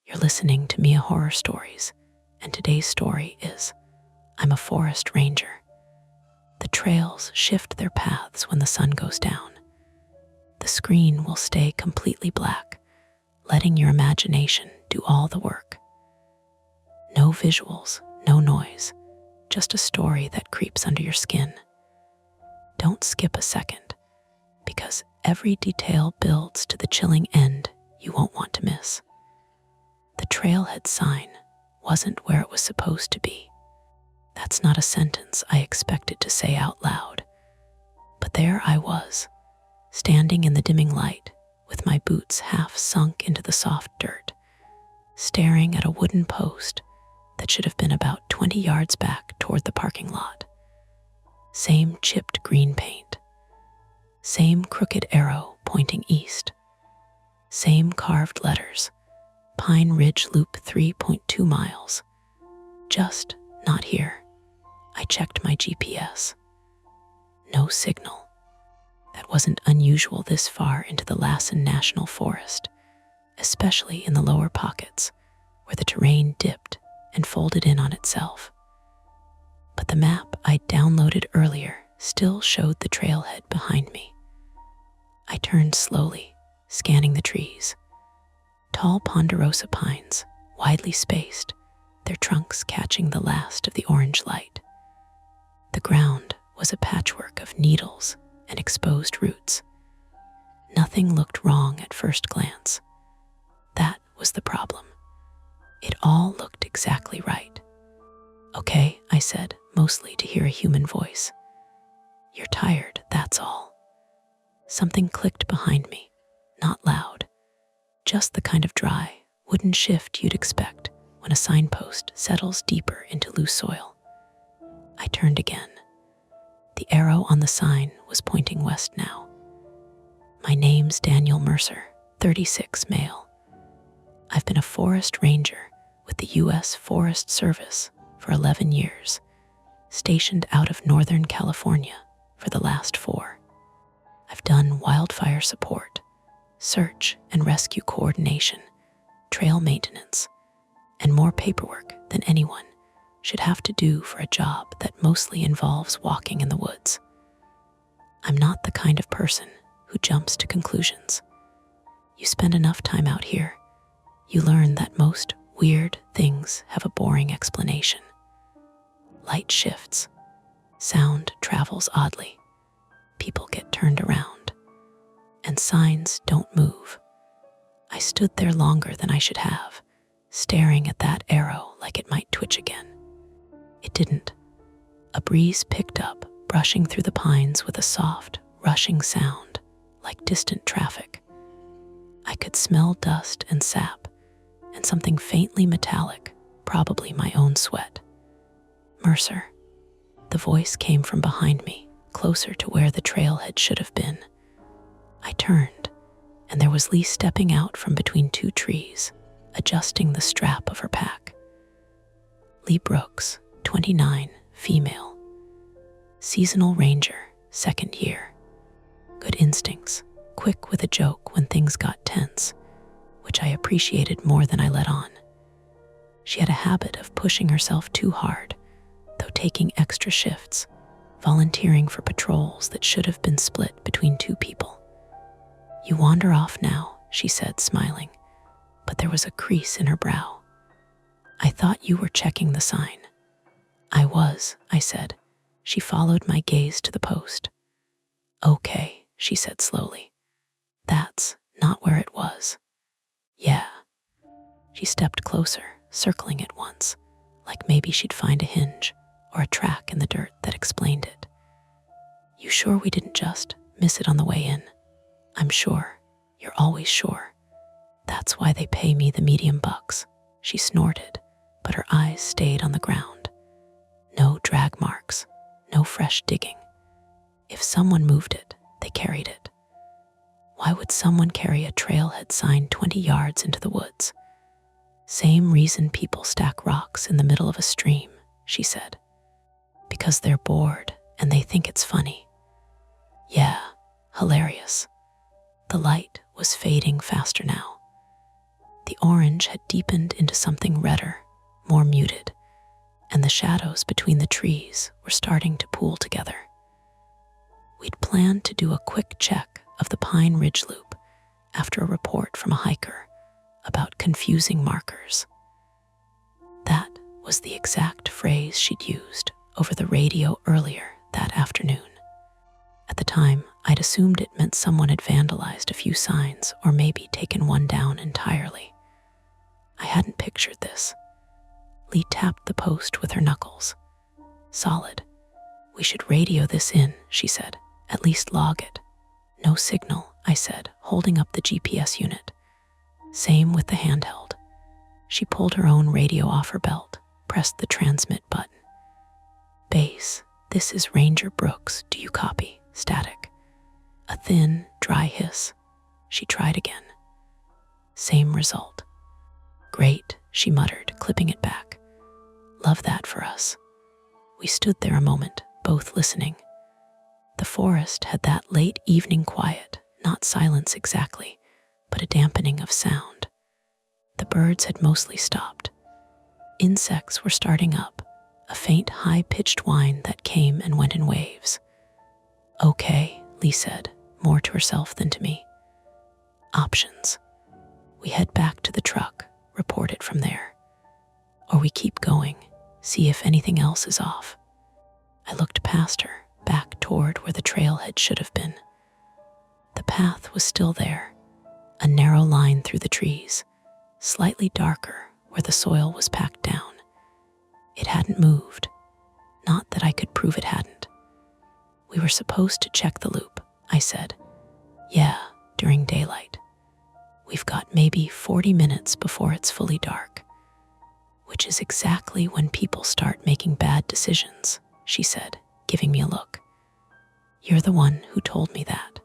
You're listening to Mia Horror Stories, and today's story is I'm a Forest Ranger. The trails shift their paths when the sun goes down. The screen will stay completely black, letting your imagination do all the work. No visuals, no noise, just a story that creeps under your skin. Don't skip a second, because every detail builds to the chilling end you won't want to miss. The trailhead sign wasn't where it was supposed to be. That's not a sentence I expected to say out loud. But there I was, standing in the dimming light with my boots half sunk into the soft dirt, staring at a wooden post that should have been about 20 yards back toward the parking lot. Same chipped green paint, same crooked arrow pointing east, same carved letters, Pine Ridge Loop 3.2 miles. Just not here. I checked my GPS. No signal. That wasn't unusual this far into the Lassen National Forest, especially in the lower pockets where the terrain dipped and folded in on itself. But the map I'd downloaded earlier still showed the trailhead behind me. I turned slowly, scanning the trees. Tall ponderosa pines, widely spaced, their trunks catching the last of the orange light. The ground was a patchwork of needles and exposed roots. Nothing looked wrong at first glance. That was the problem. It all looked exactly right. "Okay," I said, mostly to hear a human voice. "You're tired, that's all." Something clicked behind me, not loud. Just the kind of dry, wooden shift you'd expect when a signpost settles deeper into loose soil. I turned again. The arrow on the sign was pointing west now. "My name's Daniel Mercer, 36, male. I've been a forest ranger with the U.S. Forest Service for 11 years, stationed out of Northern California for the last 4. I've done wildfire support, search and rescue coordination, trail maintenance, and more paperwork than anyone should have to do for a job that mostly involves walking in the woods. I'm not the kind of person who jumps to conclusions. You spend enough time out here, you learn that most weird things have a boring explanation. Light shifts, sound travels oddly, people get turned around, and signs don't move. I stood there longer than I should have, staring at that arrow like it might twitch again. It didn't. A breeze picked up, brushing through the pines with a soft, rushing sound, like distant traffic. I could smell dust and sap, and something faintly metallic, probably my own sweat. "Mercer." The voice came from behind me, closer to where the trailhead should have been. I turned, and there was Lee stepping out from between 2 trees, adjusting the strap of her pack. Lee Brooks, 29, female. Seasonal ranger, 2nd year. Good instincts, quick with a joke when things got tense, which I appreciated more than I let on. She had a habit of pushing herself too hard, though taking extra shifts, volunteering for patrols that should have been split between 2 people. "You wander off now," she said, smiling, but there was a crease in her brow. "I thought you were checking the sign." "I was," I said. She followed my gaze to the post. "Okay," she said slowly. "That's not where it was." "Yeah." She stepped closer, circling it once, like maybe she'd find a hinge or a track in the dirt that explained it. "You sure we didn't just miss it on the way in?" "I'm sure. You're always sure. That's why they pay me the medium bucks." She snorted, but her eyes stayed on the ground. No drag marks, no fresh digging. If someone moved it, they carried it. Why would someone carry a trailhead sign 20 yards into the woods? "Same reason people stack rocks in the middle of a stream," she said. "Because they're bored and they think it's funny." "Yeah, hilarious." The light was fading faster now. The orange had deepened into something redder, more muted, and the shadows between the trees were starting to pool together. We'd planned to do a quick check of the Pine Ridge Loop after a report from a hiker about confusing markers. That was the exact phrase she'd used over the radio earlier that afternoon. At the time, I'd assumed it meant someone had vandalized a few signs or maybe taken one down entirely. I hadn't pictured this. Lee tapped the post with her knuckles. Solid. We should radio this in, she said. At least log it. No signal, I said, holding up the GPS unit. Same with the handheld. She pulled her own radio off her belt, pressed the transmit button. Base, this is Ranger Brooks. Do you copy? Static. A thin, dry hiss. She tried again. Same result. Great, she muttered, clipping it back. Love that for us. We stood there a moment, both listening. The forest had that late evening quiet, not silence exactly, but a dampening of sound. The birds had mostly stopped. Insects were starting up, a faint high-pitched whine that came and went in waves. Okay, Lee said, more to herself than to me. Options. We head back to the truck, report it from there. Or we keep going, see if anything else is off. I looked past her, back toward where the trailhead should have been. The path was still there, a narrow line through the trees, slightly darker where the soil was packed down. It hadn't moved, not that I could prove it hadn't. We were supposed to check the loop, I said. Yeah, during daylight. We've got maybe 40 minutes before it's fully dark, which is exactly when people start making bad decisions, she said, giving me a look. You're the one who told me that.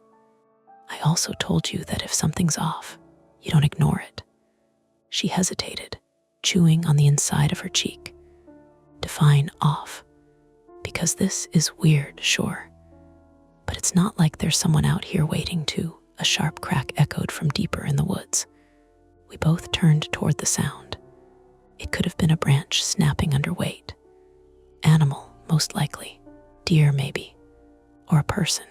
I also told you that if something's off, you don't ignore it. She hesitated, chewing on the inside of her cheek. Define off. Because this is weird, sure. But it's not like there's someone out here waiting to, a sharp crack echoed from deeper in the woods. We both turned toward the sound. It could have been a branch snapping under weight. Animal, most likely. Deer, maybe. Or a person.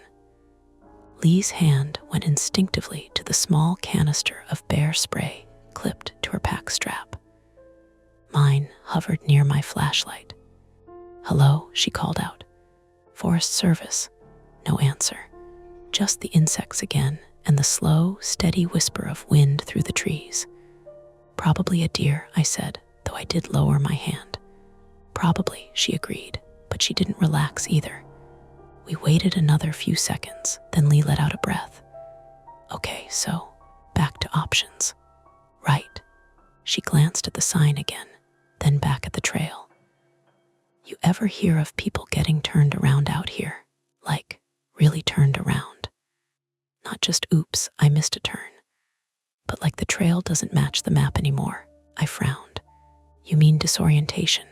Lee's hand went instinctively to the small canister of bear spray clipped to her pack strap. Mine hovered near my flashlight. Hello, she called out. Forest Service. No answer. Just the insects again and the slow, steady whisper of wind through the trees. Probably a deer, I said, though I did lower my hand. Probably, she agreed, but she didn't relax either. We waited another few seconds, then Lee let out a breath. Okay, so, back to options. Right. She glanced at the sign again, then back at the trail. You ever hear of people getting turned around out here? Like, really turned around? Not just oops, I missed a turn. But like the trail doesn't match the map anymore, I frowned. You mean disorientation?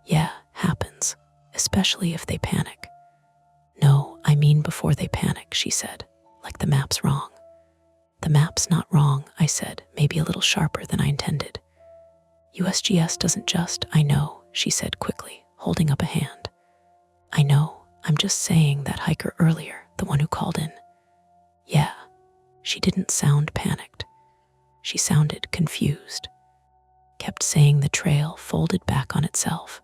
Yeah, happens, especially if they panic. No, I mean before they panic, she said, like the map's wrong. The map's not wrong, I said, maybe a little sharper than I intended. USGS doesn't just, I know, she said quickly, holding up a hand. I know, I'm just saying that hiker earlier, the one who called in. Yeah, she didn't sound panicked. She sounded confused. Kept saying the trail folded back on itself.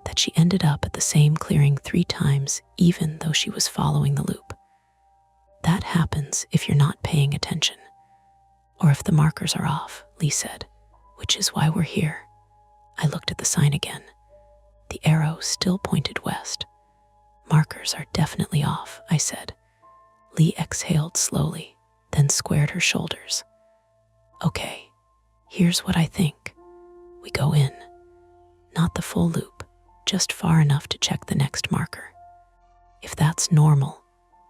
That she ended up at the same clearing 3 times even though she was following the loop. That happens if you're not paying attention. Or if the markers are off, Lee said, which is why we're here. I looked at the sign again. The arrow still pointed west. Markers are definitely off, I said. Lee exhaled slowly, then squared her shoulders. Okay, here's what I think. We go in. Not the full loop, just far enough to check the next marker. If that's normal,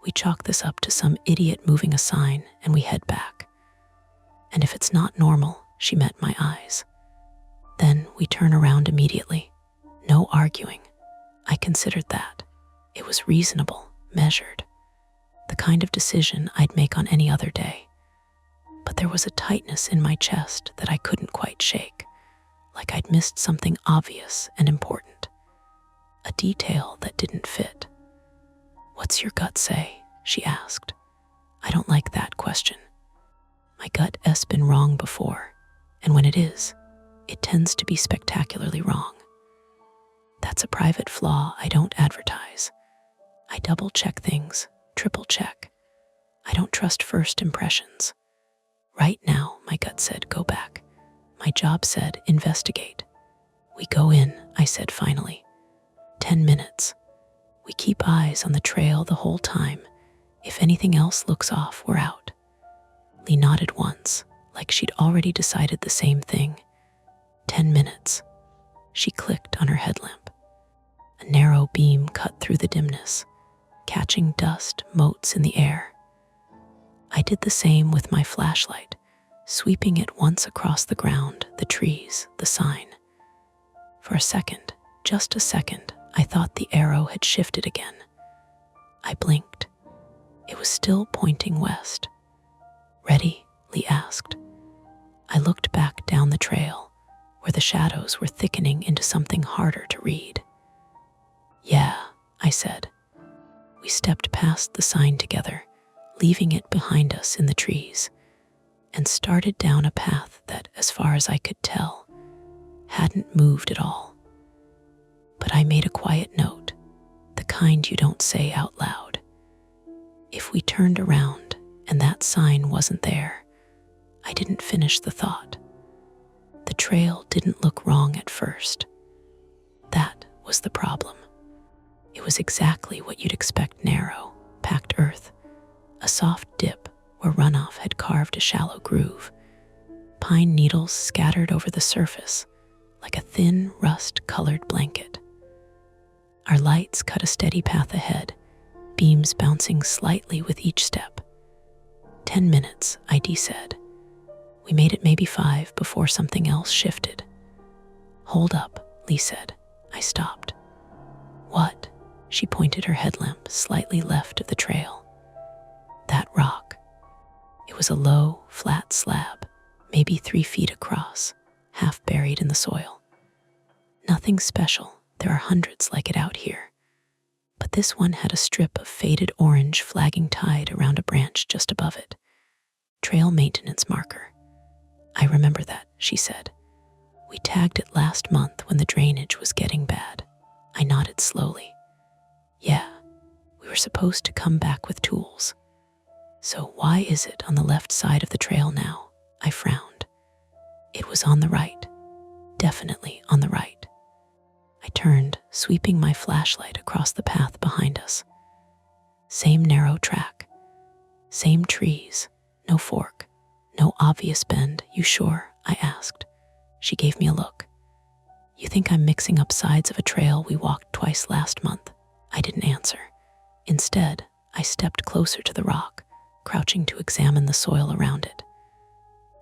we chalk this up to some idiot moving a sign and we head back. And if it's not normal, she met my eyes. Then we turn around immediately. No arguing. I considered that. It was reasonable, measured. The kind of decision I'd make on any other day. but there was a tightness in my chest that I couldn't quite shake, like I'd missed something obvious and important, a detail that didn't fit. "What's your gut say?" she asked. I don't like that question. My gut has been wrong before, and when it is, it tends to be spectacularly wrong. That's a private flaw I don't advertise. I double-check things, triple-check. I don't trust first impressions. Right now, my gut said, go back. My job said, investigate. We go in, I said finally. 10 minutes. We keep eyes on the trail the whole time. If anything else looks off, we're out. Lee nodded once, like she'd already decided the same thing. 10 minutes. She clicked on her headlamp. A narrow beam cut through the dimness, catching dust motes in the air. I did the same with my flashlight, sweeping it once across the ground, the trees, the sign. For a second, just a second, I thought the arrow had shifted again. I blinked. It was still pointing west. "Ready?" Lee asked. I looked back down the trail, where the shadows were thickening into something harder to read. "Yeah," I said. We stepped past the sign together, leaving it behind us in the trees, and started down a path that, as far as I could tell, hadn't moved at all. But I made a quiet note, the kind you don't say out loud. If we turned around and that sign wasn't there, I didn't finish the thought. The trail didn't look wrong at first. That was the problem. It was exactly what you'd expect: narrow, packed earth, a soft dip where runoff had carved a shallow groove, pine needles scattered over the surface like a thin, rust-colored blanket. Our lights cut a steady path ahead, beams bouncing slightly with each step. 10 minutes, ID said. We made it maybe 5 before something else shifted. Hold up, Lee said. I stopped. What? She pointed her headlamp slightly left of the trail. That rock. It was a low, flat slab, maybe 3 feet across, half buried in the soil. Nothing special, there are hundreds like it out here. But this one had a strip of faded orange flagging tied around a branch just above it. Trail maintenance marker. I remember that, she said. We tagged it last month when the drainage was getting bad. I nodded slowly. Yeah, we were supposed to come back with tools. So why is it on the left side of the trail now? I frowned. It was on the right. Definitely on the right. I turned, sweeping my flashlight across the path behind us. Same narrow track. Same trees. No fork. No obvious bend. You sure? I asked. She gave me a look. You think I'm mixing up sides of a trail we walked twice last month? I didn't answer. Instead, I stepped closer to the rock, crouching to examine the soil around it.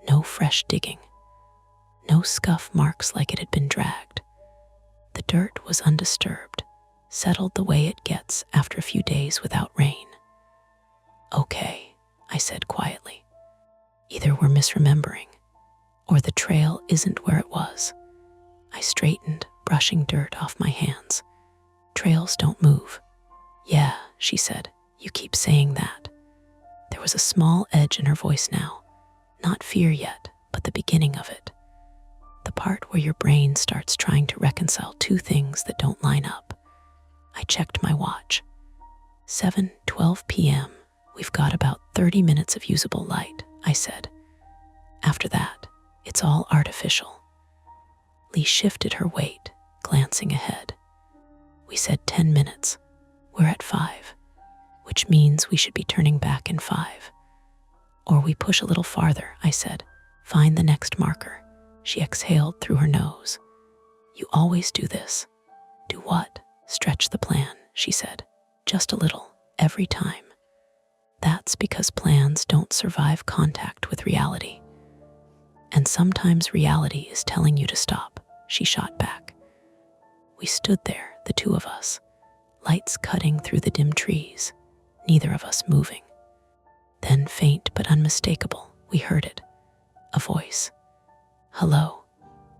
No fresh digging. No scuff marks like it had been dragged. The dirt was undisturbed, settled the way it gets after a few days without rain. Okay, I said quietly. Either we're misremembering, or the trail isn't where it was. I straightened, brushing dirt off my hands. Trails don't move. Yeah, she said, you keep saying that. There was a small edge in her voice now, not fear yet, but the beginning of it. The part where your brain starts trying to reconcile two things that don't line up. I checked my watch. 7:12 p.m. We've got about 30 minutes of usable light, I said. After that, it's all artificial. Lee shifted her weight, glancing ahead. We said 10 minutes. We're at 5, which means we should be turning back in 5. Or we push a little farther, I said. Find the next marker. She exhaled through her nose. You always do this. Do what? Stretch the plan, she said. Just a little, every time. That's because plans don't survive contact with reality. And sometimes reality is telling you to stop, she shot back. We stood there, the two of us, lights cutting through the dim trees, neither of us moving. Then, faint but unmistakable, We heard it. A voice. Hello.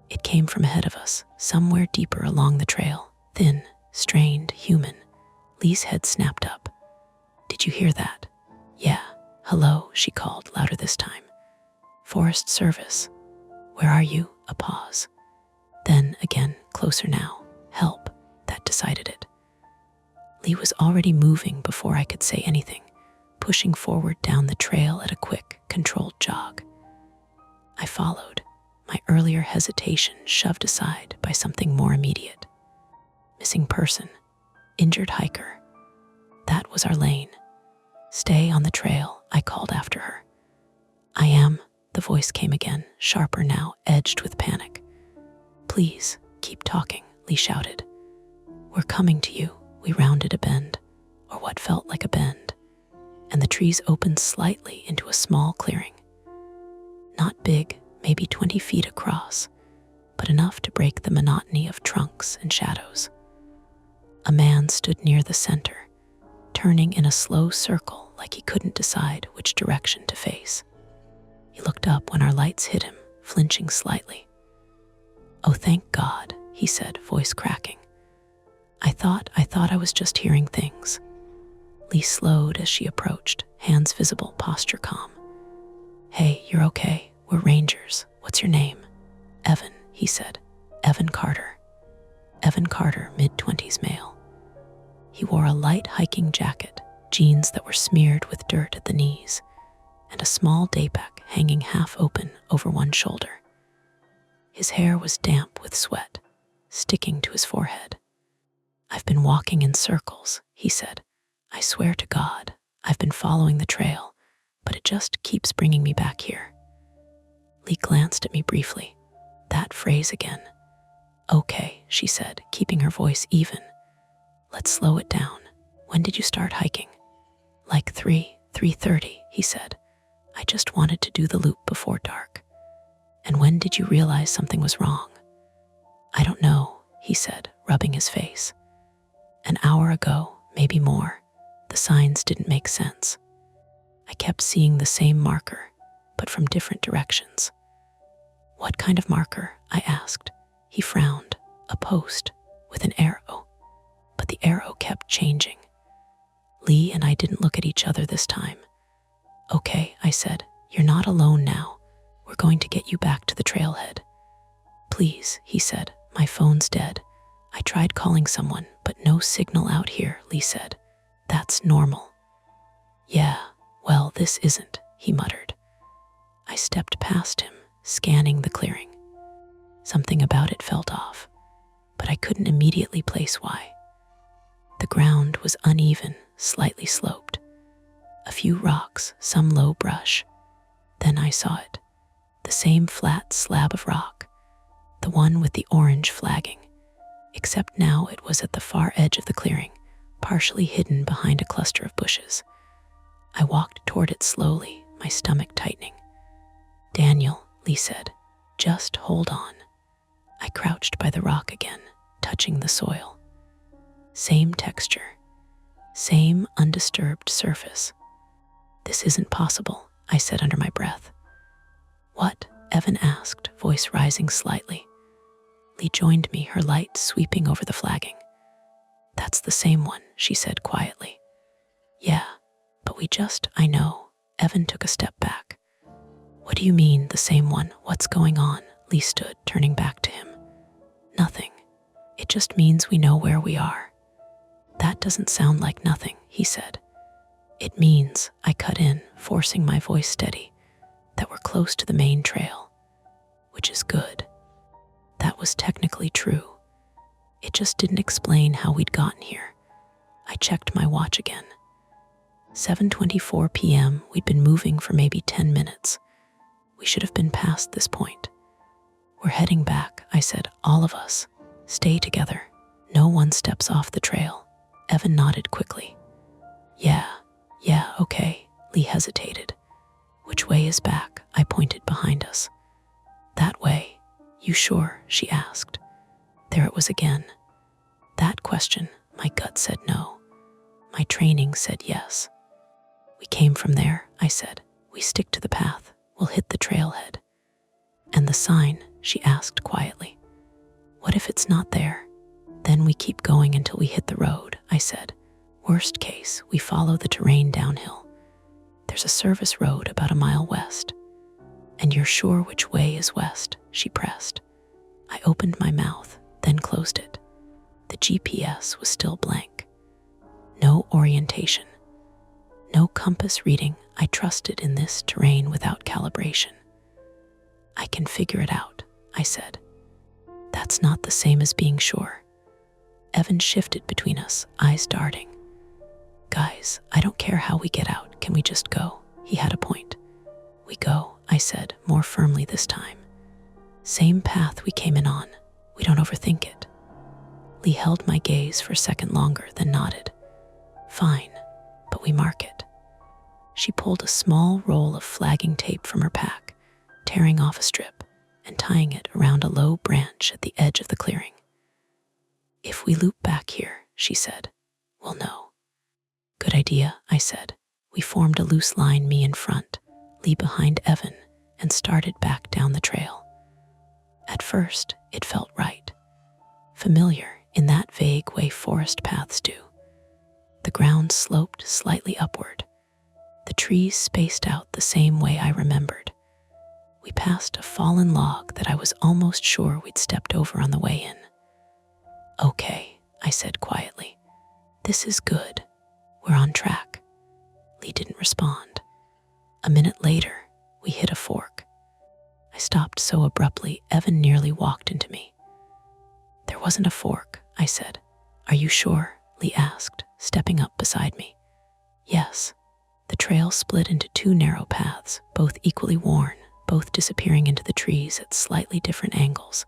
It came from ahead of us, somewhere deeper along the trail. Thin, strained, human. Lee's head snapped up. Did you hear that? Yeah. Hello, she called, louder this time. Forest Service. Where are you? A pause. Then again, closer now. Help. That decided it. Lee was already moving before I could say anything, pushing forward down the trail at a quick, controlled jog. I followed, my earlier hesitation shoved aside by something more immediate. Missing person. Injured hiker. That was our lane. Stay on the trail, I called after her. I am, the voice came again, sharper now, edged with panic. Please, keep talking, Lee shouted. We're coming to you. We rounded a bend, or what felt like a bend, and the trees opened slightly into a small clearing. Not big, maybe 20 feet across, but enough to break the monotony of trunks and shadows. A man stood near the center, turning in a slow circle like he couldn't decide which direction to face. He looked up when our lights hit him, flinching slightly. Oh, thank God, he said, voice cracking. I thought I was just hearing things. Lee slowed as she approached, hands visible, posture calm. Hey, you're okay. We're rangers. What's your name? Evan, he said. Evan Carter. Evan Carter, mid-20s male. He wore a light hiking jacket, jeans that were smeared with dirt at the knees, and a small daypack hanging half open over one shoulder. His hair was damp with sweat, sticking to his forehead. I've been walking in circles, he said. I swear to God, I've been following the trail, but it just keeps bringing me back here. Lee glanced at me briefly. That phrase again. Okay, she said, keeping her voice even. Let's slow it down. When did you start hiking? Like 3:30, he said. I just wanted to do the loop before dark. And when did you realize something was wrong? I don't know, he said, rubbing his face. An hour ago, maybe more. The signs didn't make sense. I kept seeing the same marker, but from different directions. What kind of marker? I asked. He frowned. A post with an arrow. But the arrow kept changing. Lee and I didn't look at each other this time. Okay, I said, you're not alone now. We're going to get you back to the trailhead. Please, he said, my phone's dead. I tried calling someone, but no signal out here, Lee said. That's normal. Yeah, well, this isn't, he muttered. I stepped past him, scanning the clearing. Something about it felt off, but I couldn't immediately place why. The ground was uneven, slightly sloped. A few rocks, some low brush. Then I saw it. The same flat slab of rock, the one with the orange flagging. Except now it was at the far edge of the clearing, partially hidden behind a cluster of bushes. I walked toward it slowly, my stomach tightening. Daniel, Lee said, just hold on. I crouched by the rock again, touching the soil. Same texture, same undisturbed surface. This isn't possible, I said under my breath. What? Evan asked, voice rising slightly. Lee joined me, her light sweeping over the flagging. That's the same one, she said quietly. Yeah, but I know. Evan took a step back. What do you mean, the same one? What's going on? Lee stood, turning back to him. Nothing. It just means we know where we are. That doesn't sound like nothing, he said. It means, I cut in, forcing my voice steady, that we're close to the main trail, which is good. That was technically true. It just didn't explain how we'd gotten here. I checked my watch again. 7:24 p.m. We'd been moving for maybe 10 minutes. We should have been past this point. We're heading back, I said, all of us. Stay together. No one steps off the trail. Evan nodded quickly. Yeah, okay. Lee hesitated. Which way is back? I pointed behind us. That way. You sure? She asked. There it was again. That question, my gut said no. My training said yes. We came from there, I said. We stick to the path. We'll we'll hit the trailhead. And the sign, she asked quietly. What if it's not there? Then we keep going until we hit the road, I said. Worst case, we follow the terrain downhill. There's a service road about a mile west. And you're sure which way is west? She pressed. I opened my mouth, then closed it. The GPS was still blank. No orientation. No compass reading. I trusted in this terrain without calibration. I can figure it out, I said. That's not the same as being sure. Evan shifted between us, eyes darting. Guys, I don't care how we get out. Can we just go? He had a point. We go, I said, more firmly this time. Same path we came in on. We don't overthink it. Lee held my gaze for a second longer, then nodded. Fine, but we mark it. She pulled a small roll of flagging tape from her pack, tearing off a strip and tying it around a low branch at the edge of the clearing. If we loop back here, she said, we'll know. Good idea, I said. We formed a loose line, me in front, Lee behind Evan, and started back down the trail. At first, it felt right. Familiar in that vague way forest paths do. The ground sloped slightly upward. The trees spaced out the same way I remembered. We passed a fallen log that I was almost sure we'd stepped over on the way in. Okay, I said quietly. This is good. We're on track. Lee didn't respond. A minute later, we hit a fork. I stopped so abruptly, Evan nearly walked into me. There wasn't a fork, I said. Are you sure? Lee asked, stepping up beside me. Yes. The trail split into two narrow paths, both equally worn, both disappearing into the trees at slightly different angles.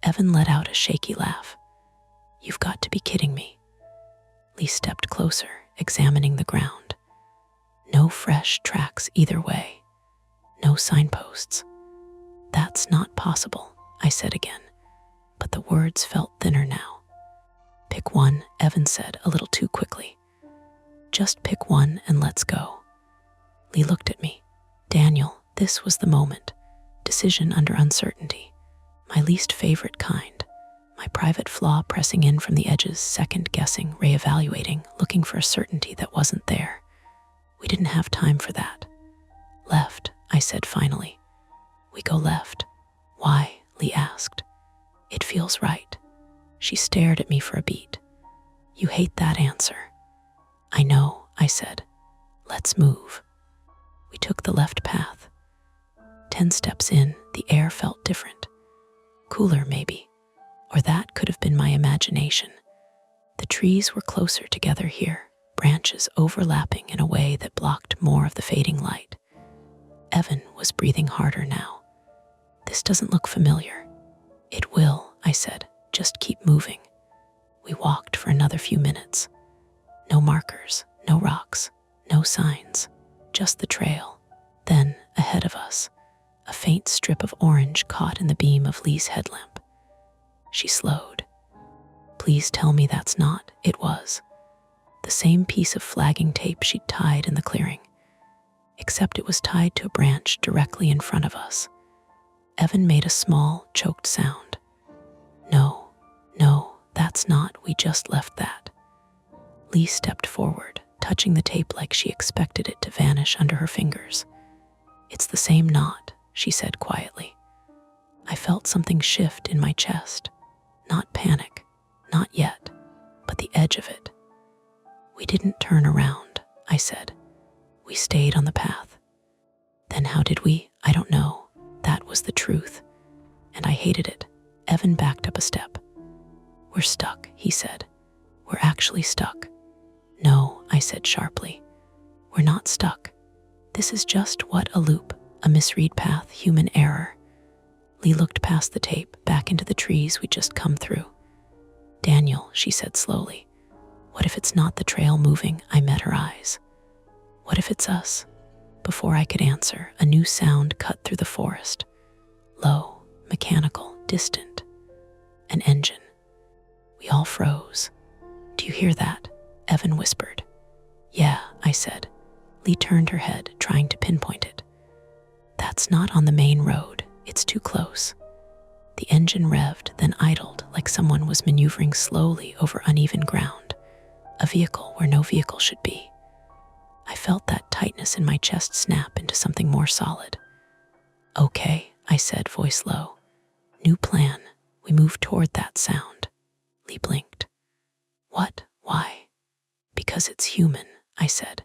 Evan let out a shaky laugh. You've got to be kidding me. Lee stepped closer, examining the ground. No fresh tracks either way. No signposts. That's not possible, I said again, but the words felt thinner now. Pick one, Evan said a little too quickly. Just pick one and let's go. Lee looked at me. Daniel, this was the moment. Decision under uncertainty. My least favorite kind. My private flaw pressing in from the edges, second-guessing, reevaluating, looking for a certainty that wasn't there. We didn't have time for that. Left, I said finally. We go left. Why? Lee asked. It feels right. She stared at me for a beat. You hate that answer. I know, I said. Let's move. We took the left path. 10 steps in, the air felt different. Cooler, maybe. Or that could have been my imagination. The trees were closer together here, branches overlapping in a way that blocked more of the fading light. Evan was breathing harder now. This doesn't look familiar. It will, I said. Just keep moving. We walked for another few minutes. No markers, no rocks, no signs, just the trail. Then, ahead of us, a faint strip of orange caught in the beam of Lee's headlamp. She slowed. Please tell me that's not. It was. The same piece of flagging tape she'd tied in the clearing, except it was tied to a branch directly in front of us. Evan made a small, choked sound. No, that's not. We just left that. Lee stepped forward, touching the tape like she expected it to vanish under her fingers. It's the same knot, she said quietly. I felt something shift in my chest. Not panic, not yet, but the edge of it. We didn't turn around, I said. We stayed on the path. Then how did we? I don't know. That was the truth. And I hated it. Evan backed up a step. We're stuck, he said. We're actually stuck. No, I said sharply. We're not stuck. This is just what a loop, a misread path, human error. Lee looked past the tape, back into the trees we'd just come through. Daniel, she said slowly. What if it's not the trail moving? I met her eyes. What if it's us? Before I could answer, a new sound cut through the forest. Low, mechanical, distant. An engine. We all froze. Do you hear that? Evan whispered. Yeah, I said. Lee turned her head, trying to pinpoint it. That's not on the main road. It's too close. The engine revved, then idled like someone was maneuvering slowly over uneven ground, a vehicle where no vehicle should be. I felt that tightness in my chest snap into something more solid. Okay, I said, voice low. New plan. We moved toward that sound. Lee blinked. What? Why? Because it's human, I said.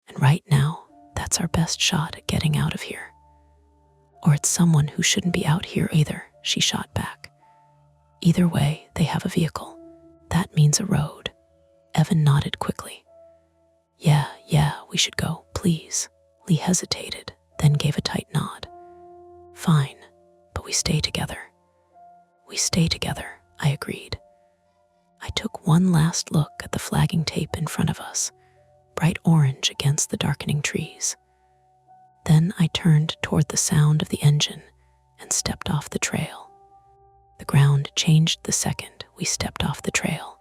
And right now, that's our best shot at getting out of here. Or it's someone who shouldn't be out here either, she shot back. Either way, they have a vehicle. That means a road. Evan nodded quickly. Yeah, we should go, please. Lee hesitated, then gave a tight nod. Fine, but we stay together. We stay together, I agreed. I took one last look at the flagging tape in front of us, bright orange against the darkening trees. Then I turned toward the sound of the engine and stepped off the trail. The ground changed the second we stepped off the trail.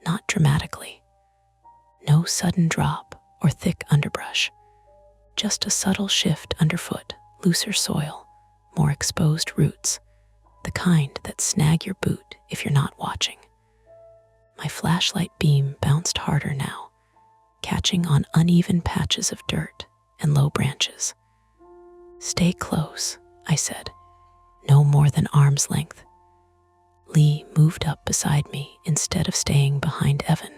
Not dramatically. No sudden drop or thick underbrush. Just a subtle shift underfoot, looser soil, more exposed roots, the kind that snag your boot if you're not watching. My flashlight beam bounced harder now, catching on uneven patches of dirt and low branches. Stay close, I said. No more than arm's length. Lee moved up beside me instead of staying behind Evan.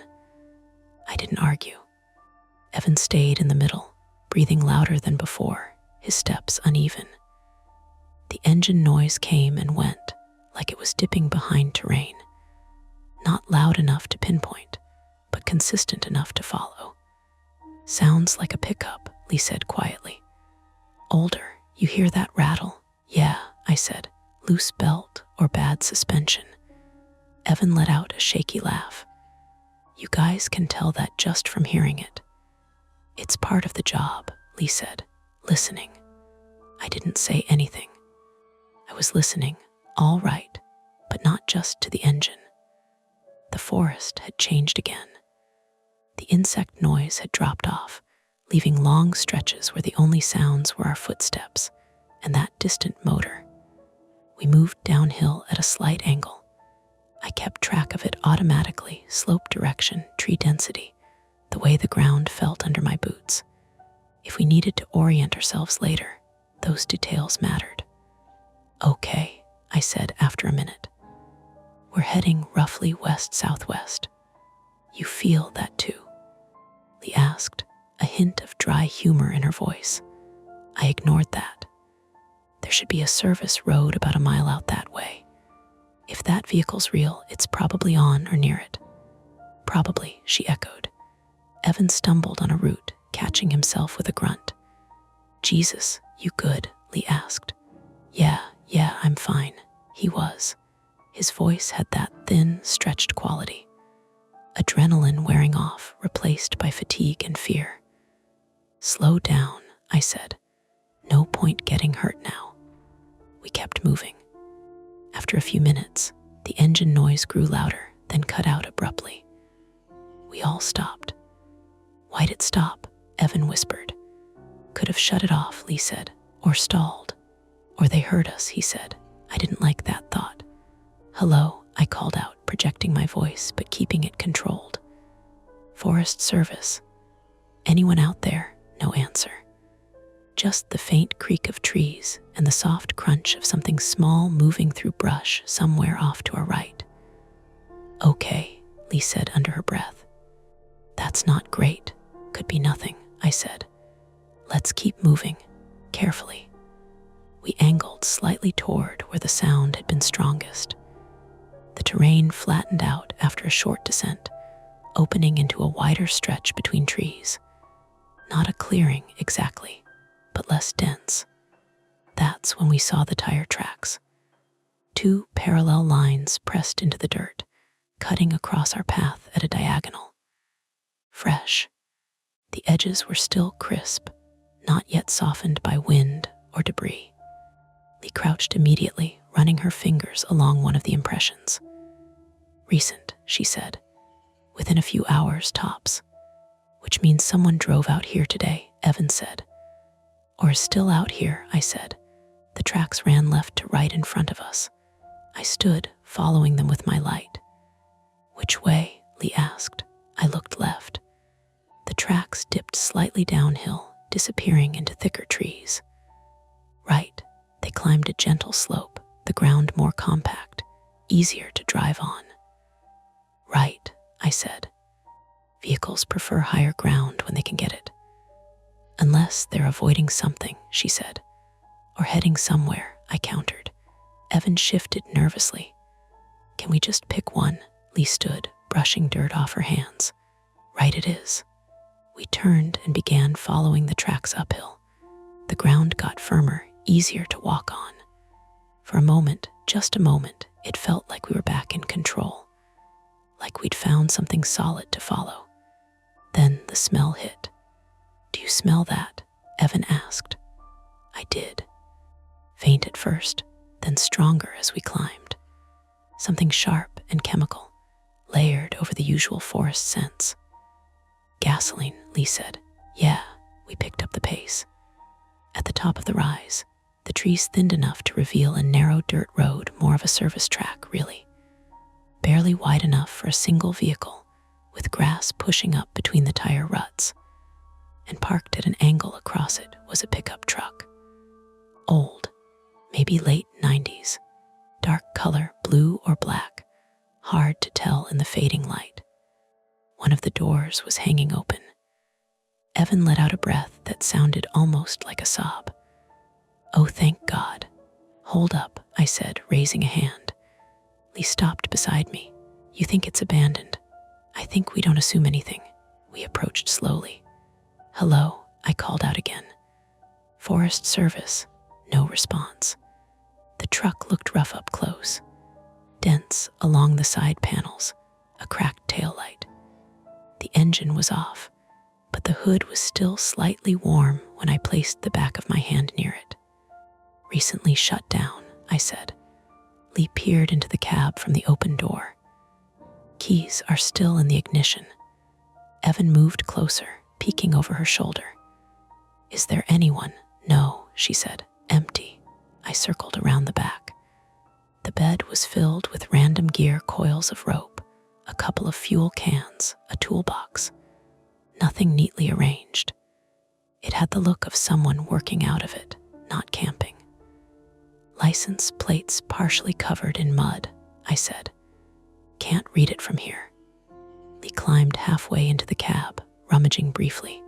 I didn't argue. Evan stayed in the middle, breathing louder than before, his steps uneven. The engine noise came and went, like it was dipping behind terrain. Not loud enough to pinpoint, but consistent enough to follow. Sounds like a pickup, Lee said quietly. Older, you hear that rattle? Yeah, I said. Loose belt or bad suspension. Evan let out a shaky laugh. You guys can tell that just from hearing it. It's part of the job, Lee said, listening. I didn't say anything. I was listening, all right, but not just to the engine. The forest had changed again. The insect noise had dropped off, leaving long stretches where the only sounds were our footsteps and that distant motor. We moved downhill at a slight angle. I kept track of it automatically, slope direction, tree density, the way the ground felt under my boots. If we needed to orient ourselves later, those details mattered. Okay, I said after a minute. We're heading roughly west-southwest. You feel that too? Lee asked, a hint of dry humor in her voice. I ignored that. There should be a service road about a mile out that way. If that vehicle's real, it's probably on or near it. Probably, she echoed. Evan stumbled on a root, catching himself with a grunt. Jesus, you good? Lee asked. Yeah, I'm fine. He was. His voice had that thin, stretched quality. Adrenaline wearing off, replaced by fatigue and fear. Slow down, I said. No point getting hurt now. We kept moving. After a few minutes, the engine noise grew louder, then cut out abruptly. We all stopped. Why'd it stop? Evan whispered. Could have shut it off, Lee said, or stalled. Or they heard us, he said. I didn't like that thought. Hello, I called out, projecting my voice but keeping it controlled. Forest Service. Anyone out there? No answer. Just the faint creak of trees and the soft crunch of something small moving through brush somewhere off to our right. Okay, Lee said under her breath. That's not great. Could be nothing, I said. Let's keep moving, carefully. We angled slightly toward where the sound had been strongest. The terrain flattened out after a short descent, opening into a wider stretch between trees. Not a clearing exactly, but less dense. That's when we saw the tire tracks. 2 parallel lines pressed into the dirt, cutting across our path at a diagonal. Fresh. The edges were still crisp, not yet softened by wind or debris. Lee crouched immediately, running her fingers along one of the impressions. Recent, she said. Within a few hours tops. Which means someone drove out here today, Evan said. or is still out here, I said. The tracks ran left to right in front of us. I stood, following them with my light. Which way? Lee asked. I looked left. The tracks dipped slightly downhill, disappearing into thicker trees. Right, they climbed a gentle slope, the ground more compact, easier to drive on. Right, I said. Vehicles prefer higher ground when they can get it. Unless they're avoiding something, she said. Or heading somewhere, I countered. Evan shifted nervously. Can we just pick one? Lee stood, brushing dirt off her hands. Right it is. We turned and began following the tracks uphill. The ground got firmer, easier to walk on. For a moment, just a moment, it felt like we were back in control. Like we'd found something solid to follow. Then the smell hit. Do you smell that? Evan asked. I did. Faint at first, then stronger as we climbed. Something sharp and chemical, layered over the usual forest scents. Gasoline, Lee said. Yeah, we picked up the pace. At the top of the rise, the trees thinned enough to reveal a narrow dirt road, more of a service track, really. Barely wide enough for a single vehicle, with grass pushing up between the tire ruts. And parked at an angle across it was a pickup truck. Old, maybe late 90s, dark color, blue or black, hard to tell in the fading light. One of the doors was hanging open. Evan let out a breath that sounded almost like a sob. Oh, thank God. Hold up, I said, raising a hand. Lee stopped beside me. You think it's abandoned? I think we don't assume anything. We approached slowly. Hello, I called out again. Forest Service. No response. The truck looked rough up close. Dents along the side panels, a cracked taillight. The engine was off, but the hood was still slightly warm when I placed the back of my hand near it. Recently shut down, I said. Lee peered into the cab from the open door. Keys are still in the ignition. Evan moved closer, peeking over her shoulder. Is there anyone? No, she said. Empty. I circled around the back. The bed was filled with random gear, coils of rope, a couple of fuel cans, a toolbox. Nothing neatly arranged. It had the look of someone working out of it, not camping. License plates partially covered in mud, I said. Can't read it from here. Lee climbed halfway into the cab, rummaging briefly.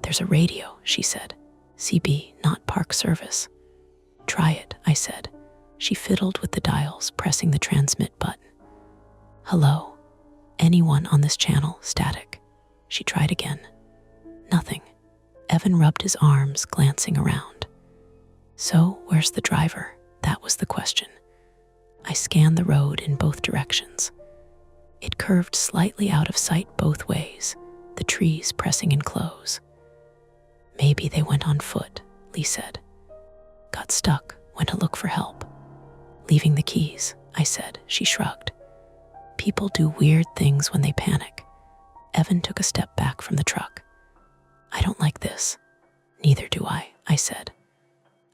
There's a radio, she said. CB, not Park Service. Try it, I said. She fiddled with the dials, pressing the transmit button. Hello? Anyone on this channel? Static. She tried again. Nothing. Evan rubbed his arms, glancing around. So, where's the driver? That was the question. I scanned the road in both directions. It curved slightly out of sight both ways, the trees pressing in close. Maybe they went on foot, Lee said. Got stuck, went to look for help. Leaving the keys, I said. She shrugged. People do weird things when they panic. Evan took a step back from the truck. I don't like this. Neither do I said.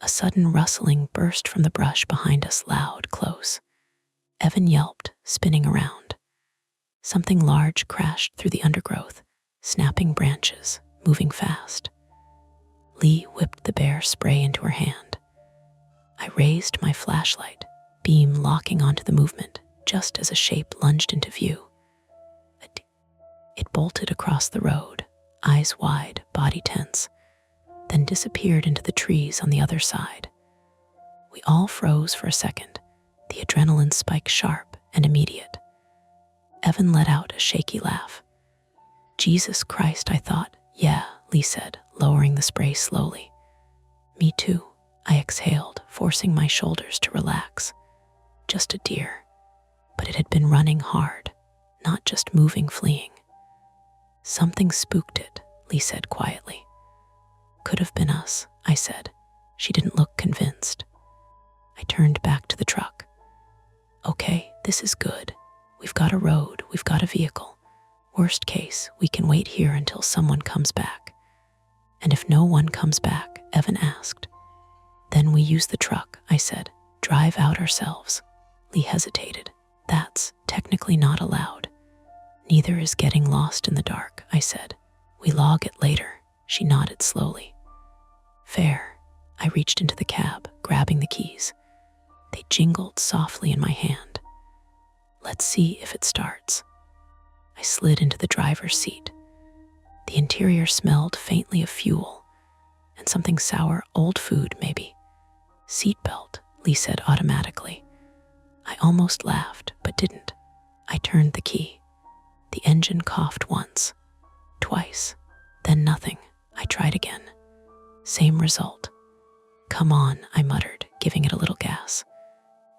A sudden rustling burst from the brush behind us, loud, close. Evan yelped, spinning around. Something large crashed through the undergrowth, snapping branches, moving fast. Lee whipped the bear spray into her hand. I raised my flashlight, beam locking onto the movement, just as a shape lunged into view. It bolted across the road, eyes wide, body tense, then disappeared into the trees on the other side. We all froze for a second, the adrenaline spike sharp and immediate. Evan let out a shaky laugh. Jesus Christ, I thought. Yeah, Lee said, lowering the spray slowly. Me too, I exhaled, forcing my shoulders to relax. Just a deer. But it had been running hard, not just moving, fleeing. Something spooked it, Lee said quietly. Could have been us, I said. She didn't look convinced. I turned back to the truck. Okay, this is good. We've got a road, we've got a vehicle. Worst case, we can wait here until someone comes back. And if no one comes back, Evan asked. Then we use the truck, I said. Drive out ourselves. Lee hesitated. That's technically not allowed. Neither is getting lost in the dark, I said. We log it later. She nodded slowly. Fair. I reached into the cab, grabbing the keys. They jingled softly in my hand. Let's see if it starts. I slid into the driver's seat. The interior smelled faintly of fuel and something sour, old food maybe. Seatbelt, Lee said automatically. I almost laughed, but didn't. I turned the key. The engine coughed once, twice, then nothing. I tried again. Same result. Come on, I muttered, giving it a little gas.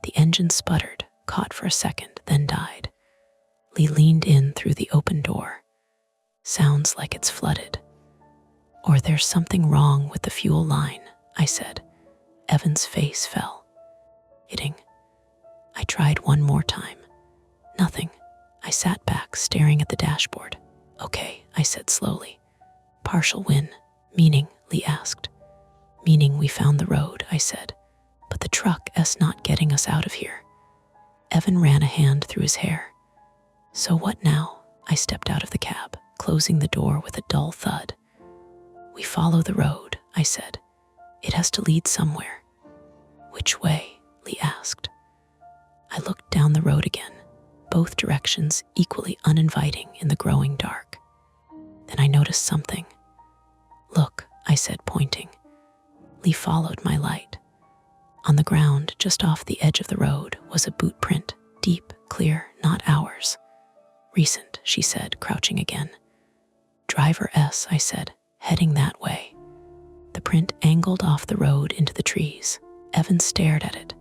The engine sputtered, caught for a second, then died. Lee leaned in through the open door. Sounds like it's flooded. Or there's something wrong with the fuel line, I said. Evan's face fell. Hitting. I tried one more time. Nothing. I sat back, staring at the dashboard. Okay, I said slowly. Partial win. Meaning, Lee asked. Meaning we found the road, I said. But the truck's not getting us out of here. Evan ran a hand through his hair. So what now? I stepped out of the cab, closing the door with a dull thud. We follow the road, I said. It has to lead somewhere. Which way? Lee asked. I looked down the road again, both directions equally uninviting in the growing dark. Then I noticed something. Look, I said, pointing. Lee followed my light. On the ground, just off the edge of the road, was a boot print, deep, clear, not ours. Recent, she said, crouching again. Driver S, I said, heading that way. The print angled off the road into the trees. Evan stared at it.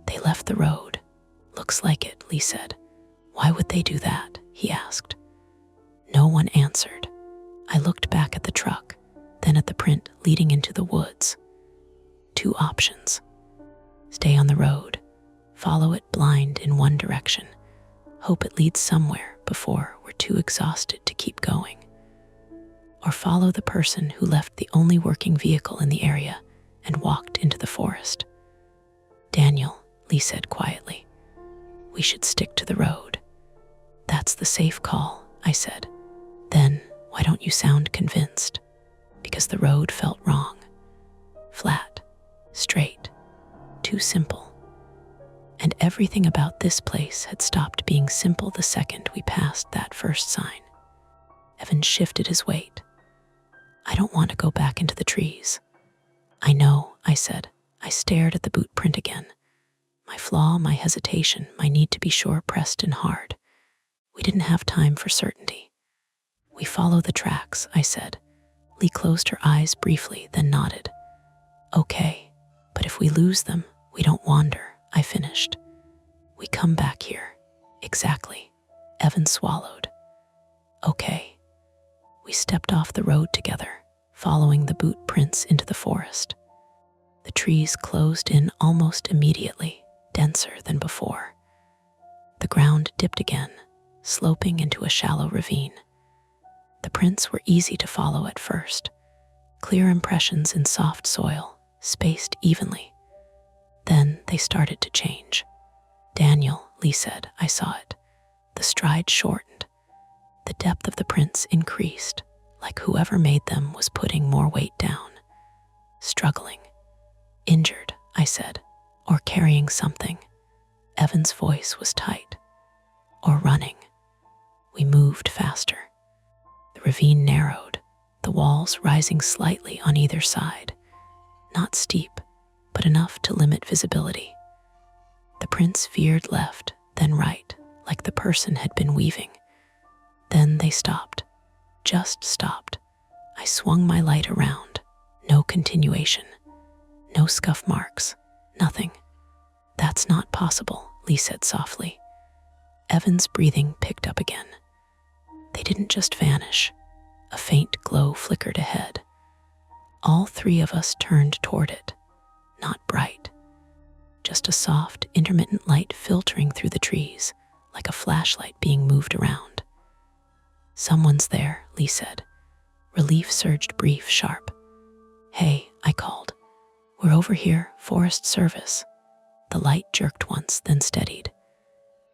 They left the road. Looks like it, Lee said. Why would they do that? He asked. No one answered. I looked back at the truck, then at the print leading into the woods. Two options. Stay on the road, follow it blind in one direction, hope it leads somewhere before we're too exhausted to keep going. Or follow the person who left the only working vehicle in the area and walked into the forest. Daniel, Lee said quietly, we should stick to the road. That's the safe call, I said. Then why don't you sound convinced? Because the road felt wrong. Flat, straight, too simple. And everything about this place had stopped being simple the second we passed that first sign. Evan shifted his weight. I don't want to go back into the trees. I know, I said. I stared at the boot print again. My flaw, my hesitation, my need to be sure pressed in hard. We didn't have time for certainty. We follow the tracks, I said. Lee closed her eyes briefly, then nodded. Okay, but if we lose them, we don't wander, I finished. We come back here. Exactly. Evan swallowed. Okay. We stepped off the road together, following the boot prints into the forest. The trees closed in almost immediately, denser than before. The ground dipped again, sloping into a shallow ravine. The prints were easy to follow at first, clear impressions in soft soil, spaced evenly. Then they started to change. Daniel, Lee said, I saw it. The stride shortened. The depth of the prints increased, like whoever made them was putting more weight down. Struggling. Injured, I said, or carrying something. Evan's voice was tight. Or running. We moved faster. The ravine narrowed, the walls rising slightly on either side. Not steep, but enough to limit visibility. The prints veered left, then right, like the person had been weaving. Then they stopped. Just stopped. I swung my light around. No continuation. No scuff marks. Nothing. That's not possible, Lee said softly. Evan's breathing picked up again. They didn't just vanish. A faint glow flickered ahead. All three of us turned toward it. Not bright. Just a soft, intermittent light filtering through the trees, like a flashlight being moved around. Someone's there, Lee said. Relief surged brief, sharp. "Hey," I called. "We're over here, Forest Service." The light jerked once, then steadied.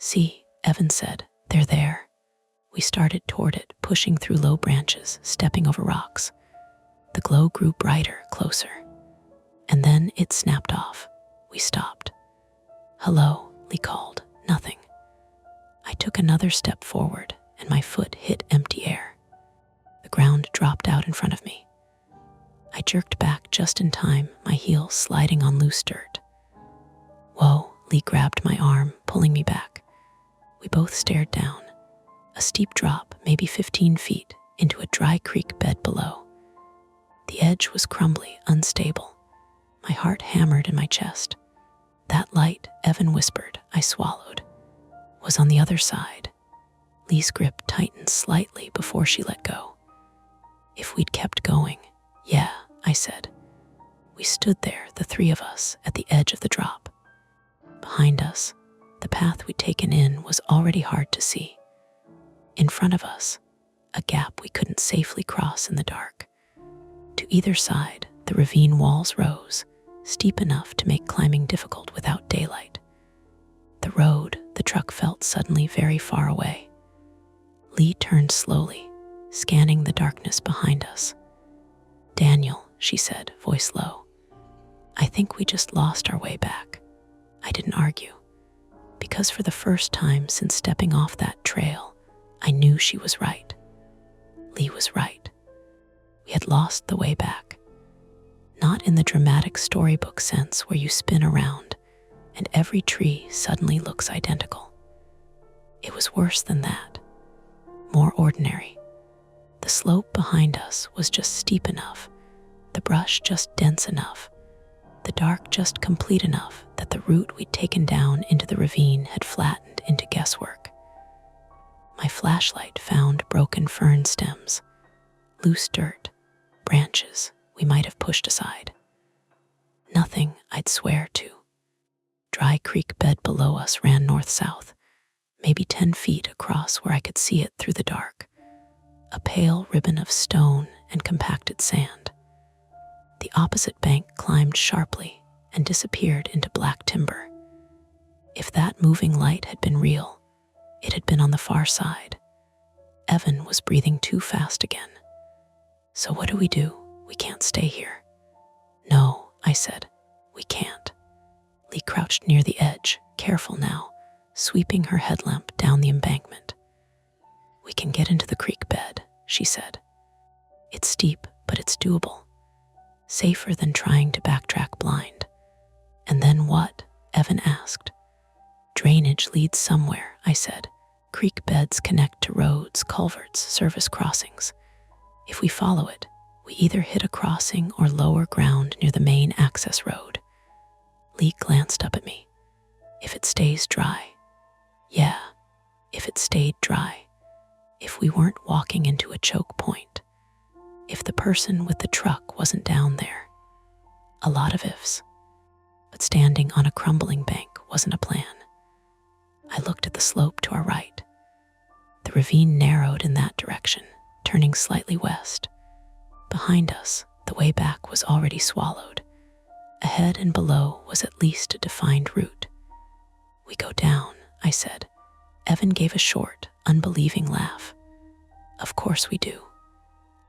"See," Evan said, "they're there." We started toward it, pushing through low branches, stepping over rocks. The glow grew brighter, closer. And then it snapped off. We stopped. "Hello," Lee called. "Nothing." I took another step forward, and my foot hit empty air. The ground dropped out in front of me. I jerked back just in time, my heels sliding on loose dirt. "Whoa," Lee grabbed my arm, pulling me back. We both stared down. A steep drop, maybe 15 feet, into a dry creek bed below. The edge was crumbly, unstable. My heart hammered in my chest. That light, Evan whispered, I swallowed, was on the other side. Lee's grip tightened slightly before she let go. If we'd kept going, yeah, I said. We stood there, the three of us, at the edge of the drop. Behind us, the path we'd taken in was already hard to see. In front of us, a gap we couldn't safely cross in the dark. To either side, the ravine walls rose, steep enough to make climbing difficult without daylight. The road, the truck felt suddenly very far away. Lee turned slowly, scanning the darkness behind us. "Daniel," she said, voice low, "I think we just lost our way back." I didn't argue, because for the first time since stepping off that trail, I knew she was right. Lee was right. We had lost the way back. Not in the dramatic storybook sense where you spin around and every tree suddenly looks identical. It was worse than that, more ordinary. The slope behind us was just steep enough, the brush just dense enough, the dark just complete enough that the route we'd taken down into the ravine had flattened into guesswork. My flashlight found broken fern stems, loose dirt, branches we might have pushed aside. Nothing I'd swear to. Dry creek bed below us ran north-south, maybe 10 feet across where I could see it through the dark. A pale ribbon of stone and compacted sand. The opposite bank climbed sharply and disappeared into black timber. If that moving light had been real, it had been on the far side. Evan was breathing too fast again. "So what do? We can't stay here." "No," I said, "we can't." Lee crouched near the edge, careful now, sweeping her headlamp down the embankment. "We can get into the creek bed," she said. "It's steep, but it's doable. Safer than trying to backtrack blind." "And then what?" Evan asked. "Drainage leads somewhere," I said. "Creek beds connect to roads, culverts, service crossings. If we follow it, we either hit a crossing or lower ground near the main access road." Lee glanced up at me. "If it stays dry." "Yeah, if it stayed dry. If we weren't walking into a choke point. If the person with the truck wasn't down there." A lot of ifs. But standing on a crumbling bank wasn't a plan. I looked at the slope to our right. The ravine narrowed in that direction, turning slightly west. Behind us, the way back was already swallowed. Ahead and below was at least a defined route. "We go down," I said. Evan gave a short, unbelieving laugh. "Of course we do."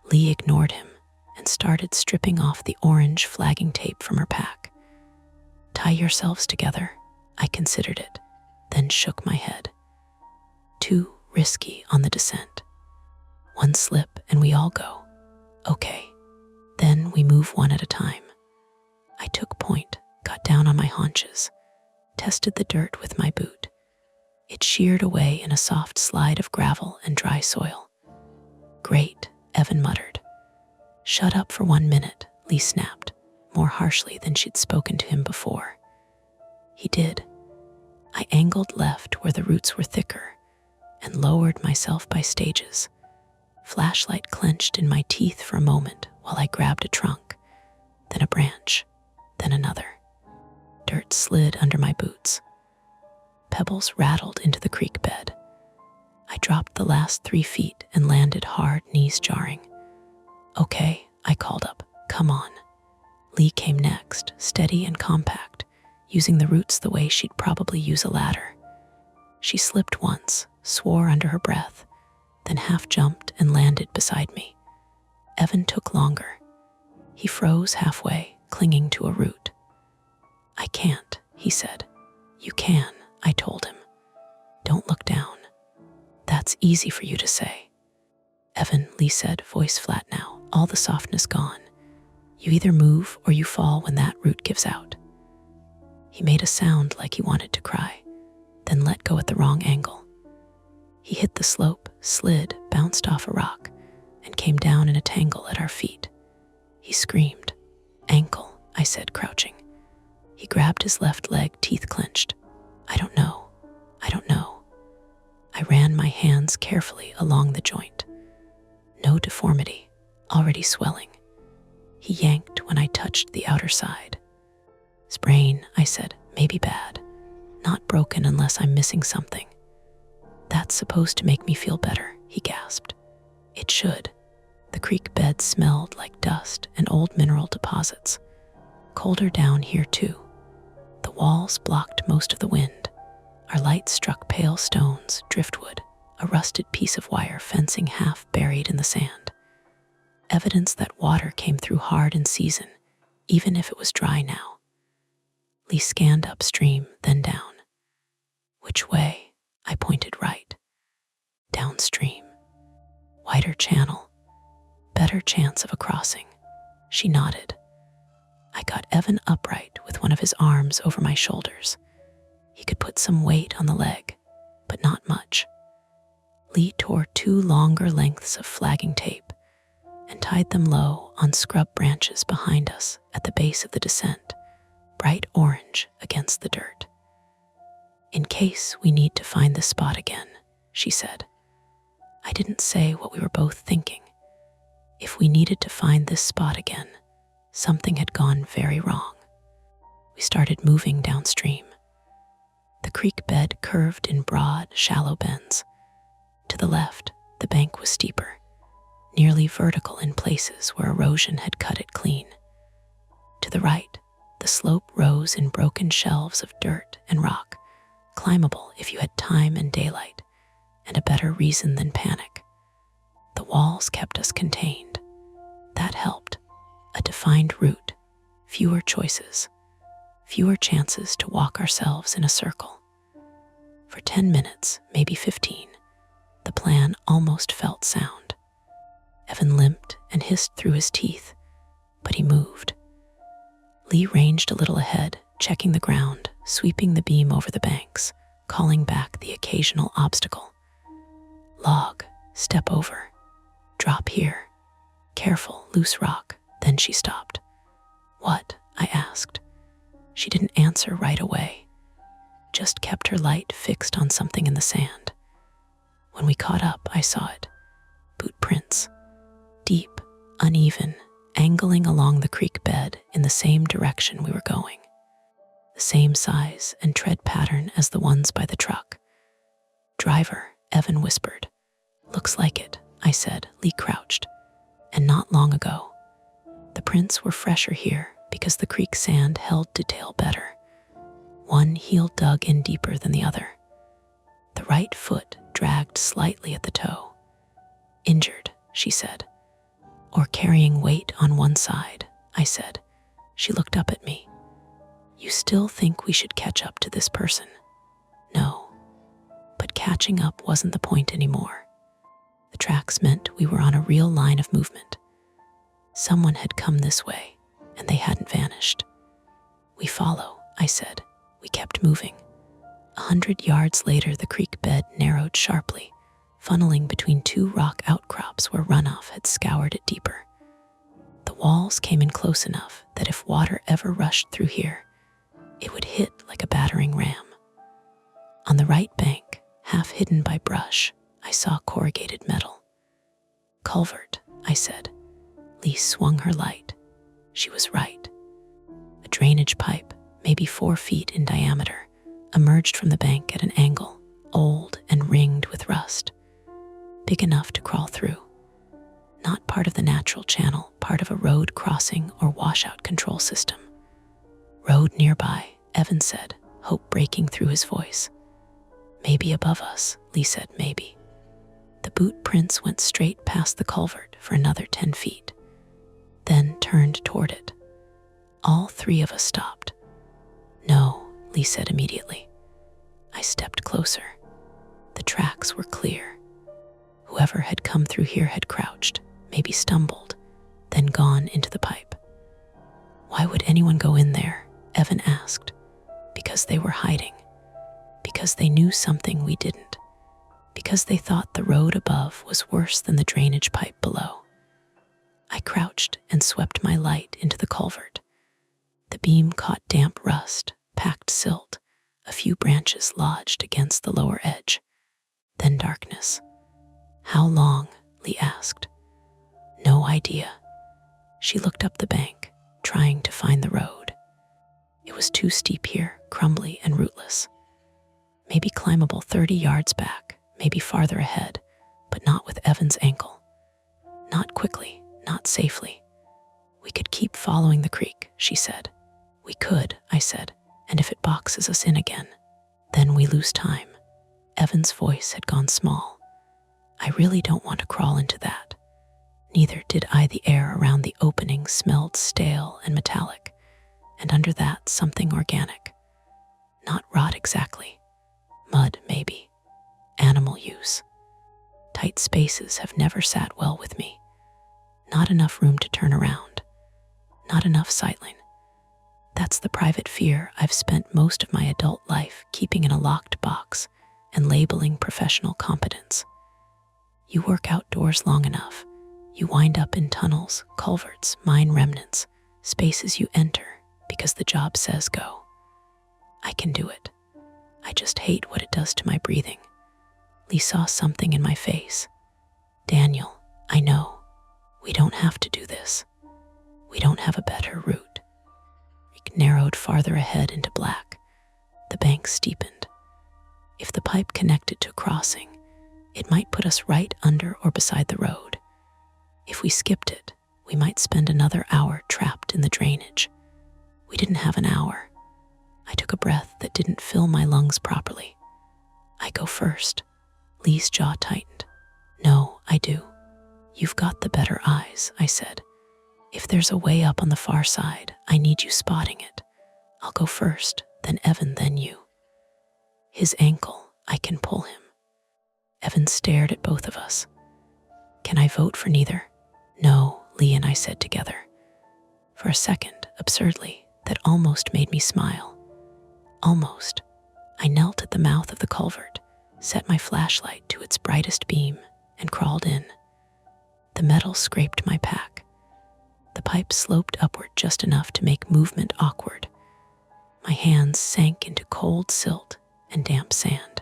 Lee ignored him and started stripping off the orange flagging tape from her pack. "Tie yourselves together," I considered it, then shook my head. Too risky on the descent. One slip and we all go. Okay. Then we move one at a time. I took point, got down on my haunches, tested the dirt with my boot. It sheared away in a soft slide of gravel and dry soil. "Great," Evan muttered. "Shut up for 1 minute," Lee snapped, more harshly than she'd spoken to him before. He did. I angled left where the roots were thicker and lowered myself by stages. Flashlight clenched in my teeth for a moment while I grabbed a trunk, then a branch, then another. Dirt slid under my boots. Pebbles rattled into the creek bed. I dropped the last 3 feet and landed hard, knees jarring. "Okay," I called up. "Come on." Lee came next, steady and compact, using the roots the way she'd probably use a ladder. She slipped once, swore under her breath, then half jumped and landed beside me. Evan took longer. He froze halfway, clinging to a root. "I can't," he said. "You can," I told him. "Don't look down." "That's easy for you to say." "Evan," Lee said, voice flat now, all the softness gone. "You either move or you fall when that root gives out." He made a sound like he wanted to cry, then let go at the wrong angle. He hit the slope, slid, bounced off a rock, and came down in a tangle at our feet. He screamed. "Ankle," I said, crouching. He grabbed his left leg, teeth clenched. I don't know. I ran my hands carefully along the joint. No deformity, already swelling. He yanked when I touched the outer side. "Sprain," I said, "maybe bad. Not broken unless I'm missing something." "That's supposed to make me feel better," he gasped. "It should." The creek bed smelled like dust and old mineral deposits. Colder down here too. The walls blocked most of the wind. Our light struck pale stones, driftwood, a rusted piece of wire fencing half buried in the sand. Evidence that water came through hard in season, even if it was dry now. Lee scanned upstream, then down. "Which way?" I pointed right. "Downstream. Wider channel. Better chance of a crossing." She nodded. I got Evan upright with one of his arms over my shoulders. He could put some weight on the leg, but not much. Lee tore 2 longer lengths of flagging tape and tied them low on scrub branches behind us at the base of the descent, bright orange against the dirt. "In case we need to find this spot again," she said. I didn't say what we were both thinking. If we needed to find this spot again, something had gone very wrong. We started moving downstream. The creek bed curved in broad, shallow bends. To the left, the bank was steeper, nearly vertical in places where erosion had cut it clean. To the right, the slope rose in broken shelves of dirt and rock, climbable if you had time and daylight, and a better reason than panic. The walls kept us contained. That helped. A defined route, fewer choices, fewer chances to walk ourselves in a circle. For 10 minutes, maybe 15, the plan almost felt sound. Evan limped and hissed through his teeth, but he moved. Lee ranged a little ahead, checking the ground, sweeping the beam over the banks, calling back the occasional obstacle. "Log, step over. Drop here. Careful, loose rock." Then she stopped. "What?" I asked. She didn't answer right away, just kept her light fixed on something in the sand. When we caught up, I saw it. Boot prints. Deep, uneven, angling along the creek bed in the same direction we were going. The same size and tread pattern as the ones by the truck. "Driver," Evan whispered. "Looks like it," I said. Lee crouched. "And not long ago." The prints were fresher here because the creek sand held detail better. One heel dug in deeper than the other. The right foot dragged slightly at the toe. "Injured," she said. "Or carrying weight on one side," I said. She looked up at me. "You still think we should catch up to this person?" "No." But catching up wasn't the point anymore. The tracks meant we were on a real line of movement. Someone had come this way, and they hadn't vanished. "We follow," I said. We kept moving. 100 yards later, the creek bed narrowed sharply, funneling between 2 rock outcrops where runoff had scoured it deeper. The walls came in close enough that if water ever rushed through here, it would hit like a battering ram. On the right bank, half hidden by brush, I saw corrugated metal. "Culvert," I said. Lee swung her light. She was right. A drainage pipe, maybe 4 feet in diameter, emerged from the bank at an angle, old and ringed with rust. Big enough to crawl through. Not part of the natural channel, part of a road crossing or washout control system. Road nearby, Evan said, hope breaking through his voice. Maybe above us, Lee said, maybe. The boot prints went straight past the culvert for another 10 feet, then turned toward it. All three of us stopped. No, Lee said immediately. I stepped closer. The tracks were clear. Whoever had come through here had crouched, maybe stumbled, then gone into the pipe. Why would anyone go in there? Evan asked. Because they were hiding. Because they knew something we didn't. Because they thought the road above was worse than the drainage pipe below. I crouched and swept my light into the culvert. The beam caught damp rust, packed silt, a few branches lodged against the lower edge. Then darkness. How long? Lee asked. No idea. She looked up the bank, trying to find the road. It was too steep here, crumbly and rootless. Maybe climbable 30 yards back, maybe farther ahead, but not with Evan's ankle. Not quickly, not safely. We could keep following the creek, she said. We could, I said, and if it boxes us in again, then we lose time. Evan's voice had gone small. I really don't want to crawl into that. Neither did I. The air around the opening smelled stale and metallic, and under that something organic. Not rot exactly. Mud, maybe. Animal use. Tight spaces have never sat well with me. Not enough room to turn around. Not enough sightline. That's the private fear I've spent most of my adult life keeping in a locked box and labeling professional competence. You work outdoors long enough, you wind up in tunnels, culverts, mine remnants, spaces you enter because the job says go. I can do it. I just hate what it does to my breathing. Lee saw something in my face. Daniel, I know. We don't have to do this. We don't have a better route. It narrowed farther ahead into black. The bank steepened. If the pipe connected to a crossing, it might put us right under or beside the road. If we skipped it, we might spend another hour trapped in the drainage. We didn't have an hour. I took a breath that didn't fill my lungs properly. I go first. Lee's jaw tightened. No, I do. You've got the better eyes, I said. If there's a way up on the far side, I need you spotting it. I'll go first, then Evan, then you. His ankle, I can pull him. Evan stared at both of us. Can I vote for neither? No, Lee and I said together. For a second, absurdly, that almost made me smile. Almost. I knelt at the mouth of the culvert, set my flashlight to its brightest beam, and crawled in. The metal scraped my pack. The pipe sloped upward just enough to make movement awkward. My hands sank into cold silt and damp sand.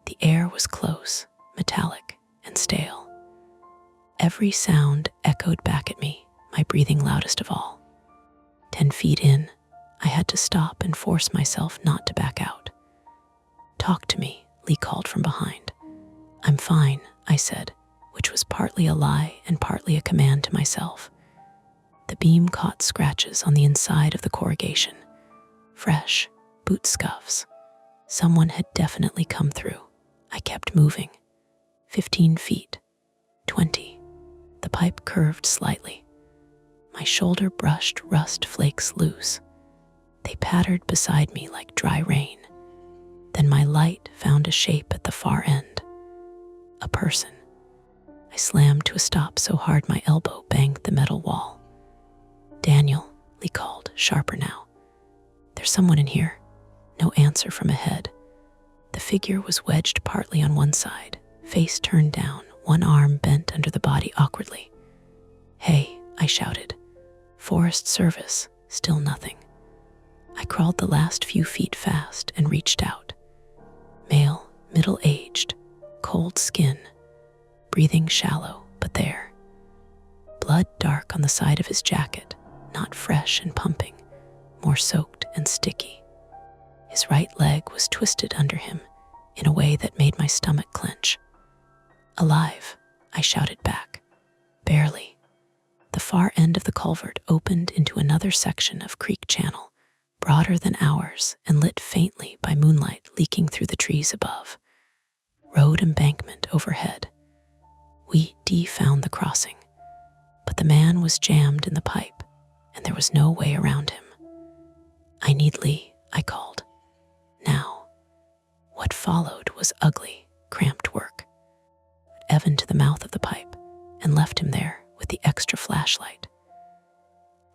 The air was close, metallic, and stale. Every sound echoed back at me, my breathing loudest of all. 10 feet in, I had to stop and force myself not to back out. Talk to me, Lee called from behind. I'm fine, I said, which was partly a lie and partly a command to myself. The beam caught scratches on the inside of the corrugation. Fresh, boot scuffs. Someone had definitely come through. I kept moving. 15 feet. 20. The pipe curved slightly. My shoulder brushed rust flakes loose. They pattered beside me like dry rain. Then my light found a shape at the far end. A person. I slammed to a stop so hard my elbow banged the metal wall. Daniel, Lee called, sharper now. There's someone in here. No answer from ahead. The figure was wedged partly on one side, face turned down, one arm bent under the body awkwardly. Hey, I shouted. Forest Service, still nothing. I crawled the last few feet fast and reached out. Male, middle-aged, cold skin, breathing shallow, but there. Blood dark on the side of his jacket, not fresh and pumping, more soaked and sticky. His right leg was twisted under him in a way that made my stomach clench. Alive, I shouted back. Barely. The far end of the culvert opened into another section of creek channel, broader than ours and lit faintly by moonlight leaking through the trees above. Road embankment overhead. We found the crossing, but the man was jammed in the pipe, and there was no way around him. "I need Lee," I called. "Now." What followed was ugly, cramped work. Evan to the mouth of the pipe and left him there with the extra flashlight.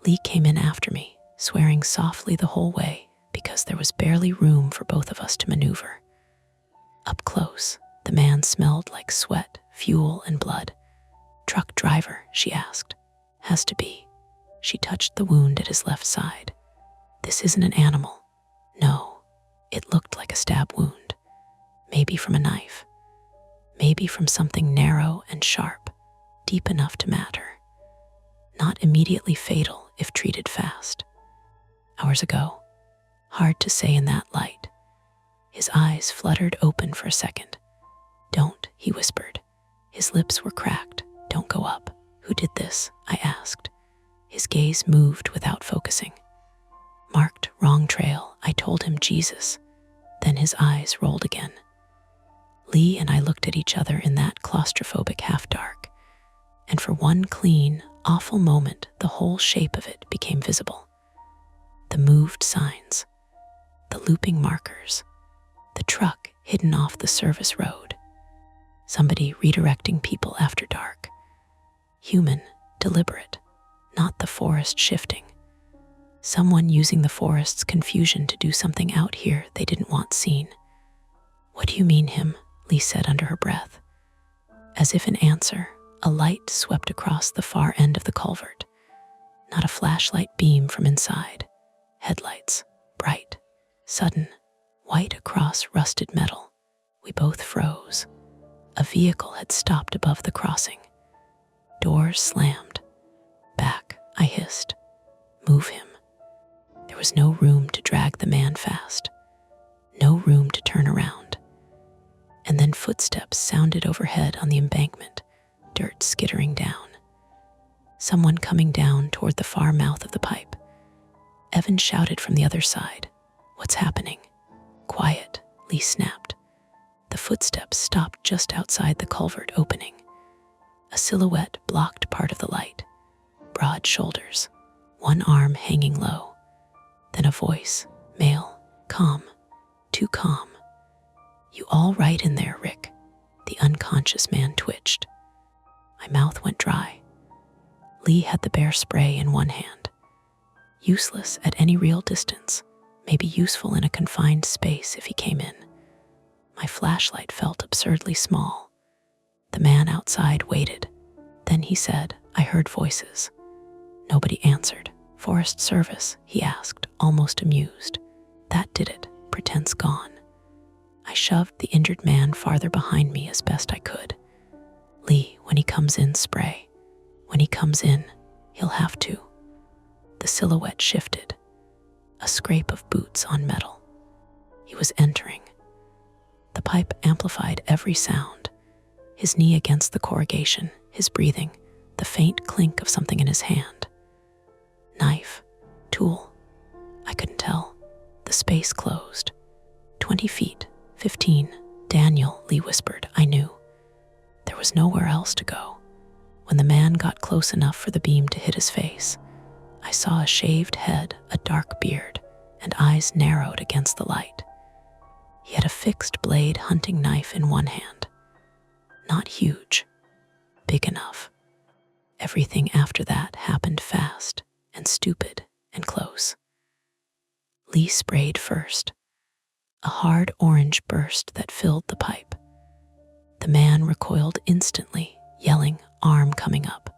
Lee came in after me, swearing softly the whole way because there was barely room for both of us to maneuver. Up close, the man smelled like sweat, fuel, and blood. "Truck driver," she asked. "Has to be." She touched the wound at his left side. "This isn't an animal." No, it looked like a stab wound. Maybe from a knife. Maybe from something narrow and sharp, deep enough to matter. Not immediately fatal if treated fast. Hours ago. Hard to say in that light. His eyes fluttered open for a second. "Don't," he whispered. His lips were cracked. "Don't go up." "Who did this?" I asked. His gaze moved without focusing. "Marked wrong trail," I told him. "Jesus." Then his eyes rolled again. Lee and I looked at each other in that claustrophobic half-dark, and for one clean, awful moment, the whole shape of it became visible. The moved signs, the looping markers, the truck hidden off the service road. Somebody redirecting people after dark. Human, deliberate, not the forest shifting. Someone using the forest's confusion to do something out here they didn't want seen. "What do you mean him?" Lee said under her breath. As if in answer, a light swept across the far end of the culvert. Not a flashlight beam from inside. Headlights, bright, sudden, white across rusted metal. We both froze. A vehicle had stopped above the crossing. Doors slammed. "Back," I hissed. "Move him." There was no room to drag the man fast. No room to turn around. And then footsteps sounded overhead on the embankment, dirt skittering down. Someone coming down toward the far mouth of the pipe. Evan shouted from the other side. "What's happening?" "Quiet," Lee snapped. The footsteps stopped just outside the culvert opening. A silhouette blocked part of the light. Broad shoulders, one arm hanging low. Then a voice, male, calm, too calm. "You all right in there, Rick?" The unconscious man twitched. My mouth went dry. Lee had the bear spray in one hand. Useless at any real distance, maybe useful in a confined space if he came in. My flashlight felt absurdly small. The man outside waited. Then he said, "I heard voices." Nobody answered. "Forest Service?" he asked, almost amused. "That did it. Pretense gone." I shoved the injured man farther behind me as best I could. "Lee, when he comes in, spray. When he comes in, he'll have to." The silhouette shifted. A scrape of boots on metal. He was entering. The pipe amplified every sound. His knee against the corrugation, his breathing, the faint clink of something in his hand. Knife, tool, I couldn't tell. The space closed. 20 feet, 15. "Daniel," Lee whispered. I knew. There was nowhere else to go. When the man got close enough for the beam to hit his face, I saw a shaved head, a dark beard, and eyes narrowed against the light. He had a fixed blade hunting knife in one hand. Not huge, big enough. Everything after that happened fast and stupid and close. Lee sprayed first. A hard orange burst that filled the pipe. The man recoiled instantly, yelling, arm coming up.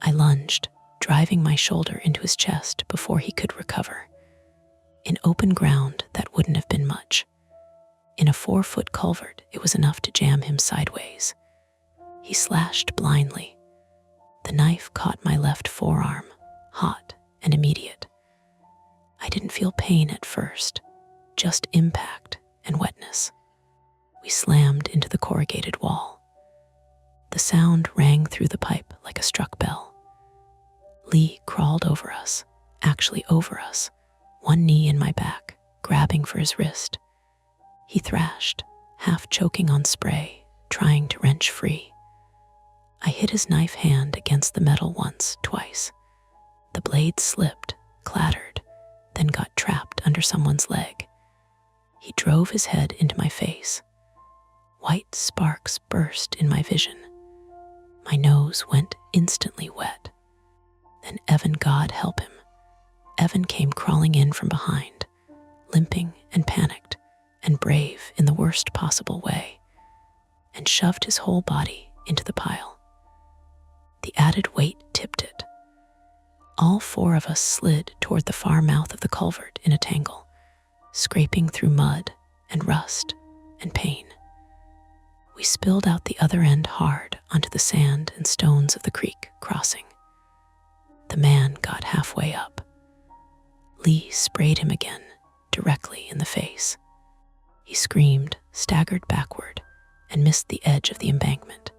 I lunged, driving my shoulder into his chest before he could recover. In open ground, that wouldn't have been much. In a 4-foot culvert, it was enough to jam him sideways. He slashed blindly. The knife caught my left forearm, hot and immediate. I didn't feel pain at first, just impact and wetness. We slammed into the corrugated wall. The The sound rang through the pipe like a struck bell. Lee crawled over us, actually over us, one knee in my back, grabbing for his wrist. He thrashed, half choking on spray, trying to wrench free. I hit his knife hand against the metal once, twice. The blade slipped, clattered, then got trapped under someone's leg. He drove his head into my face. White sparks burst in my vision. My nose went instantly wet. Then Evan, God help him. Evan came crawling in from behind, limping and panicked and brave in the worst possible way, and shoved his whole body into the pile. The added weight tipped it. All four of us slid toward the far mouth of the culvert in a tangle, scraping through mud and rust and pain. We spilled out the other end hard onto the sand and stones of the creek crossing. The man got halfway up. Lee sprayed him again, directly in the face. He screamed, staggered backward, and missed the edge of the embankment.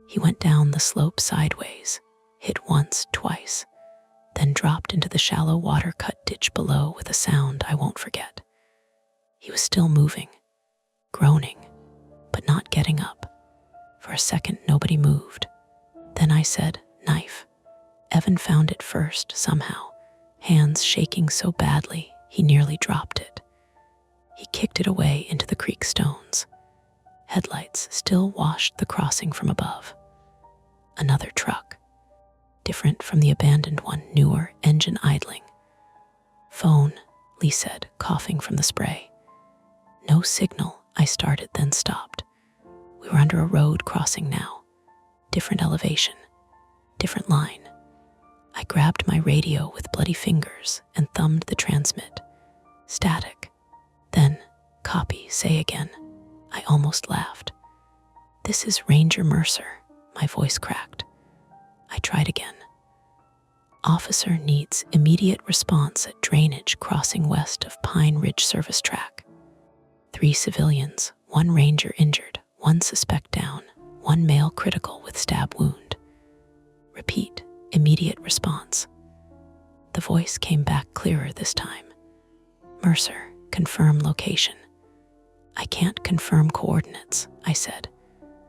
He went down the slope sideways, hit once, twice, then dropped into the shallow water-cut ditch below with a sound I won't forget. He was still moving, groaning, but not getting up. For a second, nobody moved. Then I said, "Knife." Evan found it first, somehow, hands shaking so badly he nearly dropped it. He kicked it away into the creek stones. Headlights still washed the crossing from above. Another truck, different from the abandoned one, newer, engine idling. "Phone," Lee said, coughing from the spray. "No signal," I started, then stopped. We were under a road crossing now. Different elevation, different line. I grabbed my radio with bloody fingers and thumbed the transmit. Static. Then, "Copy, say again." I almost laughed. "This is Ranger Mercer," my voice cracked. I tried again. "Officer needs immediate response at drainage crossing west of Pine Ridge Service Track. 3 civilians, 1 ranger injured, 1 suspect down, 1 male critical with stab wound. Repeat, immediate response." The voice came back clearer this time. "Mercer, confirm location." "I can't confirm coordinates," I said.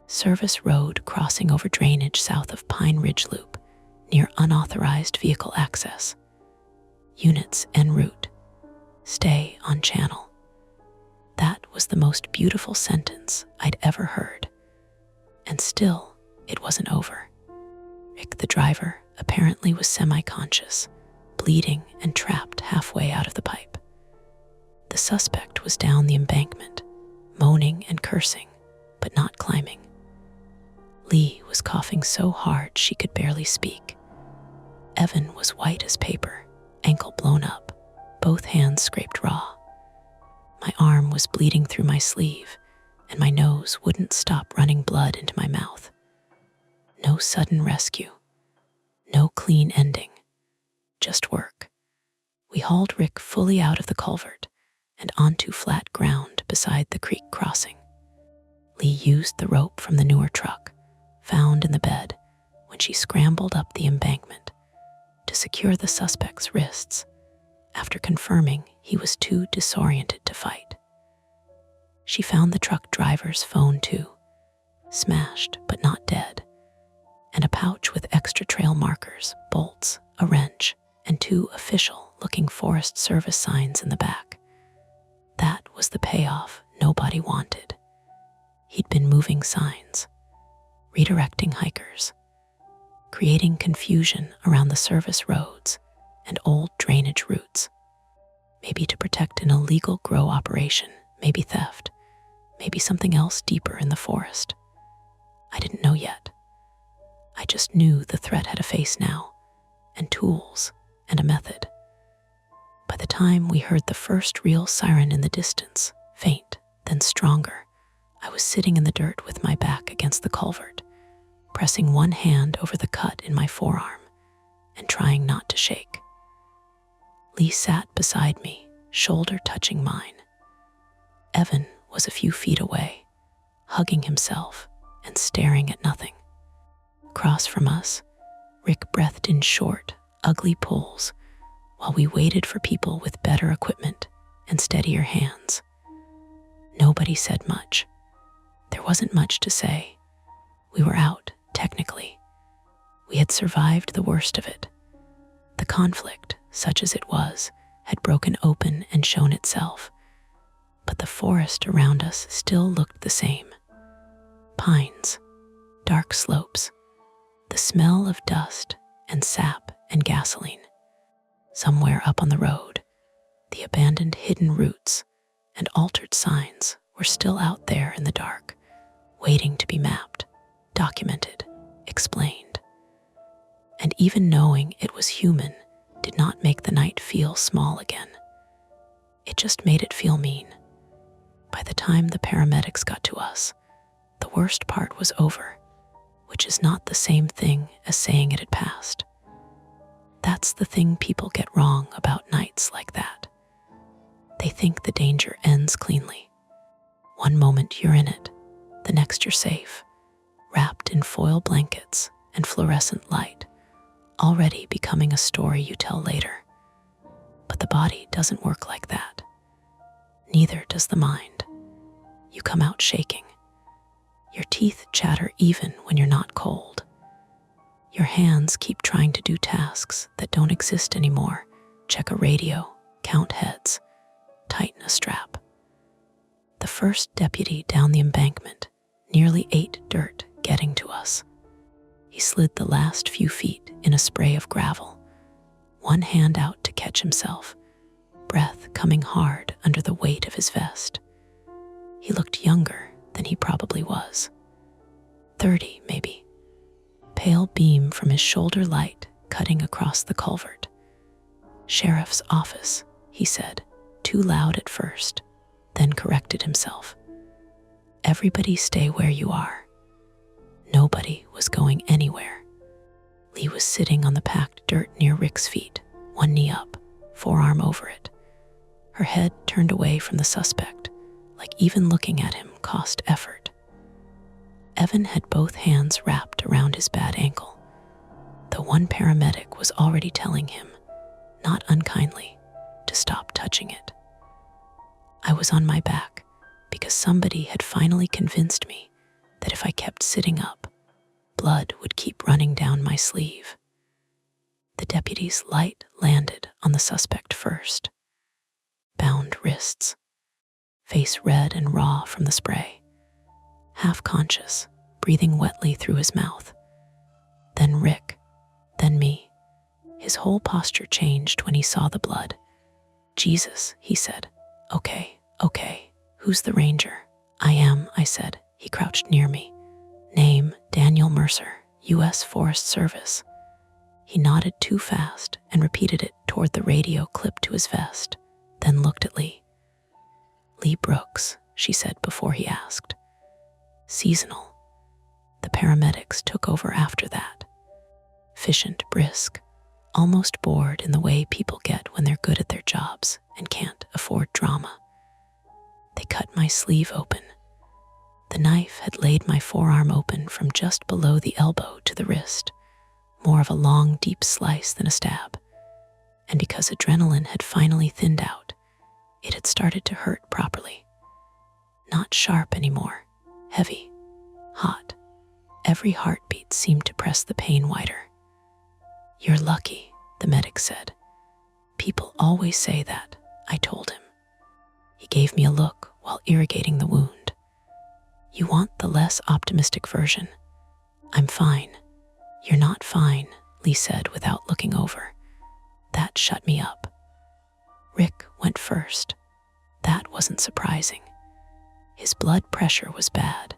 "Service road crossing over drainage south of Pine Ridge Loop, near unauthorized vehicle access. Units en route. Stay on channel." That was the most beautiful sentence I'd ever heard. And still, it wasn't over. Rick, the driver, apparently was semi-conscious, bleeding and trapped halfway out of the pipe. The suspect was down the embankment, moaning and cursing, but not climbing. Lee was coughing so hard she could barely speak. Evan was white as paper, ankle blown up, both hands scraped raw. My arm was bleeding through my sleeve, and my nose wouldn't stop running blood into my mouth. No sudden rescue. No clean ending. Just work. We hauled Rick fully out of the culvert and onto flat ground beside the creek crossing. Lee used the rope from the newer truck, found in the bed, when she scrambled up the embankment, to secure the suspect's wrists, after confirming he was too disoriented to fight. She found the truck driver's phone too, smashed but not dead, and a pouch with extra trail markers, bolts, a wrench, and 2 official-looking Forest Service signs in the back. That was the payoff nobody wanted. He'd been moving signs, redirecting hikers, creating confusion around the service roads and old drainage routes, maybe to protect an illegal grow operation, maybe theft, maybe something else deeper in the forest. I didn't know yet. I just knew the threat had a face now, and tools, and a method. By the time we heard the first real siren in the distance, faint, then stronger, I was sitting in the dirt with my back against the culvert, pressing one hand over the cut in my forearm and trying not to shake. Lee sat beside me, shoulder touching mine. Evan was a few feet away, hugging himself and staring at nothing. Across from us, Rick breathed in short, ugly pulls while we waited for people with better equipment and steadier hands. Nobody said much. There wasn't much to say. We were out, technically. We had survived the worst of it. The conflict, such as it was, had broken open and shown itself. But the forest around us still looked the same. Pines, dark slopes, the smell of dust and sap and gasoline. Somewhere up on the road, the abandoned hidden routes and altered signs were still out there in the dark, waiting to be mapped, documented, explained. And even knowing it was human did not make the night feel small again. It just made it feel mean. By the time the paramedics got to us, the worst part was over, which is not the same thing as saying it had passed. That's the thing people get wrong about nights like that. They think the danger ends cleanly. One moment you're in it, the next you're safe, wrapped in foil blankets and fluorescent light, already becoming a story you tell later. But the body doesn't work like that. Neither does the mind. You come out shaking. Your teeth chatter even when you're not cold. Your hands keep trying to do tasks that don't exist anymore. Check a radio, count heads, tighten a strap. The first deputy down the embankment nearly ate dirt getting to us. He slid the last few feet in a spray of gravel, one hand out to catch himself, breath coming hard under the weight of his vest. He looked younger than he probably was. 30, maybe. Pale beam from his shoulder light cutting across the culvert. "Sheriff's office," he said, too loud at first, then corrected himself. "Everybody stay where you are." Nobody was going anywhere. Lee was sitting on the packed dirt near Rick's feet, one knee up, forearm over it. Her head turned away from the suspect, like even looking at him cost effort. Evan had both hands wrapped around his bad ankle. The one paramedic was already telling him, not unkindly, to stop touching it. I was on my back because somebody had finally convinced me that if I kept sitting up, blood would keep running down my sleeve. The deputy's light landed on the suspect first. Bound wrists, face red and raw from the spray, half conscious, breathing wetly through his mouth. Then Rick, then me. His whole posture changed when he saw the blood. "Jesus," he said. Okay, who's the ranger?" "I am," I said. He crouched near me. "Name, Daniel Mercer, U.S. Forest Service." He nodded too fast and repeated it toward the radio clipped to his vest, then looked at Lee. "Lee Brooks," she said before he asked. "Seasonal." The paramedics took over after that. Efficient, brisk, almost bored in the way people get when they're good at their jobs and can't afford drama. They cut my sleeve open. The knife had laid my forearm open from just below the elbow to the wrist, more of a long, deep slice than a stab. And because adrenaline had finally thinned out, it had started to hurt properly. Not sharp anymore, heavy, hot. Every heartbeat seemed to press the pain wider. "You're lucky," the medic said. "People always say that," I told him. He gave me a look while irrigating the wound. "You want the less optimistic version." "I'm fine." "You're not fine," Lee said without looking over. That shut me up. Rick went first. That wasn't surprising. His blood pressure was bad,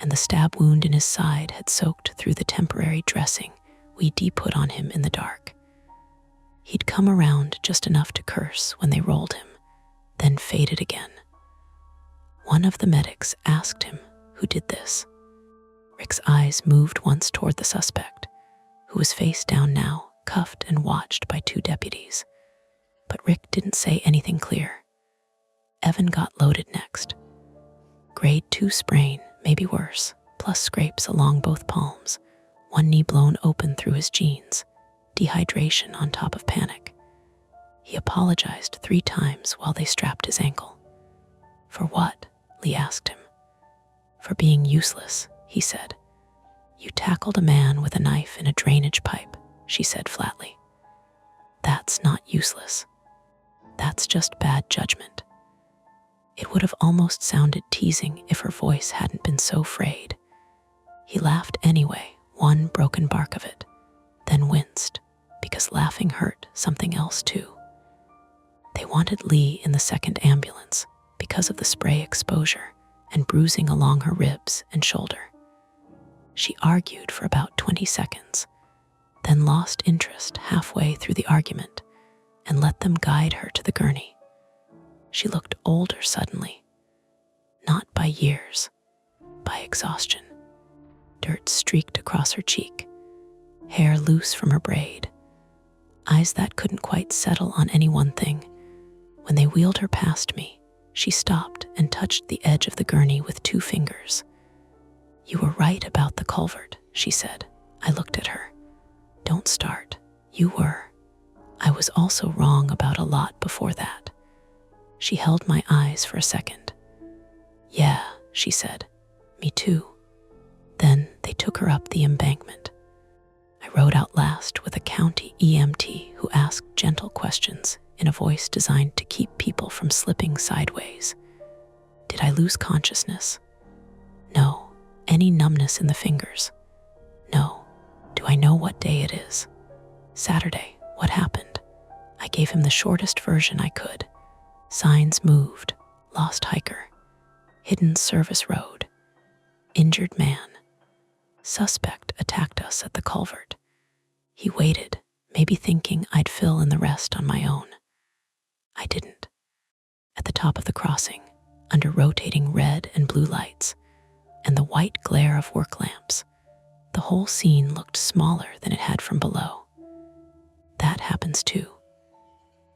and the stab wound in his side had soaked through the temporary dressing we put on him in the dark. He'd come around just enough to curse when they rolled him, then faded again. One of the medics asked him who did this. Rick's eyes moved once toward the suspect, who was face down now, cuffed and watched by 2 deputies. But Rick didn't say anything clear. Evan got loaded next. Grade 2 sprain, maybe worse, plus scrapes along both palms, one knee blown open through his jeans, dehydration on top of panic. He apologized 3 times while they strapped his ankle. For what? Lee asked him. For being useless, he said. You tackled a man with a knife in a drainage pipe, she said flatly. That's not useless. That's just bad judgment. It would have almost sounded teasing if her voice hadn't been so frayed. He laughed anyway, one broken bark of it, then winced, because laughing hurt something else too. They wanted Lee in the second ambulance because of the spray exposure and bruising along her ribs and shoulder. She argued for about 20 seconds, then lost interest halfway through the argument and let them guide her to the gurney. She looked older suddenly, not by years, by exhaustion. Dirt streaked across her cheek, hair loose from her braid, eyes that couldn't quite settle on any one thing. When they wheeled her past me, she stopped and touched the edge of the gurney with 2 fingers. You were right about the culvert, she said. I looked at her. Don't start. You were. I was also wrong about a lot before that. She held my eyes for a second. Yeah, she said. Me too. Then they took her up the embankment. I rode out last with a county EMT who asked gentle questions in a voice designed to keep people from slipping sideways. Did I lose consciousness? No. Any numbness in the fingers? No. Do I know what day it is? Saturday. What happened? I gave him the shortest version I could. Signs moved. Lost hiker. Hidden service road. Injured man. Suspect attacked us at the culvert. He waited, maybe thinking I'd fill in the rest on my own. I didn't. At the top of the crossing, under rotating red and blue lights, and the white glare of work lamps, the whole scene looked smaller than it had from below. That happens too.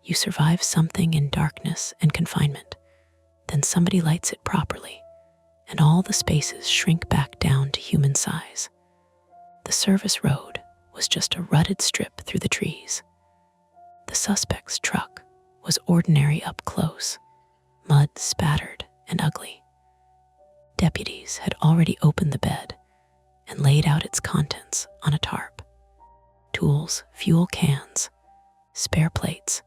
You survive something in darkness and confinement, then somebody lights it properly, and all the spaces shrink back down to human size. The service road was just a rutted strip through the trees. The suspect's truck was ordinary up close, mud spattered and ugly. Deputies had already opened the bed and laid out its contents on a tarp. Tools, fuel cans, spare plates,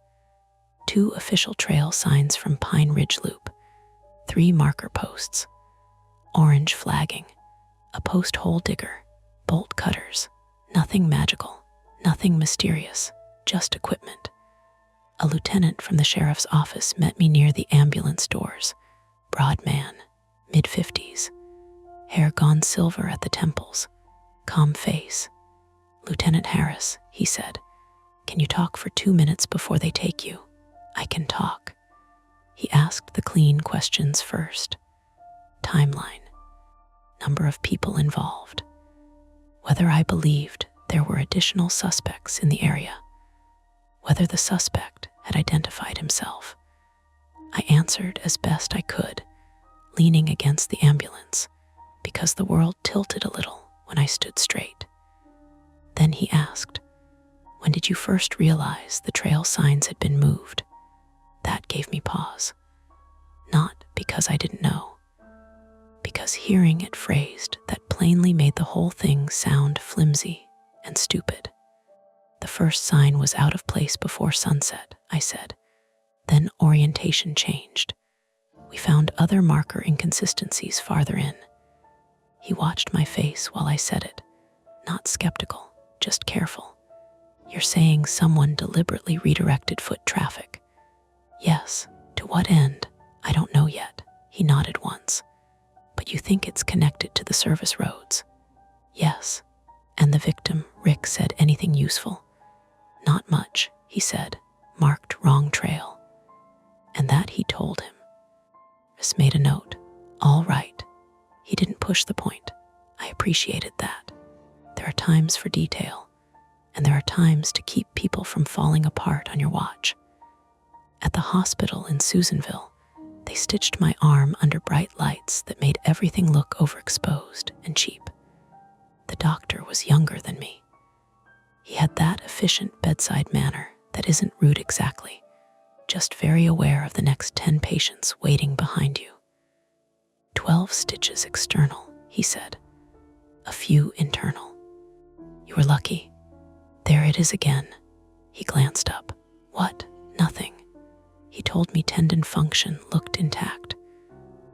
2 official trail signs from Pine Ridge Loop, 3 marker posts, orange flagging, a post hole digger, bolt cutters, nothing magical, nothing mysterious, just equipment. A lieutenant from the sheriff's office met me near the ambulance doors, broad man, mid-50s, hair gone silver at the temples, calm face. Lieutenant Harris, he said, can you talk for 2 minutes before they take you? I can talk. He asked the clean questions first. Timeline. Number of people involved. Whether I believed there were additional suspects in the area. Whether the suspect had identified himself. I answered as best I could, leaning against the ambulance, because the world tilted a little when I stood straight. Then he asked, when did you first realize the trail signs had been moved? That gave me pause. Not because I didn't know, because hearing it phrased that plainly made the whole thing sound flimsy and stupid. The first sign was out of place before sunset, I said. Then orientation changed. We found other marker inconsistencies farther in. He watched my face while I said it, not skeptical, just careful. You're saying someone deliberately redirected foot traffic? Yes. To what end? I don't know yet. He nodded once. But you think it's connected to the service roads? Yes. And the victim, Rick, said anything useful? Not much, he said, marked wrong trail. And that he told him. Chris made a note. All right. He didn't push the point. I appreciated that. There are times for detail, and there are times to keep people from falling apart on your watch. At the hospital in Susanville, They stitched my arm under bright lights that made everything look overexposed and cheap. The doctor was younger than me. He had that efficient bedside manner that isn't rude exactly, just very aware of the next 10 patients waiting behind you. 12 stitches external, he said. A few internal. You were lucky. There it is again. He glanced up. What? Nothing. He told me tendon function looked intact.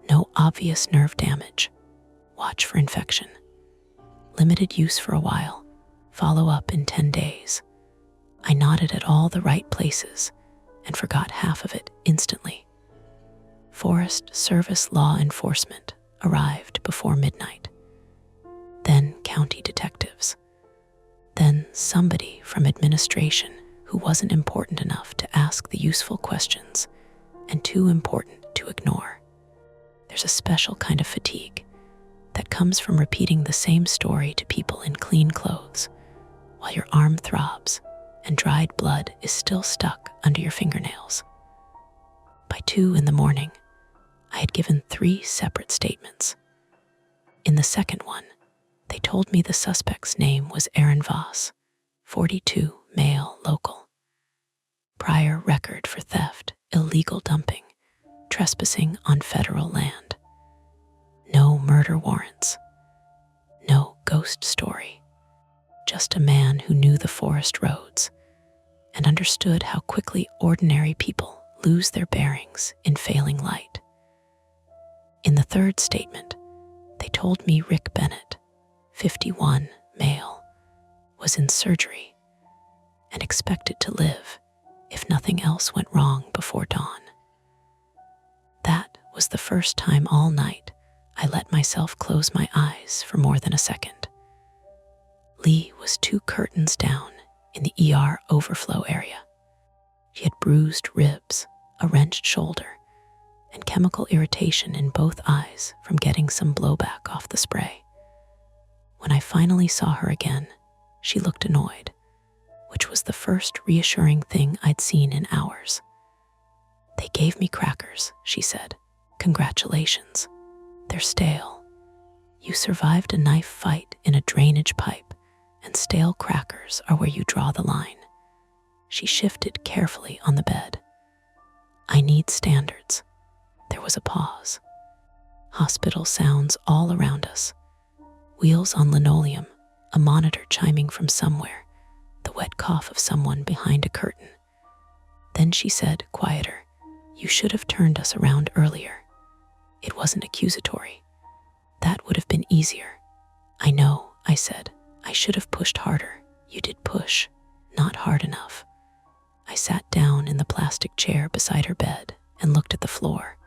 No obvious nerve damage. Watch for infection. Limited use for a while. Follow up in 10 days. I nodded at all the right places and forgot half of it instantly. Forest Service law enforcement arrived before midnight. Then county detectives. Then somebody from administration who wasn't important enough to ask the useful questions and too important to ignore. There's a special kind of fatigue that comes from repeating the same story to people in clean clothes while your arm throbs and dried blood is still stuck under your fingernails. By 2 a.m, I had given 3 separate statements. In the second one, they told me the suspect's name was Aaron Voss, 42, male, local. Prior record for theft, illegal dumping, trespassing on federal land. No murder warrants. No ghost story. Just a man who knew the forest roads and understood how quickly ordinary people lose their bearings in failing light. In the third statement, they told me Rick Bennett, 51, male, was in surgery and expected to live if nothing else went wrong before dawn. That was the first time all night I let myself close my eyes for more than a second. Lee was 2 curtains down in the ER overflow area. She had bruised ribs, a wrenched shoulder, and chemical irritation in both eyes from getting some blowback off the spray. When I finally saw her again, she looked annoyed, which was the first reassuring thing I'd seen in hours. They gave me crackers, she said. Congratulations. They're stale. You survived a knife fight in a drainage pipe, and stale crackers are where you draw the line. She shifted carefully on the bed. I need standards. There was a pause. Hospital sounds all around us. Wheels on linoleum, a monitor chiming from somewhere, the wet cough of someone behind a curtain. Then she said, quieter, "You should have turned us around earlier." It wasn't accusatory. That would have been easier. I know, I said. I should have pushed harder. You did push, not hard enough. I sat down in the plastic chair beside her bed and looked at the floor.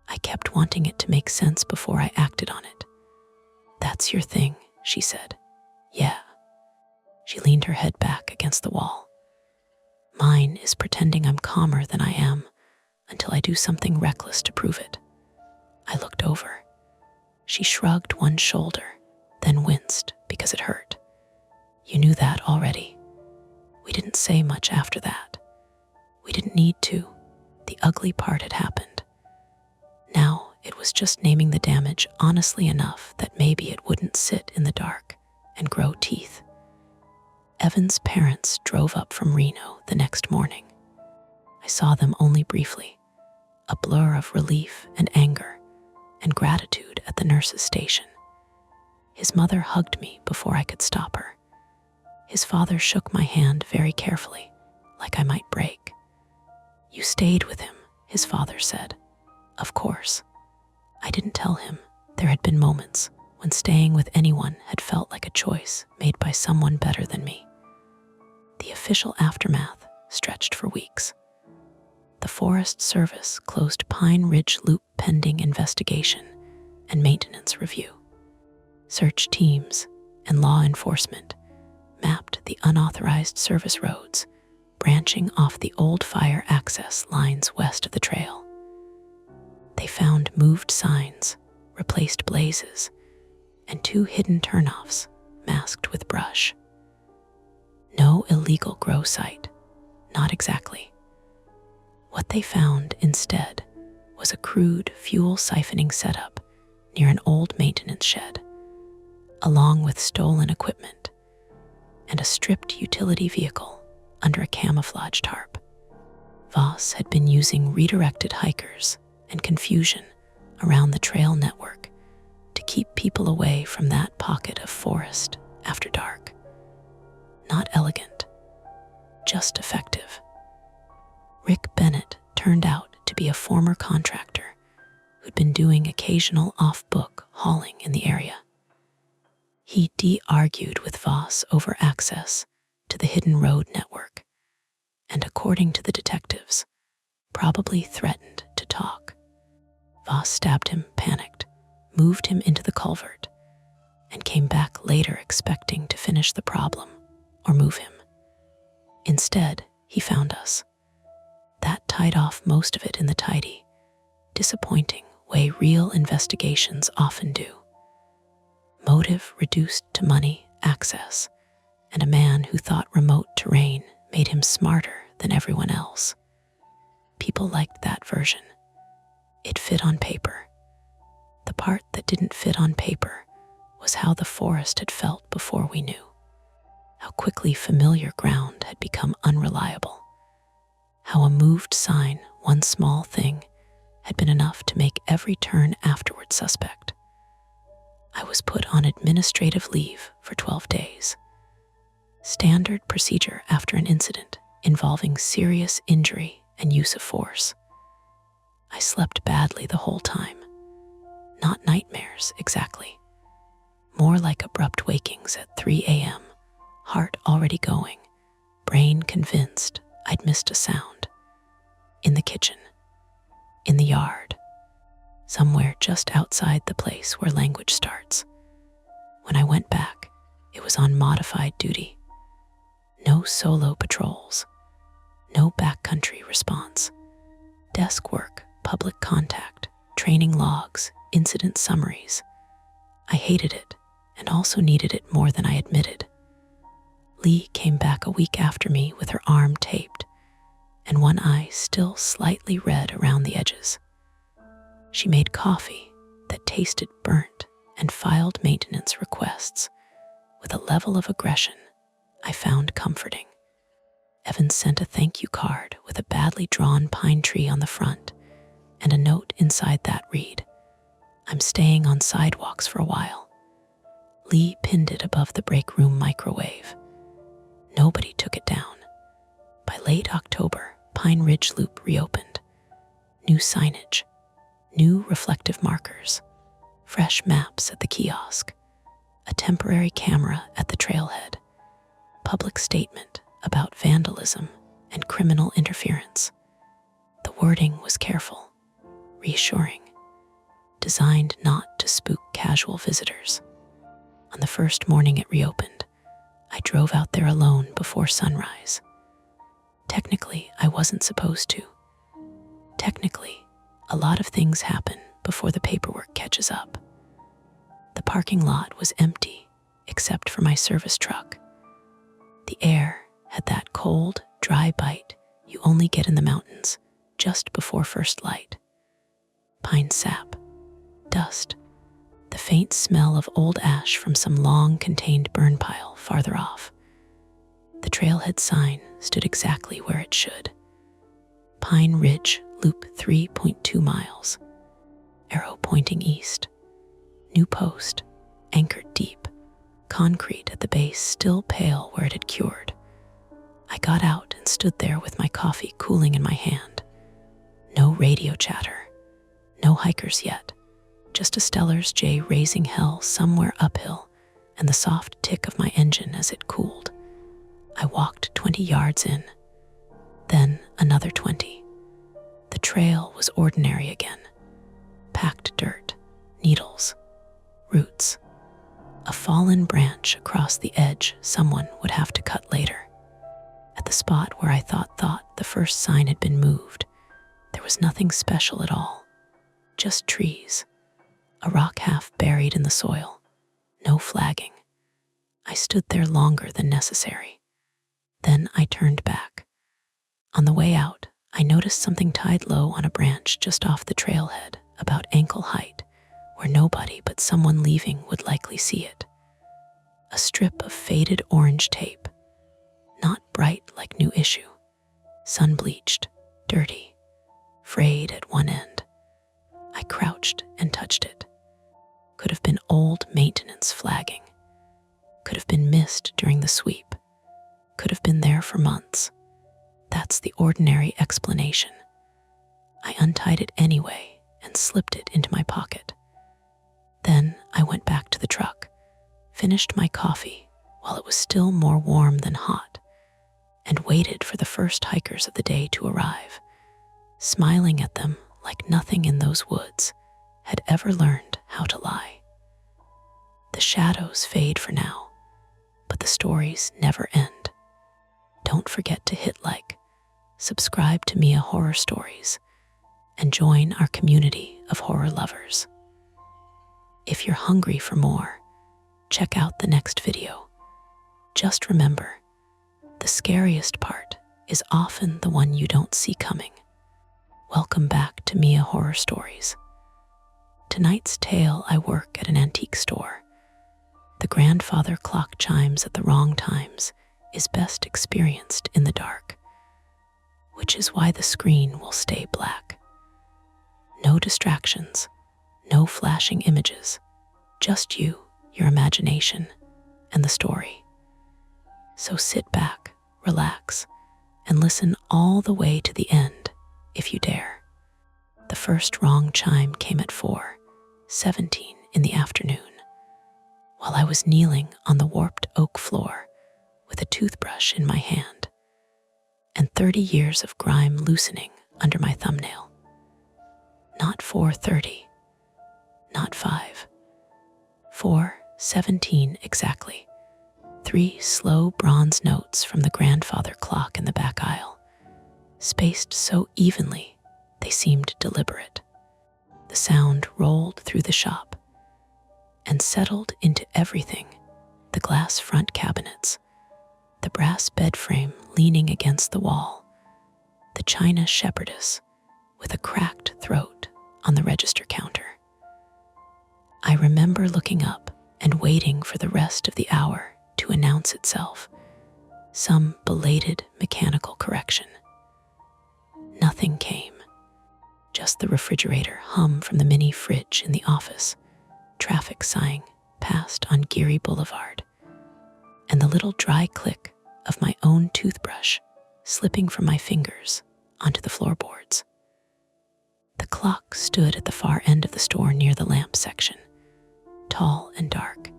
I kept wanting it to make sense before I acted on it. That's your thing, she said. Yeah. She leaned her head back against the wall. Mine is pretending I'm calmer than I am until I do something reckless to prove it. I looked over. She shrugged one shoulder, then winced because it hurt. You knew that already. We didn't say much after that. We didn't need to. The ugly part had happened. Now it was just naming the damage honestly enough that maybe it wouldn't sit in the dark and grow teeth. Evan's parents drove up from Reno the next morning. I saw them only briefly, a blur of relief and anger and gratitude at the nurse's station. His mother hugged me before I could stop her. His father shook my hand very carefully, like I might break. You stayed with him, his father said. Of course. I didn't tell him there had been moments when staying with anyone had felt like a choice made by someone better than me. The official aftermath stretched for weeks. The Forest Service closed Pine Ridge Loop pending investigation and maintenance review. Search teams and law enforcement mapped the unauthorized service roads branching off the old fire access lines west of the trail. They found moved signs, replaced blazes, and 2 hidden turnoffs masked with brush. No illegal grow site, not exactly. What they found instead was a crude fuel siphoning setup near an old maintenance shed, along with stolen equipment and a stripped utility vehicle under a camouflage tarp. Voss had been using redirected hikers and confusion around the trail network to keep people away from that pocket of forest after dark. Not elegant, just effective. Rick Bennett turned out to be a former contractor who'd been doing occasional off-book hauling in the area. He de-argued with Voss over access to the hidden road network, and according to the detectives, probably threatened to talk. Voss stabbed him, panicked, moved him into the culvert, and came back later expecting to finish the problem or move him. Instead, he found us. That tied off most of it in the tidy, disappointing way real investigations often do. Motive reduced to money, access, and a man who thought remote terrain made him smarter than everyone else. People liked that version. It fit on paper. The part that didn't fit on paper was how the forest had felt before we knew. How quickly familiar ground had become unreliable. How a moved sign, one small thing, had been enough to make every turn afterward suspect. I was put on administrative leave for 12 days. Standard procedure after an incident involving serious injury and use of force. I slept badly the whole time. Not nightmares, exactly. More like abrupt wakings at 3 a.m., heart already going, brain convinced I'd missed a sound. In the kitchen, in the yard, somewhere just outside the place where language starts. When I went back, it was on modified duty. No solo patrols, no backcountry response. Desk work, public contact, training logs, incident summaries. I hated it and also needed it more than I admitted. Lee came back a week after me with her arm taped and one eye still slightly red around the edges. She made coffee that tasted burnt and filed maintenance requests with a level of aggression I found comforting. Evan sent a thank you card with a badly drawn pine tree on the front and a note inside that read, "I'm staying on sidewalks for a while." Lee pinned it above the break room microwave. Nobody took it down. By late October, Pine Ridge Loop reopened. New signage, new reflective markers, fresh maps at the kiosk, a temporary camera at the trailhead, public statement about vandalism and criminal interference. The wording was careful, reassuring, designed not to spook casual visitors. On the first morning it reopened, I drove out there alone before sunrise. Technically, I wasn't supposed to. Technically, a lot of things happen before the paperwork catches up. The parking lot was empty, except for my service truck. The air had that cold, dry bite you only get in the mountains just before first light. Pine sap, dust, the faint smell of old ash from some long-contained burn pile farther off. The trailhead sign stood exactly where it should. Pine Ridge Loop 3.2 miles. Arrow pointing east. New post, anchored deep. Concrete at the base still pale where it had cured. I got out and stood there with my coffee cooling in my hand. No radio chatter. No hikers yet. Just a Stellar's J raising hell somewhere uphill and the soft tick of my engine as it cooled. I walked 20 yards in, then another 20. The trail was ordinary again. Packed dirt, needles, roots. A fallen branch across the edge someone would have to cut later. At the spot where I thought the first sign had been moved, there was nothing special at all. Just trees. A rock half buried in the soil. No flagging. I stood there longer than necessary. Then I turned back. On the way out, I noticed something tied low on a branch just off the trailhead, about ankle height, where nobody but someone leaving would likely see it. A strip of faded orange tape, not bright like new issue, sun-bleached, dirty, frayed at one end. I crouched and touched it. Could have been old maintenance flagging. Could have been missed during the sweep. Could have been there for months. That's the ordinary explanation. I untied it anyway and slipped it into my pocket. Then I went back to the truck, finished my coffee while it was still more warm than hot, and waited for the first hikers of the day to arrive, smiling at them like nothing in those woods had ever learned how to lie. The shadows fade for now, but the stories never end. Don't forget to hit like, subscribe to Mia Horror Stories, and join our community of horror lovers. If you're hungry for more, check out the next video. Just remember, the scariest part is often the one you don't see coming. Welcome back to Mia Horror Stories. Tonight's tale: I work at an antique store. The grandfather clock chimes at the wrong times is best experienced in the dark, which is why the screen will stay black. No distractions, no flashing images, just you, your imagination, and the story. So sit back, relax, and listen all the way to the end, if you dare. The first wrong chime came at 4:17 in the afternoon, while I was kneeling on the warped oak floor with a toothbrush in my hand and 30 years of grime loosening under my thumbnail. Not 4:30, not 5, 4:17 exactly. 3 slow bronze notes from the grandfather clock in the back aisle, spaced so evenly they seemed deliberate. The sound rolled through the shop and settled into everything: the glass front cabinets, the brass bed frame leaning against the wall, the china shepherdess with a cracked throat on the register counter. I remember looking up and waiting for the rest of the hour to announce itself, some belated mechanical correction. Nothing came, just the refrigerator hum from the mini fridge in the office, traffic sighing past on Geary Boulevard, and the little dry click of my own toothbrush slipping from my fingers onto the floorboards. The clock stood at the far end of the store near the lamp section, tall and dark,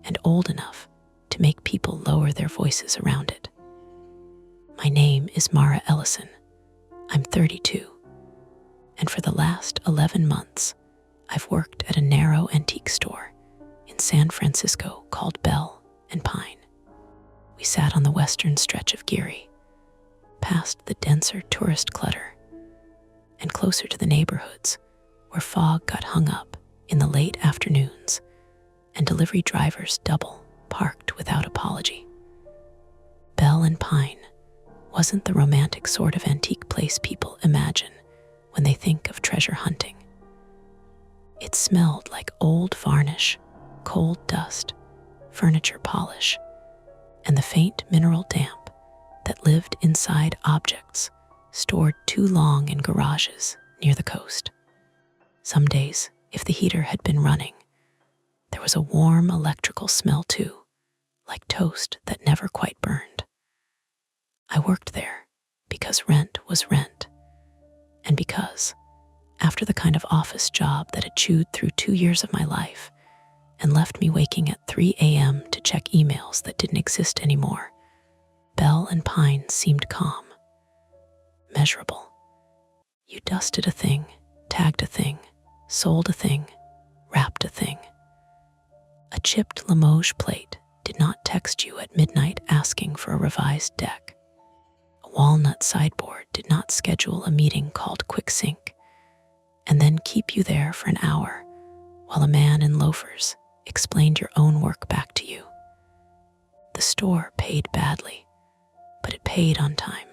and old enough to make people lower their voices around it. My name is Mara Ellison. I'm 32, and for the last 11 months, I've worked at a narrow antique store in San Francisco called Bell and Pine. We sat on the western stretch of Geary, past the denser tourist clutter, and closer to the neighborhoods where fog got hung up in the late afternoons and delivery drivers double parked without apology. Bell and Pine wasn't the romantic sort of antique place people imagine when they think of treasure hunting. It smelled like old varnish, cold dust, furniture polish, and the faint mineral damp that lived inside objects stored too long in garages near the coast. Some days, if the heater had been running, there was a warm electrical smell too, like toast that never quite burned. I worked there because rent was rent, and because, after the kind of office job that had chewed through 2 years of my life and left me waking at 3 a.m. to check emails that didn't exist anymore, Bell and Pine seemed calm, measurable. You dusted a thing, tagged a thing, sold a thing, wrapped a thing. A chipped Limoges plate did not text you at midnight asking for a revised deck. A walnut sideboard did not schedule a meeting called Quick Sync and then keep you there for an hour while a man in loafers explained your own work back to you. The store paid badly, but it paid on time.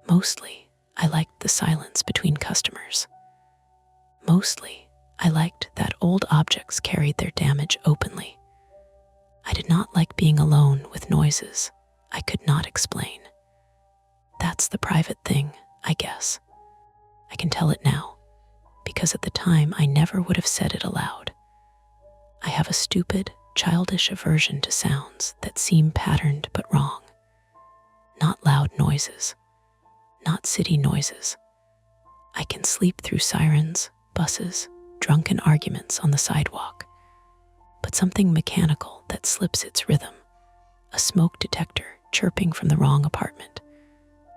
Mostly I liked the silence between customers. Mostly, I liked that old objects carried their damage openly. I did not like being alone with noises I could not explain. That's the private thing, I guess. I can tell it now, because at the time I never would have said it aloud. I have a stupid, childish aversion to sounds that seem patterned but wrong. Not loud noises, not city noises. I can sleep through sirens, buses, drunken arguments on the sidewalk, but something mechanical that slips its rhythm, a smoke detector chirping from the wrong apartment,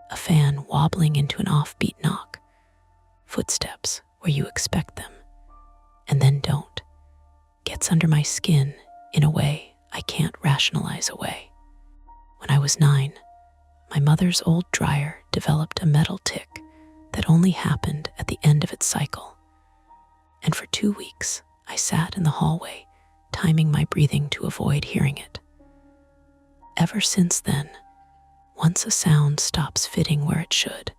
a fan wobbling into an offbeat knock, footsteps where you expect them, and then don't, gets under my skin in a way I can't rationalize away. When I was 9, my mother's old dryer developed a metal tick that only happened at the end of its cycle. And for 2 weeks, I sat in the hallway, timing my breathing to avoid hearing it. Ever since then, once a sound stops fitting where it should,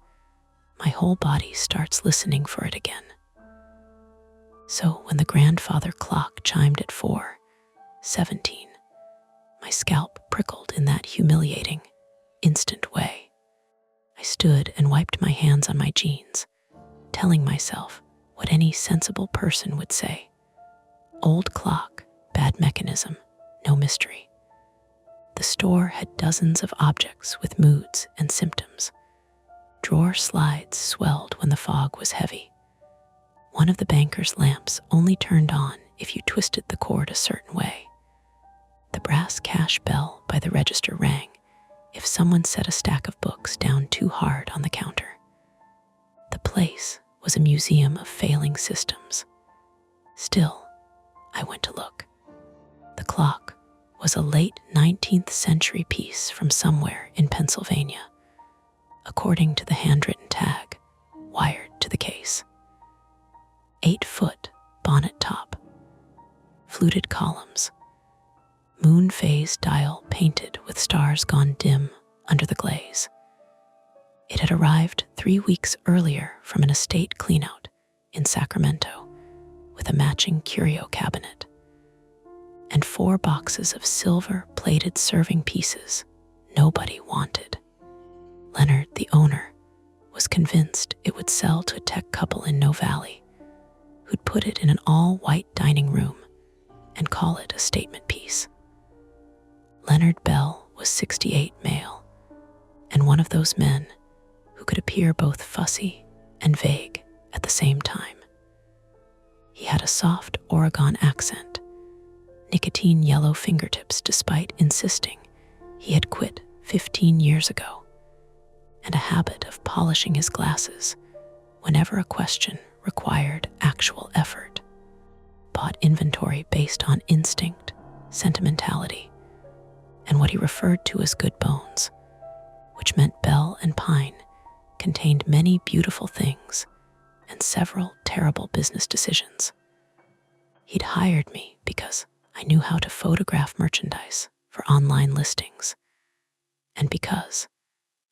my whole body starts listening for it again. So when the grandfather clock chimed at 4:17, my scalp prickled in that humiliating, instant way. I stood and wiped my hands on my jeans, telling myself what any sensible person would say. Old clock, bad mechanism, no mystery. The store had dozens of objects with moods and symptoms. Drawer slides swelled when the fog was heavy. One of the banker's lamps only turned on if you twisted the cord a certain way. The brass cash bell by the register rang if someone set a stack of books down too hard on the counter. The place was a museum of failing systems. Still, I went to look. The clock was a late 19th century piece from somewhere in Pennsylvania, according to the handwritten tag wired to the case. 8-foot bonnet top, fluted columns, moon phase dial painted with stars gone dim under the glaze. It had arrived 3 weeks earlier from an estate cleanout in Sacramento with a matching curio cabinet and 4 boxes of silver-plated serving pieces nobody wanted. Leonard, the owner, was convinced it would sell to a tech couple in No Valley who'd put it in an all-white dining room and call it a statement piece. Leonard Bell was 68 male, and one of those men who could appear both fussy and vague at the same time. He had a soft Oregon accent, nicotine yellow fingertips despite insisting he had quit 15 years ago, and a habit of polishing his glasses whenever a question required actual effort. Bought inventory based on instinct, sentimentality, and what he referred to as good bones, which meant Bell and Pine contained many beautiful things and several terrible business decisions. He'd hired me because I knew how to photograph merchandise for online listings, and because,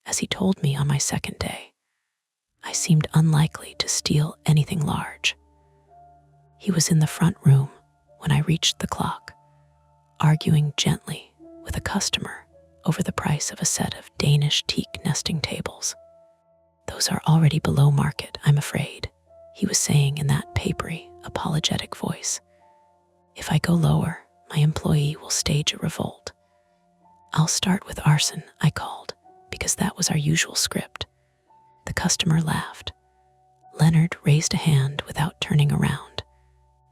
as he told me on my second day, I seemed unlikely to steal anything large. He was in the front room when I reached the clock, arguing gently with a customer over the price of a set of Danish teak nesting tables. "Those are already below market, I'm afraid," he was saying in that papery, apologetic voice. "If I go lower, my employee will stage a revolt." "I'll start with arson," I called, because that was our usual script. The customer laughed. Leonard raised a hand without turning around.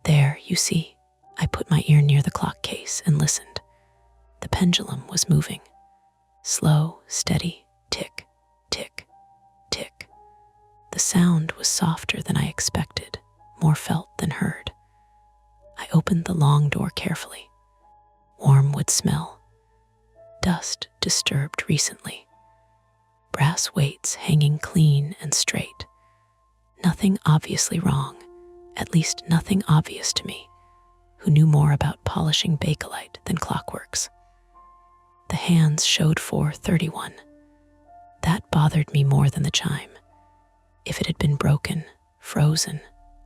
"There, you see." I put my ear near the clock case and listened. The pendulum was moving. Slow, steady, tick, tick, tick. The sound was softer than I expected, more felt than heard. I opened the long door carefully. Warm wood smell. Dust disturbed recently. Brass weights hanging clean and straight. Nothing obviously wrong, at least nothing obvious to me, who knew more about polishing Bakelite than clockworks. The hands showed 4:31. That bothered me more than the chime. If it had been broken, frozen,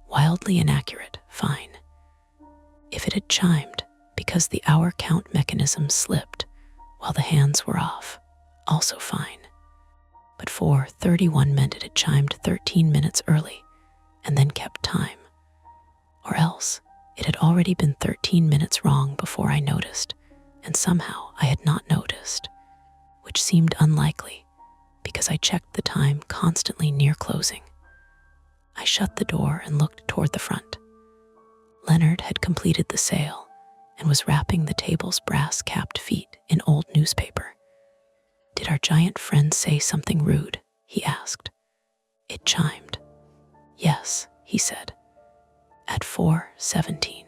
wildly inaccurate, fine. If it had chimed because the hour count mechanism slipped while the hands were off, also fine. But 4:31 meant it had chimed 13 minutes early and then kept time. Or else, it had already been 13 minutes wrong before I noticed, and somehow I had not noticed, which seemed unlikely because I checked the time constantly near closing. I shut the door and looked toward the front. Leonard had completed the sale and was wrapping the table's brass-capped feet in old newspaper. "Did our giant friend say something rude?" he asked. It chimed. "Yes," he said. At 4:17.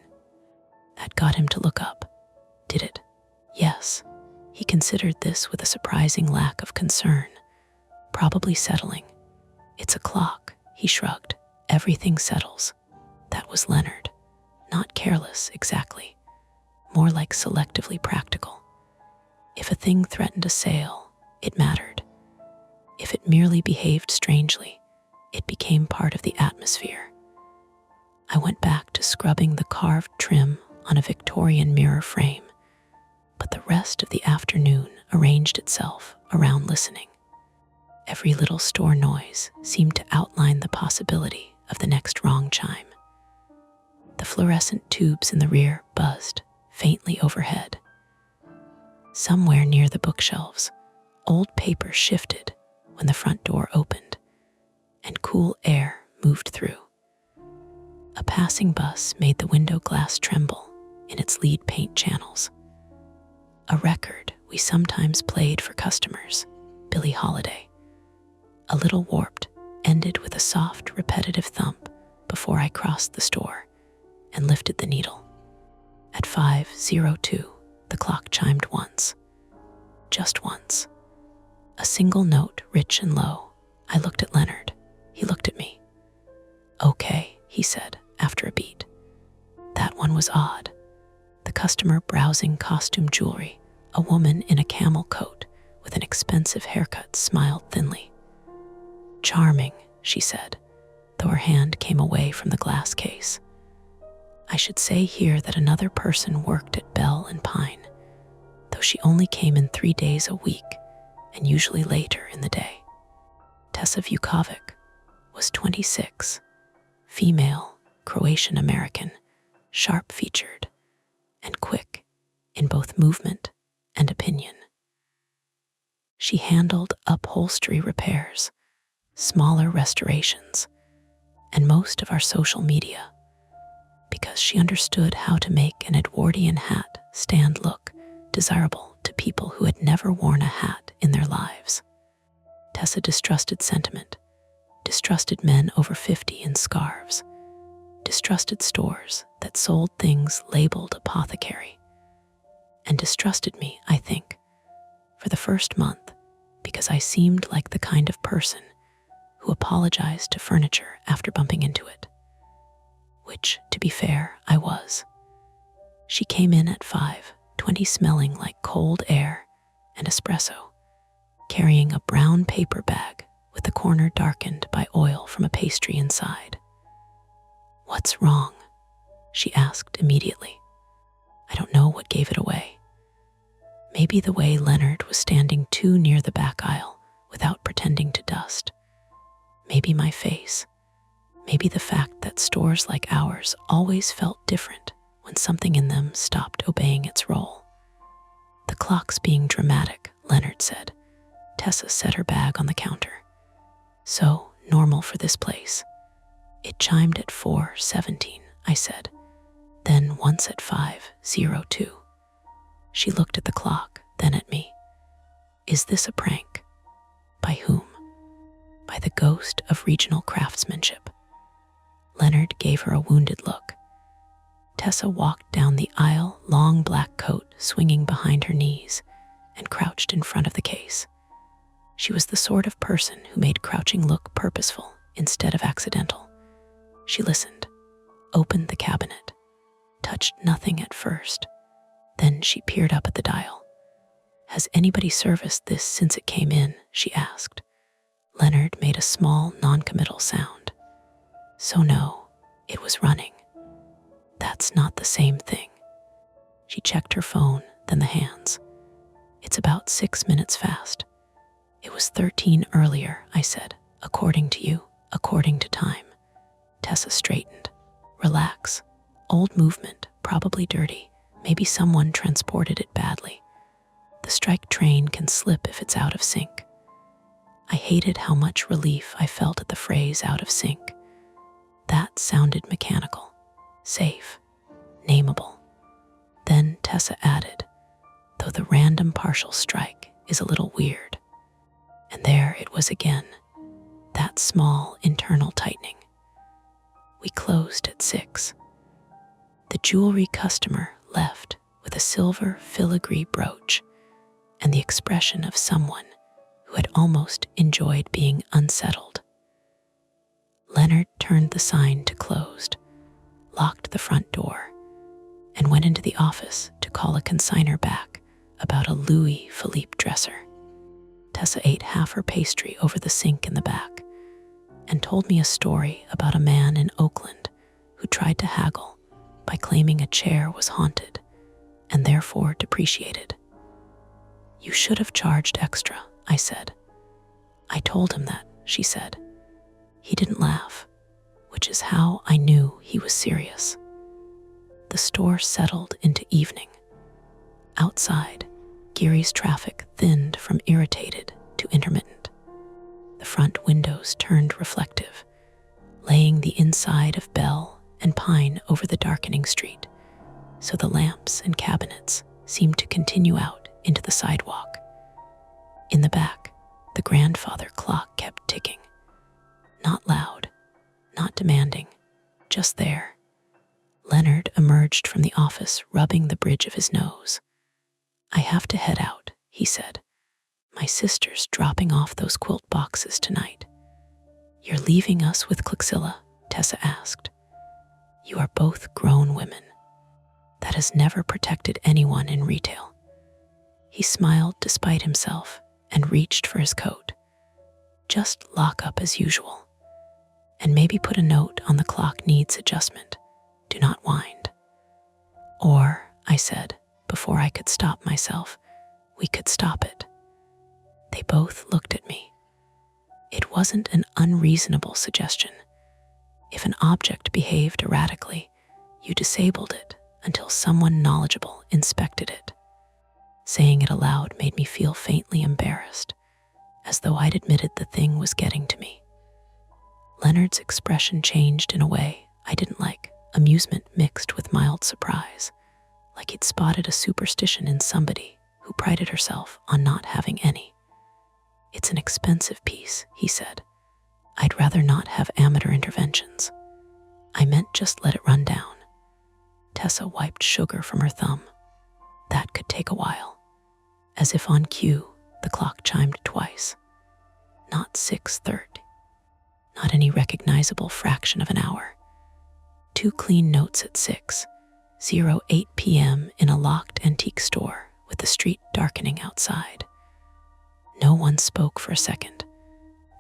That got him to look up. Did it? Yes. He considered this with a surprising lack of concern, probably settling. "It's a clock," he shrugged. "Everything settles." That was Leonard. Not careless, exactly. More like selectively practical. If a thing threatened a sale, it mattered. If it merely behaved strangely, it became part of the atmosphere. I went back to scrubbing the carved trim on a Victorian mirror frame, but the rest of the afternoon arranged itself around listening. Every little store noise seemed to outline the possibility of the next wrong chime. The fluorescent tubes in the rear buzzed faintly overhead. Somewhere near the bookshelves, old paper shifted when the front door opened, and cool air moved through. A passing bus made the window glass tremble in its lead paint channels. A record we sometimes played for customers, Billie Holiday. A little warped, ended with a soft, repetitive thump before I crossed the store and lifted the needle. At 5:02, the clock chimed once. Just once. A single note, rich and low. I looked at Leonard. He looked at me. "Okay," he said after a beat. That one was odd. The customer browsing costume jewelry, a woman in a camel coat with an expensive haircut, smiled thinly. "Charming," she said, though her hand came away from the glass case. I should say here that another person worked at Bell and Pine, though she only came in 3 days a week and usually later in the day. Tessa Vukovic was 26, female, Croatian-American, sharp-featured, and quick in both movement and opinion. She handled upholstery repairs, smaller restorations, and most of our social media, because she understood how to make an Edwardian hat stand look desirable to people who had never worn a hat in their lives. Tessa distrusted sentiment, distrusted men over 50 in scarves, distrusted stores that sold things labeled apothecary, and distrusted me, I think, for the first month because I seemed like the kind of person who apologized to furniture after bumping into it. Which, to be fair, I was. She came in at 5:20 smelling like cold air and espresso, carrying a brown paper bag with the corner darkened by oil from a pastry inside. "What's wrong?" she asked immediately. I don't know what gave it away. Maybe the way Leonard was standing too near the back aisle without pretending to dust. Maybe my face. Maybe the fact that stores like ours always felt different when something in them stopped obeying its role. "The clock's being dramatic," Leonard said. Tessa set her bag on the counter. "So normal for this place." "It chimed at 4:17, I said. Then once at 5:02. She looked at the clock, then at me. "Is this a prank?" "By whom?" "By the ghost of regional craftsmanship." Leonard gave her a wounded look. Tessa walked down the aisle, long black coat swinging behind her knees, and crouched in front of the case. She was the sort of person who made crouching look purposeful instead of accidental. She listened, opened the cabinet, touched nothing at first. Then she peered up at the dial. "Has anybody serviced this since it came in?" she asked. Leonard made a small, non-committal sound. So no, it was running. That's not the same thing. She checked her phone, then the hands. It's about 6 minutes fast. It was 13 earlier, I said. According to you, according to time. Tessa straightened. Relax. Old movement, probably dirty. Maybe someone transported it badly. The strike train can slip if it's out of sync. I hated how much relief I felt at the phrase out of sync. That sounded mechanical, safe, nameable. Then Tessa added, though the random partial strike is a little weird. And there it was again, that small internal tightening. We closed at 6. The jewelry customer left with a silver filigree brooch and the expression of someone who had almost enjoyed being unsettled. Leonard turned the sign to closed, locked the front door, and went into the office to call a consignor back about a Louis Philippe dresser. Tessa ate half her pastry over the sink in the back and told me a story about a man in Oakland who tried to haggle by claiming a chair was haunted and therefore depreciated. You should have charged extra, I said. I told him that, she said. He didn't laugh, which is how I knew he was serious. The store settled into evening. Outside, Geary's traffic thinned from irritated to intermittent. The front windows turned reflective, laying the inside of Bell and Pine over the darkening street, so the lamps and cabinets seemed to continue out into the sidewalk. In the back, the grandfather clock kept ticking. Not loud, not demanding, just there. Leonard emerged from the office, rubbing the bridge of his nose. I have to head out, he said. My sister's dropping off those quilt boxes tonight. You're leaving us with Clixilla? Tessa asked. You are both grown women. That has never protected anyone in retail. He smiled despite himself and reached for his coat. Just lock up as usual. And maybe put a note on the clock needs adjustment. Do not wind. Or, I said, before I could stop myself, we could stop it. They both looked at me. It wasn't an unreasonable suggestion. If an object behaved erratically, you disabled it until someone knowledgeable inspected it. Saying it aloud made me feel faintly embarrassed, as though I'd admitted the thing was getting to me. Leonard's expression changed in a way I didn't like, amusement mixed with mild surprise, like he'd spotted a superstition in somebody who prided herself on not having any. It's an expensive piece, he said. I'd rather not have amateur interventions. I meant just let it run down. Tessa wiped sugar from her thumb. That could take a while. As if on cue, the clock chimed twice. Not 6:30. Not any recognizable fraction of an hour. 2 clean notes at 6:08 p.m. in a locked antique store with the street darkening outside. No one spoke for a second.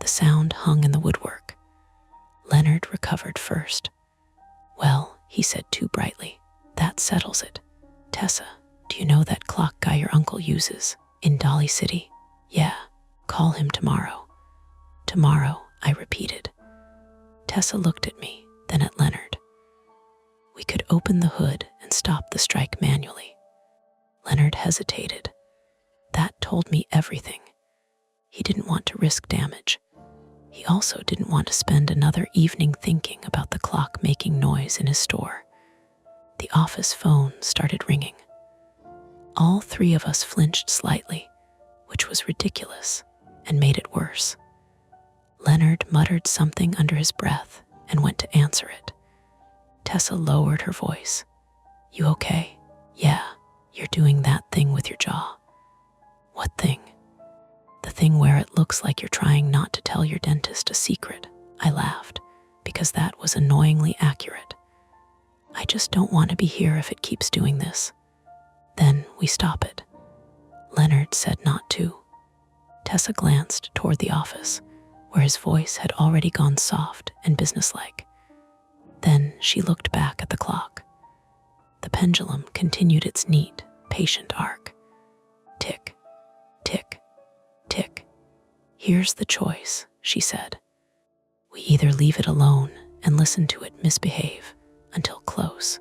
The sound hung in the woodwork. Leonard recovered first. Well, he said too brightly, that settles it. Tessa, do you know that clock guy your uncle uses in Dolly City? Yeah, call him tomorrow. Tomorrow, I repeated. Tessa looked at me, then at Leonard. We could open the hood and stop the strike manually. Leonard hesitated. That told me everything. He didn't want to risk damage. He also didn't want to spend another evening thinking about the clock making noise in his store. The office phone started ringing. All 3 of us flinched slightly, which was ridiculous and made it worse. Leonard muttered something under his breath and went to answer it. Tessa lowered her voice. You okay? Yeah, you're doing that thing with your jaw. What thing? The thing where it looks like you're trying not to tell your dentist a secret. I laughed, because that was annoyingly accurate. I just don't want to be here if it keeps doing this. Then we stop it. Leonard said not to. Tessa glanced toward the office. where his voice had already gone soft and businesslike. Then she looked back at the clock. The pendulum continued its neat, patient arc. Tick, tick, tick. "Here's the choice," she said. "We either leave it alone and listen to it misbehave until close,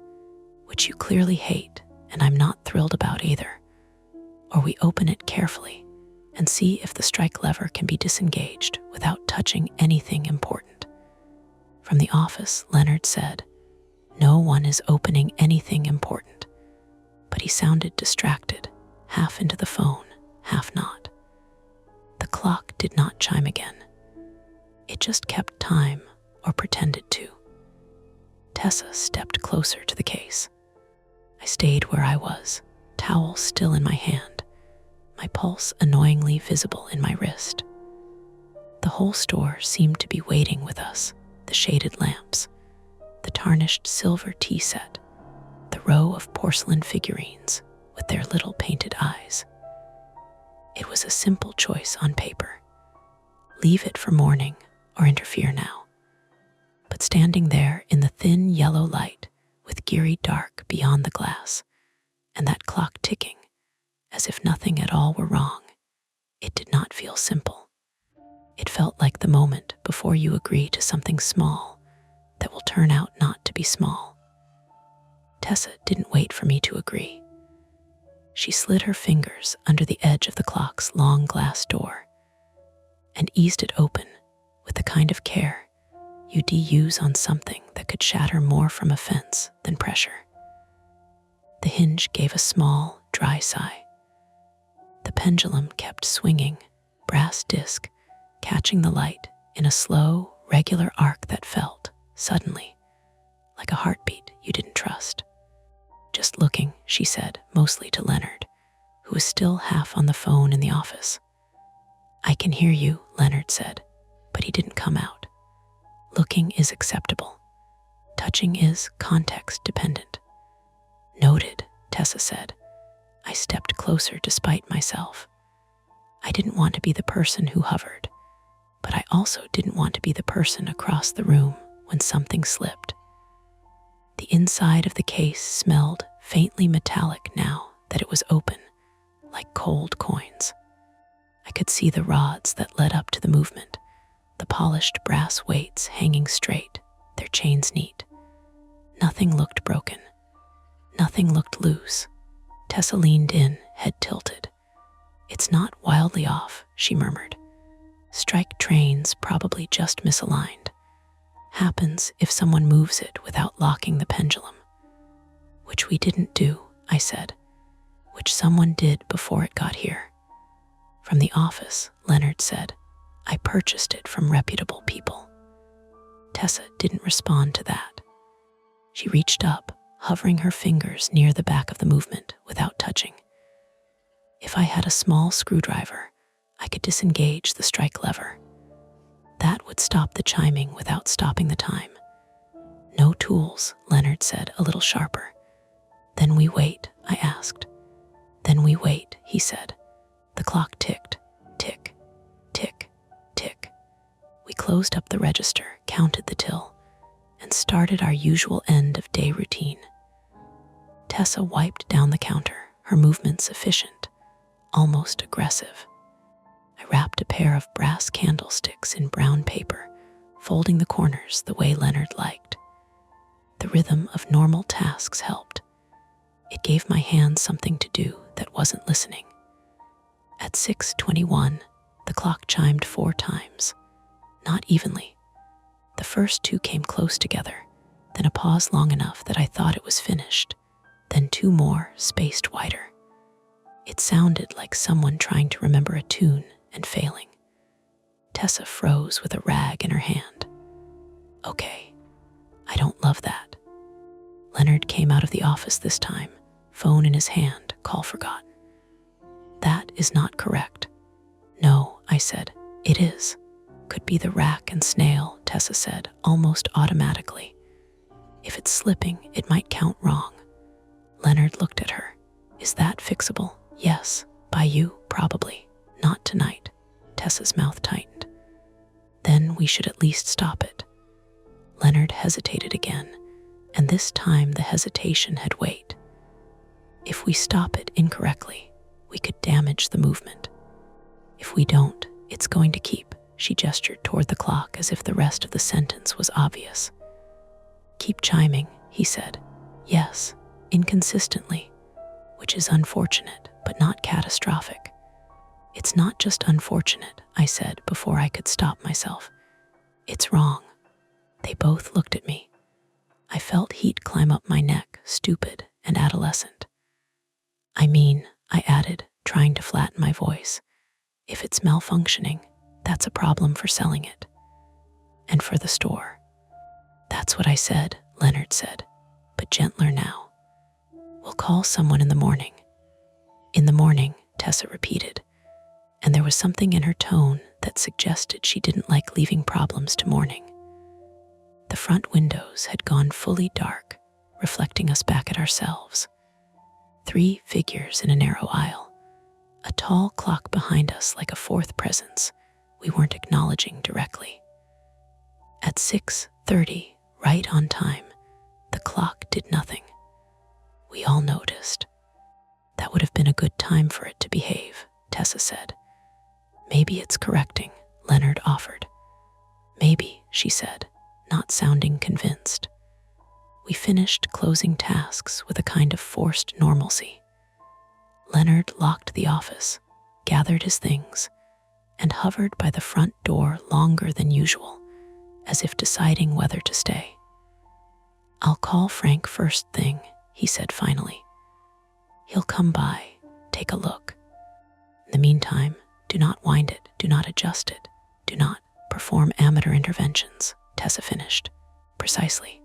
which you clearly hate and I'm not thrilled about either, or we open it carefully and see if the strike lever can be disengaged without touching anything important." From the office, Leonard said, "No one is opening anything important," but he sounded distracted, half into the phone, half not. The clock did not chime again. It just kept time, or pretended to. Tessa stepped closer to the case. I stayed where I was, towel still in my hand, my pulse annoyingly visible in my wrist. The whole store seemed to be waiting with us, the shaded lamps, the tarnished silver tea set, the row of porcelain figurines with their little painted eyes. It was a simple choice on paper. Leave it for morning or interfere now. But standing there in the thin yellow light with Geary dark beyond the glass and that clock ticking as if nothing at all were wrong, it did not feel simple. It felt like the moment before you agree to something small that will turn out not to be small. Tessa didn't wait for me to agree. She slid her fingers under the edge of the clock's long glass door and eased it open with the kind of care you'd use on something that could shatter more from offense than pressure. The hinge gave a small, dry sigh. The pendulum kept swinging, brass disc catching the light in a slow, regular arc that felt, suddenly, like a heartbeat you didn't trust. "Just looking," she said, mostly to Leonard, who was still half on the phone in the office. "I can hear you," Leonard said, but he didn't come out. Looking is acceptable. Touching is context dependent. "Noted," Tessa said. I stepped closer despite myself. I didn't want to be the person who hovered, but I also didn't want to be the person across the room when something slipped. The inside of the case smelled faintly metallic now that it was open, like cold coins. I could see the rods that led up to the movement, the polished brass weights hanging straight, their chains neat. Nothing looked broken. Nothing looked loose. Tessa leaned in, head tilted. "It's not wildly off," she murmured. "Strike trains probably just misaligned. Happens if someone moves it without locking the pendulum." "Which we didn't do," I said. "Which someone did before it got here." "From the office," Leonard said. "I purchased it from reputable people." Tessa didn't respond to that. She reached up, hovering her fingers near the back of the movement without touching. If I had a small screwdriver, I could disengage the strike lever. That would stop the chiming without stopping the time. "No tools," Leonard said a little sharper. "Then we wait," I asked. "Then we wait," he said. The clock ticked, tick, tick, tick. We closed up the register, counted the till, and started our usual end-of-day routine. Tessa wiped down the counter, her movements efficient, almost aggressive. I wrapped a pair of brass candlesticks in brown paper, folding the corners the way Leonard liked. The rhythm of normal tasks helped. It gave my hands something to do that wasn't listening. At 6:21, the clock chimed 4 times, not evenly. The first 2 came close together, then a pause long enough that I thought it was finished, then 2 more spaced wider. It sounded like someone trying to remember a tune and failing. Tessa froze with a rag in her hand. "Okay, I don't love that." Leonard came out of the office this time, phone in his hand, call forgotten. "That is not correct." "No," I said. "It is." "Could be the rack and snail," Tessa said, almost automatically. "If it's slipping, it might count wrong." Leonard looked at her. "Is that fixable?" "Yes, by you, probably. Not tonight." Tessa's mouth tightened. Then we should at least stop it. Leonard hesitated again, and this time the hesitation had weight. If we stop it incorrectly, we could damage the movement. If we don't, it's going to keep. She gestured toward the clock as if the rest of the sentence was obvious. Keep chiming, he said. Yes, inconsistently, which is unfortunate, but not catastrophic. It's not just unfortunate, I said before I could stop myself. It's wrong. They both looked at me. I felt heat climb up my neck, stupid and adolescent. I mean, I added, trying to flatten my voice, if it's malfunctioning, that's a problem for selling it. And for the store. That's what I said, Leonard said, but gentler now. We'll call someone in the morning. In the morning, Tessa repeated, and there was something in her tone that suggested she didn't like leaving problems to morning. The front windows had gone fully dark, reflecting us back at ourselves. 3 figures in a narrow aisle, a tall clock behind us like a fourth presence we weren't acknowledging directly. At 6:30, right on time, the clock did nothing. We all noticed. That would have been a good time for it to behave, Tessa said. Maybe it's correcting, Leonard offered. Maybe, she said, not sounding convinced. We finished closing tasks with a kind of forced normalcy. Leonard locked the office, gathered his things, and hovered by the front door longer than usual, as if deciding whether to stay. I'll call Frank first thing, he said finally. He'll come by, take a look. In the meantime, do not wind it, do not adjust it, do not perform amateur interventions, Tessa finished. Precisely.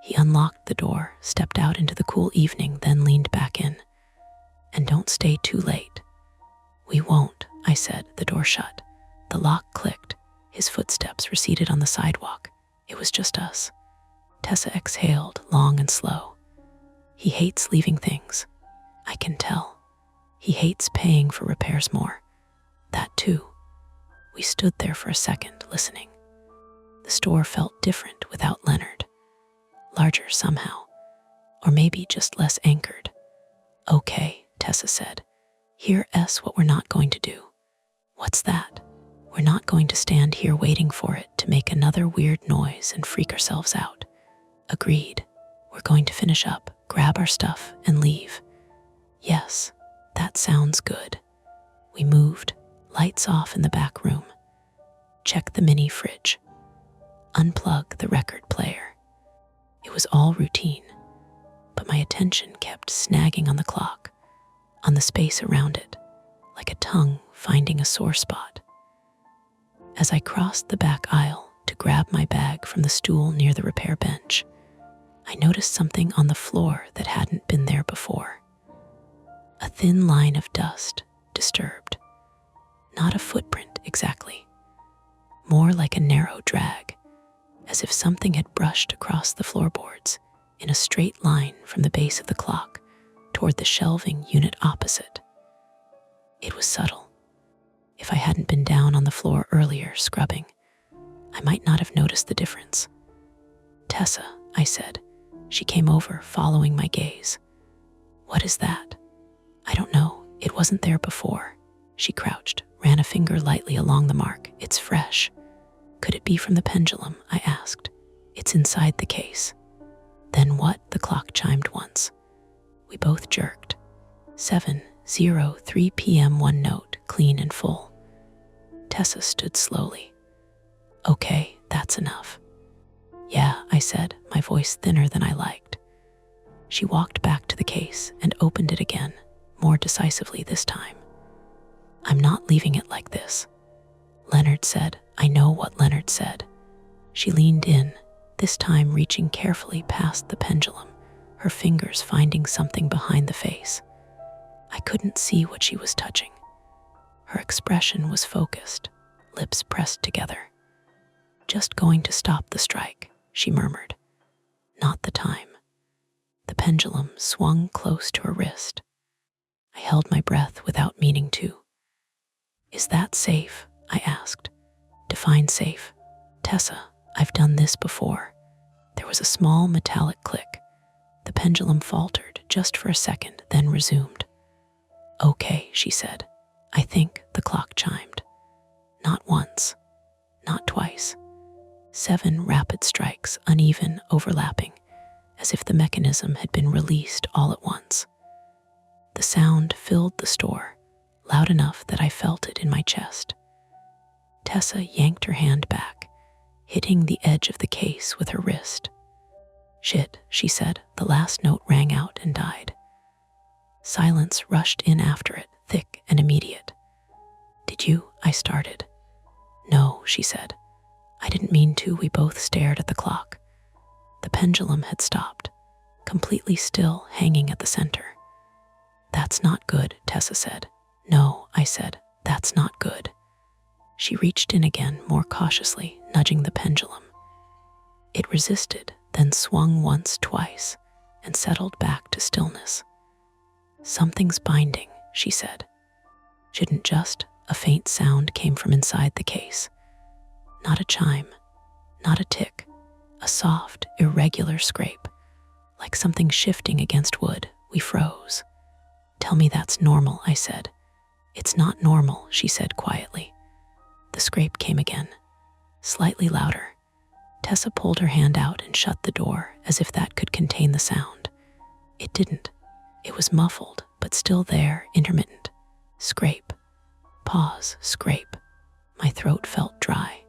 He unlocked the door, stepped out into the cool evening, then leaned back in. And don't stay too late. We won't, I said, the door shut. The lock clicked. His footsteps receded on the sidewalk. It was just us. Tessa exhaled, long and slow. He hates leaving things. I can tell. He hates paying for repairs more. That too. We stood there for a second, listening. The store felt different without Leonard. Larger somehow. Or maybe just less anchored. Okay, Tessa said. Here's what we're not going to do. What's that? We're not going to stand here waiting for it to make another weird noise and freak ourselves out. Agreed. We're going to finish up, grab our stuff, and leave. Yes, that sounds good. We moved, lights off in the back room. Check the mini fridge. Unplug the record player. It was all routine, but my attention kept snagging on the clock, on the space around it, like a tongue finding a sore spot. As I crossed the back aisle to grab my bag from the stool near the repair bench, I noticed something on the floor that hadn't been there before. A thin line of dust, disturbed. Not a footprint exactly. More like a narrow drag, as if something had brushed across the floorboards in a straight line from the base of the clock toward the shelving unit opposite. It was subtle. If I hadn't been down on the floor earlier scrubbing, I might not have noticed the difference. Tessa, I said. She came over, following my gaze. What is that? I don't know. It wasn't there before. She crouched, ran a finger lightly along the mark. It's fresh. Could it be from the pendulum? I asked. It's inside the case. Then what? The clock chimed once. We both jerked. 7:03 p.m. One note, clean and full. Tessa stood slowly. Okay, that's enough. Yeah, I said, my voice thinner than I liked. She walked back to the case and opened it again, more decisively this time. I'm not leaving it like this. Leonard said. I know what Leonard said. She leaned in, this time reaching carefully past the pendulum, her fingers finding something behind the face. I couldn't see what she was touching. Her expression was focused, lips pressed together. Just going to stop the strike, she murmured. Not the time. The pendulum swung close to her wrist. I held my breath without meaning to. Is that safe? I asked. Define safe. Tessa, I've done this before. There was a small metallic click. The pendulum faltered just for a second, then resumed. Okay, she said. I think the clock chimed. Not once, not twice. 7 rapid strikes, uneven, overlapping, as if the mechanism had been released all at once. The sound filled the store, loud enough that I felt it in my chest. Tessa yanked her hand back, hitting the edge of the case with her wrist. Shit, she said. The last note rang out and died. Silence rushed in after it, thick and immediate. Did you? I started. No, she said. I didn't mean to. We both stared at the clock. The pendulum had stopped, completely still, hanging at the center. That's not good, Tessa said. No, I said. That's not good. She reached in again, more cautiously, nudging the pendulum. It resisted, then swung once, twice, and settled back to stillness. Something's binding, she said. Shouldn't just. A faint sound came from inside the case. Not a chime, not a tick, a soft, irregular scrape, like something shifting against wood. We froze. Tell me that's normal, I said. It's not normal, she said quietly. The scrape came again, slightly louder. Tessa pulled her hand out and shut the door, as if that could contain the sound. It didn't. It was muffled, but still there, intermittent. Scrape. Pause. Scrape. My throat felt dry.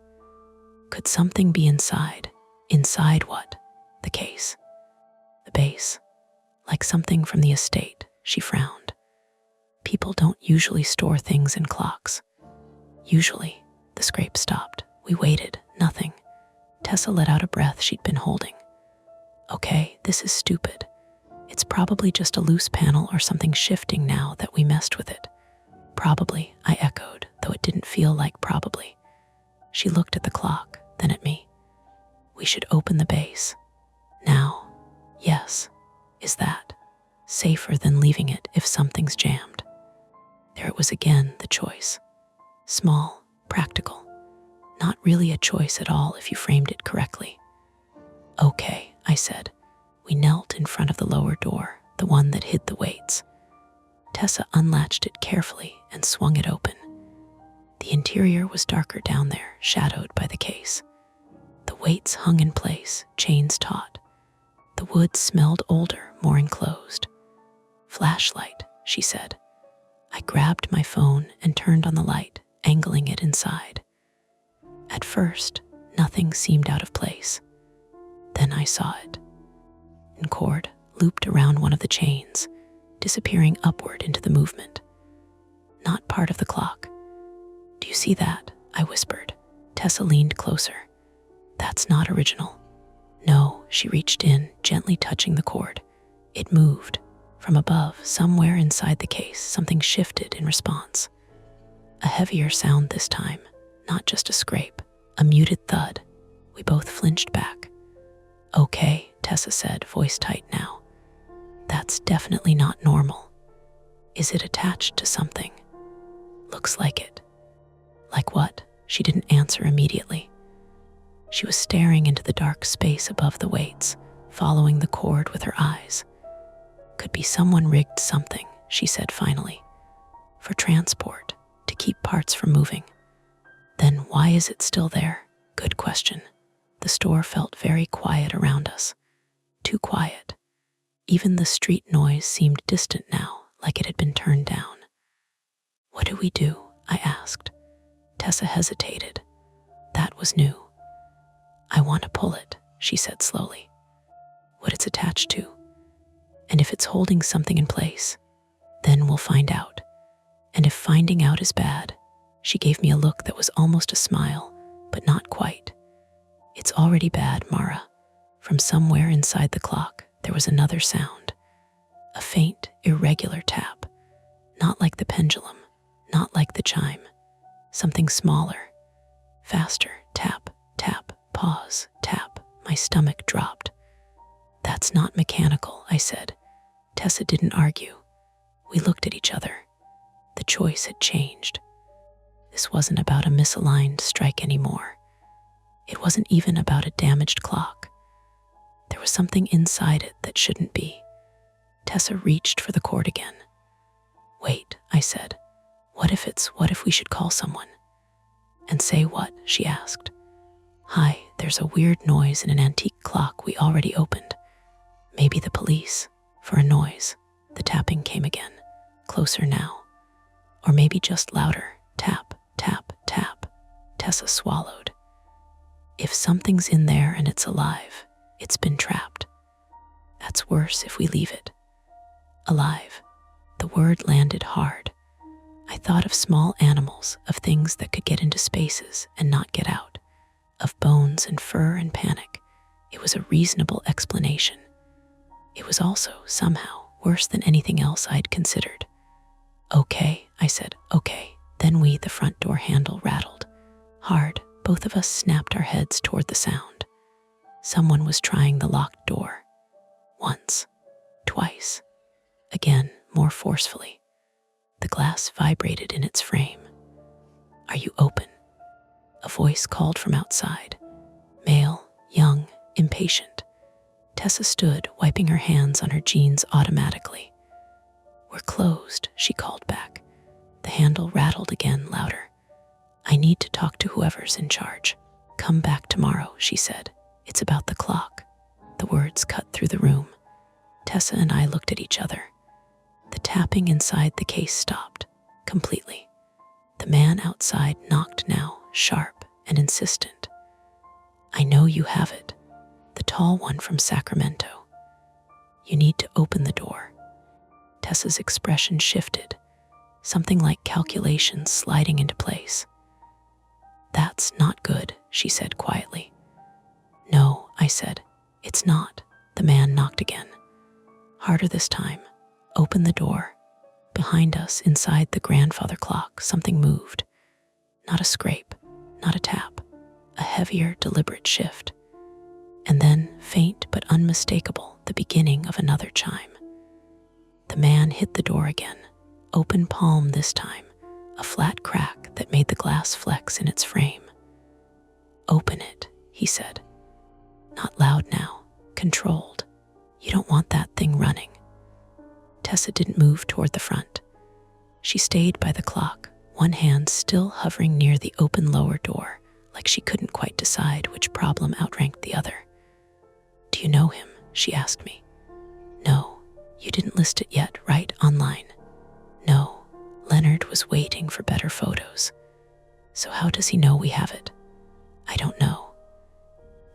Could something be inside? Inside what? The case. The base. Like something from the estate, she frowned. People don't usually store things in clocks. Usually. The scrape stopped. We waited. Nothing. Tessa let out a breath she'd been holding. Okay, this is stupid. It's probably just a loose panel or something shifting now that we messed with it. Probably, I echoed, though it didn't feel like probably. She looked at the clock, then at me. We should open the base. Now. Yes. Is that safer than leaving it if something's jammed? There it was again, the choice. Small, practical. Not really a choice at all if you framed it correctly. Okay, I said. We knelt in front of the lower door, the one that hid the weights. Tessa unlatched it carefully and swung it open. The interior was darker down there, shadowed by the case. The weights hung in place, chains taut. The wood smelled older, more enclosed. Flashlight, she said. I grabbed my phone and turned on the light, angling it inside. At first, nothing seemed out of place. Then I saw it. A cord looped around one of the chains, disappearing upward into the movement. Not part of the clock. Do you see that? I whispered. Tessa leaned closer. That's not original. No, she reached in, gently touching the cord. It moved. From above, somewhere inside the case, something shifted in response. A heavier sound this time, not just a scrape, a muted thud. We both flinched back. Okay, Tessa said, voice tight now. That's definitely not normal. Is it attached to something? Looks like it. Like what? She didn't answer immediately. She was staring into the dark space above the weights, following the cord with her eyes. Could be someone rigged something, she said finally. For transport, to keep parts from moving. Then why is it still there? Good question. The store felt very quiet around us. Too quiet. Even the street noise seemed distant now, like it had been turned down. What do we do? I asked. Tessa hesitated. That was new. I want to pull it, she said slowly. What it's attached to. And if it's holding something in place, then we'll find out. And if finding out is bad, she gave me a look that was almost a smile, but not quite. It's already bad, Mara. From somewhere inside the clock, there was another sound. A faint, irregular tap. Not like the pendulum, not like the chime. Something smaller. Faster. Tap, tap, pause, tap. My stomach dropped. That's not mechanical, I said. Tessa didn't argue. We looked at each other. The choice had changed. This wasn't about a misaligned strike anymore. It wasn't even about a damaged clock. There was something inside it that shouldn't be. Tessa reached for the cord again. "Wait," I said. What if we should call someone?" "And say what?" she asked. "Hi, there's a weird noise in an antique clock we already opened. Maybe the police." For a noise, the tapping came again, closer now. Or maybe just louder. Tap, tap, tap. Tessa swallowed. "If something's in there and it's alive, it's been trapped. That's worse if we leave it." Alive. The word landed hard. I thought of small animals, of things that could get into spaces and not get out, of bones and fur and panic. It was a reasonable explanation. It was also, somehow, worse than anything else I'd considered. "Okay," I said, "okay." Then the front door handle rattled. Hard, both of us snapped our heads toward the sound. Someone was trying the locked door. Once. Twice. Again, more forcefully. The glass vibrated in its frame. "Are you open?" A voice called from outside. Male, young, impatient. Tessa stood, wiping her hands on her jeans automatically. "We're closed," she called back. The handle rattled again, louder. "I need to talk to whoever's in charge." "Come back tomorrow," she said. "It's about the clock." The words cut through the room. Tessa and I looked at each other. The tapping inside the case stopped, completely. The man outside knocked now, sharp and insistent. "I know you have it." The tall one from Sacramento. "You need to open the door." Tessa's expression shifted, something like calculations sliding into place. "That's not good," she said quietly. "No," I said, "it's not." The man knocked again. Harder this time. "Open the door." Behind us, inside the grandfather clock, something moved. Not a scrape, not a tap, a heavier, deliberate shift. And then, faint but unmistakable, the beginning of another chime. The man hit the door again, open palm this time, a flat crack that made the glass flex in its frame. "Open it," he said. Not loud now, controlled. "You don't want that thing running." Tessa didn't move toward the front. She stayed by the clock, one hand still hovering near the open lower door, like she couldn't quite decide which problem outranked the other. "Do you know him?" she asked me. "No. You didn't list it yet, right, online?" "No. Leonard was waiting for better photos." "So how does he know we have it?" "I don't know."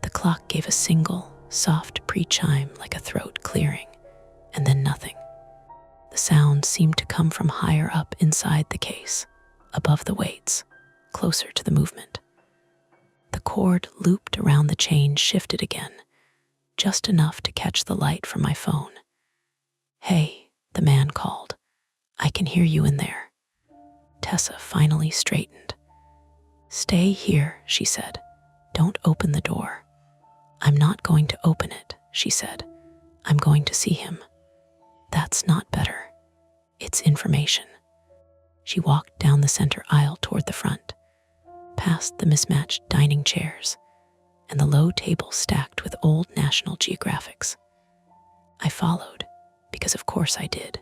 The clock gave a single, soft pre-chime like a throat clearing, and then nothing. The sound seemed to come from higher up inside the case, above the weights, closer to the movement. The cord looped around the chain shifted again, just enough to catch the light from my phone. "Hey," the man called. "I can hear you in there." Tessa finally straightened. "Stay here," she said. "Don't open the door." "I'm not going to open it," she said. "I'm going to see him." "That's not better. It's information." She walked down the center aisle toward the front, past the mismatched dining chairs and the low table stacked with old National Geographics. I followed, because of course I did.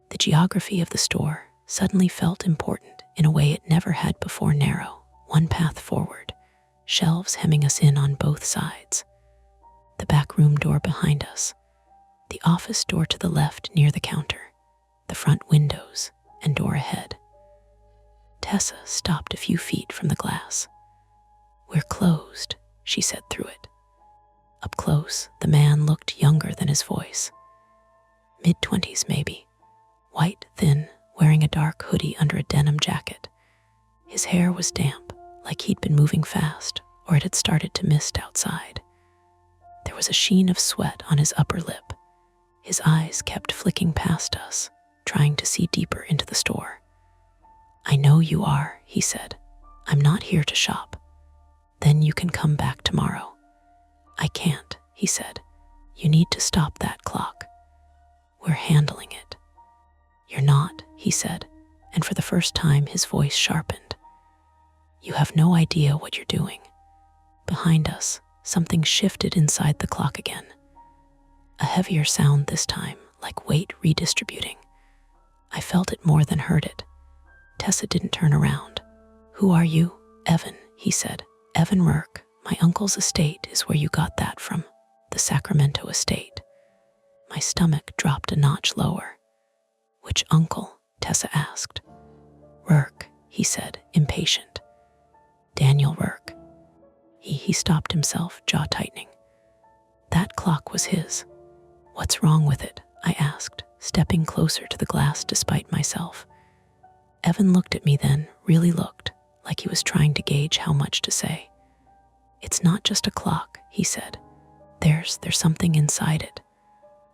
The geography of the store suddenly felt important in a way it never had before. Narrow, one path forward, shelves hemming us in on both sides. The back room door behind us, the office door to the left near the counter, the front windows, and door ahead. Tessa stopped a few feet from the glass. "We're closed," she said through it. Up close, the man looked younger than his voice. Mid-20s maybe, white, thin, wearing a dark hoodie under a denim jacket. His hair was damp, like he'd been moving fast, or it had started to mist outside. There was a sheen of sweat on his upper lip. His eyes kept flicking past us, trying to see deeper into the store. "I know you are," he said. "I'm not here to shop. Then you can come back tomorrow." "I can't," he said. "You need to stop that clock. We're handling it." "You're not," he said, and for the first time his voice sharpened. You have no idea what you're doing. Behind us, something shifted inside the clock again. A heavier sound this time, like weight redistributing. I felt it more than heard it. Tessa didn't turn around. "Who are you?" "Evan," he said. "Evan Rourke. My uncle's estate is where you got that from. The Sacramento estate." My stomach dropped a notch lower. "Which uncle?" Tessa asked. "Rourke," he said, impatient. "Daniel Rourke." He stopped himself, jaw tightening. That clock was his. "What's wrong with it?" I asked, stepping closer to the glass despite myself. Evan looked at me then, really looked, like he was trying to gauge how much to say. "It's not just a clock," he said. There's something inside it.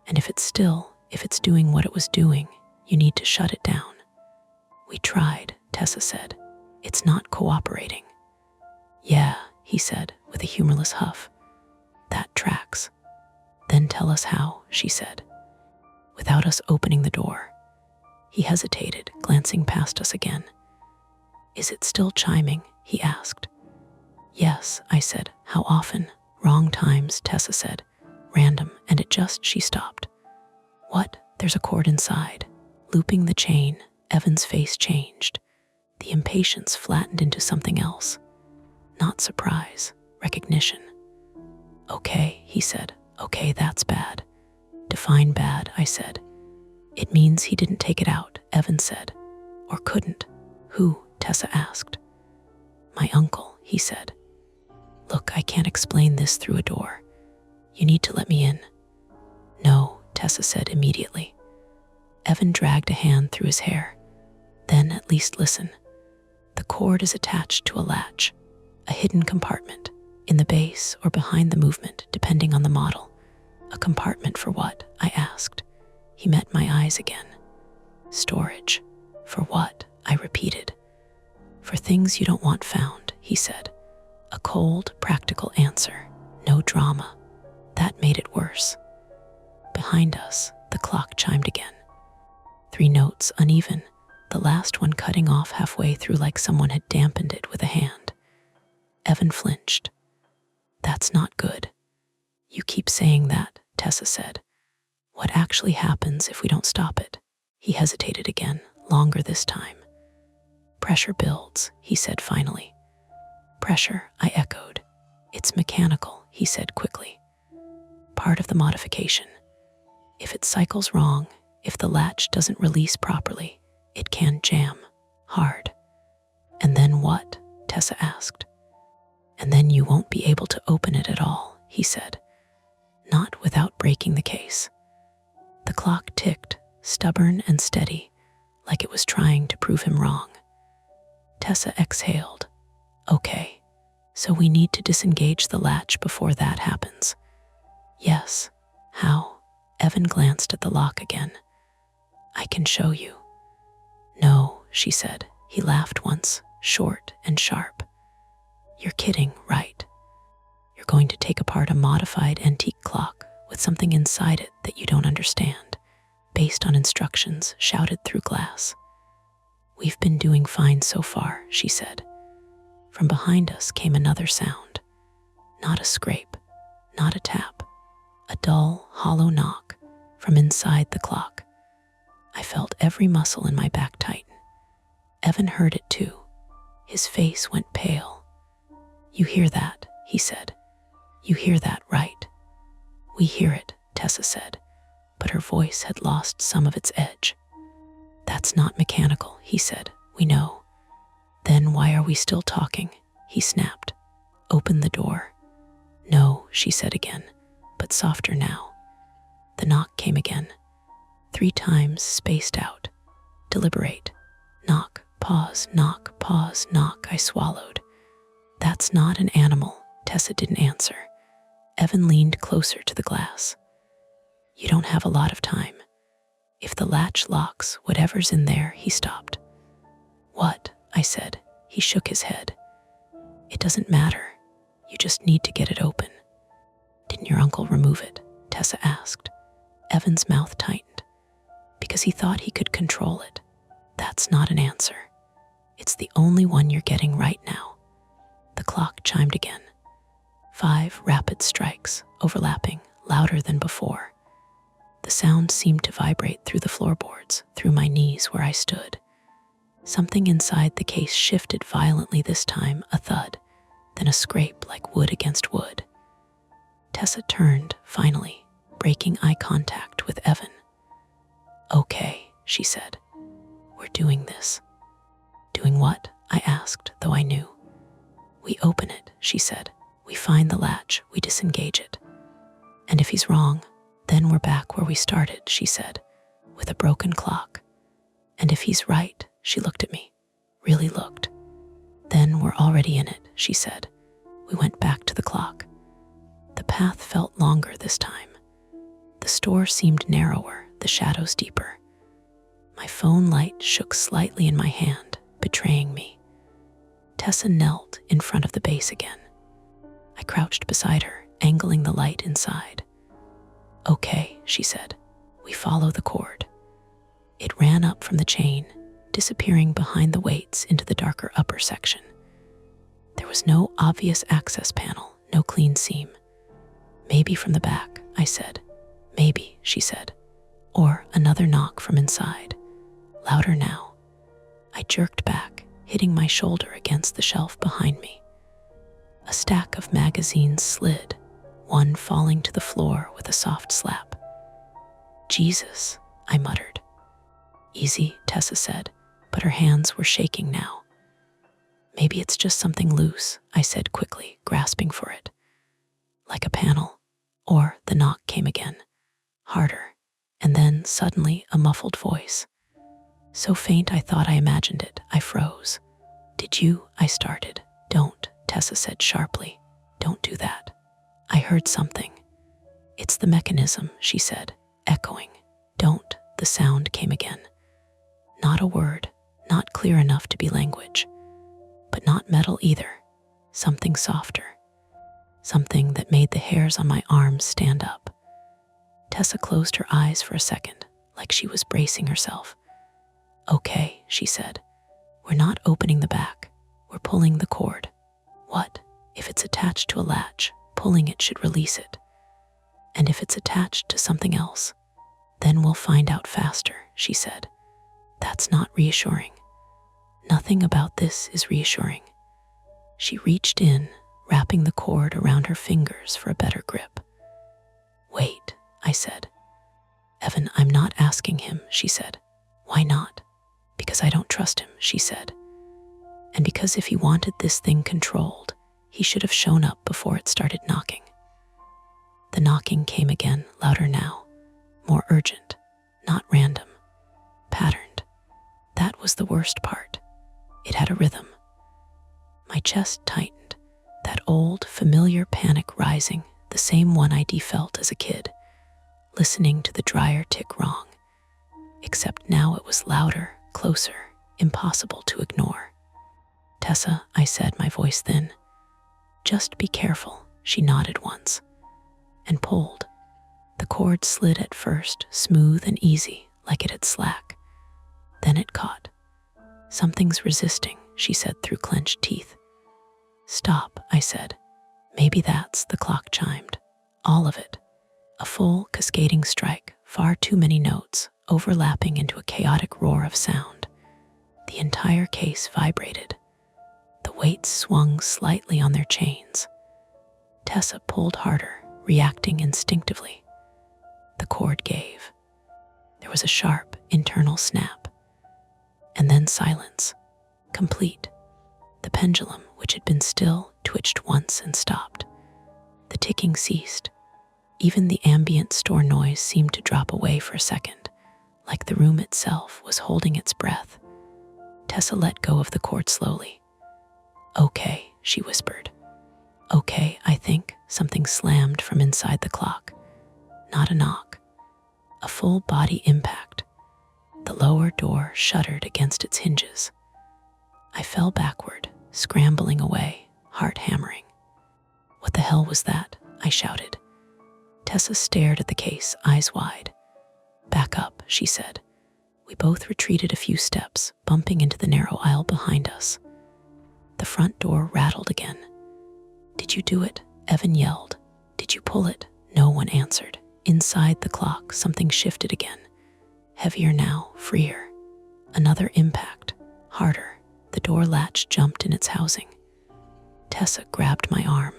And if it's still, if it's doing what it was doing, you need to shut it down." "We tried," Tessa said. "It's not cooperating." "Yeah," he said with a humorless huff. "That tracks." "Then tell us how," she said. "Without us opening the door." He hesitated, glancing past us again. "Is it still chiming?" he asked. "Yes," I said. "How often?" "Wrong times," Tessa said. "Random, and it just," she stopped. "What?" "There's a cord inside." Looping the chain, Evan's face changed. The impatience flattened into something else. Not surprise, recognition. "Okay," he said. "Okay, that's bad." "Define bad," I said. "It means he didn't take it out," Evan said. "Or couldn't." "Who?" Tessa asked. "My uncle," he said. "Look, I can't explain this through a door. You need to let me in." "No," Tessa said immediately. Evan dragged a hand through his hair. "Then at least listen. The cord is attached to a latch, a hidden compartment, in the base or behind the movement, depending on the model." "A compartment for what?" I asked. He met my eyes again. "Storage." "For what?" I repeated. "For things you don't want found," he said. A cold, practical answer. No drama. That made it worse. Behind us, the clock chimed again. 3 notes, uneven, the last one cutting off halfway through like someone had dampened it with a hand. Evan flinched. "That's not good." "You keep saying that," Tessa said. "What actually happens if we don't stop it?" He hesitated again, longer this time. "Pressure builds," he said finally. "Pressure," I echoed. "It's mechanical," he said quickly. "Part of the modification. If it cycles wrong, if the latch doesn't release properly, it can jam hard." "And then what?" Tessa asked. "And then you won't be able to open it at all," he said. "Not without breaking the case." The clock ticked, stubborn and steady, like it was trying to prove him wrong. Tessa exhaled. "Okay, so we need to disengage the latch before that happens." "Yes. How?" Evan glanced at the lock again. "I can show you." "No," she said. He laughed once, short and sharp. "You're kidding, right? You're going to take apart a modified antique clock with something inside it that you don't understand, based on instructions shouted through glass." "We've been doing fine so far," she said. From behind us came another sound. Not a scrape, not a tap, a dull, hollow knock from inside the clock. I felt every muscle in my back tighten. Evan heard it too. His face went pale. "You hear that?" he said. "You hear that, right?" "We hear it," Tessa said, but her voice had lost some of its edge. "That's not mechanical," he said. "We know." "Then why are we still talking?" he snapped. "Open the door." "No," she said again, but softer now. The knock came again, 3 times spaced out. Deliberate. Knock, pause, knock, pause, knock. I swallowed. "That's not an animal," Tessa didn't answer. Evan leaned closer to the glass. "You don't have a lot of time. If the latch locks, whatever's in there," he stopped. "What?" I said. He shook his head. "It doesn't matter. You just need to get it open." "Didn't your uncle remove it?" Tessa asked. Evan's mouth tightened. "Because he thought he could control it." "That's not an answer. It's the only one you're getting right now." The clock chimed again. 5 rapid strikes, overlapping, louder than before. The sound seemed to vibrate through the floorboards, through my knees where I stood. Something inside the case shifted violently this time, a thud, then a scrape like wood against wood. Tessa turned, finally, breaking eye contact with Evan. "Okay," she said. "We're doing this." "Doing what?" I asked, though I knew. "We open it," she said. "We find the latch, we disengage it. And if he's wrong, then we're back where we started," she said, "with a broken clock. And if he's right," she looked at me, really looked. "Then we're already in it," she said. We went back to the clock. The path felt longer this time. The store seemed narrower, the shadows deeper. My phone light shook slightly in my hand, betraying me. Tessa knelt in front of the base again. I crouched beside her, angling the light inside. "Okay," she said. "We follow the cord." It ran up from the chain, disappearing behind the weights into the darker upper section. There was no obvious access panel, no clean seam. "Maybe from the back," I said. "Maybe," she said. Or another knock from inside, louder now. I jerked back, hitting my shoulder against the shelf behind me. A stack of magazines slid, one falling to the floor with a soft slap. "Jesus," I muttered. "Easy," Tessa said, but her hands were shaking now. "Maybe it's just something loose," I said quickly, grasping for it. "Like a panel." Or the knock came again, harder, and then suddenly a muffled voice. So faint I thought I imagined it. I froze. "Did you?" I started. "Don't," Tessa said sharply. "Don't do that." I heard something. "It's the mechanism," she said, echoing. "Don't." The sound came again. Not a word, not clear enough to be language, but not metal either. Something softer. Something that made the hairs on my arms stand up. Tessa closed her eyes for a second, like she was bracing herself. "Okay," she said. "We're not opening the back. We're pulling the cord." "What? If it's attached to a latch, pulling it should release it. And if it's attached to something else, then we'll find out faster," she said. "That's not reassuring. Nothing about this is reassuring." She reached in, wrapping the cord around her fingers for a better grip. "Wait," I said. "Evan, I'm not asking him," she said. "Why not?" "Because I don't trust him," she said. "And because if he wanted this thing controlled, he should have shown up before it started knocking." The knocking came again, louder now, more urgent, not random, patterned. That was the worst part. It had a rhythm. My chest tightened, that old, familiar panic rising, the same one I'd felt as a kid, listening to the dryer tick wrong. Except now it was louder, closer, impossible to ignore. "Tessa," I said, my voice thin. "Just be careful." She nodded once and pulled. The cord slid at first, smooth and easy, like it had slack. Then it caught. "Something's resisting," she said through clenched teeth. "Stop," I said. "Maybe that's," the clock chimed. All of it. A full, cascading strike, far too many notes, overlapping into a chaotic roar of sound. The entire case vibrated. The weights swung slightly on their chains. Tessa pulled harder, reacting instinctively. The cord gave. There was a sharp, internal snap. And then silence. Complete. The pendulum, which had been still, twitched once and stopped. The ticking ceased. Even the ambient store noise seemed to drop away for a second, like the room itself was holding its breath. Tessa let go of the cord slowly. "Okay," she whispered. "Okay, I think." Something slammed from inside the clock. Not a knock. A full body impact. The lower door shuddered against its hinges. I fell backward, scrambling away, heart hammering. "What the hell was that?" I shouted. Tessa stared at the case, eyes wide. "Back up," she said. We both retreated a few steps, bumping into the narrow aisle behind us. The front door rattled again. "Did you do it?" Evan yelled. "Did you pull it?" No one answered. Inside the clock, something shifted again. Heavier now, freer. Another impact, harder. The door latch jumped in its housing. Tessa grabbed my arm.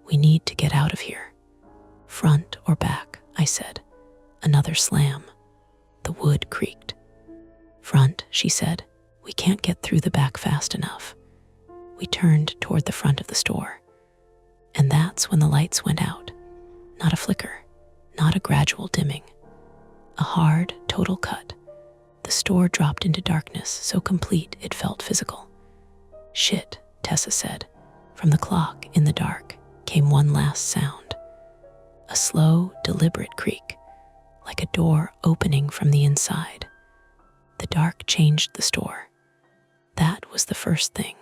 "We need to get out of here." "Front or back?" I said. Another slam. The wood creaked. "Front," she said. "We can't get through the back fast enough." We turned toward the front of the store. And that's when the lights went out. Not a flicker, not a gradual dimming. A hard, total cut. The store dropped into darkness, so complete it felt physical. "Shit," Tessa said. From the clock, in the dark, came one last sound. A slow, deliberate creak, like a door opening from the inside. The dark changed the store. That was the first thing.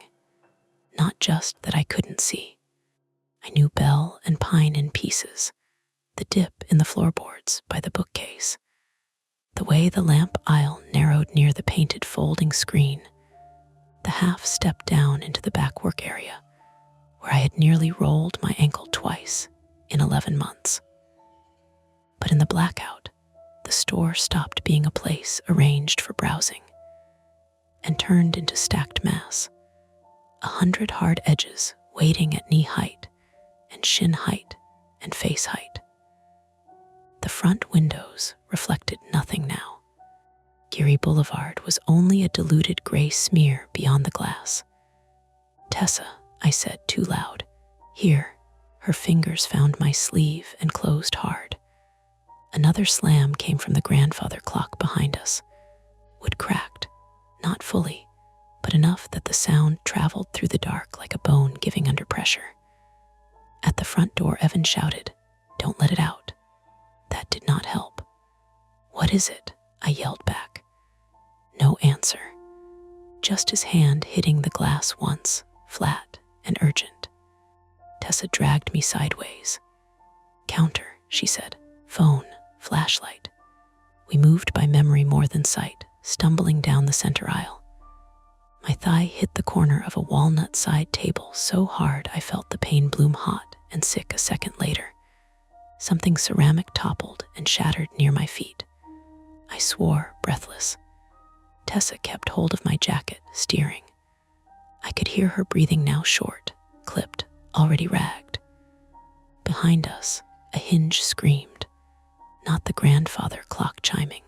Not just that I couldn't see. I knew bell and pine in pieces, the dip in the floorboards by the bookcase, the way the lamp aisle narrowed near the painted folding screen, the half step down into the back work area, where I had nearly rolled my ankle twice in 11 months. But in the blackout, the store stopped being a place arranged for browsing and turned into stacked mass, 100 hard edges waiting at knee height and shin height and face height. The front windows reflected nothing now. Geary Boulevard was only a diluted gray smear beyond the glass. "Tessa," I said too loud. "Here." Her fingers found my sleeve and closed hard. Another slam came from the grandfather clock behind us. Wood cracked, not fully, but enough that the sound traveled through the dark like a bone giving under pressure. At the front door, Evan shouted, "Don't let it out." That did not help. "What is it?" I yelled back. No answer. Just his hand hitting the glass once, flat and urgent. Tessa dragged me sideways. "Counter," she said. "Phone, flashlight." We moved by memory more than sight, stumbling down the center aisle. My thigh hit the corner of a walnut side table so hard I felt the pain bloom hot and sick a second later. Something ceramic toppled and shattered near my feet. I swore, breathless. Tessa kept hold of my jacket, steering. I could hear her breathing now short, clipped, already ragged. Behind us, a hinge screamed. Not the grandfather clock chiming.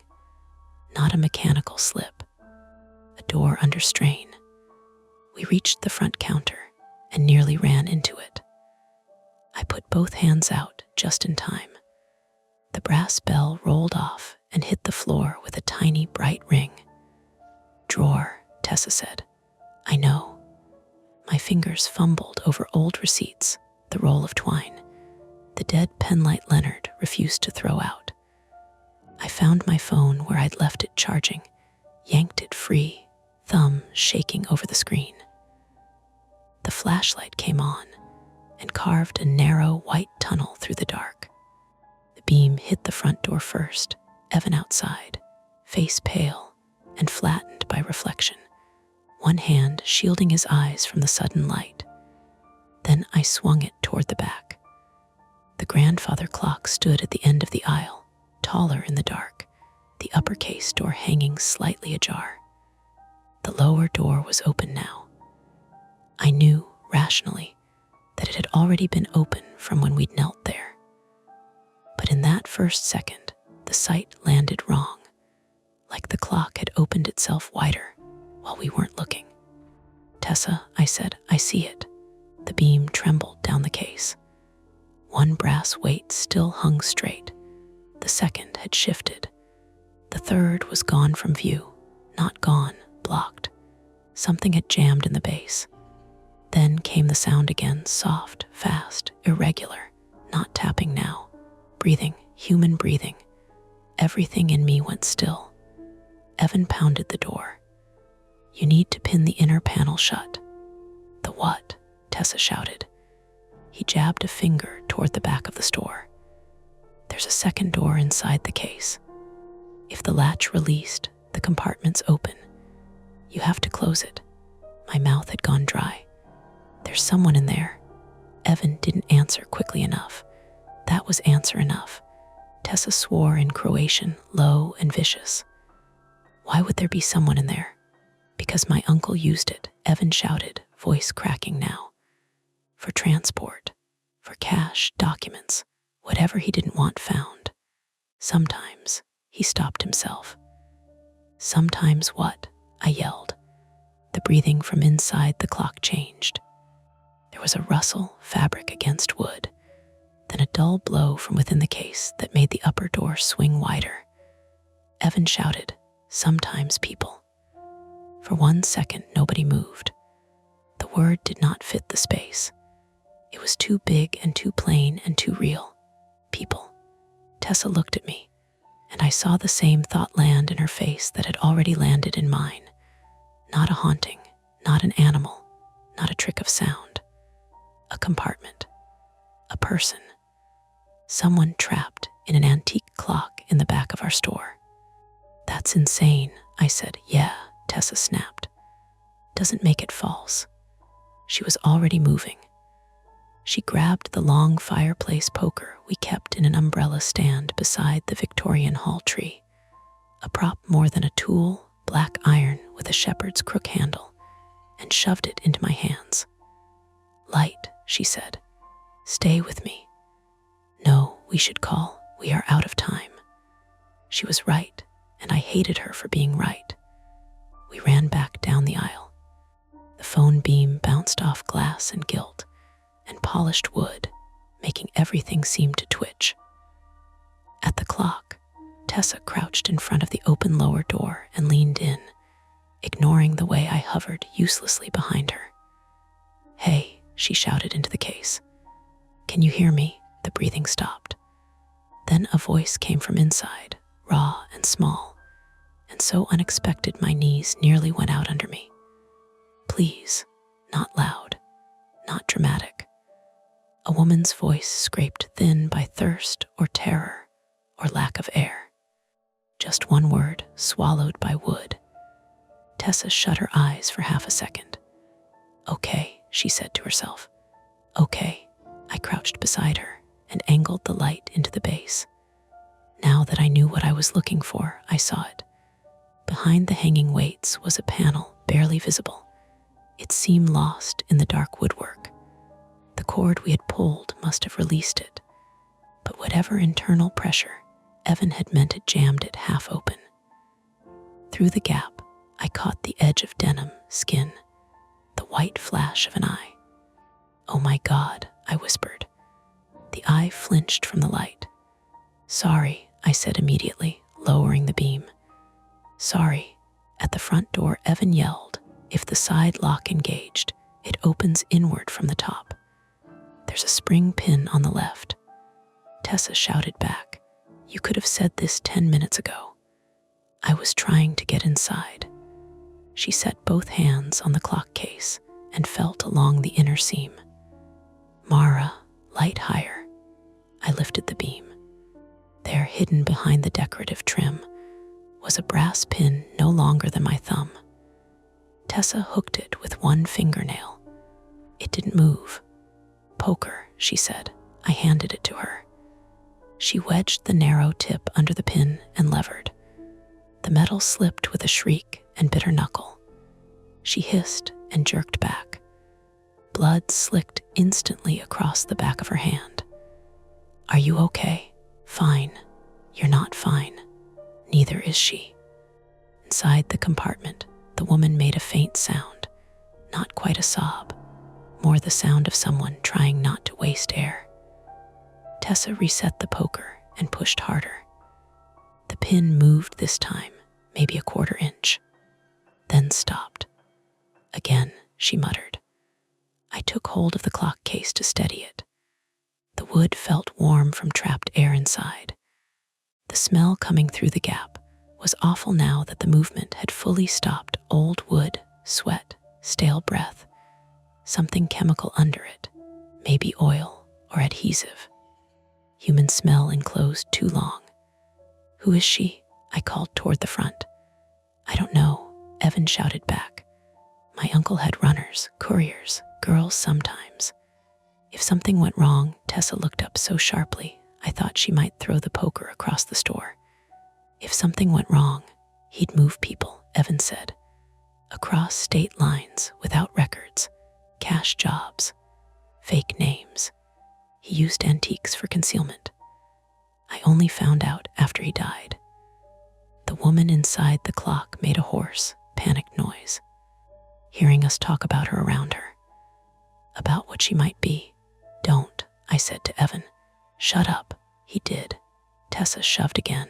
Not a mechanical slip. A door under strain. We reached the front counter and nearly ran into it. I put both hands out just in time. The brass bell rolled off and hit the floor with a tiny bright ring. "Drawer," Tessa said. "I know." My fingers fumbled over old receipts, the roll of twine. The dead penlight Leonard refused to throw out. I found my phone where I'd left it charging, yanked it free, thumb shaking over the screen. The flashlight came on and carved a narrow white tunnel through the dark. The beam hit the front door first, Evan outside, face pale and flattened by reflection, one hand shielding his eyes from the sudden light. Then I swung it toward the back. The grandfather clock stood at the end of the aisle, taller in the dark, the uppercase door hanging slightly ajar. The lower door was open now. I knew, rationally, that it had already been open from when we'd knelt there. But in that first second, the sight landed wrong, like the clock had opened itself wider while we weren't looking. "Tessa," I said, "I see it." The beam trembled down the case. One brass weight still hung straight. The second had shifted. The third was gone from view, not gone, blocked. Something had jammed in the base. Then came the sound again, soft, fast, irregular, not tapping now. Breathing, human breathing. Everything in me went still. Evan pounded the door. "You need to pin the inner panel shut." "The what?" Tessa shouted. He jabbed a finger toward the back of the store. "There's a second door inside the case. If the latch released, the compartment's open. You have to close it." My mouth had gone dry. "There's someone in there." Evan didn't answer quickly enough. That was answer enough. Tessa swore in Croatian, low and vicious. "Why would there be someone in there?" "Because my uncle used it," Evan shouted, voice cracking now. "For transport, for cash, documents, whatever he didn't want found. Sometimes," he stopped himself. "Sometimes what?" I yelled. The breathing from inside the clock changed. There was a rustle, fabric against wood, then a dull blow from within the case that made the upper door swing wider. Evan shouted, "Sometimes people." For 1 second, nobody moved. The word did not fit the space. It was too big and too plain and too real. People. Tessa looked at me, and I saw the same thought land in her face that had already landed in mine. Not a haunting, not an animal, not a trick of sound. A compartment. A person. Someone trapped in an antique clock in the back of our store. "That's insane," I said. "Yeah," Tessa snapped. "Doesn't make it false." She was already moving. She grabbed the long fireplace poker we kept in an umbrella stand beside the Victorian hall tree. A prop more than a tool, black iron with a shepherd's crook handle, and shoved it into my hands. "Light," she said. "Stay with me." "No, we should call. We are out of time." She was right, and I hated her for being right. We ran back down the aisle. The phone beam bounced off glass and gilt and polished wood, making everything seem to twitch. At the clock, Tessa crouched in front of the open lower door and leaned in, ignoring the way I hovered uselessly behind her. "Hey," she shouted into the case. "Can you hear me?" The breathing stopped. Then a voice came from inside, raw and small, and so unexpected my knees nearly went out under me. "Please," not loud, not dramatic. A woman's voice scraped thin by thirst or terror or lack of air. Just one word, swallowed by wood. Tessa shut her eyes for half a second. "Okay," she said to herself. "Okay." I crouched beside her and angled the light into the base. Now that I knew what I was looking for, I saw it. Behind the hanging weights was a panel barely visible. It seemed lost in the dark woodwork. The cord we had pulled must have released it, but whatever internal pressure, Evan had meant it jammed it half open. Through the gap, I caught the edge of denim, skin, the white flash of an eye. "Oh my God," I whispered. The eye flinched from the light. "Sorry," I said immediately, lowering the beam. "Sorry." At the front door, Evan yelled, "If the side lock engaged, it opens inward from the top. There's a spring pin on the left." Tessa shouted back, "You could have said this 10 minutes ago." I was trying to get inside. She set both hands on the clock case and felt along the inner seam. "Mara, light higher." I lifted the beam. There, hidden behind the decorative trim, was a brass pin no longer than my thumb. Tessa hooked it with one fingernail. It didn't move. "Poker," she said. I handed it to her. She wedged the narrow tip under the pin and levered. The metal slipped with a shriek and bit her knuckle. She hissed and jerked back. Blood slicked instantly across the back of her hand. "Are you okay?" "Fine." "You're not fine." "Neither is she." Inside the compartment, the woman made a faint sound, not quite a sob, more the sound of someone trying not to waste air. Tessa reset the poker and pushed harder. The pin moved this time, maybe a quarter inch, then stopped. "Again," she muttered. I took hold of the clock case to steady it. The wood felt warm from trapped air inside. The smell coming through the gap was awful now that the movement had fully stopped. Old wood, sweat, stale breath, something chemical under it, maybe oil or adhesive. Human smell enclosed too long. "Who is she?" I called toward the front. "I don't know," Evan shouted back. My uncle had runners, couriers, girls sometimes. If something went wrong, Tessa looked up so sharply, I thought she might throw the poker across the store. If something went wrong, he'd move people, Evan said. Across state lines, without records, cash jobs, fake names. He used antiques for concealment. I only found out after he died. The woman inside the clock made a hoarse, panicked noise, hearing us talk about her around her. About what she might be. Don't, I said to Evan. Shut up, he did. Tessa shoved again.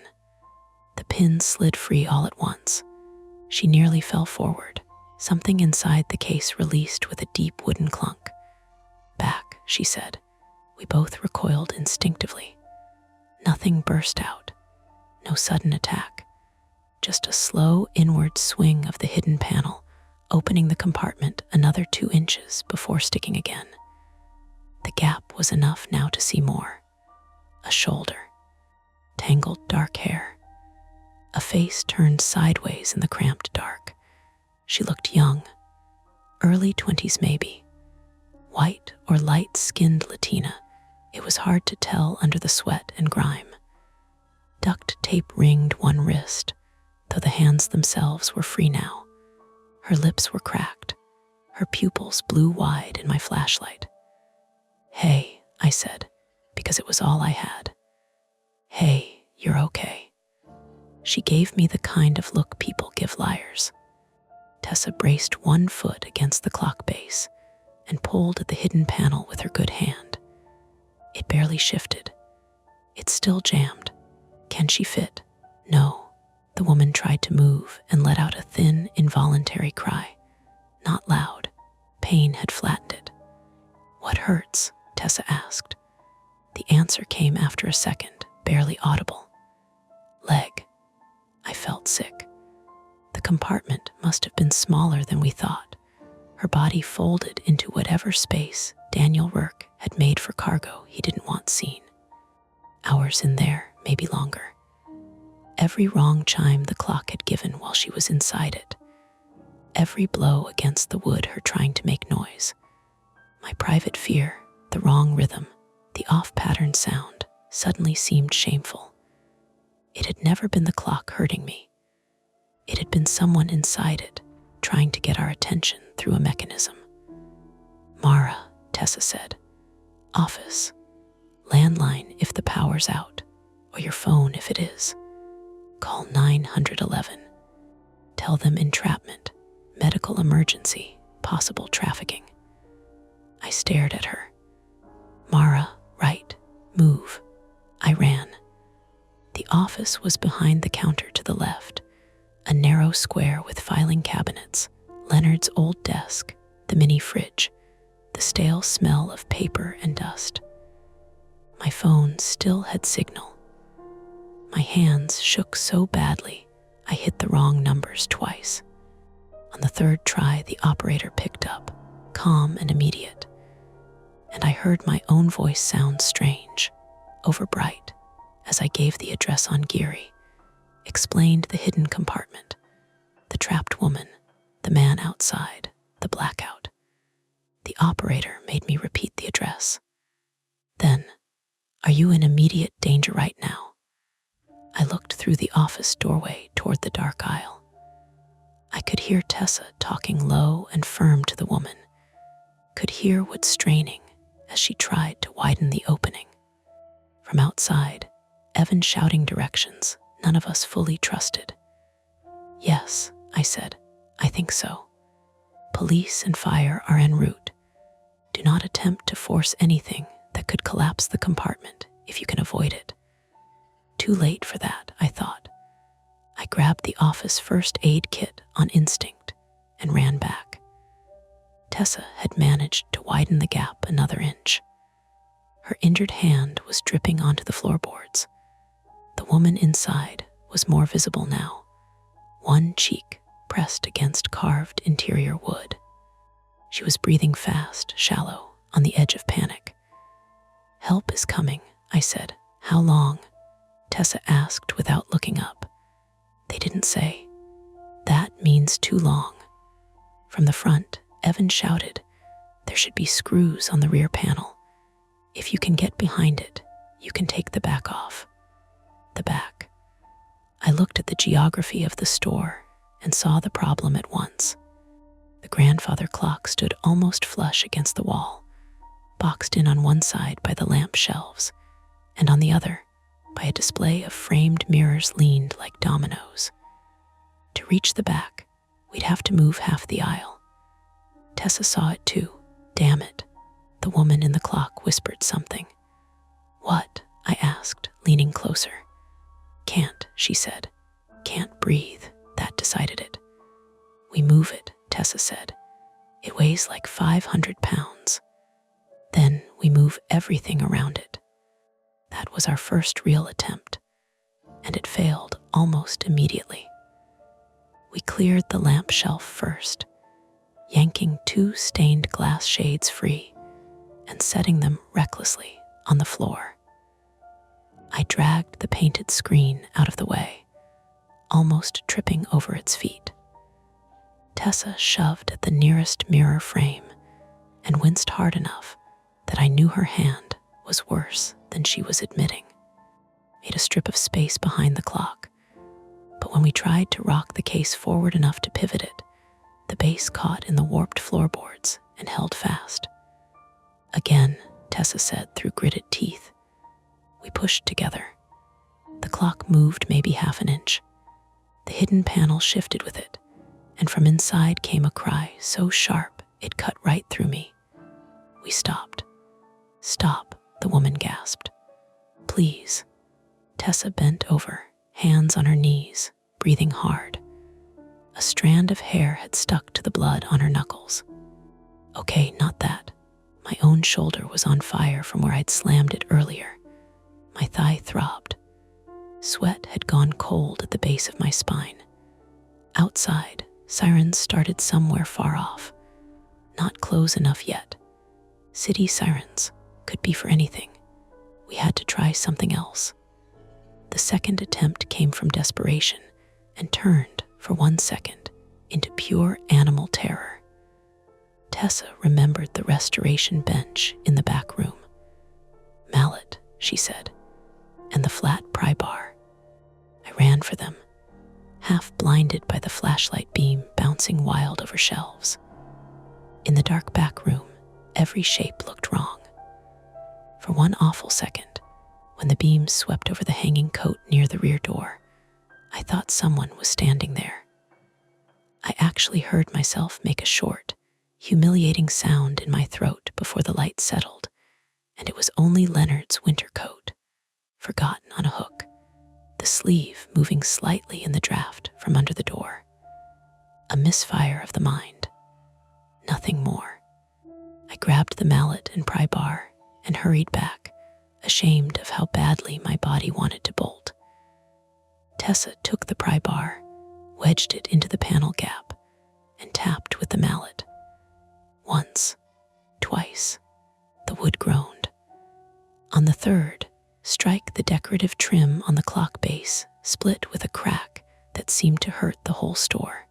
The pin slid free all at once. She nearly fell forward. Something inside the case released with a deep wooden clunk. Back, she said. We both recoiled instinctively. Nothing burst out. No sudden attack. Just a slow inward swing of the hidden panel, opening the compartment another 2 inches before sticking again. The gap was enough now to see more. A shoulder. Tangled dark hair. A face turned sideways in the cramped dark. She looked young. Early 20s maybe. White or light-skinned Latina. It was hard to tell under the sweat and grime. Duct tape ringed one wrist, though the hands themselves were free now. Her lips were cracked. Her pupils blew wide in my flashlight. Hey, I said, because it was all I had. Hey, you're okay. She gave me the kind of look people give liars. Tessa braced one foot against the clock base and pulled at the hidden panel with her good hand. It barely shifted. It's still jammed. Can she fit? No. The woman tried to move and let out a thin, involuntary cry. Not loud. Pain had flattened it. What hurts? Tessa asked. The answer came after a second, barely audible. Leg. I felt sick. The compartment must have been smaller than we thought. Her body folded into whatever space Daniel Rourke had made for cargo he didn't want seen. Hours in there, maybe longer. Every wrong chime the clock had given while she was inside it. Every blow against the wood her trying to make noise. My private fear, the wrong rhythm, the off-pattern sound, suddenly seemed shameful. It had never been the clock hurting me. It had been someone inside it, trying to get our attention through a mechanism. Mara, Tessa said. Office. Landline if the power's out, or your phone if it is. Call 911. Tell them entrapment, medical emergency, possible trafficking. I stared at her. Mara, right, move. I ran. The office was behind the counter to the left, a narrow square with filing cabinets, Leonard's old desk, the mini fridge, the stale smell of paper and dust. My phone still had signal. My hands shook so badly, I hit the wrong numbers twice. On the third try, the operator picked up, calm and immediate, and I heard my own voice sound strange, overbright, as I gave the address on Geary, explained the hidden compartment, the trapped woman, the man outside, the blackout. The operator made me repeat the address. Then, are you in immediate danger right now? I looked through the office doorway toward the dark aisle. I could hear Tessa talking low and firm to the woman, could hear Wood straining as she tried to widen the opening. From outside, Evan shouting directions none of us fully trusted. Yes, I said, I think so. Police and fire are en route. Do not attempt to force anything that could collapse the compartment if you can avoid it. Too late for that, I thought. I grabbed the office first aid kit on instinct and ran back. Tessa had managed to widen the gap another inch. Her injured hand was dripping onto the floorboards. The woman inside was more visible now, one cheek pressed against carved interior wood. She was breathing fast, shallow, on the edge of panic. Help is coming, I said. How long? Tessa asked without looking up. They didn't say. That means too long. From the front, Evan shouted, "There should be screws on the rear panel. If you can get behind it, you can take the back off." The back. I looked at the geography of the store and saw the problem at once. The grandfather clock stood almost flush against the wall, boxed in on one side by the lamp shelves, and on the other by a display of framed mirrors leaned like dominoes. To reach the back, we'd have to move half the aisle. Tessa saw it too. "Damn it," the woman in the clock whispered something. "What?" I asked, leaning closer. "Can't," she said. "Can't breathe." That decided it. "We move it," Tessa said. "It weighs like 500 pounds. Then we move everything around it." That was our first real attempt, and it failed almost immediately. We cleared the lamp shelf first, yanking 2 stained glass shades free and setting them recklessly on the floor. I dragged the painted screen out of the way, almost tripping over its feet. Tessa shoved at the nearest mirror frame and winced hard enough that I knew her hand was worse than she was admitting. Made a strip of space behind the clock, but when we tried to rock the case forward enough to pivot it, the base caught in the warped floorboards and held fast. "Again," Tessa said through gritted teeth. We pushed together. The clock moved maybe half an inch. The hidden panel shifted with it, and from inside came a cry so sharp it cut right through me. We stopped. "Stop," the woman gasped. "Please." Tessa bent over, hands on her knees, breathing hard. A strand of hair had stuck to the blood on her knuckles. "Okay, not that." My own shoulder was on fire from where I'd slammed it earlier. My thigh throbbed. Sweat had gone cold at the base of my spine. Outside, sirens started somewhere far off. Not close enough yet. City sirens could be for anything. We had to try something else. The second attempt came from desperation and turned, for 1 second, into pure animal terror. Tessa remembered the restoration bench in the back room. "Mallet," she said, "and the flat pry bar." I ran for them, half blinded by the flashlight beam bouncing wild over shelves. In the dark back room, every shape looked wrong. For 1 awful second, when the beam swept over the hanging coat near the rear door, I thought someone was standing there. I actually heard myself make a short, humiliating sound in my throat before the light settled, and it was only Leonard's winter coat, forgotten on a hook, the sleeve moving slightly in the draft from under the door. A misfire of the mind. Nothing more. I grabbed the mallet and pry bar and hurried back, ashamed of how badly my body wanted to bolt. Tessa took the pry bar, wedged it into the panel gap, and tapped with the mallet. Once, twice, the wood groaned. On the third, strike the decorative trim on the clock base split with a crack that seemed to hurt the whole store.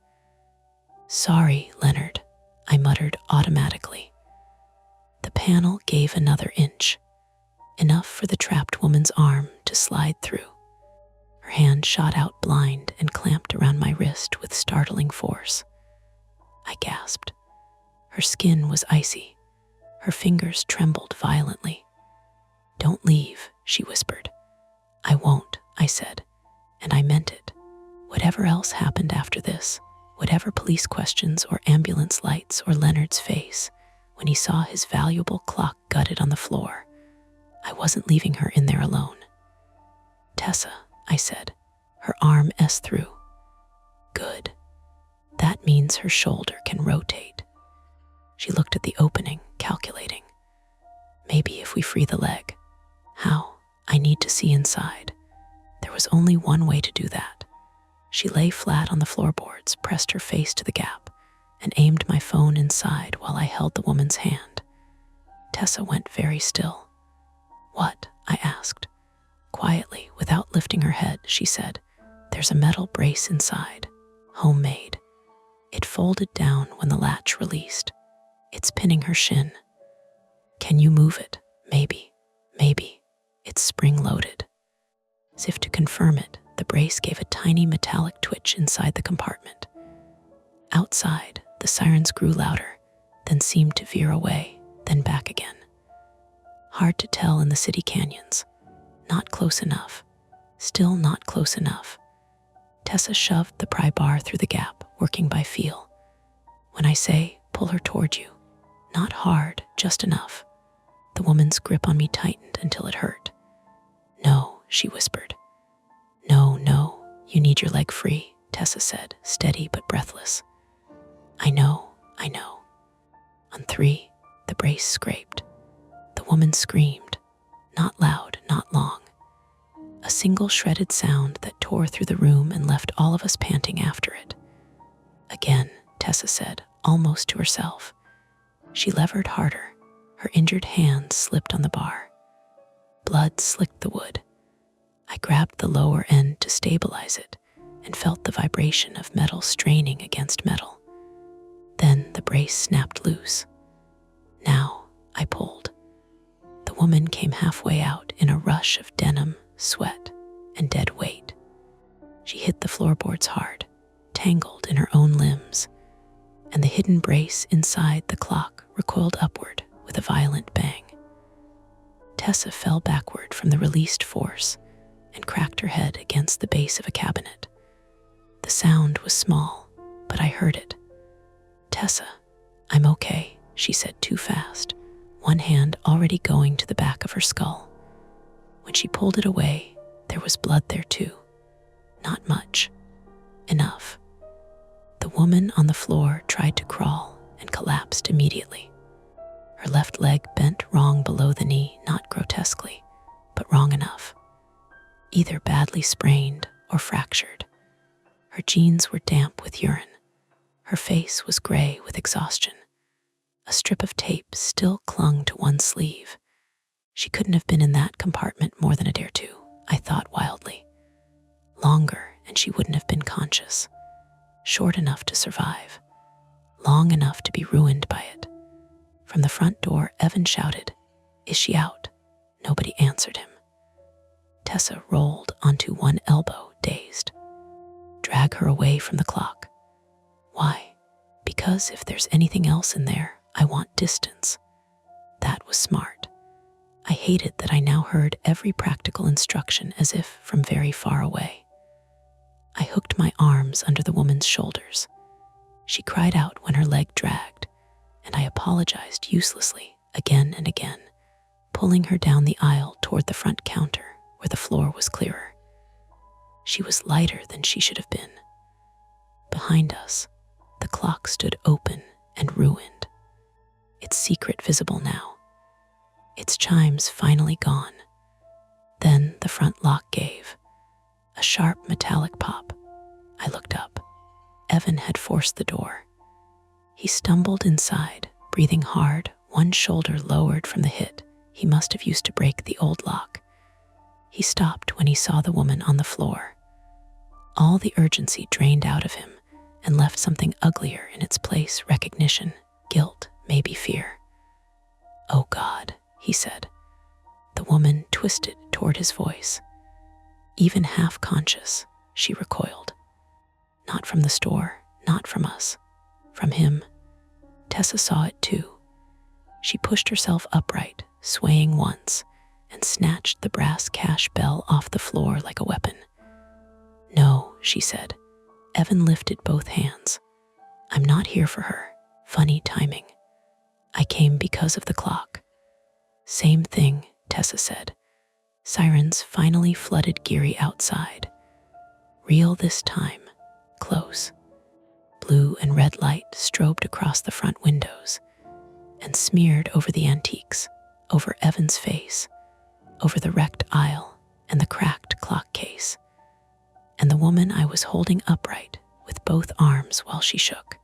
"Sorry, Leonard," I muttered automatically. The panel gave another inch, enough for the trapped woman's arm to slide through. Her hand shot out blind and clamped around my wrist with startling force. I gasped. Her skin was icy. Her fingers trembled violently. "Don't leave," she whispered. "I won't," I said, and I meant it. Whatever else happened after this, whatever police questions or ambulance lights or Leonard's face when he saw his valuable clock gutted on the floor, I wasn't leaving her in there alone. "Tessa," I said, her arm through. "Good. That means her shoulder can rotate." She looked at the opening, calculating. "Maybe if we free the leg." "How?" "I need to see inside." There was only one way to do that. She lay flat on the floorboards, pressed her face to the gap, and aimed my phone inside while I held the woman's hand. Tessa went very still. "What?" I asked. Quietly, without lifting her head, she said, "There's a metal brace inside. Homemade." It folded down when the latch released. It's pinning her shin. Can you move it? Maybe. It's spring-loaded. As if to confirm it, the brace gave a tiny metallic twitch inside the compartment. Outside, the sirens grew louder, then seemed to veer away, then back again. Hard to tell in the city canyons. Not close enough. Still not close enough. Tessa shoved the pry bar through the gap, working by feel. When I say, pull her toward you. Not hard, just enough. The woman's grip on me tightened until it hurt. No, she whispered. No, you need your leg free, Tessa said, steady but breathless. I know. On 3, the brace scraped. The woman screamed. Not loud, not long. A single shredded sound that tore through the room and left all of us panting after it. Again, Tessa said, almost to herself. She levered harder. Her injured hand slipped on the bar. Blood slicked the wood. I grabbed the lower end to stabilize it and felt the vibration of metal straining against metal. Then the brace snapped loose. Now I pulled. The woman came halfway out in a rush of denim, sweat, and dead weight. She hit the floorboards hard, tangled in her own limbs, and the hidden brace inside the clock recoiled upward with a violent bang. Tessa fell backward from the released force and cracked her head against the base of a cabinet. The sound was small, but I heard it. Tessa, I'm okay, she said too fast, one hand already going to the back of her skull. When she pulled it away, there was blood there too. Not much. Enough. The woman on the floor tried to crawl and collapsed immediately. Her left leg bent wrong below the knee, not grotesquely, but wrong enough. Either badly sprained or fractured. Her jeans were damp with urine. Her face was gray with exhaustion. A strip of tape still clung to one sleeve. She couldn't have been in that compartment more than a day or two, I thought wildly. Longer, and she wouldn't have been conscious. Short enough to survive. Long enough to be ruined by it. From the front door, Evan shouted, "Is she out?" Nobody answered him. Tessa rolled onto one elbow, dazed. Drag her away from the clock. Why? Because if there's anything else in there, I want distance. That was smart. I hated that I now heard every practical instruction as if from very far away. I hooked my arms under the woman's shoulders. She cried out when her leg dragged, and I apologized uselessly again and again, pulling her down the aisle toward the front counter where the floor was clearer. She was lighter than she should have been. Behind us, the clock stood open and ruined, its secret visible now, its chimes finally gone. Then the front lock gave. A sharp metallic pop. I looked up. Evan had forced the door. He stumbled inside, breathing hard, one shoulder lowered from the hit he must have used to break the old lock. He stopped when he saw the woman on the floor. All the urgency drained out of him and left something uglier in its place: recognition, guilt, maybe fear. "Oh God," he said. The woman twisted toward his voice. Even half conscious, she recoiled. Not from the store, not from us, from him. Tessa saw it too. She pushed herself upright, swaying once, and snatched the brass cash bell off the floor like a weapon. "No," she said. Evan lifted both hands. "I'm not here for her. Funny timing. I came because of the clock." "Same thing," Tessa said. Sirens finally flooded Geary outside. Real this time, close. Blue and red light strobed across the front windows and smeared over the antiques, over Evan's face, over the wrecked aisle and the cracked clock case, and the woman I was holding upright with both arms while she shook.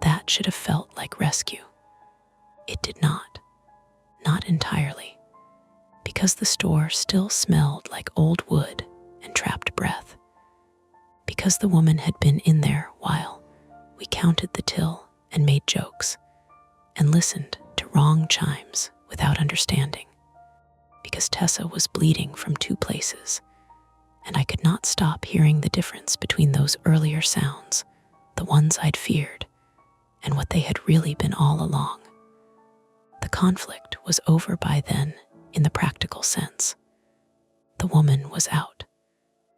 That should have felt like rescue. It did not. Not entirely. Because the store still smelled like old wood and trapped breath. Because the woman had been in there while We counted the till and made jokes, and listened to wrong chimes without understanding, because Tessa was bleeding from two places, and I could not stop hearing the difference between those earlier sounds, the ones I'd feared, and what they had really been all along. The conflict was over by then, in the practical sense. The woman was out.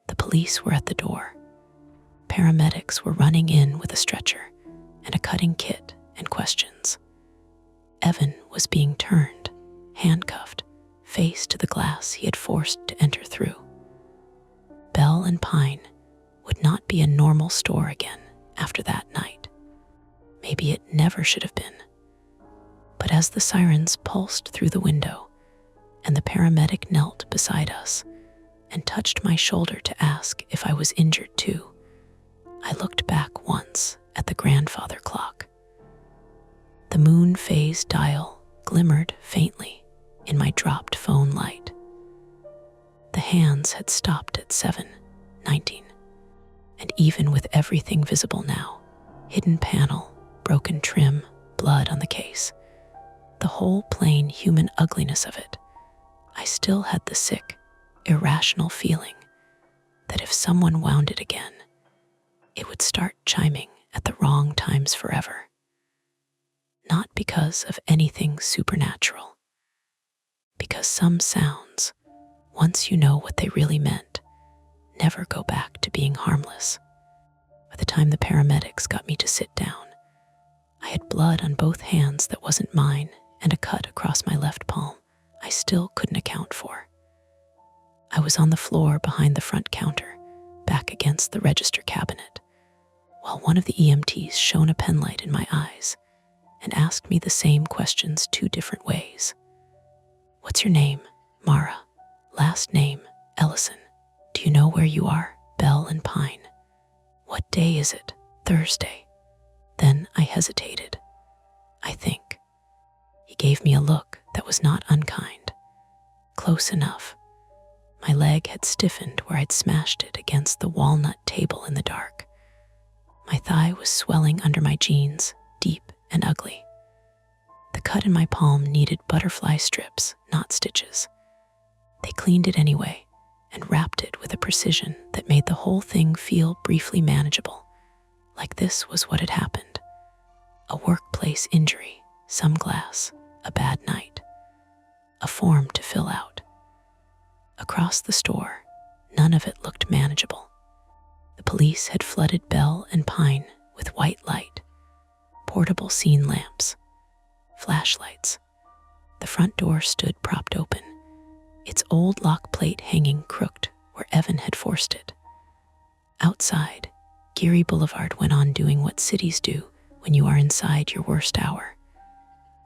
The police were at the door. Paramedics were running in with a stretcher and a cutting kit and questions. Evan was being turned, handcuffed, face to the glass he had forced to enter through. Bell and Pine would not be a normal store again after that night. Maybe it never should have been. But as the sirens pulsed through the window and the paramedic knelt beside us and touched my shoulder to ask if I was injured too, I looked back once at the grandfather clock. The moon phase dial glimmered faintly in my dropped phone light. The hands had stopped at 7:19, and even with everything visible now, hidden panel, broken trim, blood on the case, the whole plain human ugliness of it, I still had the sick, irrational feeling that if someone wound it again, it would start chiming at the wrong times forever. Not because of anything supernatural, because some sounds, once you know what they really meant, never go back to being harmless. By the time the paramedics got me to sit down, I had blood on both hands that wasn't mine and a cut across my left palm I still couldn't account for. I was on the floor behind the front counter, back against the register cabinet, while one of the EMTs shone a penlight in my eyes and asked me the same questions 2 different ways. What's your name? Mara. Last name? Ellison. Do you know where you are? Bell and Pine. What day is it? Thursday. Then I hesitated. I think. He gave me a look that was not unkind. Close enough. My leg had stiffened where I'd smashed it against the walnut table in the dark. My thigh was swelling under my jeans, deep and ugly. The cut in my palm needed butterfly strips, not stitches. They cleaned it anyway and wrapped it with a precision that made the whole thing feel briefly manageable, like this was what had happened. A workplace injury, some glass, a bad night. A form to fill out. Across the store, none of it looked manageable. The police had flooded Bell and Pine with white light, portable scene lamps, flashlights. The front door stood propped open, its old lock plate hanging crooked where Evan had forced it. Outside, Geary Boulevard went on doing what cities do when you are inside your worst hour.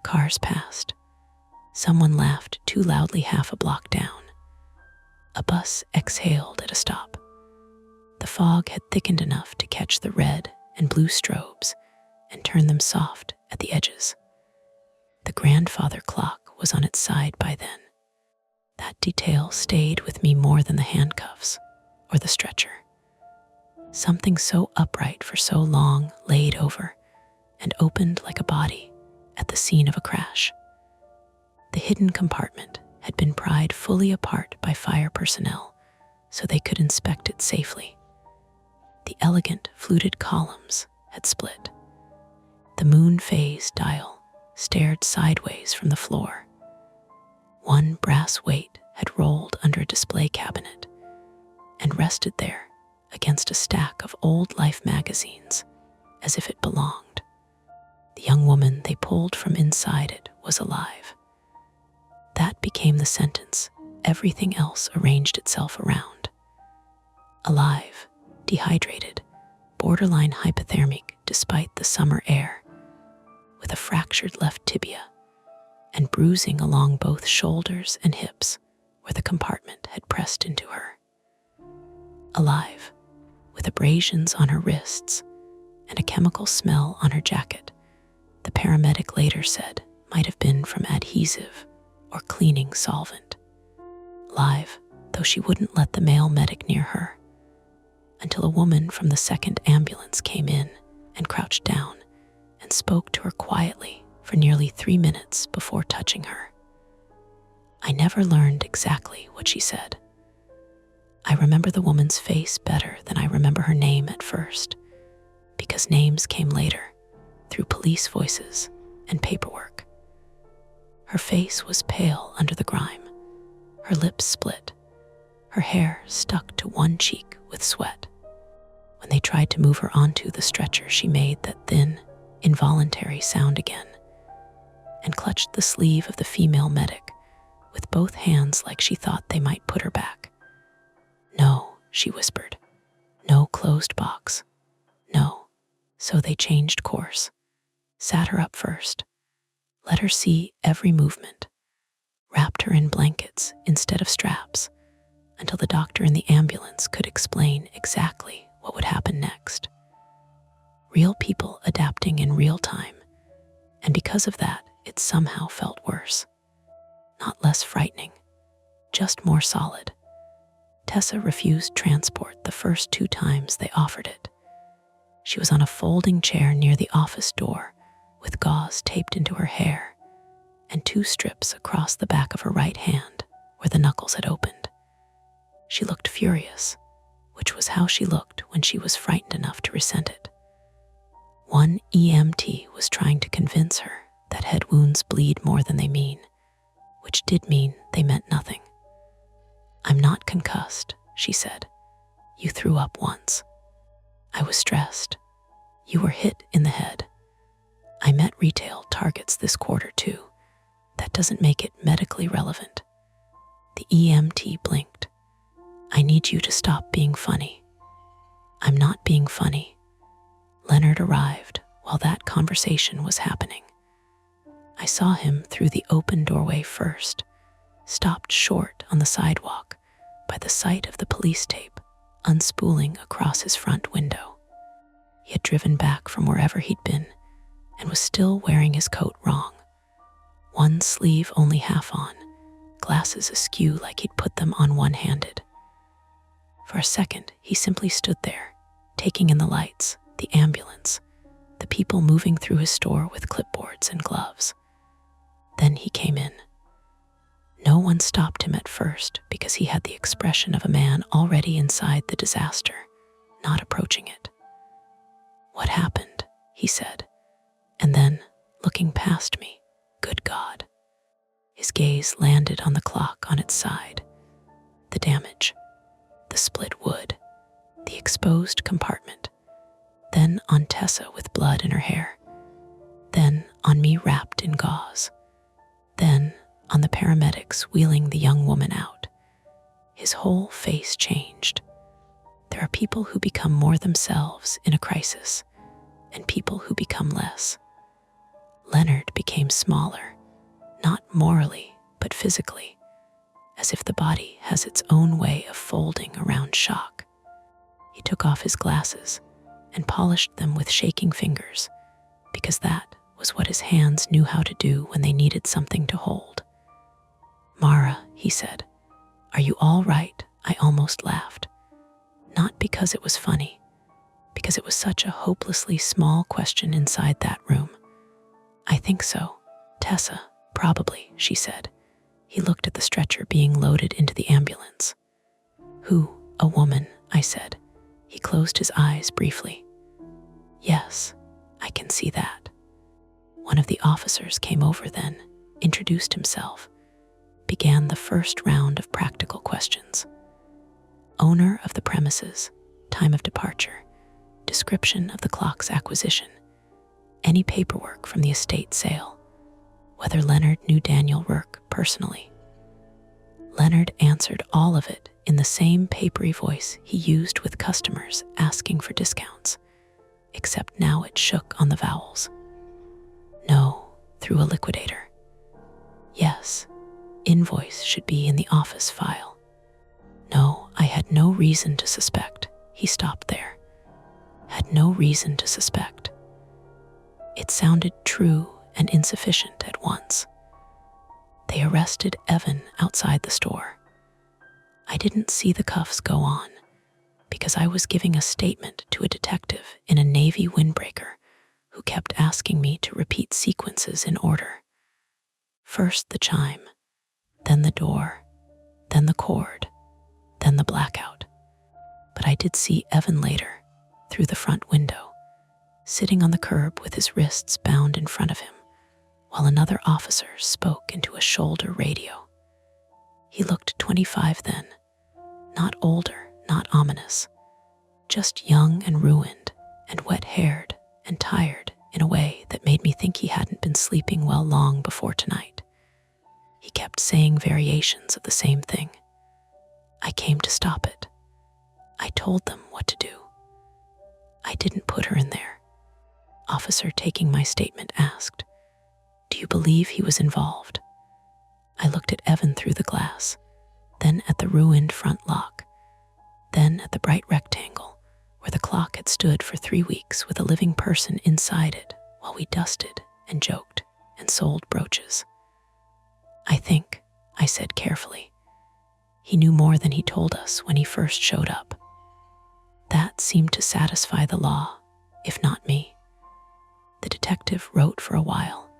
Cars passed. Someone laughed too loudly half a block down. A bus exhaled at a stop. The fog had thickened enough to catch the red and blue strobes and turn them soft at the edges. The grandfather clock was on its side by then. That detail stayed with me more than the handcuffs or the stretcher. Something so upright for so long laid over and opened like a body at the scene of a crash. The hidden compartment had been pried fully apart by fire personnel so they could inspect it safely. The elegant fluted columns had split. The moon phase dial stared sideways from the floor. One brass weight had rolled under a display cabinet and rested there against a stack of old Life magazines as if it belonged. The young woman they pulled from inside it was alive. That became the sentence everything else arranged itself around. Alive, dehydrated, borderline hypothermic despite the summer air, with a fractured left tibia and bruising along both shoulders and hips where the compartment had pressed into her. Alive, with abrasions on her wrists and a chemical smell on her jacket the paramedic later said might have been from adhesive or cleaning solvent. Alive, though she wouldn't let the male medic near her, until a woman from the second ambulance came in and crouched down and spoke to her quietly for nearly 3 minutes before touching her. I never learned exactly what she said. I remember the woman's face better than I remember her name at first, because names came later, through police voices and paperwork. Her face was pale under the grime, her lips split, her hair stuck to one cheek with sweat. When they tried to move her onto the stretcher, she made that thin, involuntary sound again, and clutched the sleeve of the female medic with both hands like she thought they might put her back. "No," she whispered. "No closed box. No." So they changed course, sat her up first, let her see every movement, wrapped her in blankets instead of straps, until the doctor in the ambulance could explain exactly what would happen next. Real people adapting in real time, and because of that, it somehow felt worse. Not less frightening, just more solid. Tessa refused transport the first 2 times they offered it. She was on a folding chair near the office door, with gauze taped into her hair and 2 strips across the back of her right hand where the knuckles had opened. She looked furious, which was how she looked when she was frightened enough to resent it. One EMT was trying to convince her that head wounds bleed more than they mean, which did mean they meant nothing. "I'm not concussed," she said. "You threw up once." I was stressed. "You were hit in the head." "I met retail targets this quarter too. That doesn't make it medically relevant." The EMT blinked. "I need you to stop being funny." "I'm not being funny." Leonard arrived while that conversation was happening. I saw him through the open doorway first, stopped short on the sidewalk by the sight of the police tape unspooling across his front window. He had driven back from wherever he'd been and was still wearing his coat wrong. One sleeve only half on, glasses askew like he'd put them on one-handed. For a second, he simply stood there, taking in the lights, the ambulance, the people moving through his store with clipboards and gloves. Then he came in. No one stopped him at first because he had the expression of a man already inside the disaster, not approaching it. "What happened?" he said, and then, looking past me, "Good God." His gaze landed on the clock on its side. The damage, the split wood, the exposed compartment, then on Tessa with blood in her hair, then on me wrapped in gauze, then on the paramedics wheeling the young woman out. His whole face changed. There are people who become more themselves in a crisis, and people who become less. Leonard became smaller, not morally, but physically, as if the body has its own way of folding around shock. He took off his glasses and polished them with shaking fingers, because that was what his hands knew how to do when they needed something to hold. "Mara," he said, "are you all right?" I almost laughed. Not because it was funny, because it was such a hopelessly small question inside that room. "I think so. Tessa, probably," she said. He looked at the stretcher being loaded into the ambulance. "Who? A woman?" I said. He closed his eyes briefly. "Yes, I can see that." One of the officers came over then, introduced himself, began the first round of practical questions. Owner of the premises, time of departure, description of the clock's acquisition, any paperwork from the estate sale, whether Leonard knew Daniel Rourke personally. Leonard answered all of it in the same papery voice he used with customers asking for discounts, except now it shook on the vowels. "No, through a liquidator." "Yes, invoice should be in the office file." "No, I had no reason to suspect." He stopped there. "Had no reason to suspect." It sounded true and insufficient at once. They arrested Evan outside the store. I didn't see the cuffs go on because I was giving a statement to a detective in a Navy Navy windbreaker who kept asking me to repeat sequences in order. First the chime, then the door, then the chord, then the blackout. But I did see Evan later, through the front window, sitting on the curb with his wrists bound in front of him, while another officer spoke into a shoulder radio. He looked 25 then, not older, not ominous, just young and ruined and wet-haired and tired in a way that made me think he hadn't been sleeping well long before tonight. He kept saying variations of the same thing. I came to stop it. I told them what to do. I didn't put her in there. Officer taking my statement asked, "Do you believe he was involved?" I looked at Evan through the glass, then at the ruined front lock, then at the bright rectangle where the clock had stood for 3 weeks with a living person inside it while we dusted and joked and sold brooches. "I think," I said carefully, "he knew more than he told us when he first showed up." That seemed to satisfy the law, if not me. The detective wrote for a while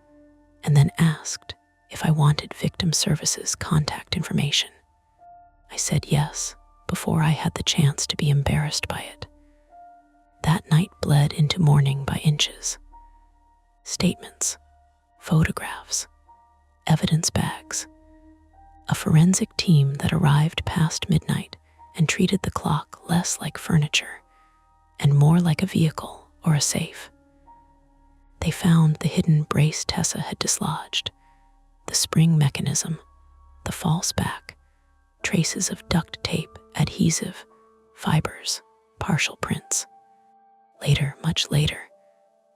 and then asked if I wanted victim services contact information. I said yes before I had the chance to be embarrassed by it. That night bled into morning by inches. Statements, photographs, evidence bags, a forensic team that arrived past midnight and treated the clock less like furniture and more like a vehicle or a safe. They found the hidden brace Tessa had dislodged, the spring mechanism, the false back, traces of duct tape, adhesive, fibers, partial prints. Later, much later,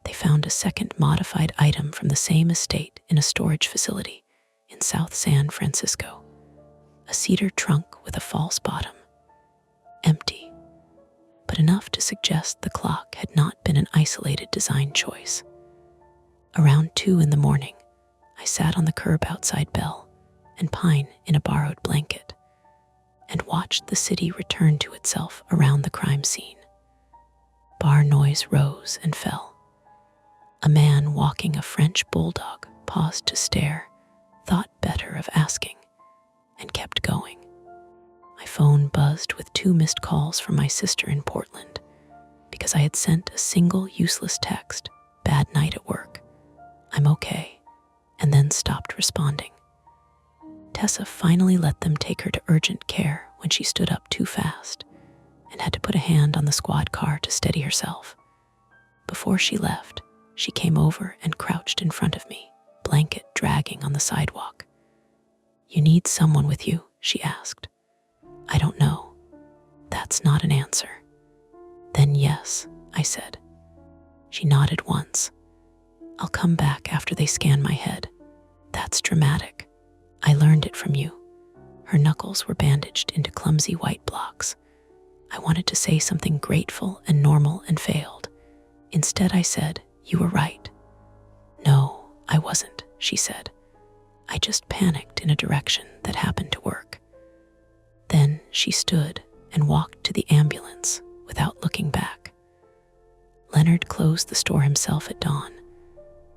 they found a second modified item from the same estate in a storage facility in South San Francisco, a cedar trunk with a false bottom, empty, but enough to suggest the clock had not been an isolated design choice. Around 2 in the morning, I sat on the curb outside Bell and Pine in a borrowed blanket and watched the city return to itself around the crime scene. Bar noise rose and fell. A man walking a French bulldog paused to stare, thought better of asking, and kept going. My phone buzzed with 2 missed calls from my sister in Portland because I had sent a single useless text, "Bad night at work, I'm okay," and then stopped responding. Tessa finally let them take her to urgent care when she stood up too fast and had to put a hand on the squad car to steady herself. Before she left, she came over and crouched in front of me, blanket dragging on the sidewalk. "You need someone with you?" she asked. "I don't know." "That's not an answer." "Then yes," I said. She nodded once. "I'll come back after they scan my head." "That's dramatic. I learned it from you." Her knuckles were bandaged into clumsy white blocks. I wanted to say something grateful and normal and failed. Instead, I said, "You were right." "No, I wasn't," she said. "I just panicked in a direction that happened to work." Then she stood and walked to the ambulance without looking back. Leonard closed the store himself at dawn,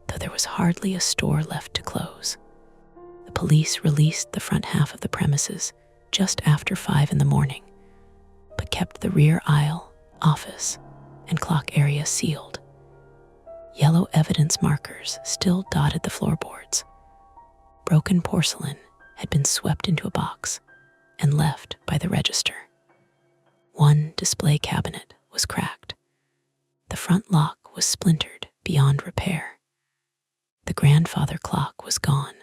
though there was hardly a store left to close. The police released the front half of the premises just after 5 in the morning, but kept the rear aisle, office, and clock area sealed. Yellow evidence markers still dotted the floorboards. Broken porcelain had been swept into a box and left by the register. One display cabinet was cracked. The front lock was splintered beyond repair. The grandfather clock was gone,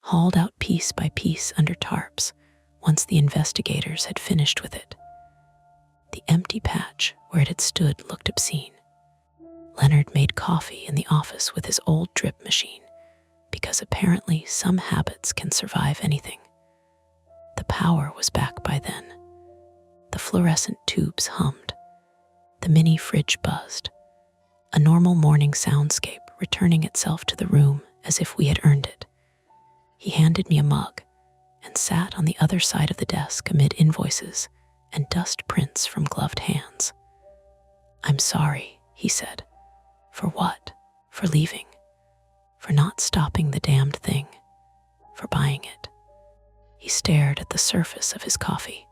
hauled out piece by piece under tarps once the investigators had finished with it. The empty patch where it had stood looked obscene. Leonard made coffee in the office with his old drip machine because apparently some habits can survive anything. The power was back by then. The fluorescent tubes hummed. The mini fridge buzzed. A normal morning soundscape returning itself to the room as if we had earned it. He handed me a mug and sat on the other side of the desk amid invoices and dust prints from gloved hands. "I'm sorry," he said. For what? For leaving? For not stopping the damned thing? For buying it? He stared at the surface of his coffee.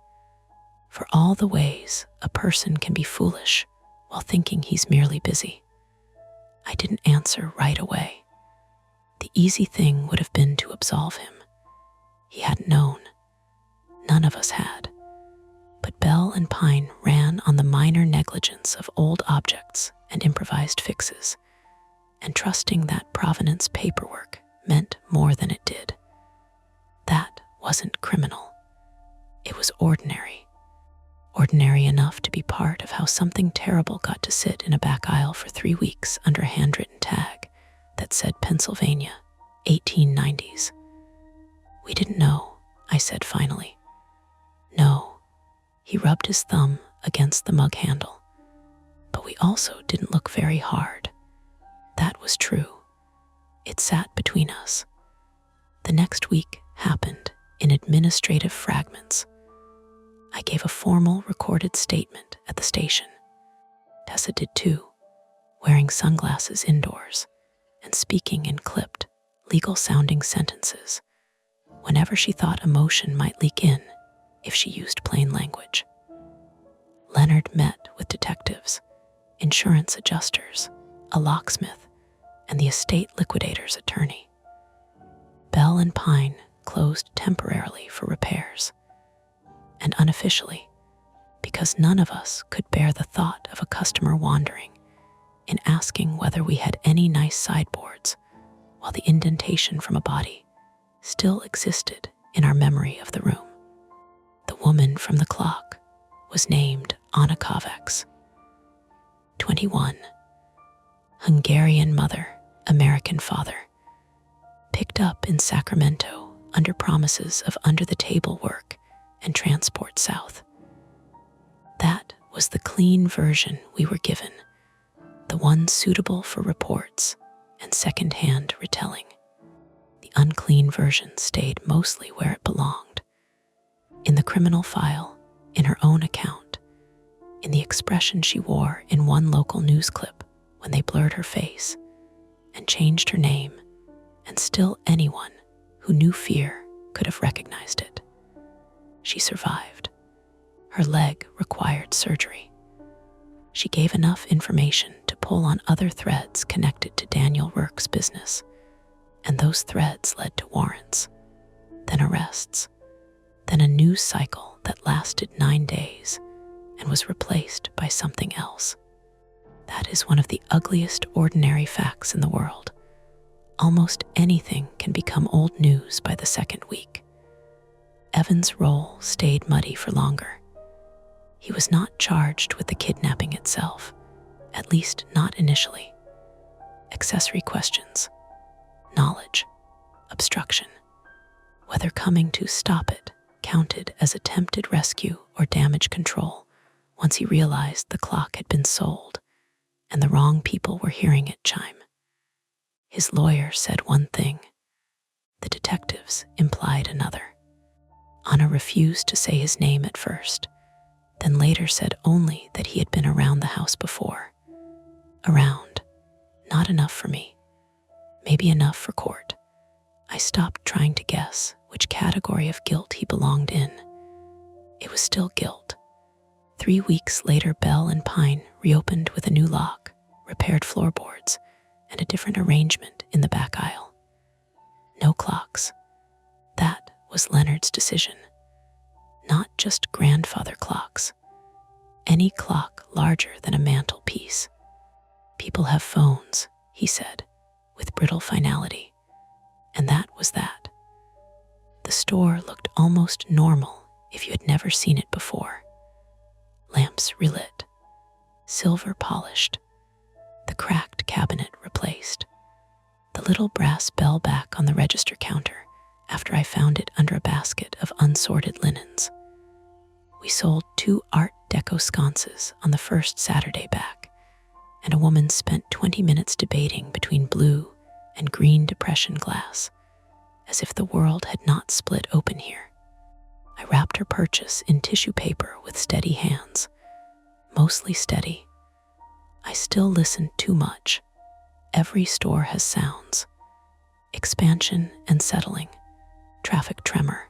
For all the ways a person can be foolish while thinking he's merely busy. I didn't answer right away. The easy thing would have been to absolve him. He hadn't known. None of us had. But Bell and Pine ran on the minor negligence of old objects and improvised fixes, and trusting that provenance paperwork meant more than it did. That wasn't criminal. It was ordinary. Ordinary enough to be part of how something terrible got to sit in a back aisle for 3 weeks under a handwritten tag that said Pennsylvania, 1890s. We didn't know, I said finally. No, he rubbed his thumb against the mug handle. But we also didn't look very hard. That was true. It sat between us. The next week happened in administrative fragments. I gave a formal recorded statement at the station. Tessa did too, wearing sunglasses indoors and speaking in clipped, legal-sounding sentences whenever she thought emotion might leak in if she used plain language. Leonard met with detectives, insurance adjusters, a locksmith, and the estate liquidator's attorney. Bell and Pine closed temporarily for repairs, and unofficially, because none of us could bear the thought of a customer wandering in asking whether we had any nice sideboards, while the indentation from a body still existed in our memory of the room. The woman from the clock was named Anna Kovacs. 21. Hungarian mother, American father. Picked up in Sacramento under promises of under-the-table work and transport south. That was the clean version we were given, the one suitable for reports and second-hand retelling. The unclean version stayed mostly where it belonged, in the criminal file, in her own account, in the expression she wore in one local news clip when they blurred her face and changed her name, and still anyone who knew fear could have recognized it. She survived. Her leg required surgery. She gave enough information to pull on other threads connected to Daniel Rourke's business, and those threads led to warrants, then arrests, then a news cycle that lasted 9 days and was replaced by something else. That is one of the ugliest ordinary facts in the world. Almost anything can become old news by the second week. Evan's role stayed muddy for longer. He was not charged with the kidnapping itself, at least not initially. Accessory questions, knowledge, obstruction, whether coming to stop it counted as attempted rescue or damage control once he realized the clock had been sold and the wrong people were hearing it chime. His lawyer said one thing. The detectives implied another. Anna refused to say his name at first, then later said only that he had been around the house before. Around. Not enough for me. Maybe enough for court. I stopped trying to guess which category of guilt he belonged in. It was still guilt. 3 weeks later, Bell and Pine reopened with a new lock, repaired floorboards, and a different arrangement in the back aisle. No clocks. That was Leonard's decision. Not just grandfather clocks. Any clock larger than a mantelpiece. People have phones, he said, with brittle finality. And that was that. The store looked almost normal if you had never seen it before. Lamps relit, silver polished, the cracked cabinet replaced, the little brass bell back on the register counter after I found it under a basket of unsorted linens. We sold 2 Art Deco sconces on the first Saturday back, and a woman spent 20 minutes debating between blue and green depression glass, as if the world had not split open here. I wrapped her purchase in tissue paper with steady hands, mostly steady. I still listened too much. Every store has sounds. Expansion and settling, traffic tremor,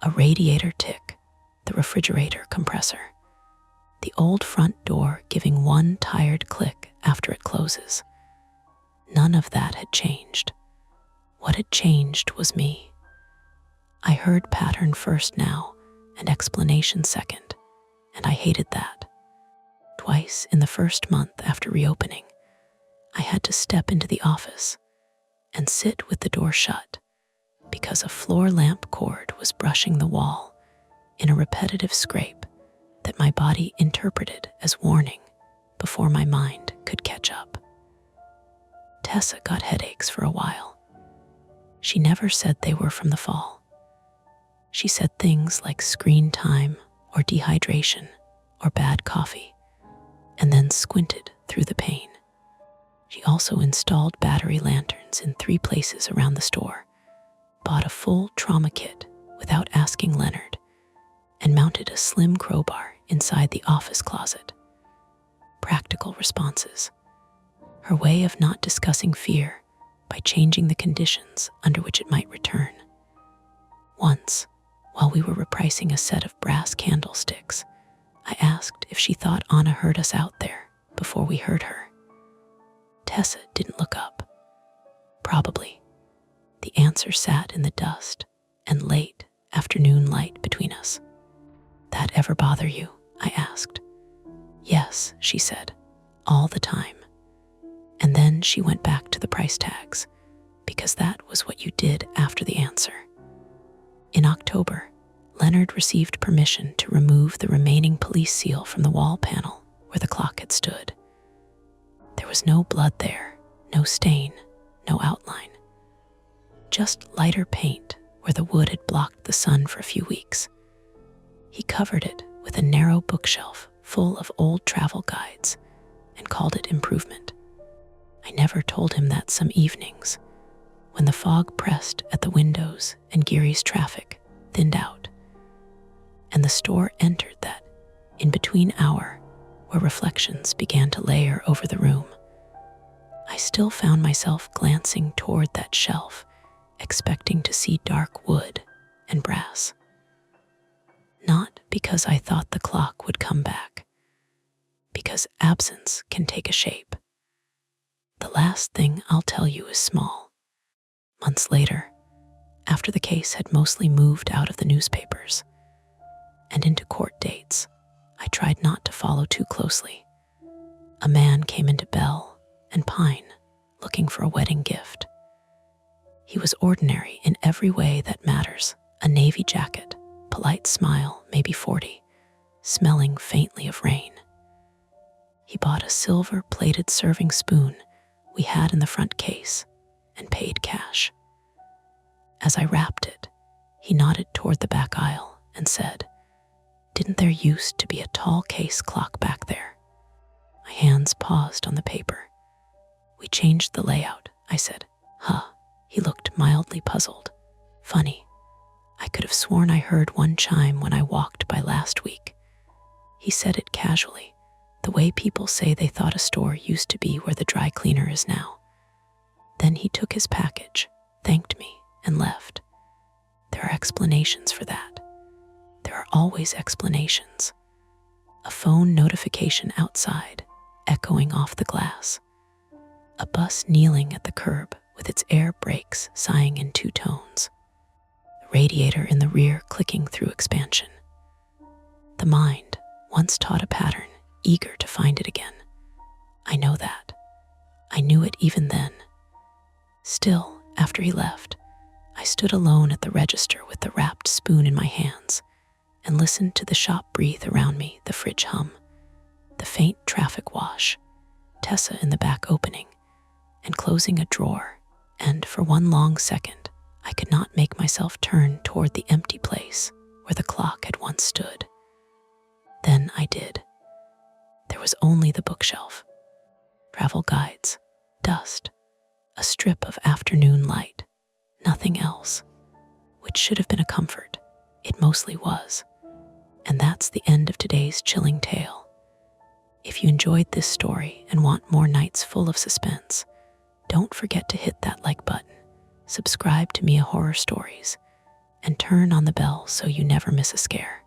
a radiator tick, the refrigerator compressor, the old front door giving one tired click after it closes. None of that had changed. What had changed was me. I heard pattern first now and explanation second, and I hated that. Twice in the first month after reopening, I had to step into the office and sit with the door shut because a floor lamp cord was brushing the wall in a repetitive scrape that my body interpreted as warning before my mind could catch up. Tessa got headaches for a while. She never said they were from the fall. She said things like screen time or dehydration or bad coffee, and then squinted through the pain. She also installed battery lanterns in 3 places around the store, bought a full trauma kit without asking Leonard, and mounted a slim crowbar inside the office closet. Practical responses. Her way of not discussing fear by changing the conditions under which it might return. Once, while we were repricing a set of brass candlesticks, I asked if she thought Anna heard us out there before we heard her. Tessa didn't look up. Probably. The answer sat in the dust and late afternoon light between us. That ever bother you? I asked. Yes, she said, all the time. And then she went back to the price tags, because that was what you did after the answer. In October, Leonard received permission to remove the remaining police seal from the wall panel where the clock had stood. There was no blood there, no stain, no outline. Just lighter paint where the wood had blocked the sun for a few weeks. He covered it with a narrow bookshelf full of old travel guides and called it improvement. I never told him that some evenings, when the fog pressed at the windows and Geary's traffic thinned out, and the store entered that in-between hour where reflections began to layer over the room, I still found myself glancing toward that shelf, expecting to see dark wood and brass. Not because I thought the clock would come back, because absence can take a shape. The last thing I'll tell you is small. Months later, after the case had mostly moved out of the newspapers and into court dates, I tried not to follow too closely. A man came into Bell and Pine looking for a wedding gift. He was ordinary in every way that matters: a navy jacket, polite smile, maybe 40, smelling faintly of rain. He bought a silver-plated serving spoon we had in the front case and paid cash. As I wrapped it, he nodded toward the back aisle and said, "Didn't there used to be a tall case clock back there?" My hands paused on the paper. "We changed the layout," I said. "Huh." He looked mildly puzzled. "Funny. I could have sworn I heard one chime when I walked by last week." He said it casually, the way people say they thought a store used to be where the dry cleaner is now. Then he took his package, thanked me, and left. There are explanations for that. There are always explanations. A phone notification outside, echoing off the glass. A bus kneeling at the curb with its air brakes sighing in 2 tones. The radiator in the rear clicking through expansion. The mind, once taught a pattern, eager to find it again. I know that. I knew it even then. Still, after he left, I stood alone at the register with the wrapped spoon in my hands and listened to the shop breathe around me, the fridge hum, the faint traffic wash, Tessa in the back opening and closing a drawer, and for one long second, I could not make myself turn toward the empty place where the clock had once stood. Then I did. There was only the bookshelf, travel guides, dust, a strip of afternoon light, nothing else, which should have been a comfort. It mostly was. And that's the end of today's chilling tale. If you enjoyed this story and want more nights full of suspense, don't forget to hit that like button, subscribe to Mia Horror Stories, and turn on the bell so you never miss a scare.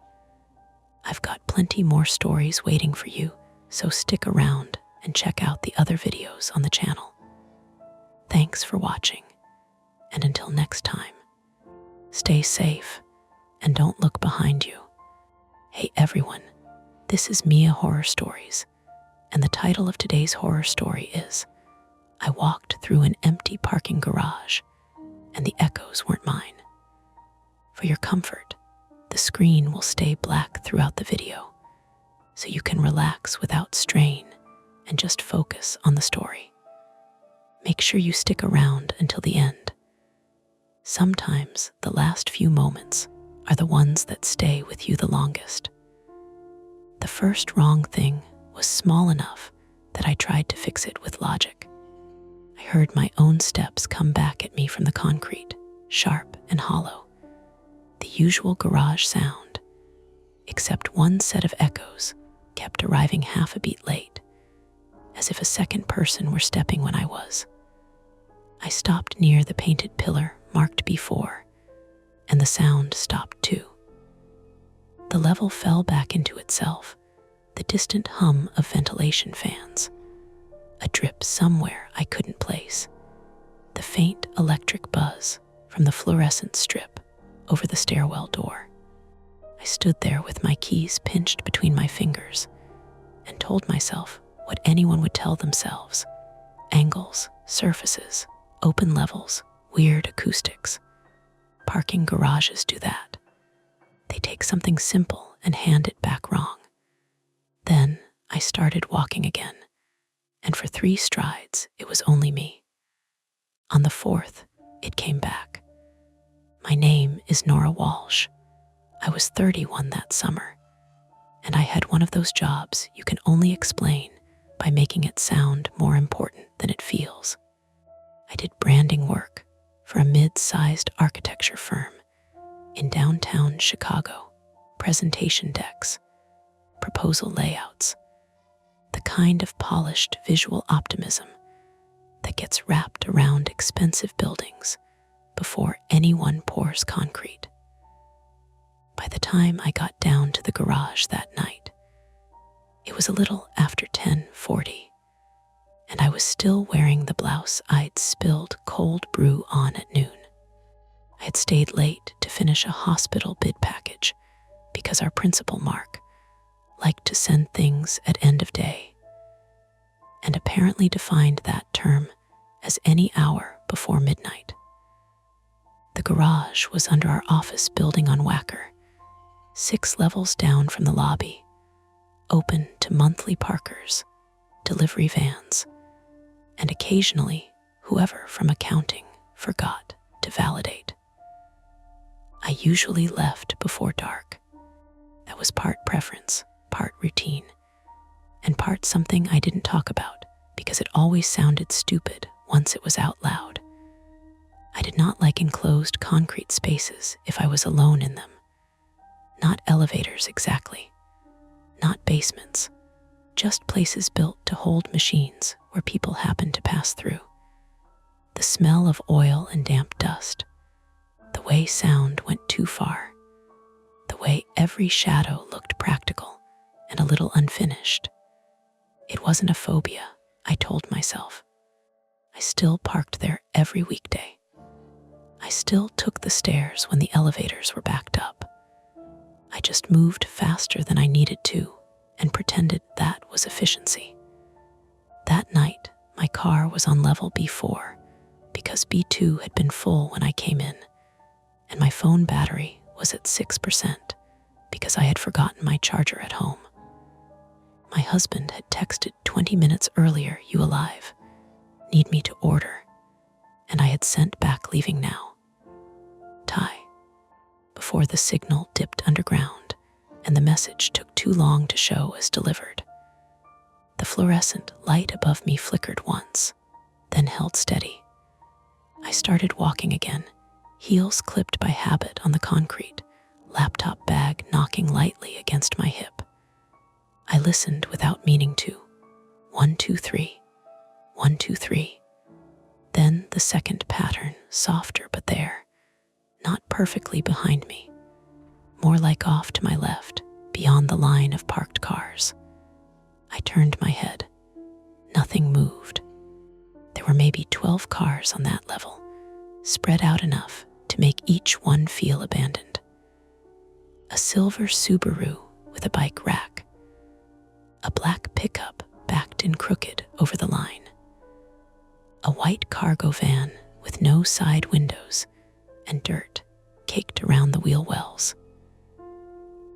I've got plenty more stories waiting for you, so stick around and check out the other videos on the channel. Thanks for watching, and until next time, stay safe and don't look behind you. Hey everyone, this is Mia Horror Stories, and the title of today's horror story is I Walked Through an Empty Parking Garage, and the echoes weren't mine. For your comfort, the screen will stay black throughout the video, so you can relax without strain and just focus on the story. Make sure you stick around until the end. Sometimes the last few moments are the ones that stay with you the longest. The first wrong thing was small enough that I tried to fix it with logic. I heard my own steps come back at me from the concrete, sharp and hollow. The usual garage sound, except one set of echoes kept arriving half a beat late, as if a second person were stepping when I was. I stopped near the painted pillar marked B4, and the sound stopped too. The level fell back into itself, the distant hum of ventilation fans, a drip somewhere I couldn't place, the faint electric buzz from the fluorescent strip over the stairwell door. I stood there with my keys pinched between my fingers and told myself what anyone would tell themselves: angles, surfaces, open levels, weird acoustics. Parking garages do that. They take something simple and hand it back wrong. Then I started walking again, and for 3 strides it was only me. On the 4th, it came back. My name is Nora Walsh. I was 31 that summer, and I had one of those jobs you can only explain by making it sound more important than it feels. I did branding work for a mid-sized architecture firm in downtown Chicago, presentation decks, proposal layouts, the kind of polished visual optimism that gets wrapped around expensive buildings before anyone pours concrete. By the time I got down to the garage that night, it was a little after 10:40, and I was still wearing the blouse I'd spilled cold brew on at noon. I had stayed late to finish a hospital bid package because our principal, Mark, liked to send things at end of day, and apparently defined that term as any hour before midnight. The garage was under our office building on Wacker, 6 levels down from the lobby, open to monthly parkers, delivery vans, and occasionally whoever from accounting forgot to validate. I usually left before dark. That was part preference, part routine, and part something I didn't talk about because it always sounded stupid once it was out loud. I did not like enclosed concrete spaces if I was alone in them. Not elevators exactly, not basements, just places built to hold machines where people happen to pass through. The smell of oil and damp dust, the way sound went too far, the way every shadow looked practical and a little unfinished. It wasn't a phobia, I told myself. I still parked there every weekday. I still took the stairs when the elevators were backed up. I just moved faster than I needed to and pretended that was efficiency. That night, my car was on level B4 because B2 had been full when I came in, and my phone battery was at 6% because I had forgotten my charger at home. My husband had texted 20 minutes earlier, "You alive? Need me to order?" And I had sent back leaving now. Ty. Before the signal dipped underground and the message took too long to show as delivered. The fluorescent light above me flickered once, then held steady. I started walking again, heels clipped by habit on the concrete, laptop bag knocking lightly against my hip. I listened without meaning to. 1, 2, 3. 1, 2, 3. Then the second pattern, softer but there, not perfectly behind me, more like off to my left, beyond the line of parked cars. I turned my head. Nothing moved. There were maybe 12 cars on that level, spread out enough to make each one feel abandoned. A silver Subaru with a bike rack. A black pickup backed in crooked over the line. A white cargo van with no side windows and dirt caked around the wheel wells.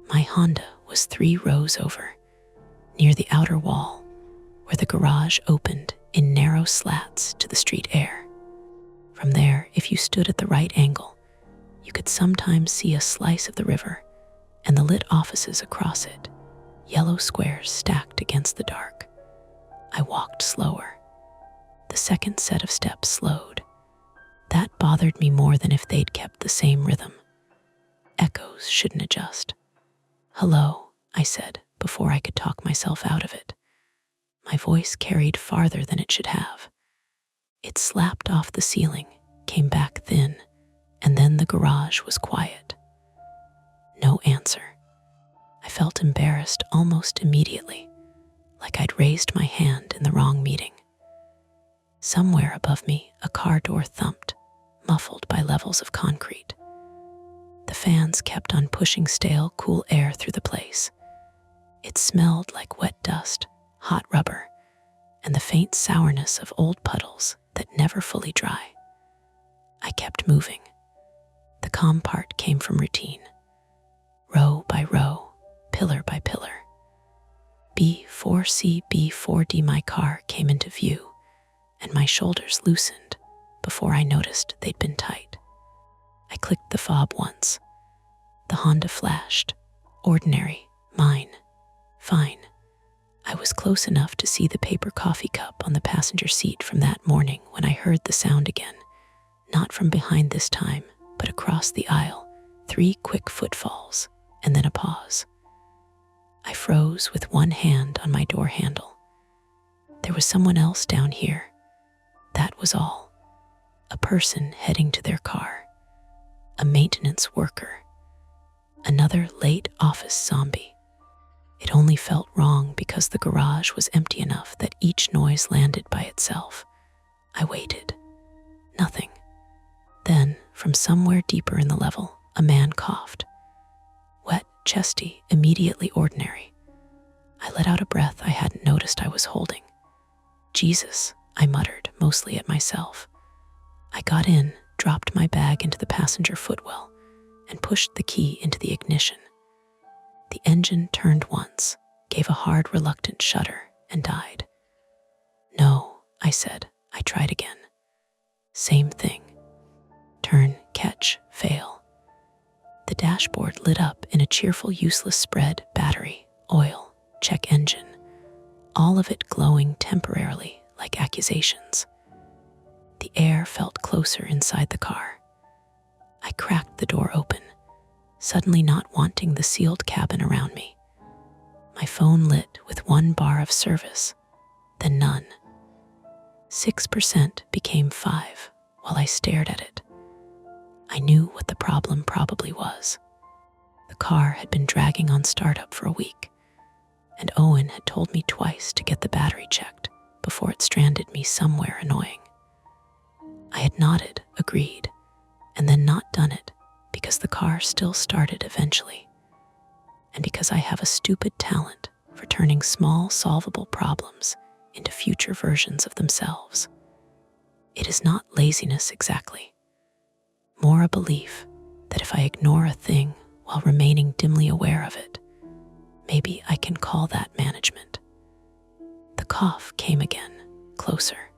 My Honda was 3 rows over, near the outer wall, where the garage opened in narrow slats to the street air. From there, if you stood at the right angle, you could sometimes see a slice of the river and the lit offices across it, yellow squares stacked against the dark. I walked slower. The second set of steps slowed. That bothered me more than if they'd kept the same rhythm. Echoes shouldn't adjust. "Hello," I said before I could talk myself out of it. My voice carried farther than it should have. It slapped off the ceiling, came back thin, and then the garage was quiet. No answer. I felt embarrassed almost immediately, like I'd raised my hand in the wrong meeting. Somewhere above me, a car door thumped, muffled by levels of concrete. The fans kept on pushing stale, cool air through the place. It smelled like wet dust, hot rubber, and the faint sourness of old puddles that never fully dry. I kept moving. The calm part came from routine. Row by row, pillar by pillar. B4C, B4D, my car came into view, and my shoulders loosened before I noticed they'd been tight. I clicked the fob once. The Honda flashed. Ordinary, mine, fine. I was close enough to see the paper coffee cup on the passenger seat from that morning when I heard the sound again, not from behind this time, but across the aisle, 3 quick footfalls, and then a pause. I froze with one hand on my door handle. There was someone else down here. That was all. A person heading to their car. A maintenance worker. Another late office zombie. It only felt wrong because the garage was empty enough that each noise landed by itself. I waited. Nothing. Then, from somewhere deeper in the level, a man coughed. Wet, chesty, immediately ordinary. I let out a breath I hadn't noticed I was holding. "Jesus," I muttered, mostly at myself. I got in, dropped my bag into the passenger footwell, and pushed the key into the ignition. The engine turned once, gave a hard, reluctant shudder, and died. "No," I said. I tried again. Same thing. Turn, catch, fail. The dashboard lit up in a cheerful, useless spread: battery, oil, check engine, all of it glowing temporarily like accusations. The air felt closer inside the car. I cracked the door open, suddenly not wanting the sealed cabin around me. My phone lit with 1 bar of service, then none. 6% became 5 while I stared at it. I knew what the problem probably was. The car had been dragging on startup for a week, and Owen had told me twice to get the battery checked before it stranded me somewhere annoying. I had nodded, agreed, and then not done it because the car still started eventually, and because I have a stupid talent for turning small, solvable problems into future versions of themselves. It is not laziness exactly, more a belief that if I ignore a thing while remaining dimly aware of it, maybe I can call that management. The cough came again, closer.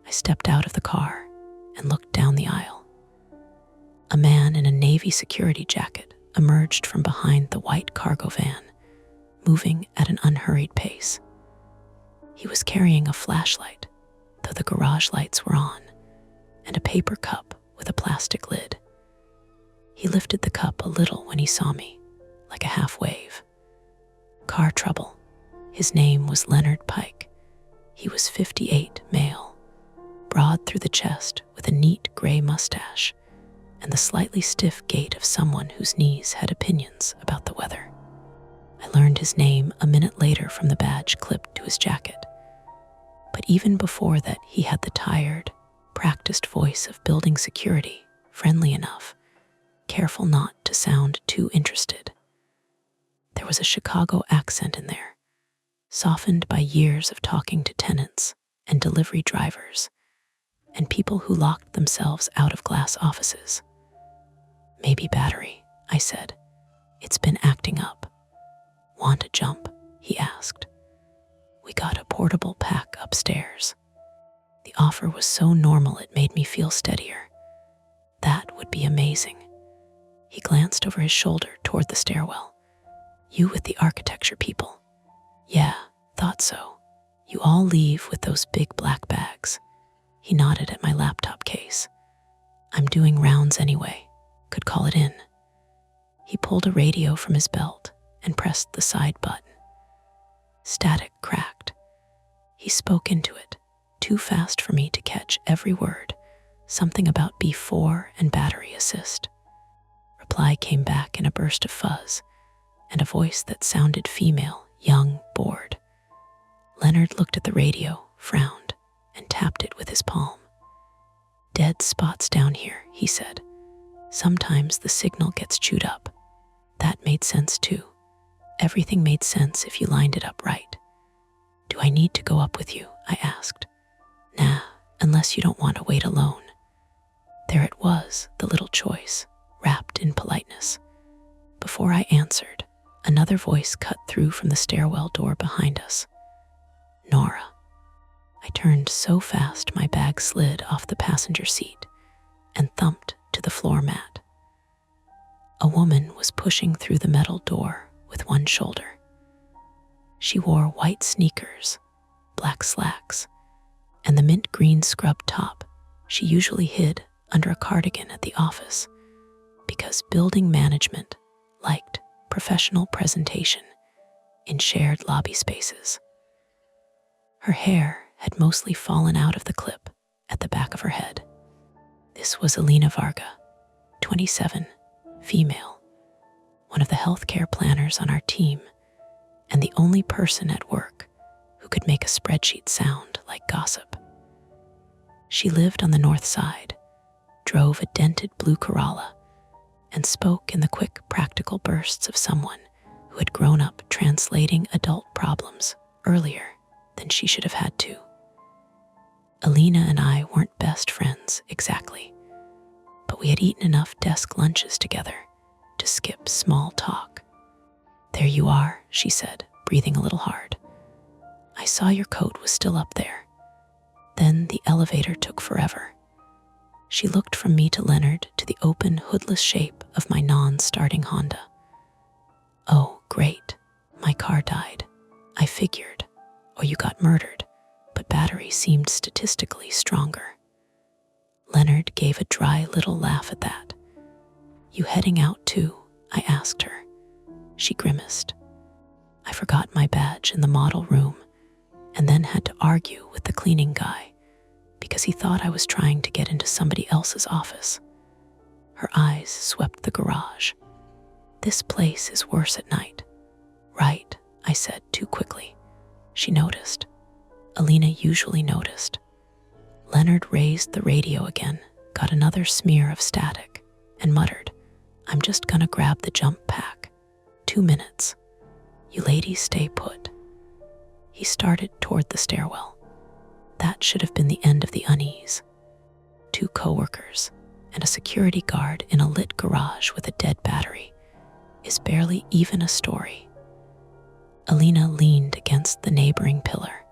I stepped out of the car and looked down the aisle. A man in a Navy security jacket emerged from behind the white cargo van, moving at an unhurried pace. He was carrying a flashlight, though the garage lights were on, and a paper cup with a plastic lid. He lifted the cup a little when he saw me, like a half wave. "Car trouble," His name was Leonard Pike. He was 58, male, broad through the chest with a neat gray mustache and the slightly stiff gait of someone whose knees had opinions about the weather. I learned his name a minute later from the badge clipped to his jacket. But even before that, he had the tired, practiced voice of building security, friendly enough, careful not to sound too interested. There was a Chicago accent in there, softened by years of talking to tenants and delivery drivers and people who locked themselves out of glass offices. "Maybe battery," I said. "It's been acting up." "Want a jump?" he asked. We got a portable pack upstairs. The offer was so normal it made me feel steadier. That would be amazing. He glanced over his shoulder toward the stairwell. "You with the architecture people?" "Yeah, thought so. You all leave with those big black bags." He nodded at my laptop case. "I'm doing rounds anyway. Could call it in." He pulled a radio from his belt and pressed the side button. Static cracked. He spoke into it, too fast for me to catch every word, something about B4 and battery assist. Reply came back in a burst of fuzz, and a voice that sounded female, young, bored. Leonard looked at the radio, frowned, and tapped it with his palm. "Dead spots down here," he said. "Sometimes the signal gets chewed up." That made sense too. Everything made sense if you lined it up right. "Do I need to go up with you?" I asked. "Nah, unless you don't want to wait alone." There it was, the little choice, wrapped in politeness. Before I answered, another voice cut through from the stairwell door behind us. "Nora." I turned so fast my bag slid off the passenger seat and thumped to the floor mat. A woman was pushing through the metal door with one shoulder. She wore white sneakers, black slacks, and the mint green scrub top she usually hid under a cardigan at the office because building management liked professional presentation in shared lobby spaces. Her hair had mostly fallen out of the clip at the back of her head. This was Alina Varga, 27, female, one of the healthcare planners on our team, and the only person at work who could make a spreadsheet sound like gossip. She lived on the north side, drove a dented blue Corolla, and spoke in the quick, practical bursts of someone who had grown up translating adult problems earlier than she should have had to. Alina and I weren't best friends exactly, but we had eaten enough desk lunches together to skip small talk. "There you are," she said, breathing a little hard. "I saw your coat was still up there." Then the elevator took forever. She looked from me to Leonard to the open, hoodless shape of my non-starting Honda. "Oh, great. My car died. I figured. Or you got murdered, but battery seemed statistically stronger." Leonard gave a dry little laugh at that. "You heading out too?" I asked her. She grimaced. "I forgot my badge in the model room and then had to argue with the cleaning guy because he thought I was trying to get into somebody else's office." Her eyes swept the garage. "This place is worse at night." "Right," I said too quickly. She noticed. Alina usually noticed. Leonard raised the radio again, got another smear of static, and muttered, "I'm just gonna grab the jump pack. 2 minutes. You ladies stay put." He started toward the stairwell. That should have been the end of the unease. 2 coworkers and a security guard in a lit garage with a dead battery is barely even a story. Alina leaned against the neighboring pillar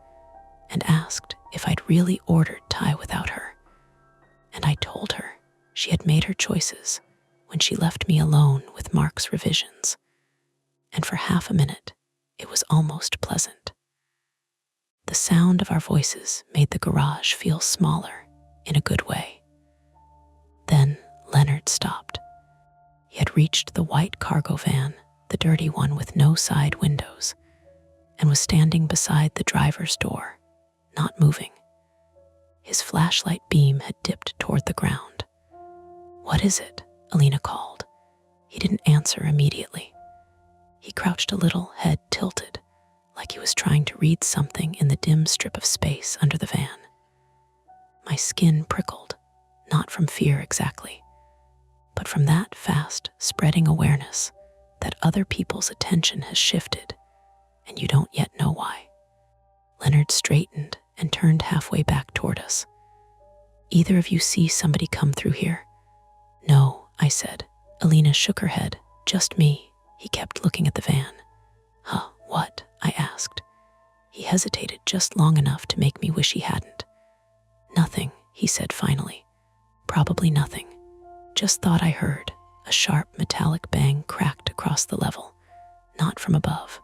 and asked if I'd really ordered Thai without her. And I told her she had made her choices when she left me alone with Mark's revisions. And for half a minute, it was almost pleasant. The sound of our voices made the garage feel smaller in a good way. Then Leonard stopped. He had reached the white cargo van, the dirty one with no side windows, and was standing beside the driver's door, not moving. His flashlight beam had dipped toward the ground. "What is it?" Alina called. He didn't answer immediately. He crouched a little, head tilted, like he was trying to read something in the dim strip of space under the van. My skin prickled, not from fear exactly, but from that fast spreading awareness that other people's attention has shifted, and you don't yet know why. Leonard straightened and turned halfway back toward us. "Either of you see somebody come through here?" "No," I said. Alina shook her head. "Just me." He kept looking at the van. "Huh, what?" I asked. He hesitated just long enough to make me wish he hadn't. "Nothing," he said finally. "Probably nothing. Just thought I heard." A sharp metallic bang cracked across the level. Not from above,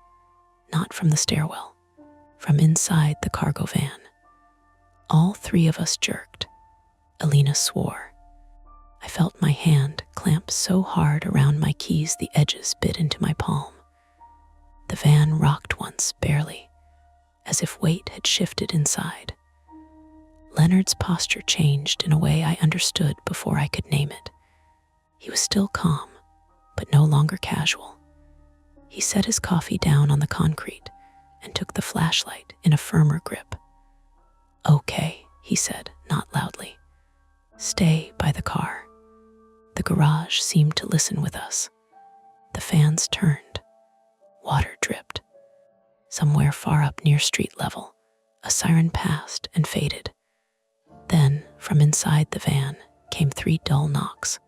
not from the stairwell, from inside the cargo van. All three of us jerked. Alina swore. I felt my hand clamp so hard around my keys the edges bit into my palm. The van rocked once, barely, as if weight had shifted inside. Leonard's posture changed in a way I understood before I could name it. He was still calm, but no longer casual. He set his coffee down on the concrete and took the flashlight in a firmer grip. "Okay," he said, not loudly. "Stay by the car." The garage seemed to listen with us. The fans turned. Water dripped. Somewhere far up near street level, a siren passed and faded. Then, from inside the van, came 3 dull knocks,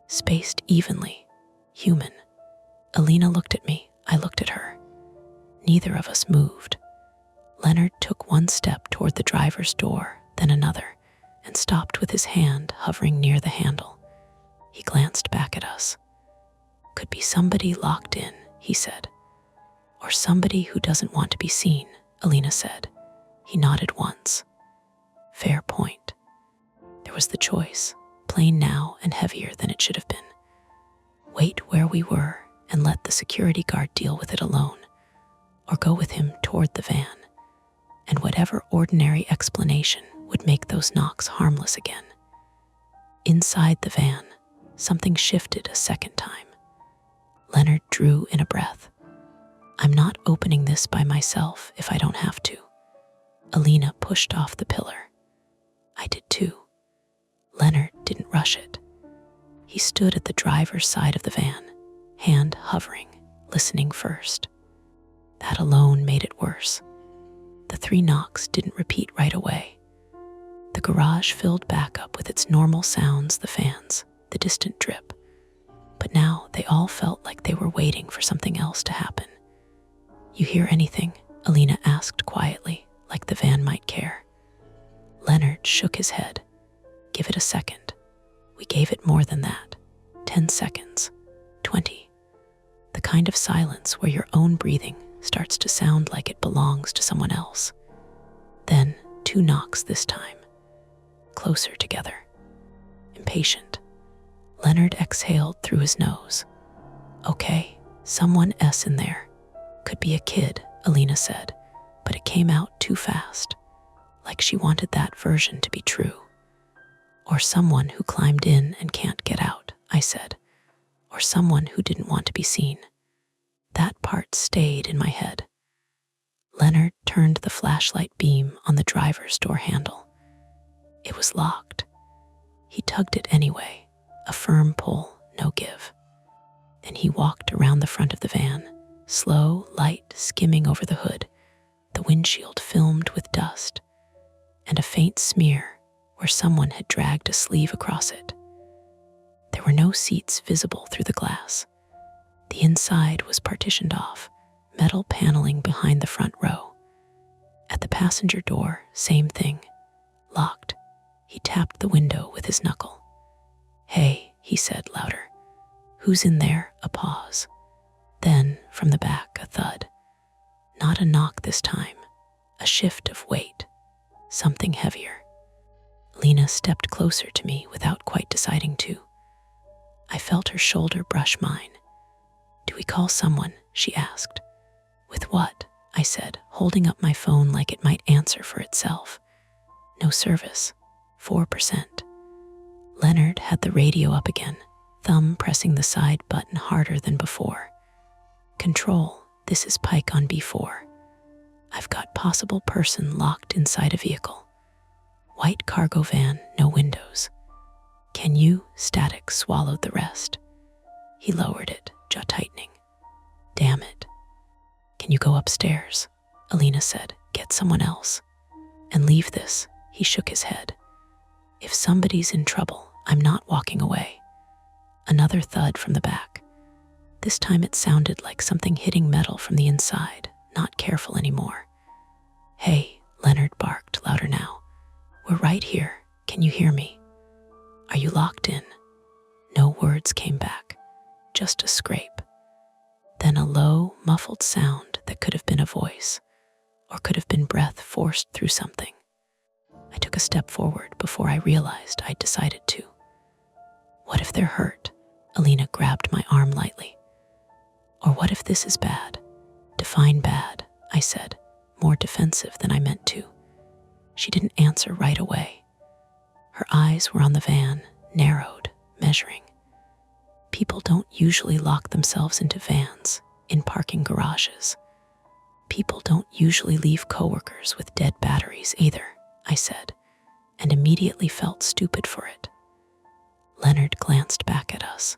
spaced evenly, human. Alina looked at me, I looked at her. Neither of us moved. Leonard took one step toward the driver's door, then another, and stopped with his hand hovering near the handle. He glanced back at us. "Could be somebody locked in," he said. "Or somebody who doesn't want to be seen," Alina said. He nodded once. Fair point. There was the choice, plain now and heavier than it should have been. Wait where we were and let the security guard deal with it alone, or go with him toward the van, and whatever ordinary explanation would make those knocks harmless again. Inside the van, something shifted a second time. Leonard drew in a breath. "I'm not opening this by myself if I don't have to." Alina pushed off the pillar. I did too. Leonard didn't rush it. He stood at the driver's side of the van, hand hovering, listening first. That alone made it worse. The 3 knocks didn't repeat right away. The garage filled back up with its normal sounds, the fans, the distant drip. But now they all felt like they were waiting for something else to happen. "You hear anything?" Alina asked quietly, like the van might care. Leonard shook his head. "Give it a second." We gave it more than that. 10 seconds. 20. The kind of silence where your own breathing starts to sound like it belongs to someone else. Then 2 knocks this time. Closer together. Impatient. Leonard exhaled through his nose. "Okay, someone S in there. Could be a kid," Alina said, but it came out too fast, like she wanted that version to be true. "Or someone who climbed in and can't get out," I said. "Or someone who didn't want to be seen." That part stayed in my head. Leonard turned the flashlight beam on the driver's door handle. It was locked. He tugged it anyway, a firm pull, no give. Then he walked around the front of the van, slow light skimming over the hood, the windshield filmed with dust, and a faint smear where someone had dragged a sleeve across it. There were no seats visible through the glass. The inside was partitioned off, metal paneling behind the front row. At the passenger door, same thing, locked. He tapped the window with his knuckle. "Hey," he said louder. "Who's in there?" A pause. Then, from the back, a thud. Not a knock this time, a shift of weight, something heavier. Lena stepped closer to me without quite deciding to. I felt her shoulder brush mine. "Do we call someone?" she asked. "With what?" I said, holding up my phone like it might answer for itself. No service. 4%. Leonard had the radio up again, thumb pressing the side button harder than before. Control, this is Pike on B4. I've got possible person locked inside a vehicle. White cargo van, no windows. Can you? Static swallowed the rest. He lowered it, jaw tightening. Damn it. Can you go upstairs? Alina said. Get someone else. And leave this. He shook his head. If somebody's in trouble, I'm not walking away. Another thud from the back. This time it sounded like something hitting metal from the inside, not careful anymore. Hey, Leonard barked, louder now. We're right here. Can you hear me? Are you locked in? No words came back, just a scrape. Then a low, muffled sound that could have been a voice, or could have been breath forced through something. I took a step forward before I realized I'd decided to. What if they're hurt? Alina grabbed my arm lightly. Or what if this is bad? Define bad, I said, more defensive than I meant to. She didn't answer right away. Her eyes were on the van, narrowed, measuring. People don't usually lock themselves into vans, in parking garages. People don't usually leave coworkers with dead batteries either, I said, and immediately felt stupid for it. Leonard glanced back at us.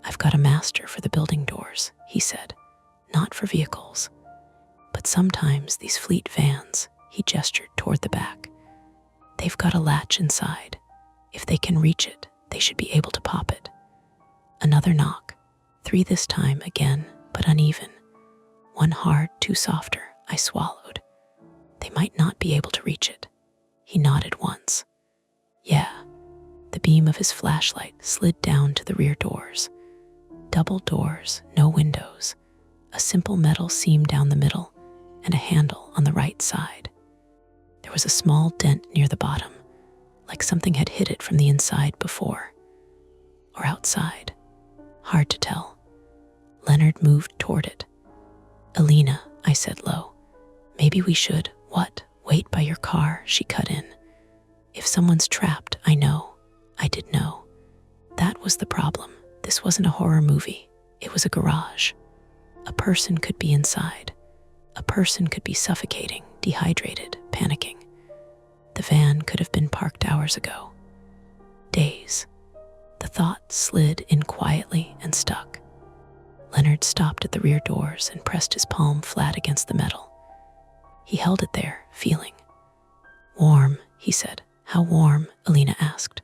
I've got a master for the building doors, he said, not for vehicles. But sometimes these fleet vans, he gestured toward the back, they've got a latch inside. If they can reach it, they should be able to pop it. Another knock, 3 this time again, but uneven. 1 hard, 2 softer, I swallowed. They might not be able to reach it. He nodded once. Yeah. The beam of his flashlight slid down to the rear doors. Double doors, no windows, a simple metal seam down the middle, and a handle on the right side. There was a small dent near the bottom, like something had hit it from the inside before. Or outside. Hard to tell. Leonard moved toward it. Alina, I said low. Maybe we should, what? Wait by your car, she cut in. If someone's trapped, I know. I did know. That was the problem. This wasn't a horror movie. It was a garage. A person could be inside. A person could be suffocating, dehydrated, panicking. The van could have been parked hours ago. Days. The thought slid in quietly and stuck. Leonard stopped at the rear doors and pressed his palm flat against the metal. He held it there, feeling. Warm, he said. How warm? Alina asked.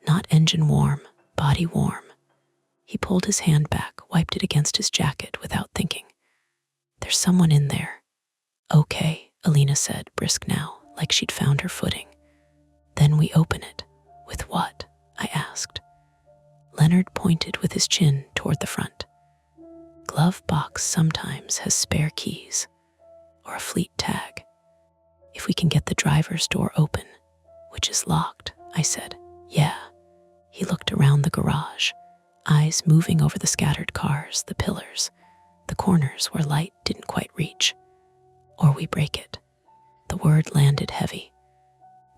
Not engine warm, body warm. He pulled his hand back, wiped it against his jacket without thinking. There's someone in there. Okay, Alina said, brisk now, like she'd found her footing. Then we open it. With what? I asked. Leonard pointed with his chin toward the front. Glove box sometimes has spare keys, or a fleet tag. If we can get the driver's door open, which is locked, I said. Yeah. He looked around the garage, eyes moving over the scattered cars, the pillars, the corners where light didn't quite reach. Or we break it. The word landed heavy.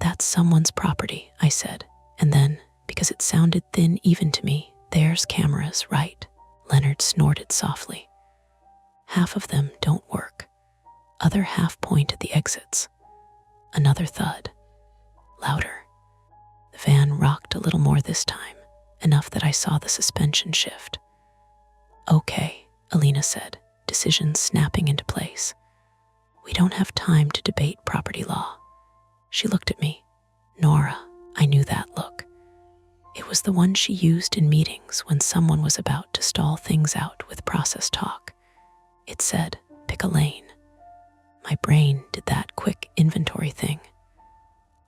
That's someone's property, I said, and then, because it sounded thin even to me, there's cameras, right? Leonard snorted softly. Half of them don't work. Other half point at the exits. Another thud. Louder. The van rocked a little more this time, enough that I saw the suspension shift. Okay, Alina said, decision snapping into place. We don't have time to debate property law. She looked at me. Nora, I knew that look. It was the one she used in meetings when someone was about to stall things out with process talk. It said, pick a lane. My brain did that quick inventory thing.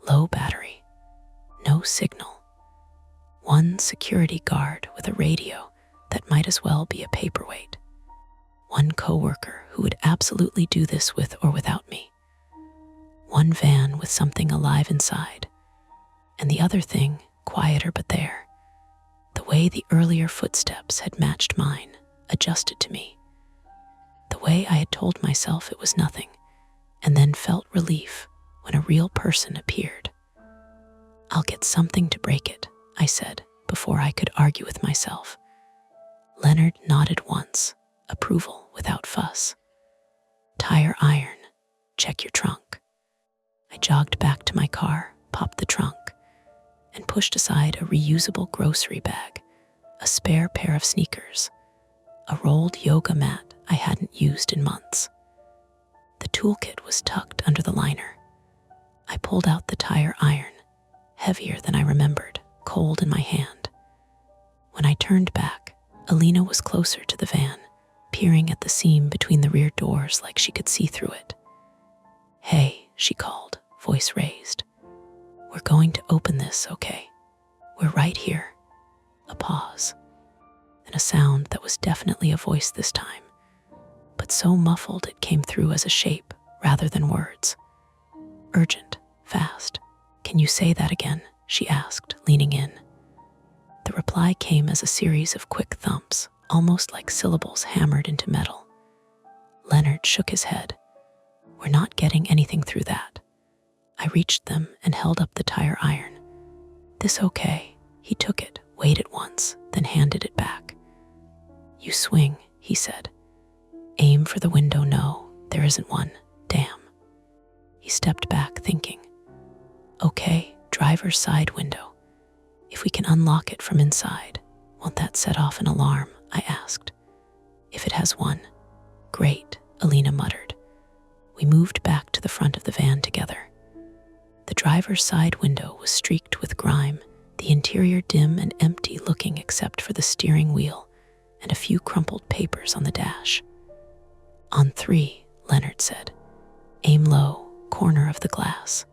Low battery. No signal. One security guard with a radio that might as well be a paperweight. One coworker who would absolutely do this with or without me. One van with something alive inside. And the other thing, quieter but there. The way the earlier footsteps had matched mine, adjusted to me. the way I had told myself it was nothing, and then felt relief when a real person appeared. "I'll get something to break it," I said before I could argue with myself. Leonard nodded once, approval without fuss. "Tire iron, check your trunk." I jogged back to my car, popped the trunk, and pushed aside a reusable grocery bag, a spare pair of sneakers, a rolled yoga mat I hadn't used in months. The toolkit was tucked under the liner. I pulled out the tire iron, heavier than I remembered, cold in my hand. When I turned back, Alina was closer to the van, peering at the seam between the rear doors like she could see through it. "Hey," she called, voice raised. "We're going to open this, okay? We're right here." A pause, and a sound that was definitely a voice this time, but so muffled it came through as a shape rather than words. "Urgent, fast. Can you say that again?" she asked, leaning in. The reply came as a series of quick thumps, almost like syllables hammered into metal. Leonard shook his head. "We're not getting anything through that." I reached them and held up the tire iron. "This okay?" He took it, weighed it once, then handed it back. "You swing," he said. "Aim for the window. No, there isn't one. Damn." He stepped back, thinking. "Okay, driver's side window. If we can unlock it from inside, won't that set off an alarm?" I asked. "If it has one." "Great," Alina muttered. We moved back to the front of the van together. The driver's side window was streaked with grime, the interior dim and empty looking except for the steering wheel and a few crumpled papers on the dash. "On 3, Leonard said. "Aim low, corner of the glass."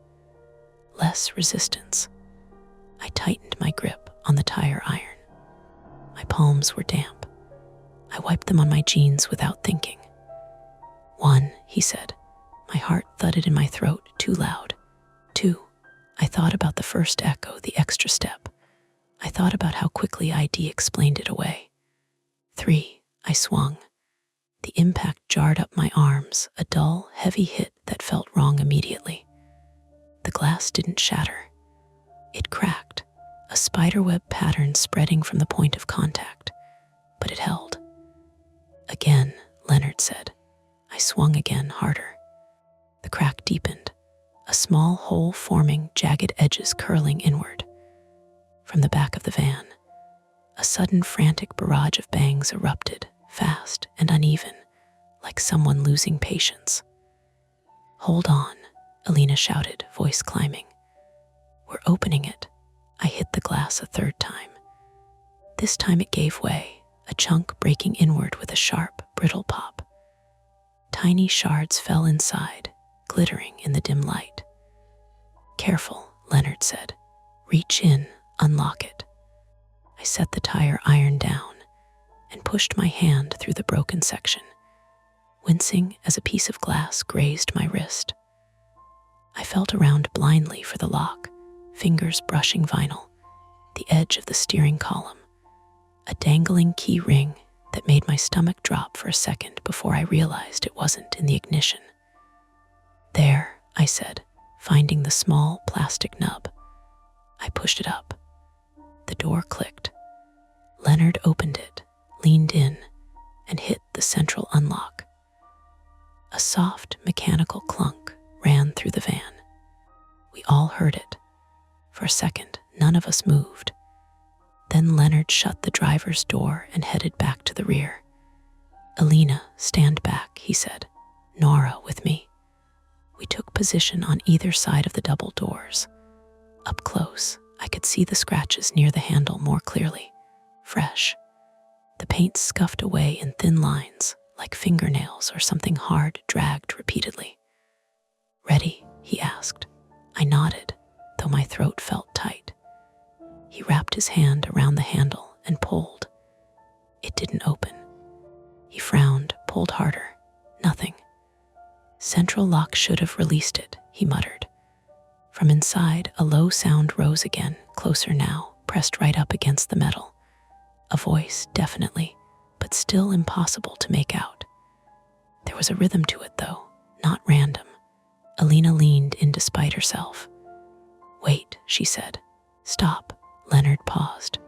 Less resistance. I tightened my grip on the tire iron. My palms were damp. I wiped them on my jeans without thinking. "1, he said. My heart thudded in my throat, too loud. 2. I thought about the first echo, the extra step. I thought about how quickly ID explained it away. 3. I swung. The impact jarred up my arms, a dull, heavy hit that felt wrong immediately. The glass didn't shatter. It cracked, a spiderweb pattern spreading from the point of contact, but it held. "Again," Leonard said. I swung again, harder. The crack deepened, a small hole forming, jagged edges curling inward. From the back of the van, a sudden frantic barrage of bangs erupted, fast and uneven, like someone losing patience. "Hold on," Alina shouted, voice climbing. "We're opening it." I hit the glass a third time. This time it gave way, a chunk breaking inward with a sharp, brittle pop. Tiny shards fell inside, glittering in the dim light. "Careful," Leonard said. "Reach in, unlock it." I set the tire iron down and pushed my hand through the broken section, wincing as a piece of glass grazed my wrist. I felt around blindly for the lock, fingers brushing vinyl, the edge of the steering column, a dangling key ring that made my stomach drop for a second before I realized it wasn't in the ignition. "There," I said, finding the small plastic nub. I pushed it up. The door clicked. Leonard opened it, leaned in, and hit the central unlock. A soft, mechanical clunk ran through the van. We all heard it. For a second, none of us moved. Then Leonard shut the driver's door and headed back to the rear. "Alina, stand back," he said. "Nora with me." We took position on either side of the double doors. Up close, I could see the scratches near the handle more clearly, fresh. The paint scuffed away in thin lines, like fingernails or something hard dragged repeatedly. "Ready?" he asked. I nodded, though my throat felt tight. He wrapped his hand around the handle and pulled. It didn't open. He frowned, pulled harder. Nothing. "Central lock should have released it," he muttered. From inside, a low sound rose again, closer now, pressed right up against the metal. A voice, definitely, but still impossible to make out. There was a rhythm to it, though, not random. Alina leaned in despite herself. "Wait," she said. "Stop." Leonard paused.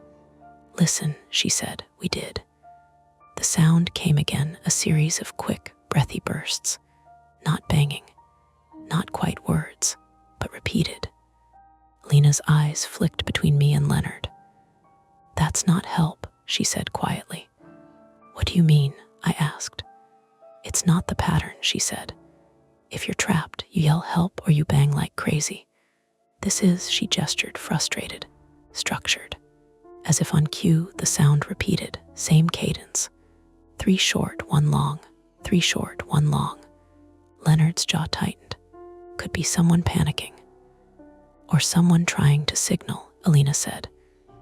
"Listen," she said. "We did." The sound came again, a series of quick, breathy bursts. Not banging, not quite words, but repeated. Alina's eyes flicked between me and Leonard. "That's not help," she said quietly. "What do you mean?" I asked. "It's not the pattern," she said. "If you're trapped, you yell help or you bang like crazy. This is," she gestured, frustrated, "structured." As if on cue, the sound repeated, same cadence. 3 short, 1 long, 3 short, 1 long. Leonard's jaw tightened. Could be someone panicking. "Or someone trying to signal," Alina said.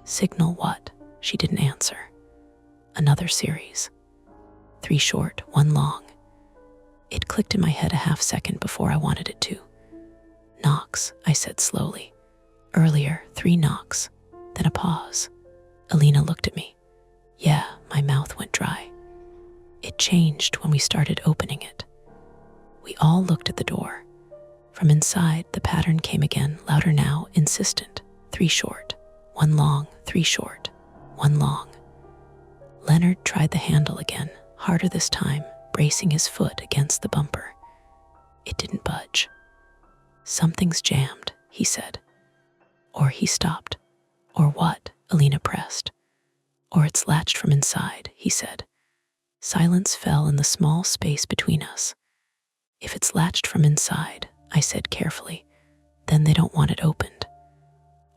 "Signal what?" She didn't answer. Another series. 3 short, 1 long. It clicked in my head a half second before I wanted it to. "Knocks," I said slowly. "Earlier, 3 knocks." Then a pause. Alina looked at me. Yeah, my mouth went dry. It changed when we started opening it. We all looked at the door. From inside, the pattern came again, louder now, insistent. 3 short, 1 long, 3 short, 1 long. Leonard tried the handle again, harder this time, bracing his foot against the bumper. It didn't budge. "Something's jammed," he said. "Or he stopped." "Or what?" Alina pressed. "Or it's latched from inside," he said. Silence fell in the small space between us. "If it's latched from inside," I said carefully, "then they don't want it opened."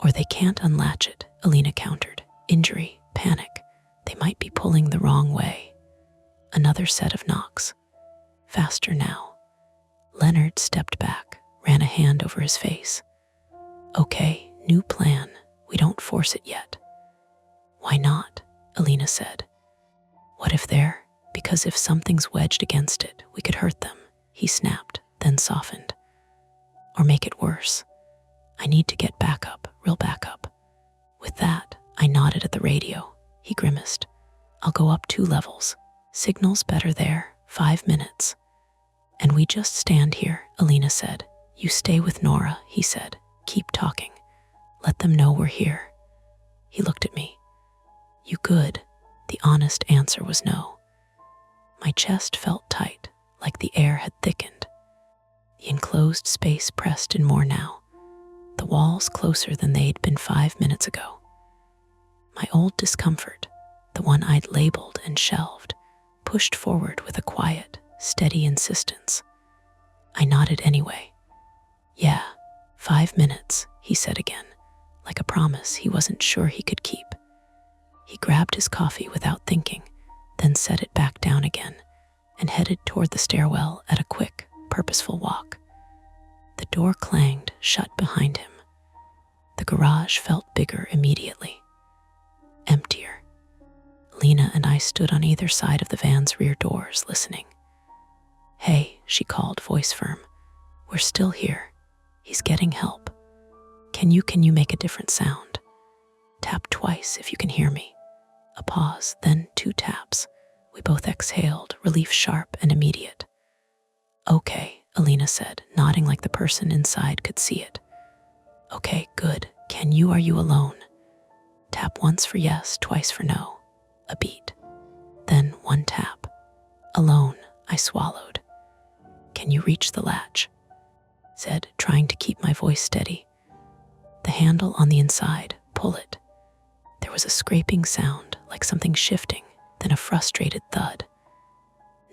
"Or they can't unlatch it," Alina countered. "Injury, panic. They might be pulling the wrong way." Another set of knocks. Faster now. Leonard stepped back, ran a hand over his face. "Okay, new plan. We don't force it yet." "Why not?" Alina said. "What if they're? Because if something's wedged against it, we could hurt them," he snapped, then softened. "Or make it worse. I need to get backup, real backup." With that, I nodded at the radio. He grimaced. "I'll go up 2 levels. Signal's better there, 5 minutes." "And we just stand here," Alina said. "You stay with Nora," he said. "Keep talking. Let them know we're here." He looked at me. "You good?" The honest answer was no. My chest felt tight, like the air had thickened. The enclosed space pressed in more now, the walls closer than they'd been 5 minutes ago. My old discomfort, the one I'd labeled and shelved, pushed forward with a quiet, steady insistence. I nodded anyway. "Yeah, 5 minutes," he said again, like a promise he wasn't sure he could keep. He grabbed his coffee without thinking, then set it back down again, and headed toward the stairwell at a quick, purposeful walk. The door clanged shut behind him. The garage felt bigger immediately. Emptier. Lena and I stood on either side of the van's rear doors, listening. "Hey," she called, voice firm. "We're still here. He's getting help. Can you make a different sound? Tap twice if you can hear me." A pause, then 2 taps. We both exhaled, relief sharp and immediate. "Okay," Alina said, nodding like the person inside could see it. "Okay, good. Are you alone?" Tap once for yes, twice for no. A beat. Then 1 tap. "Alone," I swallowed. "Can you reach the latch?" Said, trying to keep my voice steady. "The handle on the inside, pull it." There was a scraping sound, like something shifting, then a frustrated thud.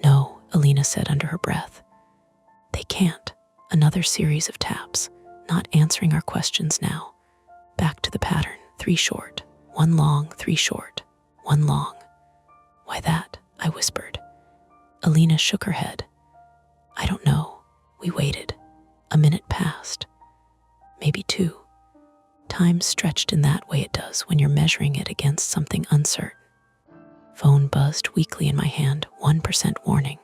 "No," Alina said under her breath. "They can't." Another series of taps, not answering our questions now. Back to the pattern, 3 short, 1 long, 3 short, 1 long. "Why that?" I whispered. Alina shook her head. "I don't know." We waited. A minute passed. Maybe 2. Time stretched in that way it does when you're measuring it against something uncertain. Phone buzzed weakly in my hand, 1% warning,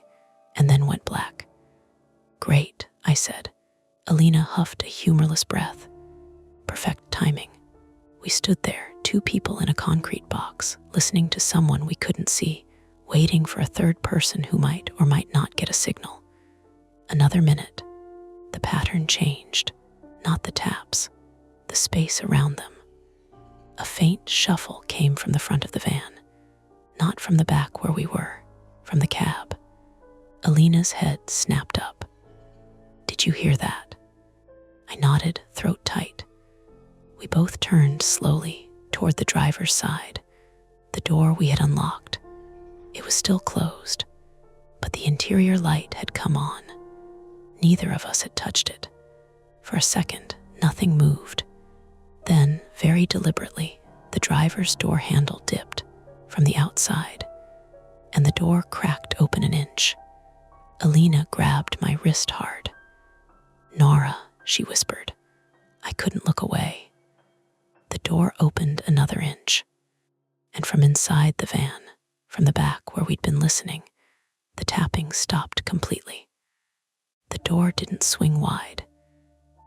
and then went black. "Great," I said. Alina huffed a humorless breath. Perfect timing. We stood there, 2 people in a concrete box, listening to someone we couldn't see, waiting for a third person who might or might not get a signal. Another minute. The pattern changed, not the taps, the space around them. A faint shuffle came from the front of the van, not from the back where we were, from the cab. Alina's head snapped up. "Did you hear that?" I nodded, throat tight. We both turned slowly toward the driver's side, the door we had unlocked. It was still closed, but the interior light had come on. Neither of us had touched it. For a second, nothing moved. Then, very deliberately, the driver's door handle dipped from the outside, and the door cracked open an inch. Alina grabbed my wrist hard. "Nora," she whispered. I couldn't look away. The door opened another inch, and from inside the van, from the back where we'd been listening, the tapping stopped completely. The door didn't swing wide.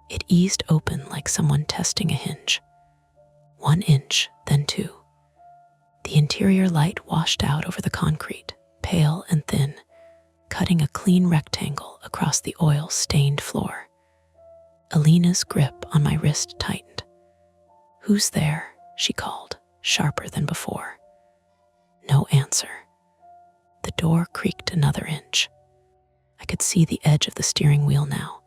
It eased open like someone testing a hinge. 1 inch, then 2. The interior light washed out over the concrete, pale and thin, cutting a clean rectangle across the oil-stained floor. Alina's grip on my wrist tightened. "Who's there?" she called, sharper than before. No answer. The door creaked another inch. I could see the edge of the steering wheel now,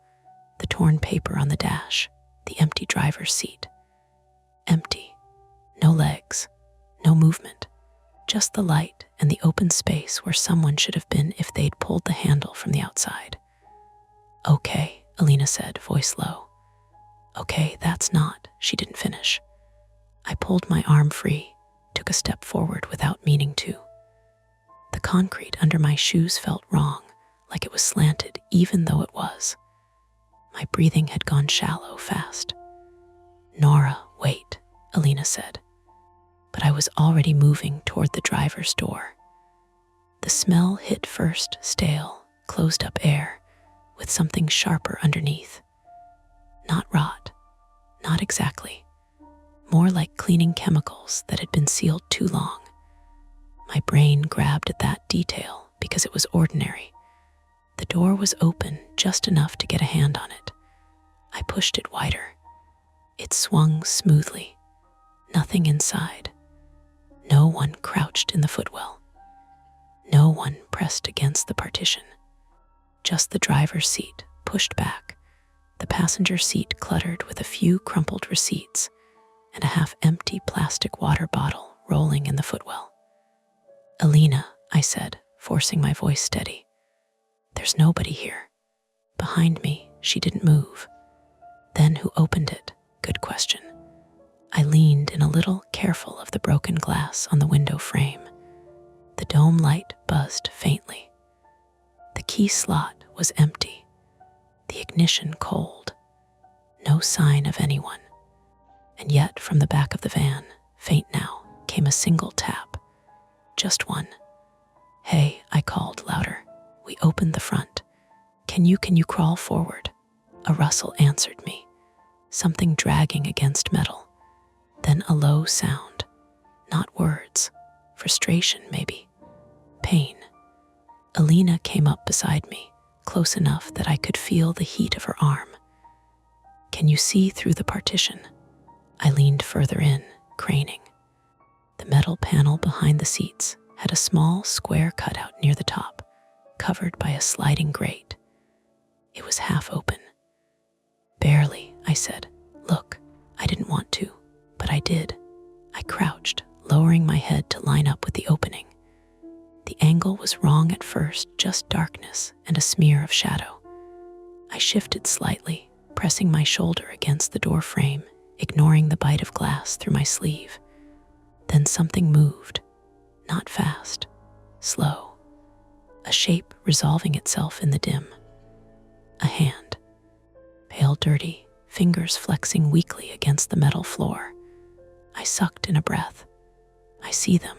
the torn paper on the dash, the empty driver's seat. Empty. No legs, no movement, just the light and the open space where someone should have been if they'd pulled the handle from the outside. "Okay," Alina said, voice low. "Okay, that's not," she didn't finish. I pulled my arm free, took a step forward without meaning to. The concrete under my shoes felt wrong, like it was slanted even though it was. My breathing had gone shallow fast. "Nora, wait," Alina said. But I was already moving toward the driver's door. The smell hit first stale, closed-up air, with something sharper underneath. Not rot, not exactly. More like cleaning chemicals that had been sealed too long. My brain grabbed at that detail because it was ordinary. The door was open just enough to get a hand on it. I pushed it wider. It swung smoothly. Nothing inside. No one crouched in the footwell. No one pressed against the partition. Just the driver's seat, pushed back, the passenger seat cluttered with a few crumpled receipts, and a half-empty plastic water bottle rolling in the footwell. "Alina," I said, forcing my voice steady. "There's nobody here." Behind me, she didn't move. Then who opened it? Good question. I leaned in a little, careful of the broken glass on the window frame. The dome light buzzed faintly. The key slot was empty. The ignition cold. No sign of anyone. And yet, from the back of the van, faint now, came a single tap. Just one. "Hey," I called louder. We opened the front. Can you crawl forward?" A rustle answered me, something dragging against metal. Then a low sound. Not words. Frustration, maybe. Pain. Alina came up beside me, close enough that I could feel the heat of her arm. "Can you see through the partition?" I leaned further in, craning. The metal panel behind the seats had a small square cutout near the top, covered by a sliding grate. It was half open. "Barely," I said. "Look, I didn't want to, but I did." I crouched, lowering my head to line up with the opening. The angle was wrong at first, just darkness and a smear of shadow. I shifted slightly, pressing my shoulder against the door frame, ignoring the bite of glass through my sleeve. Then something moved, not fast, slow. A shape resolving itself in the dim. A hand. Pale, dirty, fingers flexing weakly against the metal floor. I sucked in a breath. "I see them."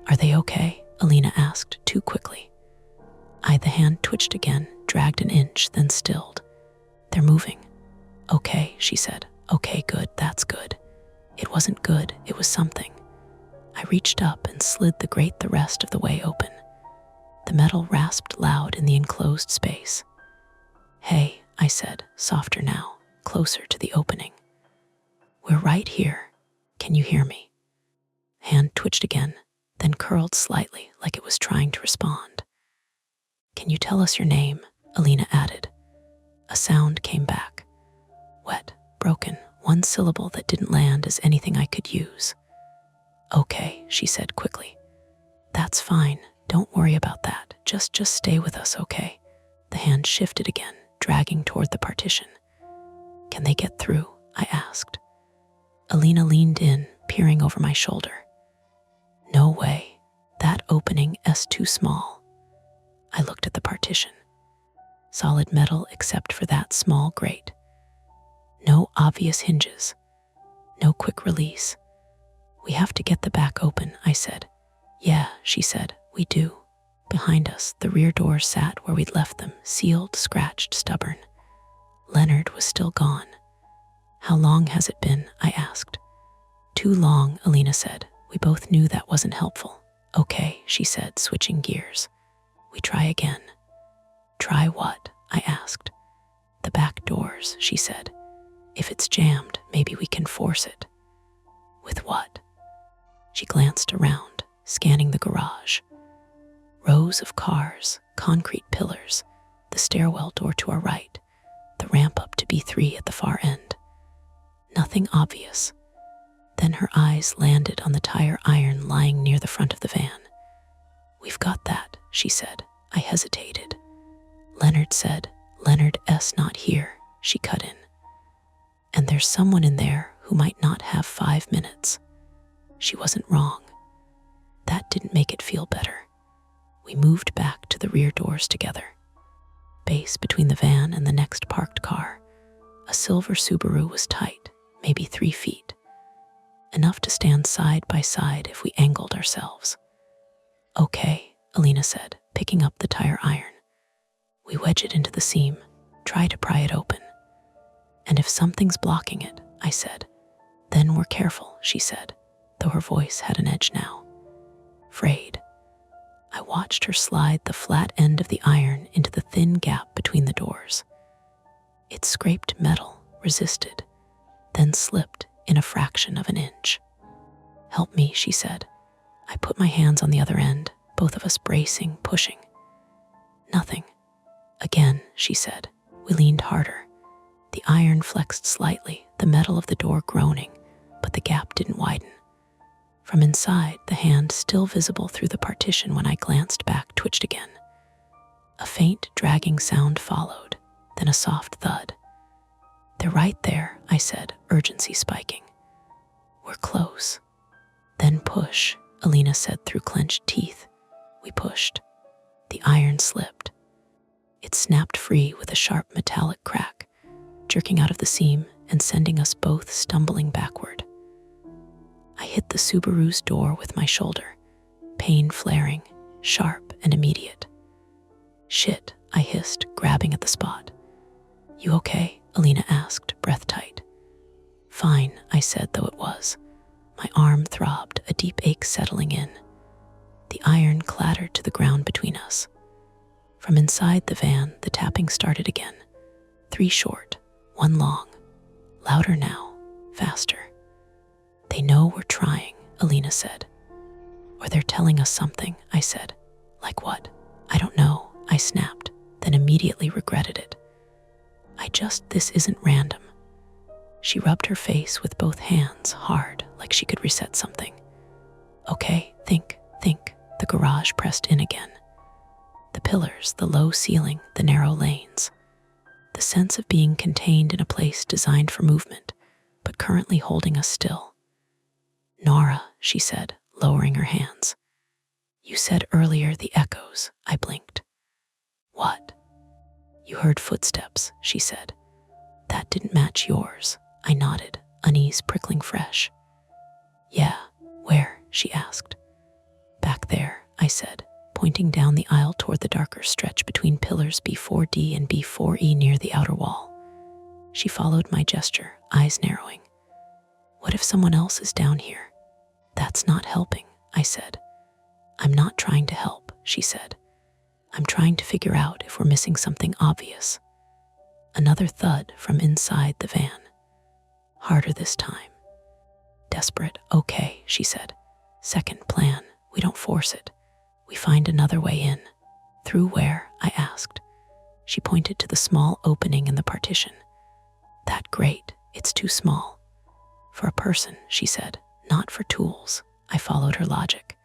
"Are they okay?" Alina asked too quickly. The hand twitched again, dragged an inch, then stilled. "They're moving." "Okay," she said. "Okay, good, that's good." It wasn't good, it was something. I reached up and slid the grate the rest of the way open. The metal rasped loud in the enclosed space. "Hey," I said, softer now, closer to the opening. "We're right here. Can you hear me?" Hand twitched again, then curled slightly like it was trying to respond. "Can you tell us your name?" Alina added. A sound came back. Wet, broken, one syllable that didn't land as anything I could use. "Okay," she said quickly. "That's fine. Don't worry about that. Just stay with us, okay?" The hand shifted again, dragging toward the partition. "Can they get through?" I asked. Alina leaned in, peering over my shoulder. "No way. That opening is too small." I looked at the partition. Solid metal except for that small grate. No obvious hinges. No quick release. "We have to get the back open," I said. "Yeah," she said, "we do." Behind us, the rear doors sat where we'd left them, sealed, scratched, stubborn. Leonard was still gone. "How long has it been?" I asked. "Too long," Alina said. We both knew that wasn't helpful. "Okay," she said, switching gears. "We try again." "Try what?" I asked. "The back doors," she said. "If it's jammed, maybe we can force it." "With what?" She glanced around, scanning the garage. Rows of cars, concrete pillars, the stairwell door to our right, the ramp up to B3 at the far end. Nothing obvious. Then her eyes landed on the tire iron lying near the front of the van. "We've got that," she said. I hesitated. "Leonard said, Leonard S. not here," she cut in. "And there's someone in there who might not have 5 minutes." She wasn't wrong. That didn't make it feel better. We moved back to the rear doors together. Base between the van and the next parked car, a silver Subaru was tight, maybe 3 feet. Enough to stand side by side if we angled ourselves. "Okay," Alina said, picking up the tire iron. We wedge it into the seam, try to pry it open. "And if something's blocking it," I said. "Then we're careful," she said, though her voice had an edge now. "Frayed." I watched her slide the flat end of the iron into the thin gap between the doors. It scraped metal, resisted, then slipped in a fraction of an inch. "Help me," she said. I put my hands on the other end, both of us bracing, pushing. "Nothing." "Again," she said. We leaned harder. The iron flexed slightly, the metal of the door groaning, but the gap didn't widen. From inside, the hand still visible through the partition when I glanced back twitched again. A faint, dragging sound followed, then a soft thud. "They're right there," I said, urgency spiking. "We're close." "Then push," Alina said through clenched teeth. We pushed. The iron slipped. It snapped free with a sharp metallic crack, jerking out of the seam and sending us both stumbling backward. I hit the Subaru's door with my shoulder, pain flaring, sharp and immediate. "Shit," I hissed, grabbing at the spot. "You okay?" Alina asked, breath tight. "Fine," I said, though it was. My arm throbbed, a deep ache settling in. The iron clattered to the ground between us. From inside the van, the tapping started again. 3 short, 1 long. Louder now, faster. "They know we're trying," Alina said. "Or they're telling us something," I said. "Like what?" "I don't know," I snapped, then immediately regretted it. This isn't random." She rubbed her face with both hands hard, like she could reset something. "Okay, think." The garage pressed in again. The pillars, the low ceiling, the narrow lanes. The sense of being contained in a place designed for movement, but currently holding us still. "Nora," she said, lowering her hands. "You said earlier the echoes." I blinked. "What?" "You heard footsteps," she said. "That didn't match yours." I nodded, unease prickling fresh. "Yeah, where?" she asked. "Back there," I said, pointing down the aisle toward the darker stretch between pillars B4D and B4E near the outer wall. She followed my gesture, eyes narrowing. "What if someone else is down here?" That's not helping, I said. I'm not trying to help, she said. I'm trying to figure out if we're missing something obvious. Another thud from inside the van. Harder this time. Desperate, okay, she said. Second plan, we don't force it. We find another way in. Through where? I asked. She pointed to the small opening in the partition. That grate, it's too small. For a person, she said, not for tools. I followed her logic.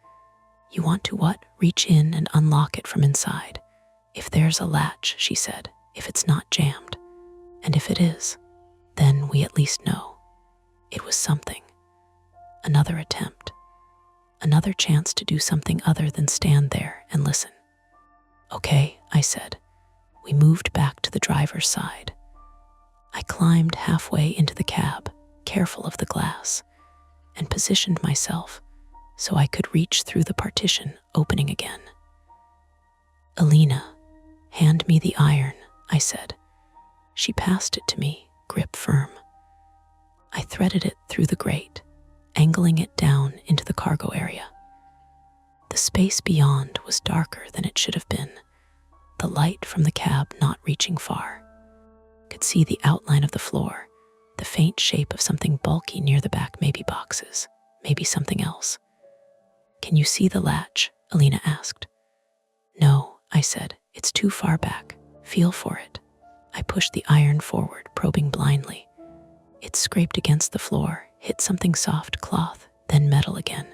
You want to what? Reach in and unlock it from inside. If there's a latch, she said, if it's not jammed. And if it is, then we at least know. It was something. Another attempt. Another chance to do something other than stand there and listen. Okay, I said. We moved back to the driver's side. I climbed halfway into the cab, careful of the glass, and positioned myself so I could reach through the partition opening again. Alina, hand me the iron, I said. She passed it to me, grip firm. I threaded it through the grate, angling it down into the cargo area. The space beyond was darker than it should have been, the light from the cab not reaching far. Could see the outline of the floor, the faint shape of something bulky near the back, maybe boxes, maybe something else. Can you see the latch? Alina asked. No, I said, it's too far back. Feel for it. I pushed the iron forward, probing blindly. It scraped against the floor, hit something soft, cloth, then metal again.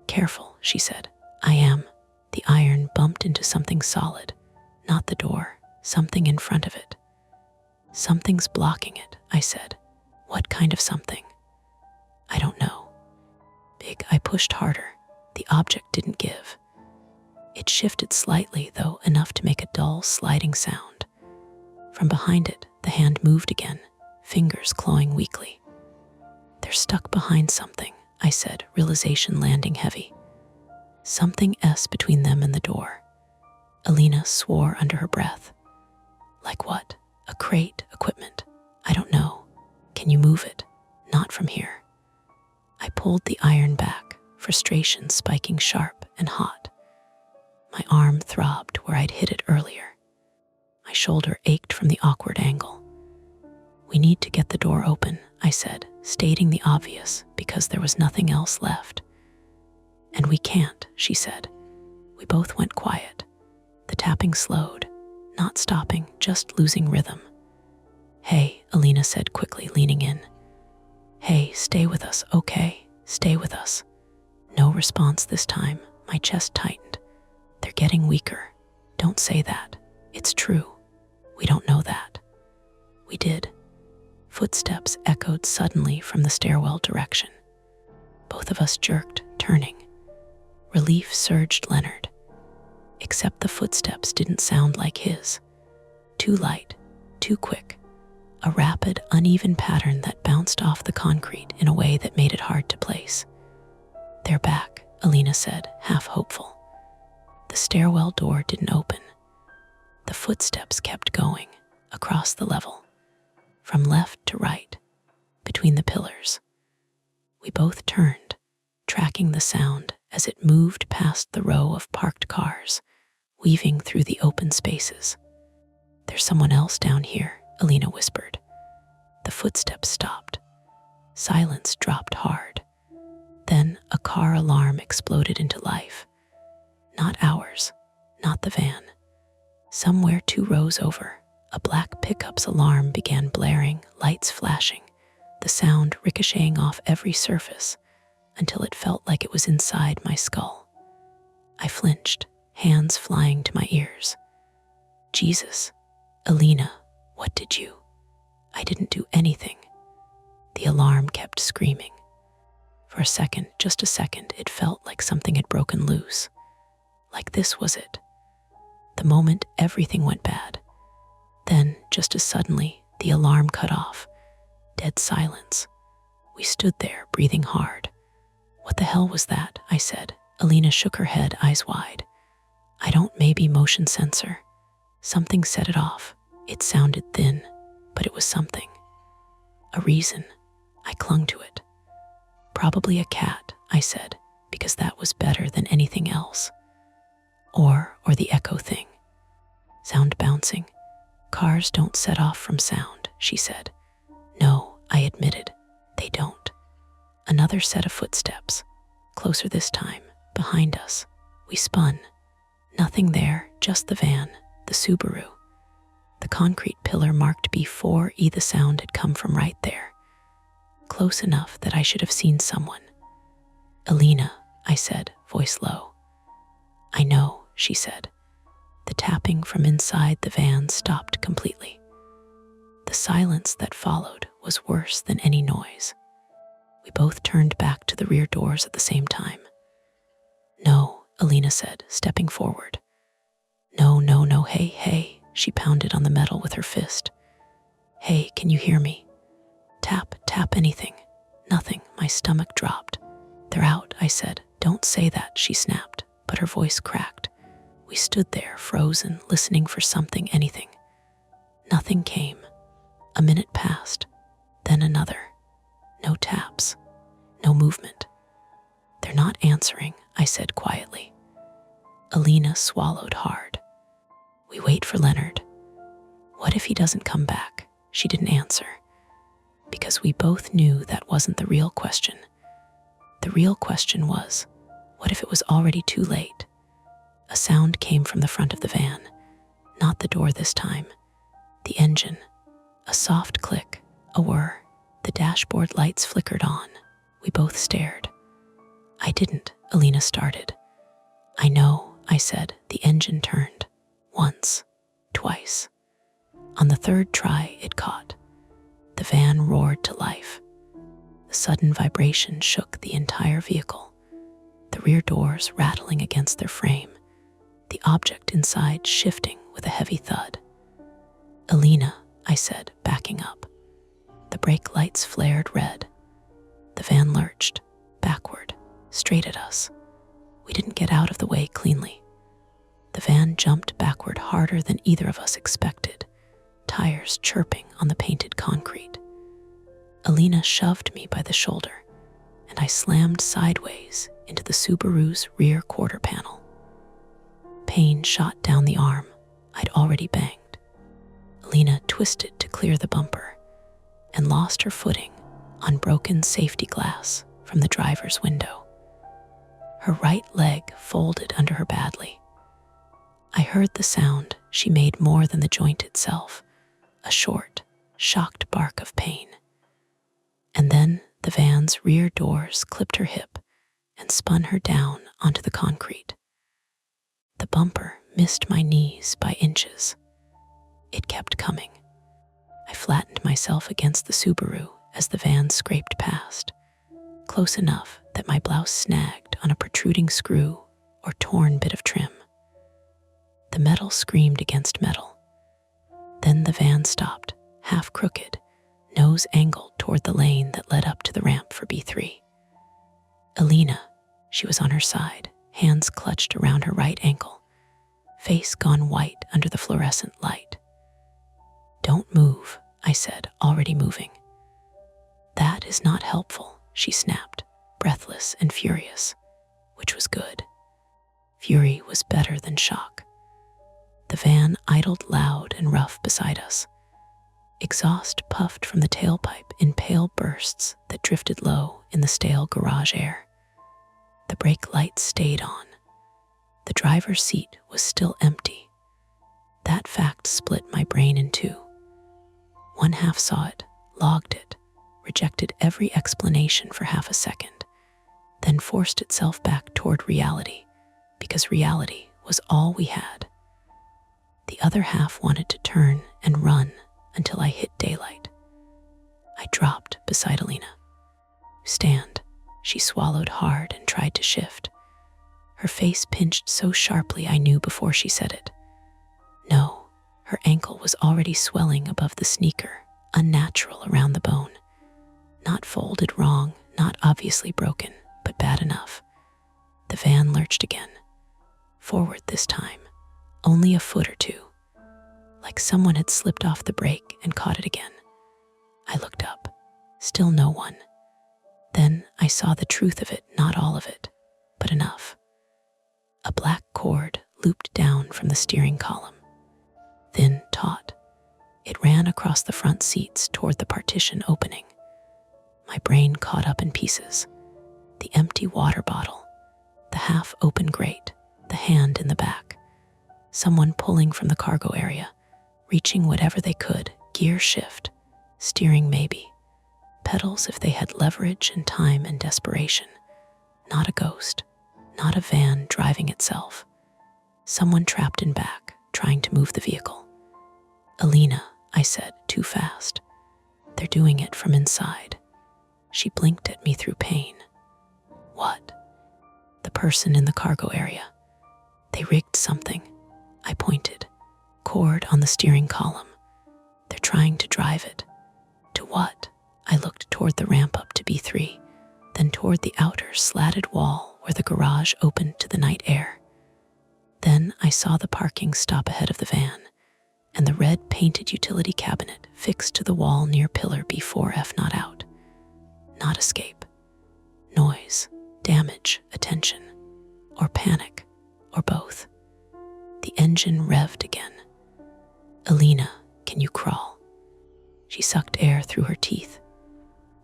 Careful, she said. I am. The iron bumped into something solid, not the door, something in front of it. Something's blocking it, I said. What kind of something? I don't know. Big, I pushed harder. The object didn't give. It shifted slightly, though, enough to make a dull, sliding sound. From behind it, the hand moved again, fingers clawing weakly. They're stuck behind something, I said, realization landing heavy. Something S between them and the door. Alina swore under her breath. Like what? A crate, equipment. I don't know. Can you move it? Not from here. I pulled the iron back, frustration spiking sharp and hot. My arm throbbed where I'd hit it earlier. My shoulder ached from the awkward angle. We need to get the door open, I said, stating the obvious because there was nothing else left. And we can't, she said. We both went quiet. The tapping slowed, not stopping, just losing rhythm. Hey, Alina said quickly, leaning in. Hey, stay with us, okay? Stay with us. No response this time. My chest tightened. They're getting weaker. Don't say that. It's true. We don't know that. We did. Footsteps echoed suddenly from the stairwell direction. Both of us jerked, turning. Relief surged Leonard. Except the footsteps didn't sound like his. Too light, too quick. A rapid, uneven pattern that bounced off the concrete in a way that made it hard to place. They're back, Alina said, half hopeful. The stairwell door didn't open. The footsteps kept going, across the level, from left to right, between the pillars. We both turned, tracking the sound as it moved past the row of parked cars, weaving through the open spaces. There's someone else down here, Alina whispered. The footsteps stopped. Silence dropped hard. Then a car alarm exploded into life. Not ours, not the van. Somewhere 2 rows over, a black pickup's alarm began blaring, lights flashing, the sound ricocheting off every surface until it felt like it was inside my skull. I flinched, hands flying to my ears. Jesus, Alina, what did you? I didn't do anything. The alarm kept screaming. For a second, just a second, it felt like something had broken loose. Like this was it. The moment everything went bad. Then, just as suddenly, the alarm cut off. Dead silence. We stood there, breathing hard. What the hell was that? I said. Alina shook her head, eyes wide. I don't, maybe motion sensor. Something set it off. It sounded thin, but it was something. A reason. I clung to it. Probably a cat, I said, because that was better than anything else. Or the echo thing. Sound bouncing. Cars don't set off from sound, she said. No, I admitted, they don't. Another set of footsteps, closer this time, behind us. We spun. Nothing there, just the van, the Subaru. The concrete pillar marked B4E. The sound had come from right there. Close enough that I should have seen someone. Alina, I said, voice low. I know, she said. The tapping from inside the van stopped completely. The silence that followed was worse than any noise. We both turned back to the rear doors at the same time. No, Alina said, stepping forward. No, hey, she pounded on the metal with her fist. Hey, can you hear me? Tap anything. Nothing, my stomach dropped. They're out, I said. Don't say that, she snapped, but her voice cracked. We stood there, frozen, listening for something, anything. Nothing came. A minute passed, then another. No taps, no movement. They're not answering, I said quietly. Alina swallowed hard. We wait for Leonard. What if he doesn't come back? She didn't answer. Because we both knew that wasn't the real question. The real question was, what if it was already too late? A sound came from the front of the van. Not the door this time. The engine. A soft click, a whir. The dashboard lights flickered on. We both stared. I didn't, Alina started. I know, I said. The engine turned. Once. Twice. On the third try, it caught. The van roared to life. The sudden vibration shook the entire vehicle. The rear doors rattling against their frame. The object inside shifting with a heavy thud. Alina, I said, backing up. The brake lights flared red. The van lurched, backward, straight at us. We didn't get out of the way cleanly. The van jumped backward harder than either of us expected, tires chirping on the painted concrete. Alina shoved me by the shoulder, and I slammed sideways into the Subaru's rear quarter panel. Pain shot down the arm I'd already banged. Alina twisted to clear the bumper and lost her footing on broken safety glass from the driver's window. Her right leg folded under her badly. I heard the sound she made more than the joint itself, a short, shocked bark of pain. And then the van's rear doors clipped her hip and spun her down onto the concrete. The bumper missed my knees by inches. It kept coming. I flattened myself against the Subaru as the van scraped past, close enough that my blouse snagged on a protruding screw or torn bit of trim. The metal screamed against metal. Then the van stopped, half crooked, nose angled toward the lane that led up to the ramp for B3. Alina, she was on her side, hands clutched around her right ankle, face gone white under the fluorescent light. Don't move, I said, already moving. That is not helpful, she snapped, breathless and furious, which was good. Fury was better than shock. The van idled loud and rough beside us. Exhaust puffed from the tailpipe in pale bursts that drifted low in the stale garage air. The brake lights stayed on. The driver's seat was still empty. That fact split my brain in two. One half saw it, logged it, rejected every explanation for half a second, then forced itself back toward reality, because reality was all we had. The other half wanted to turn and run until I hit daylight. I dropped beside Alina. Stand. She swallowed hard and tried to shift. Her face pinched so sharply I knew before she said it. No, her ankle was already swelling above the sneaker, unnatural around the bone. Not folded wrong, not obviously broken, but bad enough. The van lurched again. Forward this time, only a foot or two. Like someone had slipped off the brake and caught it again. I looked up. Still no one. Then I I saw the truth of it, not all of it, but enough. A black cord looped down from the steering column, thin, taut. It ran across the front seats toward the partition opening. My brain caught up in pieces. The empty water bottle, the half-open grate, the hand in the back. Someone pulling from the cargo area, reaching whatever they could, gear shift, steering maybe, pedals if they had leverage and time and desperation. Not a ghost, not a van driving itself. Someone trapped in back, trying to move the vehicle. "Alina," I said, too fast. "They're doing it from inside." She blinked at me through pain. "What?" "The person in the cargo area. They rigged something." I pointed. "Cord on the steering column. They're trying to drive it." "To what?" I looked toward the ramp up to B3, then toward the outer slatted wall where the garage opened to the night air. Then I saw the parking stop ahead of the van, and the red painted utility cabinet fixed to the wall near pillar B4F. Not out. Not escape. Noise, damage, attention, or panic, or both. The engine revved again. "Alina, can you crawl?" She sucked air through her teeth.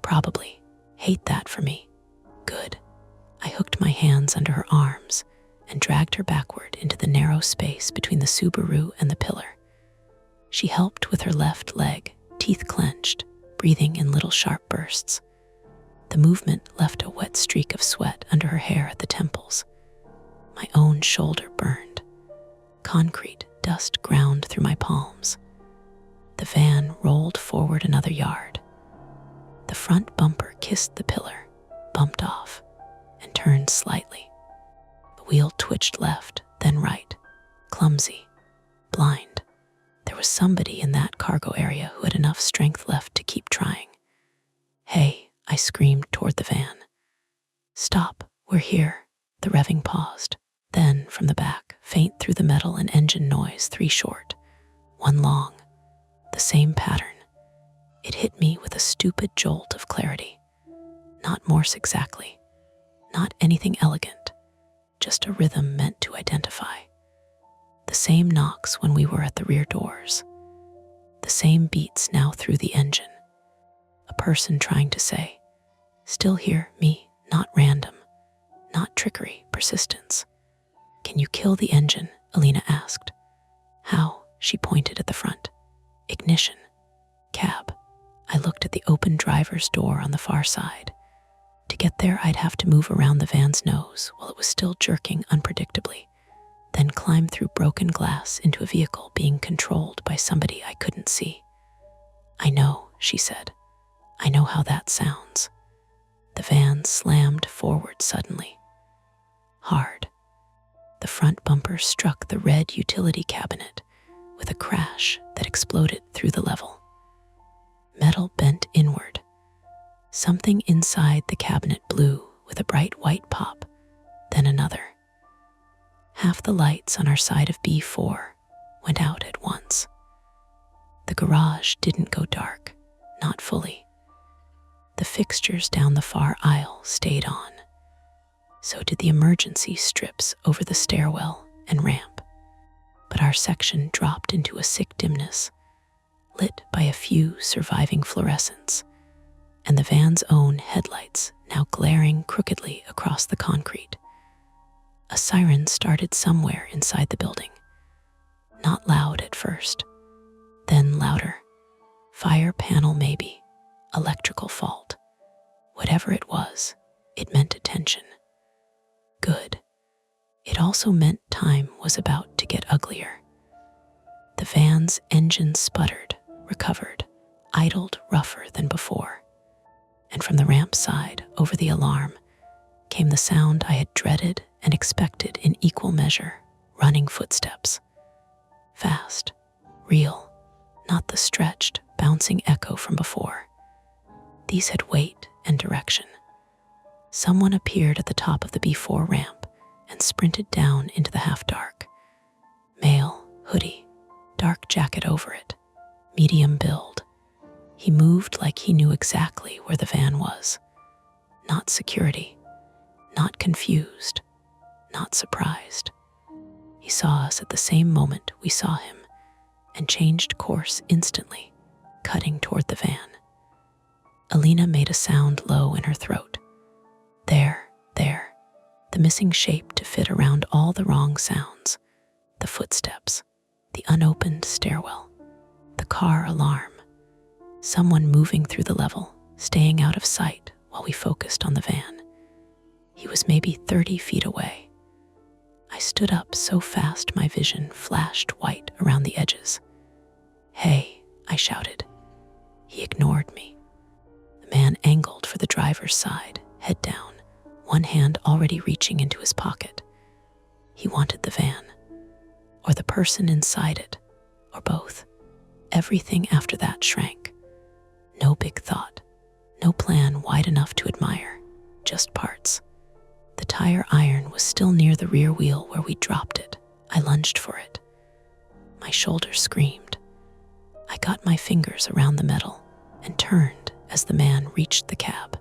"Probably. Hate that for me." "Good." I hooked my hands under her arms and dragged her backward into the narrow space between the Subaru and the pillar. She helped with her left leg, teeth clenched, breathing in little sharp bursts. The movement left a wet streak of sweat under her hair at the temples. My own shoulder burned. Concrete dust ground through my palms. The van rolled forward another yard. The front bumper kissed the pillar, bumped off, and turned slightly. The wheel twitched left, then right, clumsy, blind. There was somebody in that cargo area who had enough strength left to keep trying. "Hey," I screamed toward the van. "Stop, we're here." The revving paused. Then, from the back, faint through the metal and engine noise, 3 short, 1 long. The same pattern. It hit me with a stupid jolt of clarity. Not Morse exactly. Not anything elegant. Just a rhythm meant to identify. The same knocks when we were at the rear doors. The same beats now through the engine. A person trying to say, "Still here, me, not random. Not trickery, persistence." "Can you kill the engine?" Alina asked. "How?" She pointed at the front. "Ignition. Cab." I looked at the open driver's door on the far side. To get there, I'd have to move around the van's nose while it was still jerking unpredictably, then climb through broken glass into a vehicle being controlled by somebody I couldn't see. "I know," she said. "I know how that sounds." The van slammed forward suddenly. Hard. The front bumper struck the red utility cabinet with a crash that exploded through the level. Metal bent inward. Something inside the cabinet blew with a bright white pop, then another. Half the lights on our side of B4 went out at once. The garage didn't go dark, not fully. The fixtures down the far aisle stayed on. So did the emergency strips over the stairwell and ramp. But our section dropped into a sick dimness, lit by a few surviving fluorescents, and the van's own headlights now glaring crookedly across the concrete. A siren started somewhere inside the building. Not loud at first, then louder. Fire panel maybe, electrical fault. Whatever it was, it meant attention. Good. It also meant time was about to get uglier. The van's engine sputtered, recovered, idled rougher than before. And from the ramp side, over the alarm, came the sound I had dreaded and expected in equal measure, running footsteps. Fast, real, not the stretched, bouncing echo from before. These had weight and direction. Someone appeared at the top of the B4 ramp and sprinted down into the half-dark. Male, hoodie, dark jacket over it, medium build. He moved like he knew exactly where the van was. not security, not confused, not surprised. He saw us at the same moment we saw him and changed course instantly, cutting toward the van. Alina made a sound low in her throat. There, the missing shape to fit around all the wrong sounds, the footsteps, the unopened stairwell, the car alarm, someone moving through the level, staying out of sight while we focused on the van. He was maybe 30 feet away. I stood up so fast my vision flashed white around the edges. "Hey," I shouted. He ignored me. The man angled for the driver's side, head down, one hand already reaching into his pocket. He wanted the van, or the person inside it, or both. Everything after that shrank. No big thought, no plan wide enough to admire, just parts. The tire iron was still near the rear wheel where we dropped it. I lunged for it. My shoulder screamed. I got my fingers around the metal and turned as the man reached the cab.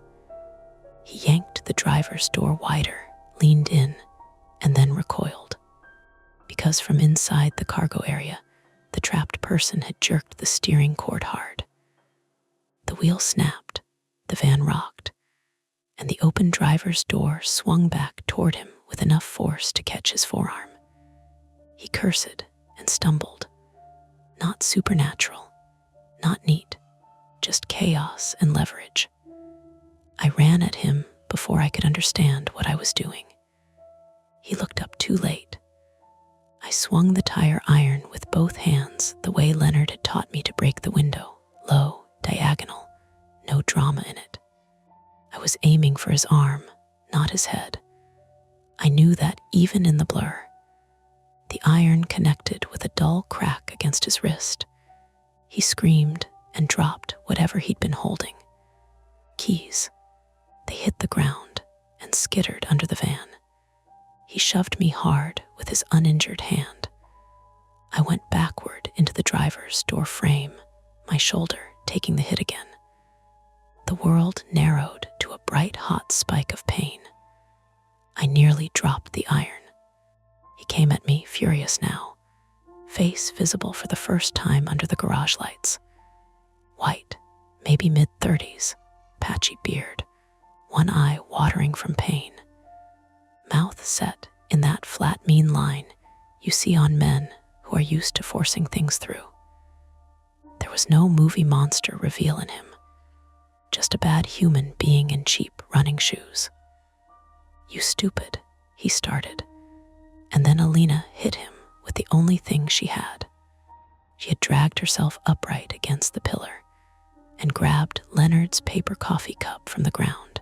He yanked the driver's door wider, leaned in, and then recoiled. Because from inside the cargo area, the trapped person had jerked the steering cord hard. The wheel snapped, the van rocked, and the open driver's door swung back toward him with enough force to catch his forearm. He cursed and stumbled. Not supernatural, not neat, just chaos and leverage. I ran at him before I could understand what I was doing. He looked up too late. I swung the tire iron with both hands the way Leonard had taught me to break the window, low, diagonal, no drama in it. I was aiming for his arm, not his head. I knew that even in the blur. The iron connected with a dull crack against his wrist. He screamed and dropped whatever he'd been holding. Keys. They hit the ground and skittered under the van. He shoved me hard with his uninjured hand. I went backward into the driver's door frame, my shoulder taking the hit again. The world narrowed to a bright hot spike of pain. I nearly dropped the iron. He came at me, furious now, face visible for the first time under the garage lights. White, maybe mid-30s, patchy beard, one eye watering from pain. Mouth set in that flat, mean line you see on men who are used to forcing things through. There was no movie monster reveal in him, just a bad human being in cheap running shoes. "You stupid," he started, and then Alina hit him with the only thing she had. She had dragged herself upright against the pillar and grabbed Leonard's paper coffee cup from the ground.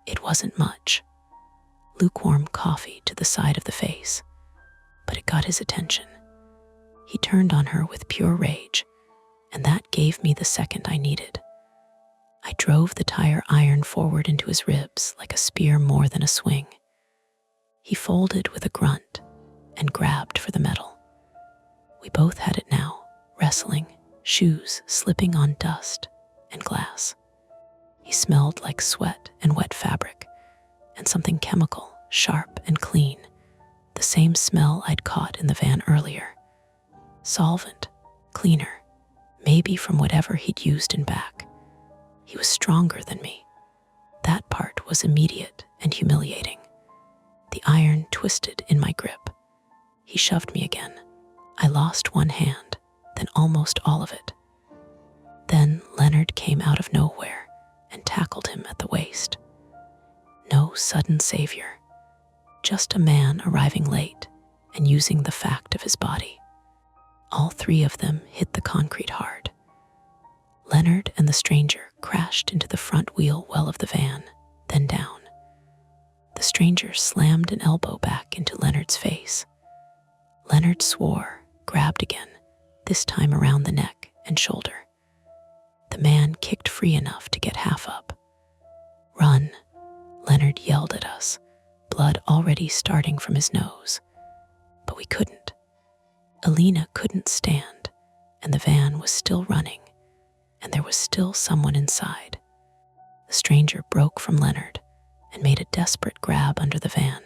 It wasn't much. Lukewarm coffee to the side of the face, but it got his attention. He turned on her with pure rage, and that gave me the second I needed. I drove the tire iron forward into his ribs like a spear more than a swing. He folded with a grunt and grabbed for the metal. We both had it now, wrestling, shoes slipping on dust and glass. He smelled like sweat and wet fabric, and something chemical, sharp and clean, the same smell I'd caught in the van earlier. Solvent, cleaner, maybe from whatever he'd used in back. He was stronger than me. That part was immediate and humiliating. The iron twisted in my grip. He shoved me again. I lost one hand, then almost all of it. Then Leonard came out of nowhere and tackled him at the waist. No sudden savior, just a man arriving late and using the fact of his body. All three of them hit the concrete hard. Leonard and the stranger crashed into the front wheel well of the van, then down. The stranger slammed an elbow back into Leonard's face. Leonard swore, grabbed again, this time around the neck and shoulder. The man kicked free enough to get half up. "Run," Leonard yelled at us, blood already starting from his nose. But we couldn't. Alina couldn't stand, and the van was still running, and there was still someone inside. The stranger broke from Leonard and made a desperate grab under the van,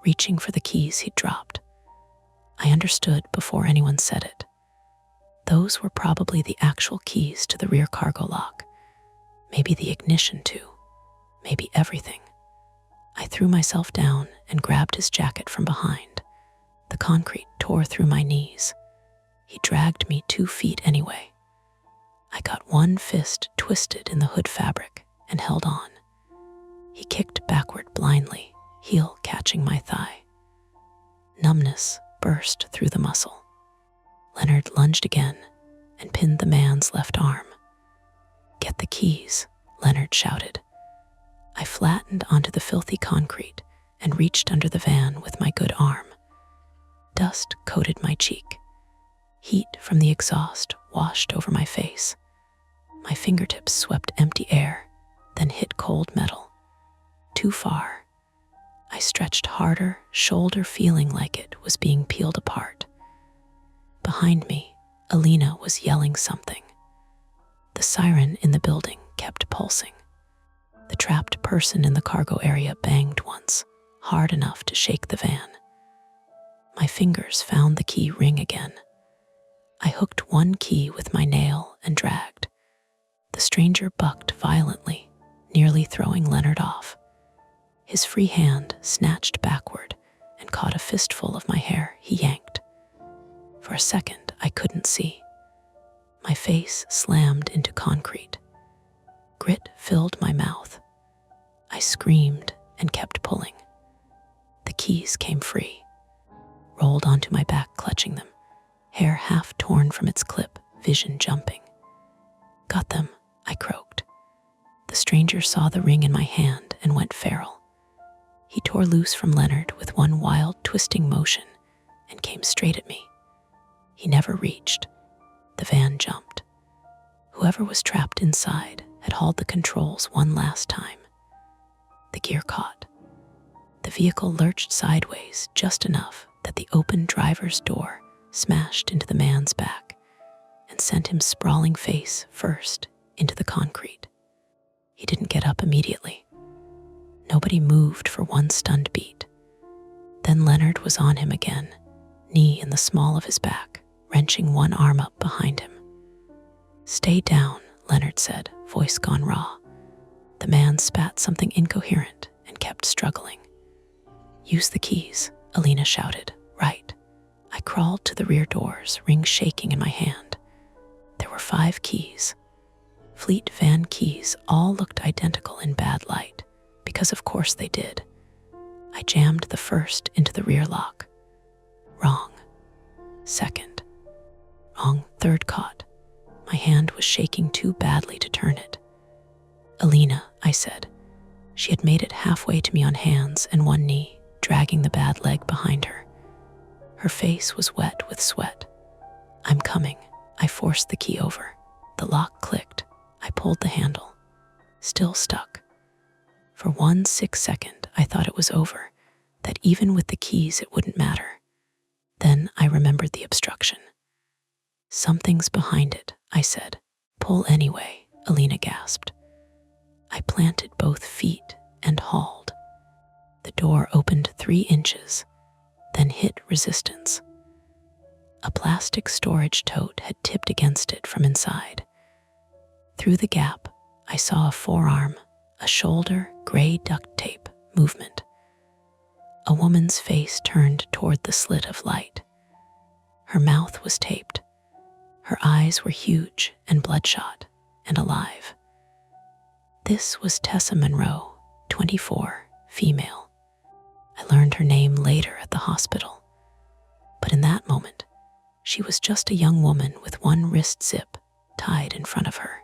reaching for the keys he'd dropped. I understood before anyone said it. Those were probably the actual keys to the rear cargo lock. Maybe the ignition too. Maybe everything. I threw myself down and grabbed his jacket from behind. The concrete tore through my knees. He dragged me 2 feet anyway. I got one fist twisted in the hood fabric and held on. He kicked backward blindly, heel catching my thigh. Numbness burst through the muscle. Leonard lunged again and pinned the man's left arm. "Get the keys," Leonard shouted. I flattened onto the filthy concrete and reached under the van with my good arm. Dust coated my cheek. Heat from the exhaust washed over my face. My fingertips swept empty air, then hit cold metal. Too far. I stretched harder, shoulder feeling like it was being peeled apart. Behind me, Alina was yelling something. The siren in the building kept pulsing. The trapped person in the cargo area banged once, hard enough to shake the van. My fingers found the key ring again. I hooked one key with my nail and dragged. The stranger bucked violently, nearly throwing Leonard off. His free hand snatched backward and caught a fistful of my hair he yanked. For a second, I couldn't see. My face slammed into concrete. Grit filled my mouth. I screamed and kept pulling. The keys came free. Rolled onto my back, clutching them, hair half torn from its clip, vision jumping. "Got them," I croaked. The stranger saw the ring in my hand and went feral. He tore loose from Leonard with one wild, twisting motion and came straight at me. He never reached. The van jumped. Whoever was trapped inside had hauled the controls one last time. The gear caught. The vehicle lurched sideways just enough that the open driver's door smashed into the man's back and sent him sprawling face first into the concrete. He didn't get up immediately. Nobody moved for one stunned beat. Then Leonard was on him again, knee in the small of his back, wrenching one arm up behind him. "Stay down," Leonard said, voice gone raw. The man spat something incoherent and kept struggling. "Use the keys," Alina shouted. "Right." I crawled to the rear doors, ring shaking in my hand. There were 5 keys. Fleet van keys all looked identical in bad light, because of course they did. I jammed the first into the rear lock. Wrong. Second. Wrong. Third caught. My hand was shaking too badly to turn it. "Alina," I said. She had made it halfway to me on hands and one knee, dragging the bad leg behind her. Her face was wet with sweat. "I'm coming." I forced the key over. The lock clicked. I pulled the handle. Still stuck. For 1 second, I thought it was over, that even with the keys it wouldn't matter. Then I remembered the obstruction. "Something's behind it," I said. "Pull anyway," Alina gasped. I planted both feet and hauled. The door opened 3 inches, then hit resistance. A plastic storage tote had tipped against it from inside. Through the gap, I saw a forearm, a shoulder, gray duct tape movement. A woman's face turned toward the slit of light. Her mouth was taped. Her eyes were huge and bloodshot and alive. This was Tessa Monroe, 24, female. I learned her name later at the hospital. But in that moment, she was just a young woman with one wrist zip tied in front of her.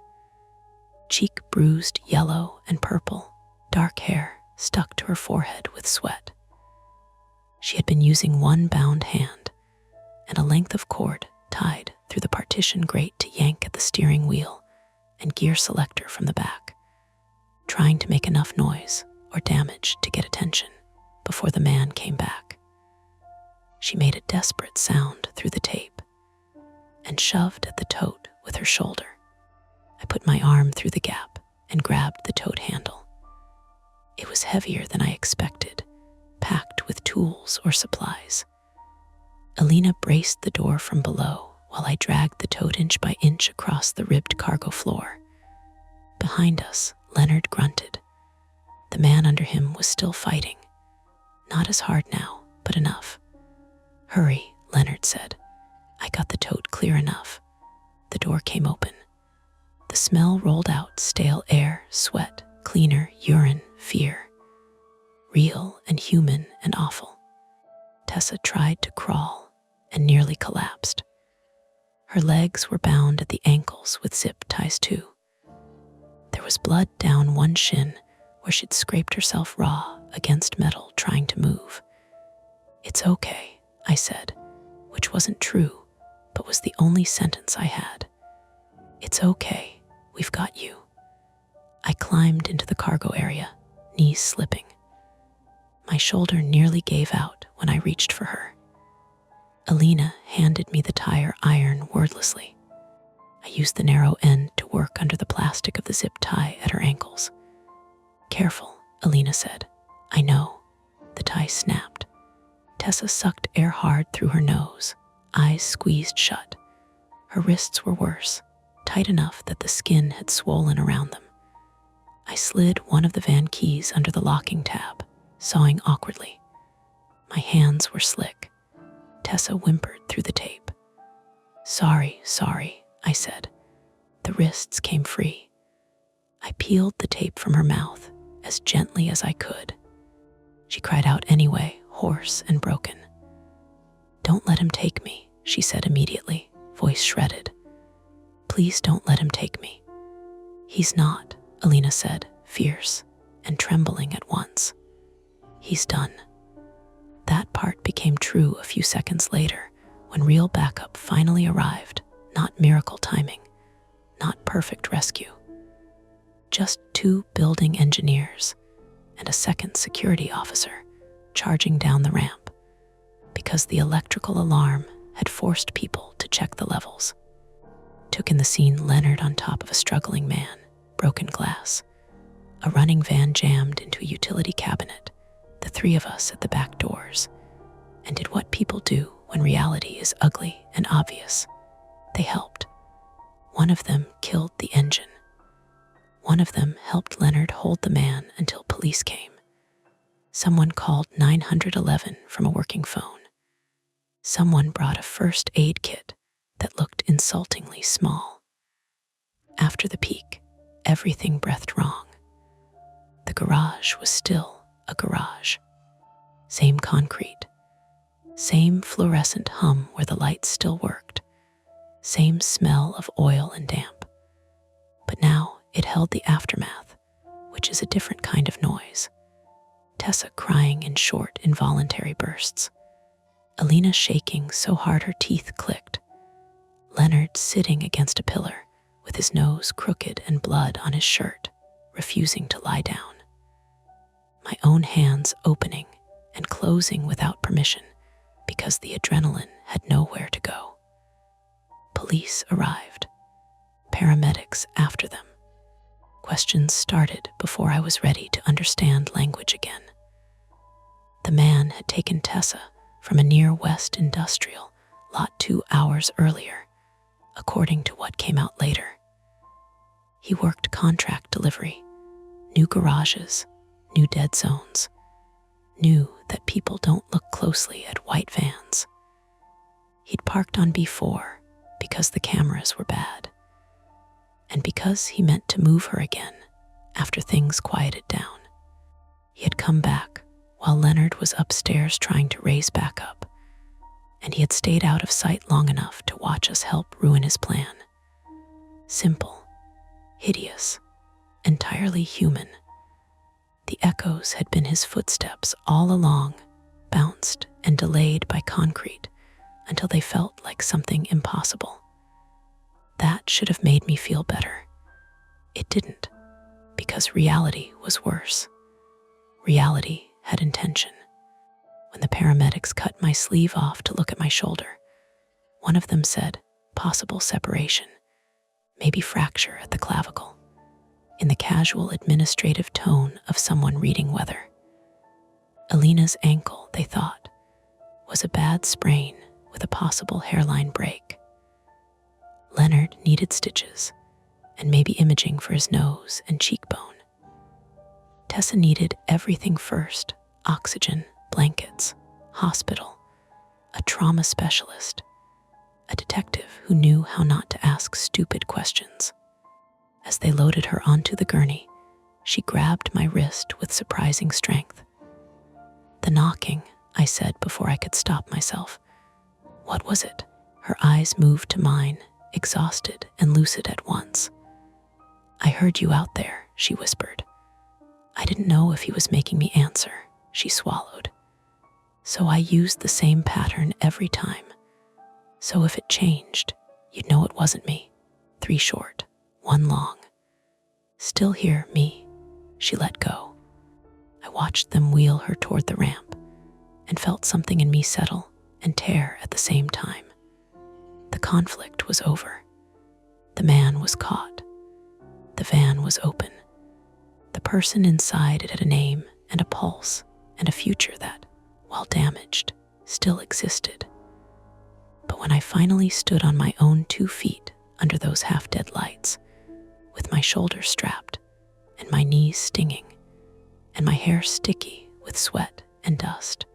Cheek bruised yellow and purple, dark hair stuck to her forehead with sweat. She had been using one bound hand and a length of cord tied through the partition grate to yank at the steering wheel and gear selector from the back, trying to make enough noise or damage to get attention before the man came back. She made a desperate sound through the tape and shoved at the tote with her shoulder. I put my arm through the gap and grabbed the tote handle. It was heavier than I expected, packed with tools or supplies. Alina braced the door from below while I dragged the tote inch by inch across the ribbed cargo floor. Behind us, Leonard grunted. The man under him was still fighting. Not as hard now, but enough. "Hurry," Leonard said. I got the tote clear enough. The door came open. The smell rolled out: stale air, sweat, cleaner, urine, fear. Real and human and awful. Tessa tried to crawl and nearly collapsed. Her legs were bound at the ankles with zip ties too. There was blood down one shin where she'd scraped herself raw against metal trying to move. "It's okay," I said, which wasn't true, but was the only sentence I had. "It's okay, we've got you." I climbed into the cargo area, knees slipping. My shoulder nearly gave out when I reached for her. Alina handed me the tire iron wordlessly. I used the narrow end to work under the plastic of the zip tie at her ankles. "Careful," Alina said. "I know." The tie snapped. Tessa sucked air hard through her nose, eyes squeezed shut. Her wrists were worse, tight enough that the skin had swollen around them. I slid one of the van keys under the locking tab, sawing awkwardly. My hands were slick. Tessa whimpered through the tape. Sorry," I said. The wrists came free. I peeled the tape from her mouth as gently as I could. She cried out anyway, hoarse and broken. "Don't let him take me," she said immediately, voice shredded. "Please don't let him take me." "He's not," Alina said, fierce and trembling at once. "He's done." That part became true a few seconds later when real backup finally arrived, not miracle timing, not perfect rescue. Just 2 building engineers and a second security officer charging down the ramp because the electrical alarm had forced people to check the levels. Took in the scene Leonard on top of a struggling man, broken glass, a running van jammed into a utility cabinet, the 3 of us at the back doors, and did what people do when reality is ugly and obvious. They helped. One of them killed the engine. One of them helped Leonard hold the man until police came. Someone called 911 from a working phone. Someone brought a first aid kit that looked insultingly small. After the peak, everything breathed wrong. The garage was still a garage. Same concrete. Same fluorescent hum where the lights still worked. Same smell of oil and damp. But now it held the aftermath, which is a different kind of noise. Tessa crying in short, involuntary bursts. Alina shaking so hard her teeth clicked. Leonard sitting against a pillar with his nose crooked and blood on his shirt, refusing to lie down. My own hands opening and closing without permission because the adrenaline had nowhere to go. Police arrived. Paramedics after them. Questions started before I was ready to understand language again. The man had taken Tessa from a near West Industrial lot 2 hours earlier, according to what came out later. He worked contract delivery, new garages, new dead zones, knew that people don't look closely at white vans. He'd parked on B4 because the cameras were bad, and because he meant to move her again after things quieted down. He had come back while Leonard was upstairs trying to raise back up, and he had stayed out of sight long enough to watch us help ruin his plan. Simple, hideous, entirely human. The echoes had been his footsteps all along, bounced and delayed by concrete until they felt like something impossible. That should have made me feel better. It didn't, because reality was worse. Reality had intention. When the paramedics cut my sleeve off to look at my shoulder, one of them said, possible separation, maybe fracture at the clavicle. in the casual administrative tone of someone reading weather. Alina's ankle, they thought, was a bad sprain with a possible hairline break. Leonard needed stitches and maybe imaging for his nose and cheekbone. Tessa needed everything first: oxygen, blankets, hospital, a trauma specialist, a detective who knew how not to ask stupid questions. As they loaded her onto the gurney, she grabbed my wrist with surprising strength. "The knocking," I said before I could stop myself. "What was it?" Her eyes moved to mine, exhausted and lucid at once. "I heard you out there," she whispered. I didn't know if he was making me answer. She swallowed. "So I used the same pattern every time. So if it changed, you'd know it wasn't me. 3 short, 1 long. Still here, me." She let go. I watched them wheel her toward the ramp and felt something in me settle and tear at the same time. The conflict was over. The man was caught. The van was open. The person inside it had a name and a pulse and a future that, while damaged, still existed. But when I finally stood on my own 2 feet under those half-dead lights, with my shoulders strapped and my knees stinging and my hair sticky with sweat and dust,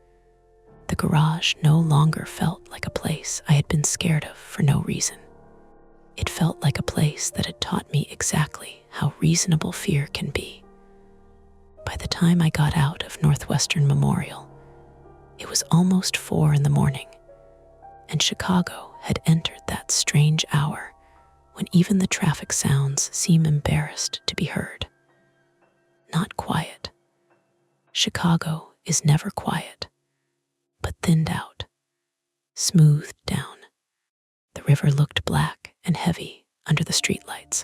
the garage no longer felt like a place I had been scared of for no reason. It felt like a place that had taught me exactly how reasonable fear can be. By the time I got out of Northwestern Memorial, it was almost 4 in the morning, and Chicago had entered that strange hour when even the traffic sounds seem embarrassed to be heard. Not quiet. Chicago is never quiet, but thinned out, smoothed down. The river looked black and heavy under the streetlights,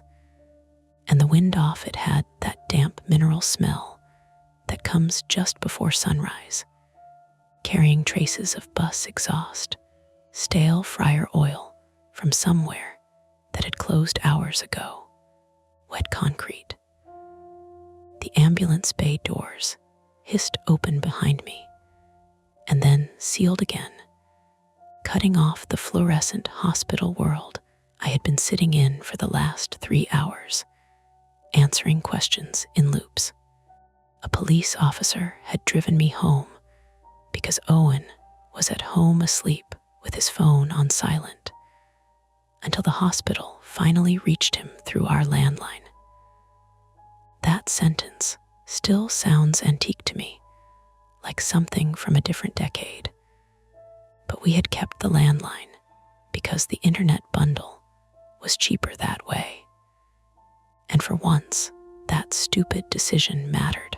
and the wind off it had that damp mineral smell that comes just before sunrise, carrying traces of bus exhaust, stale fryer oil from somewhere that had closed hours ago, wet concrete. The ambulance bay doors hissed open behind me and then sealed again, cutting off the fluorescent hospital world I had been sitting in for the last 3 hours, answering questions in loops. A police officer had driven me home because Owen was at home asleep with his phone on silent, until the hospital finally reached him through our landline. That sentence still sounds antique to me, like something from a different decade. But we had kept the landline because the internet bundle was cheaper that way. And for once, that stupid decision mattered.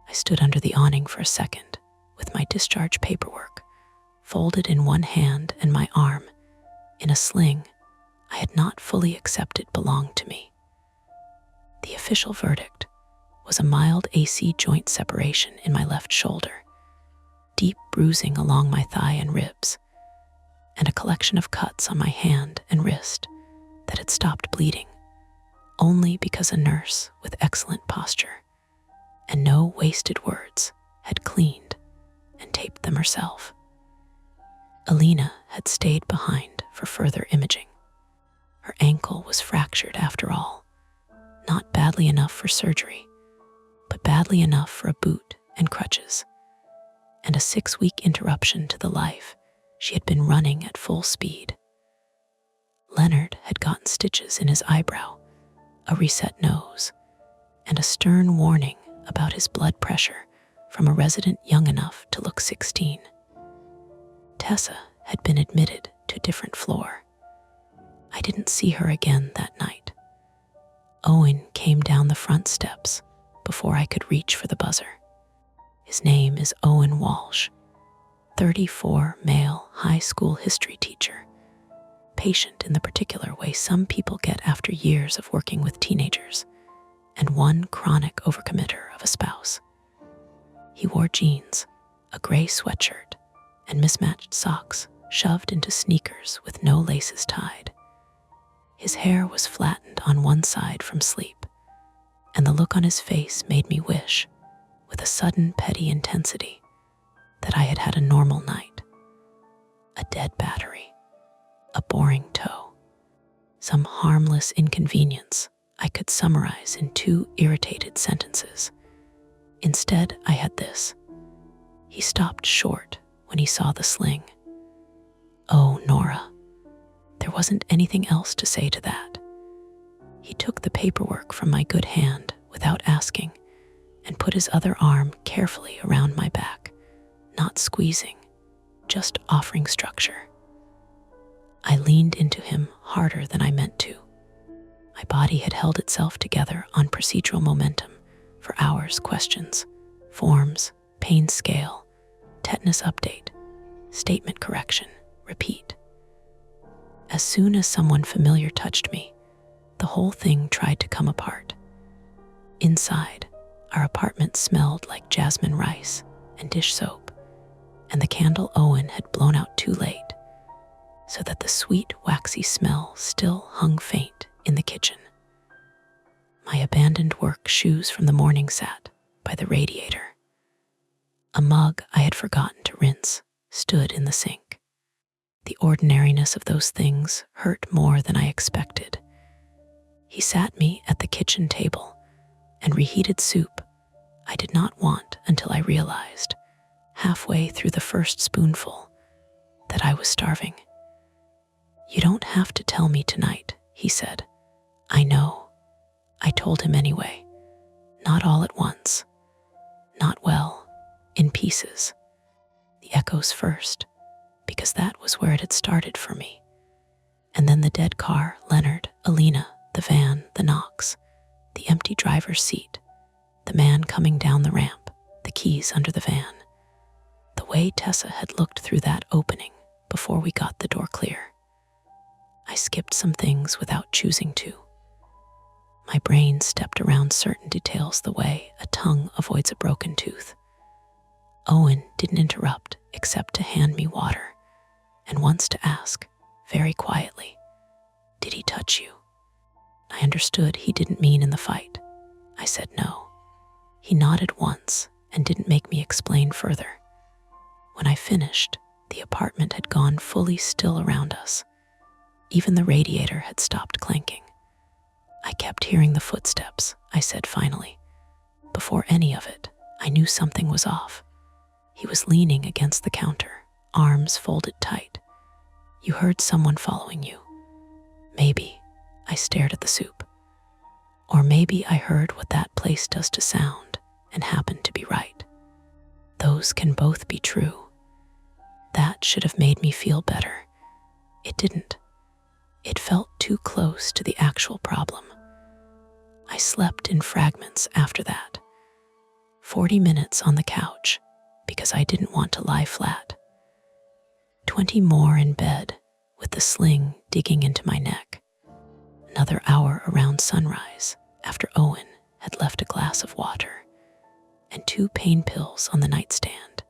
I stood under the awning for a second, with my discharge paperwork folded in one hand and my arm in a sling I had not fully accepted belonged to me. The official verdict was a mild AC joint separation in my left shoulder, deep bruising along my thigh and ribs, and a collection of cuts on my hand and wrist that had stopped bleeding only because a nurse with excellent posture and no wasted words had cleaned and taped them herself. Alina had stayed behind for further imaging. Her ankle was fractured after all, not badly enough for surgery, but badly enough for a boot and crutches, and a 6-week interruption to the life she had been running at full speed. Leonard had gotten stitches in his eyebrow, a reset nose, and a stern warning about his blood pressure from a resident young enough to look 16. Tessa had been admitted to a different floor. I didn't see her again that night. Owen came down the front steps before I could reach for the buzzer. His name is Owen Walsh, 34, male, high school history teacher, patient in the particular way some people get after years of working with teenagers, and one chronic overcommitter of a spouse. He wore jeans, a gray sweatshirt, and mismatched socks shoved into sneakers with no laces tied. His hair was flattened on one side from sleep, and the look on his face made me wish, with a sudden petty intensity, that I had had a normal night. A dead battery, a boring tow, some harmless inconvenience I could summarize in 2 irritated sentences. Instead, I had this. He stopped short when he saw the sling. Oh, Nora. There wasn't anything else to say to that. He took the paperwork from my good hand without asking and put his other arm carefully around my back, not squeezing, just offering structure. I leaned into him harder than I meant to. My body had held itself together on procedural momentum for hours. Questions, forms, pain scale, tetanus update, statement correction, repeat. As soon as someone familiar touched me, the whole thing tried to come apart. Inside, our apartment smelled like jasmine rice and dish soap, and the candle Owen had blown out too late, so that the sweet, waxy smell still hung faint in the kitchen. My abandoned work shoes from the morning sat by the radiator. A mug I had forgotten to rinse stood in the sink. The ordinariness of those things hurt more than I expected. He sat me at the kitchen table and reheated soup I did not want until I realized, halfway through the first spoonful, that I was starving. You don't have to tell me tonight, he said. I know. I told him anyway. Not all at once. Not well, in pieces. The echoes first, because that was where it had started for me. And then the dead car, Leonard, Alina, the van, the knocks, the empty driver's seat, the man coming down the ramp, the keys under the van. The way Tessa had looked through that opening before we got the door clear. I skipped some things without choosing to. My brain stepped around certain details the way a tongue avoids a broken tooth. Owen didn't interrupt except to hand me water, and once to ask, very quietly, "Did he touch you?" I understood he didn't mean in the fight. I said no. He nodded once and didn't make me explain further. When I finished, the apartment had gone fully still around us. Even the radiator had stopped clanking. I kept hearing the footsteps, I said finally. Before any of it, I knew something was off. He was leaning against the counter, arms folded tight. You heard someone following you. Maybe. I stared at the soup. Or maybe I heard what that place does to sound and happened to be right. Those can both be true. That should have made me feel better. It didn't. It felt too close to the actual problem. I slept in fragments after that. 40 minutes on the couch because I didn't want to lie flat. 20 more in bed with the sling digging into my neck. Another hour around sunrise after Owen had left a glass of water, and 2 pain pills on the nightstand,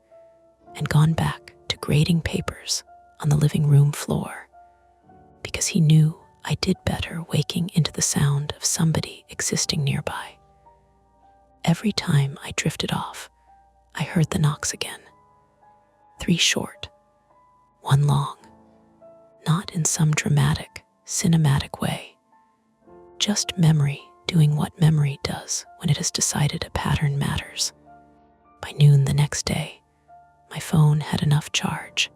and gone back to grading papers on the living room floor, because he knew I did better waking into the sound of somebody existing nearby. Every time I drifted off, I heard the knocks again. 3 short, 1 long, not in some dramatic, cinematic way. Just memory doing what memory does when it has decided a pattern matters. By noon the next day, my phone had enough charge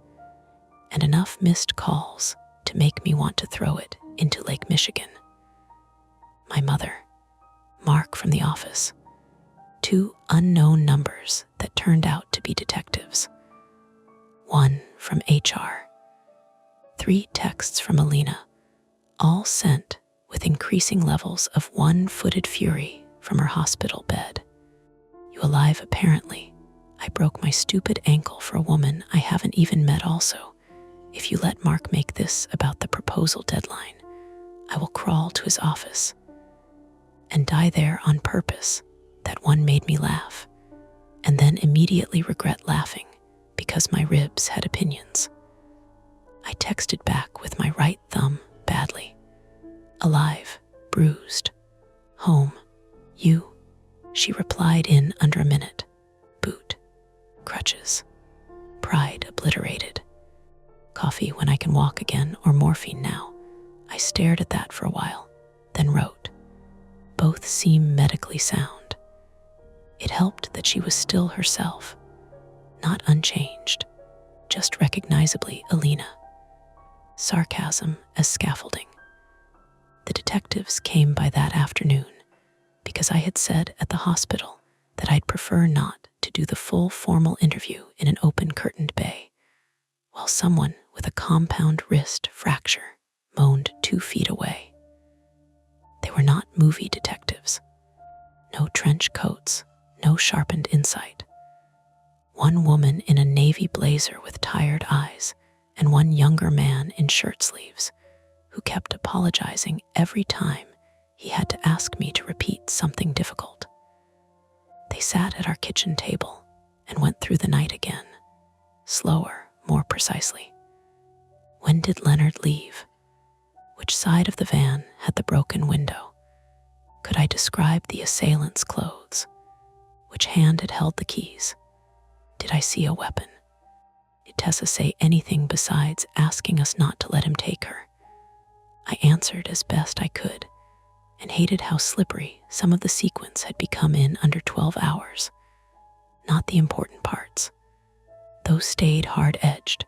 and enough missed calls to make me want to throw it into Lake Michigan. My mother, Mark from the office, 2 unknown numbers that turned out to be detectives, 1 from HR, 3 texts from Alina, all sent with increasing levels of one-footed fury from her hospital bed. You alive apparently. I broke my stupid ankle for a woman I haven't even met also. If you let Mark make this about the proposal deadline, I will crawl to his office and die there on purpose. That one made me laugh, and then immediately regret laughing because my ribs had opinions. I texted back with my right thumb badly. Alive, bruised, home, You, she replied in under a minute. Boot, crutches, pride obliterated. Coffee when I can walk again, or morphine now. I stared at that for a while, then wrote. Both seem medically sound. It helped that she was still herself, not unchanged, just recognizably Alina. Sarcasm as scaffolding. The detectives came by that afternoon because I had said at the hospital that I'd prefer not to do the full formal interview in an open curtained bay, while someone with a compound wrist fracture moaned 2 feet away. They were not movie detectives. No trench coats, no sharpened insight. One woman in a navy blazer with tired eyes, and one younger man in shirt sleeves, who kept apologizing every time he had to ask me to repeat something difficult. They sat at our kitchen table and went through the night again, slower, more precisely. When did Leonard leave? Which side of the van had the broken window? Could I describe the assailant's clothes? Which hand had held the keys? Did I see a weapon? Did Tessa say anything besides asking us not to let him take her? I answered as best I could, and hated how slippery some of the sequence had become in under 12 hours. Not the important parts. Those stayed hard-edged,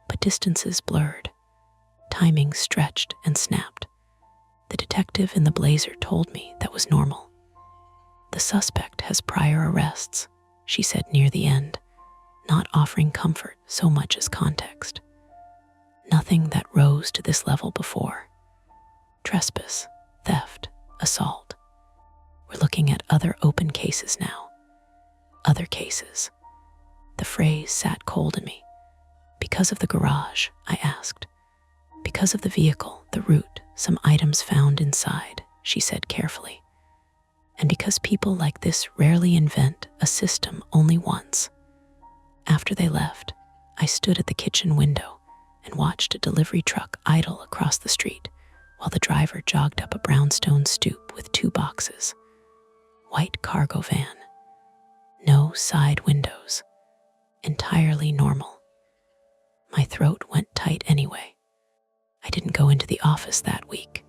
but distances blurred. Timing stretched and snapped. The detective in the blazer told me that was normal. The suspect has prior arrests, she said near the end, not offering comfort so much as context. Nothing that rose to this level before. Trespass, theft, assault. We're looking at other open cases now. Other cases. The phrase sat cold in me. Because of the garage, I asked. Because of the vehicle, the route, some items found inside, she said carefully. And because people like this rarely invent a system only once. After they left, I stood at the kitchen window and watched a delivery truck idle across the street while the driver jogged up a brownstone stoop with 2 boxes. White cargo van. No side windows. Entirely normal. My throat went tight anyway. I didn't go into the office that week.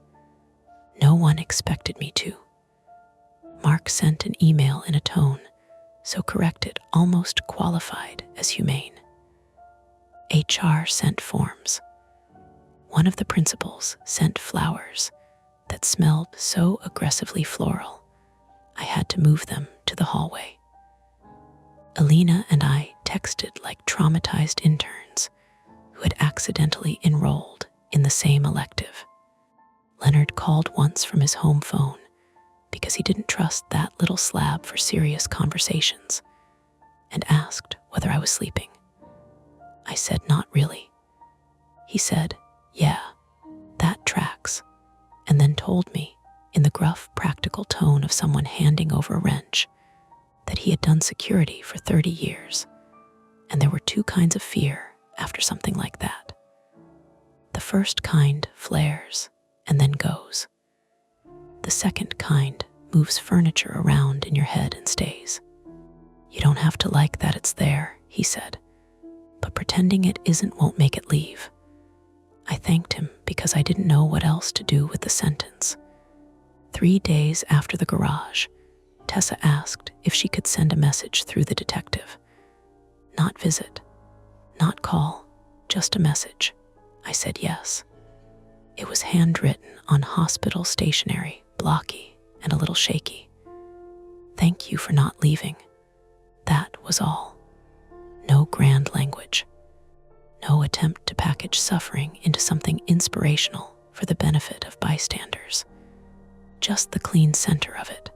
No one expected me to. Mark sent an email in a tone so corrected, almost qualified as humane. HR sent forms. One of the principals sent flowers that smelled so aggressively floral, I had to move them to the hallway. Alina and I texted like traumatized interns who had accidentally enrolled in the same elective. Leonard called once from his home phone because he didn't trust that little slab for serious conversations, and asked whether I was sleeping. I said not really. He said, yeah, that tracks, and then told me, in the gruff, practical tone of someone handing over a wrench, that he had done security for 30 years, and there were 2 kinds of fear after something like that. The first kind flares and then goes. The second kind moves furniture around in your head and stays. You don't have to like that it's there, he said, but pretending it isn't won't make it leave. I thanked him because I didn't know what else to do with the sentence. 3 days after the garage, Tessa asked if she could send a message through the detective. Not visit, not call, just a message. I said yes. It was handwritten on hospital stationery, blocky and a little shaky. Thank you for not leaving. That was all. No grand language. No attempt to package suffering into something inspirational for the benefit of bystanders. Just the clean center of it.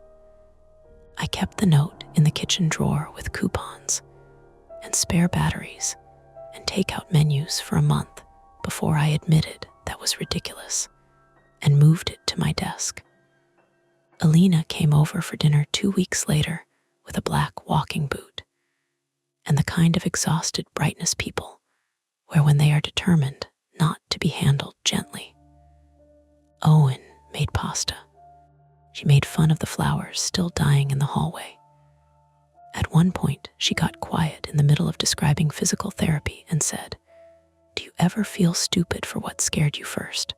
I kept the note in the kitchen drawer with coupons and spare batteries and takeout menus for a month before I admitted that was ridiculous and moved it to my desk. Alina came over for dinner 2 weeks later with a black walking boot and the kind of exhausted brightness people where when they are determined not to be handled gently. Owen made pasta. She made fun of the flowers still dying in the hallway. At one point, she got quiet in the middle of describing physical therapy and said, "Do you ever feel stupid for what scared you first?"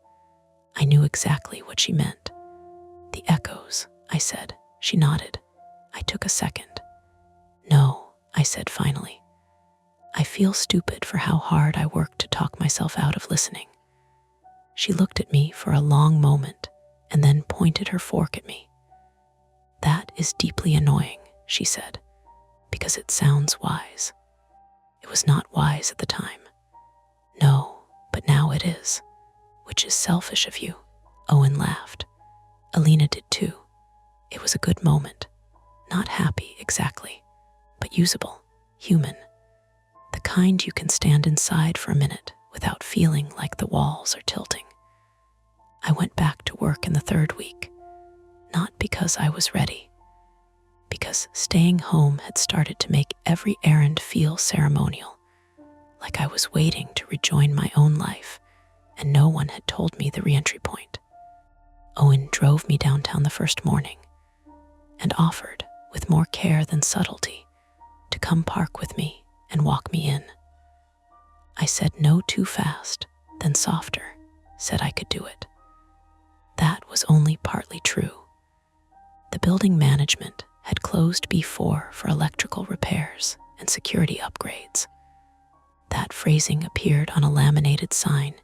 I knew exactly what she meant. "The echoes," I said. She nodded. I took a second. "No," I said finally. "I feel stupid for how hard I worked to talk myself out of listening." She looked at me for a long moment and then pointed her fork at me. "That is deeply annoying," she said, "because it sounds wise." It was not wise at the time. "No, but now it is, which is selfish of you." Owen laughed. Alina did too. It was a good moment. Not happy exactly, but usable, human. The kind you can stand inside for a minute without feeling like the walls are tilting. I went back to work in the third week, not because I was ready, because staying home had started to make every errand feel ceremonial, like I was waiting to rejoin my own life, and no one had told me the re-entry point. Owen drove me downtown the first morning and offered, with more care than subtlety, to come park with me and walk me in. I said no too fast, then softer, said I could do it. That was only partly true. The building management had closed B4 for electrical repairs and security upgrades. That phrasing appeared on a laminated sign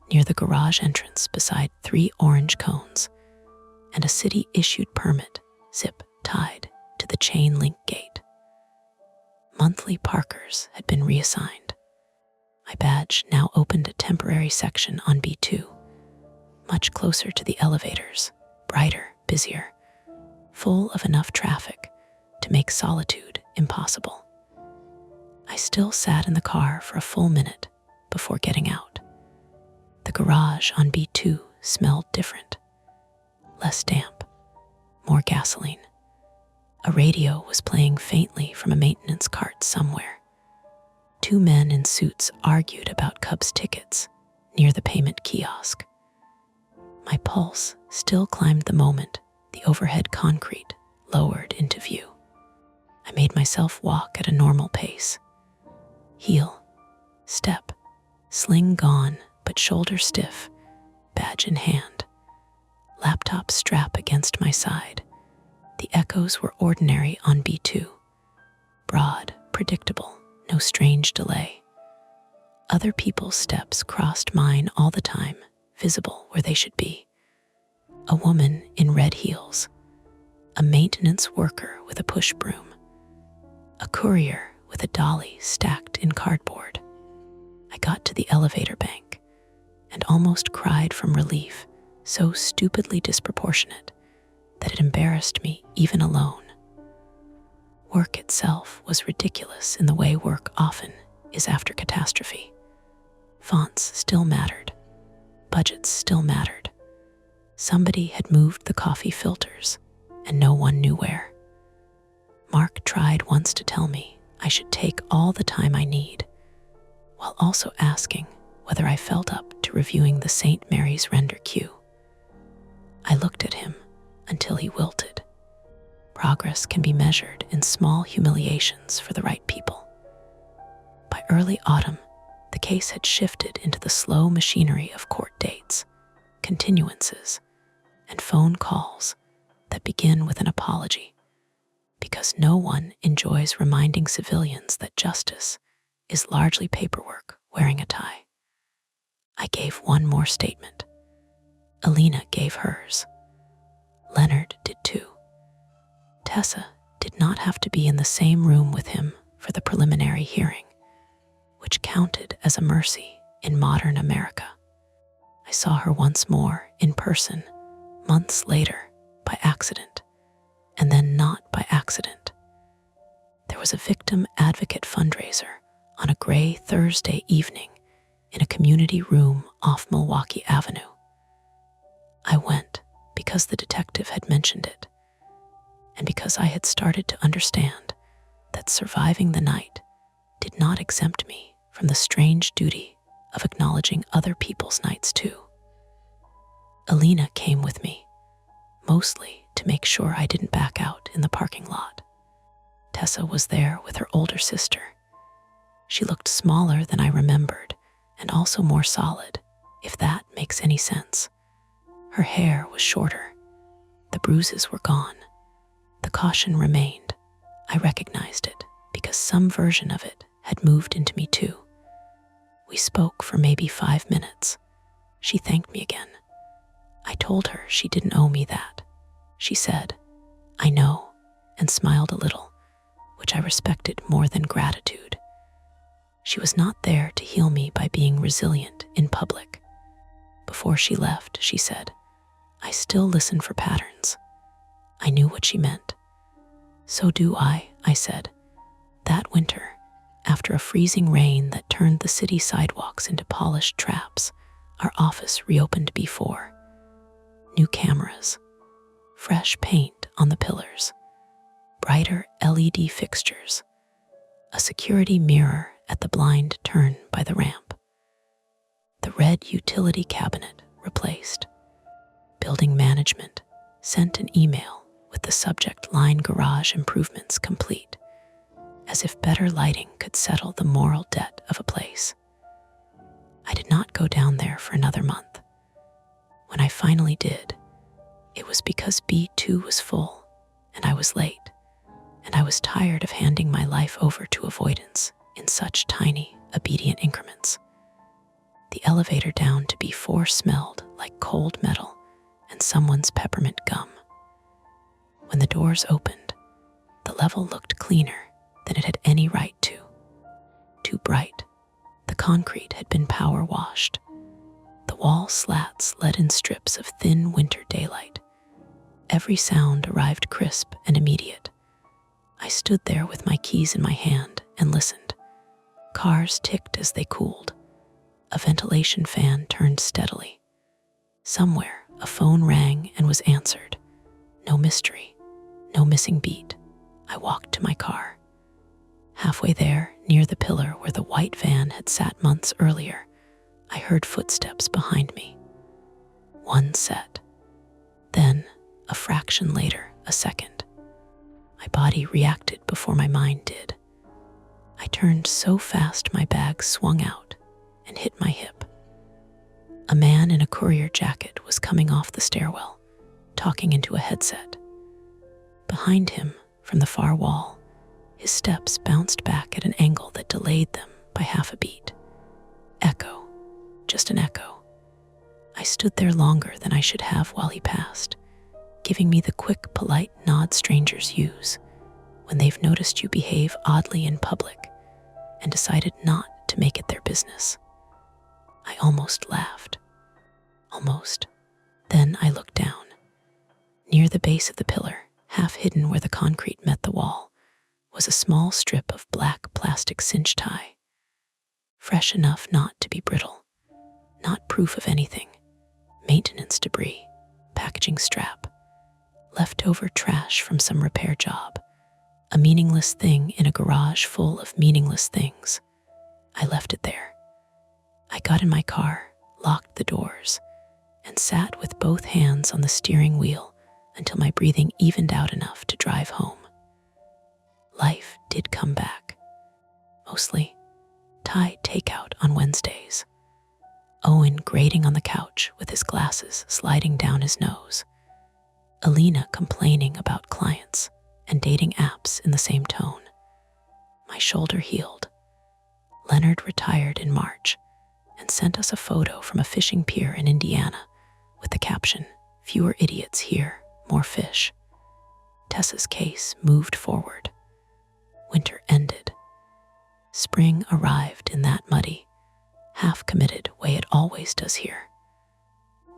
near the garage entrance beside 3 orange cones, and a city-issued permit, zip-tied to the chain-link gate. Monthly parkers had been reassigned. My badge now opened a temporary section on B2, much closer to the elevators, brighter, busier, full of enough traffic to make solitude impossible. I still sat in the car for a full minute before getting out. The garage on B2 smelled different. Less damp, more gasoline. A radio was playing faintly from a maintenance cart somewhere. 2 men in suits argued about Cubs tickets near the payment kiosk. My pulse still climbed the moment the overhead concrete lowered into view. I made myself walk at a normal pace. Heel, step, sling gone but shoulder stiff, badge in hand, laptop strap against my side. The echoes were ordinary on B2. Broad, predictable, no strange delay. Other people's steps crossed mine all the time, visible where they should be. A woman in red heels, a maintenance worker with a push broom, a courier with a dolly stacked in cardboard. I got to the elevator bank and almost cried from relief, so stupidly disproportionate that it embarrassed me even alone. Work itself was ridiculous in the way work often is after catastrophe. Fonts still mattered. Budgets still mattered. Somebody had moved the coffee filters, and no one knew where. Mark tried once to tell me I should take all the time I need, while also asking whether I felt up to reviewing the St. Mary's render queue. I looked at him until he wilted. Progress can be measured in small humiliations for the right people. By early autumn, the case had shifted into the slow machinery of court dates, continuances, and phone calls that begin with an apology, because no one enjoys reminding civilians that justice is largely paperwork wearing a tie. I gave one more statement. Alina gave hers. Leonard did too. Tessa did not have to be in the same room with him for the preliminary hearing, which counted as a mercy in modern America. I saw her once more in person, months later, by accident, and then not by accident. There was a victim advocate fundraiser on a gray Thursday evening in a community room off Milwaukee Avenue. I went because the detective had mentioned it, and because I had started to understand that surviving the night did not exempt me from the strange duty of acknowledging other people's nights too. Alina came with me, mostly to make sure I didn't back out in the parking lot. Tessa was there with her older sister. She looked smaller than I remembered and also more solid, if that makes any sense. Her hair was shorter. The bruises were gone. The caution remained. I recognized it because some version of it had moved into me too. We spoke for maybe 5 minutes. She thanked me again. I told her she didn't owe me that. She said, "I know," and smiled a little, which I respected more than gratitude. She was not there to heal me by being resilient in public. Before she left, she said, "I still listen for patterns." I knew what she meant. "So do I said. That winter, after a freezing rain that turned the city sidewalks into polished traps, our office reopened before. New cameras, fresh paint on the pillars, brighter LED fixtures, a security mirror at the blind turn by the ramp. The red utility cabinet replaced. Building management sent an email with the subject line "Garage improvements complete," as if better lighting could settle the moral debt of a place. I did not go down there for another month. When I finally did, it was because B2 was full and I was late, and I was tired of handing my life over to avoidance in such tiny, obedient increments. The elevator down to B4 smelled like cold metal and someone's peppermint gum. When the doors opened, the level looked cleaner than it had any right to. Too bright. The concrete had been power washed. The wall slats let in strips of thin winter daylight. Every sound arrived crisp and immediate. I stood there with my keys in my hand and listened. Cars ticked as they cooled. A ventilation fan turned steadily. Somewhere, a phone rang and was answered. No mystery, no missing beat. I walked to my car. Halfway there, near the pillar where the white van had sat months earlier, I heard footsteps behind me. One set. Then, a fraction later, a second. My body reacted before my mind did. I turned so fast my bag swung out and hit my hip. A man in a courier jacket was coming off the stairwell, talking into a headset. Behind him, from the far wall, his steps bounced back at an angle that delayed them by half a beat. Echo. Just an echo. I stood there longer than I should have while he passed, giving me the quick, polite nod strangers use when they've noticed you behave oddly in public and decided not to make it their business. I almost laughed. Almost. Then I looked down. Near the base of the pillar, half hidden where the concrete met the wall, was a small strip of black plastic cinch tie. Fresh enough not to be brittle. Not proof of anything. Maintenance debris, packaging strap, leftover trash from some repair job, a meaningless thing in a garage full of meaningless things. I left it there. I got in my car, locked the doors, and sat with both hands on the steering wheel until my breathing evened out enough to drive home. Life did come back. Mostly Thai takeout on Wednesdays. Owen grating on the couch with his glasses sliding down his nose. Alina complaining about clients and dating apps in the same tone. My shoulder healed. Leonard retired in March and sent us a photo from a fishing pier in Indiana with the caption, "Fewer idiots here, more fish." Tessa's case moved forward. Winter ended. Spring arrived in that muddy, half-committed way it always does here.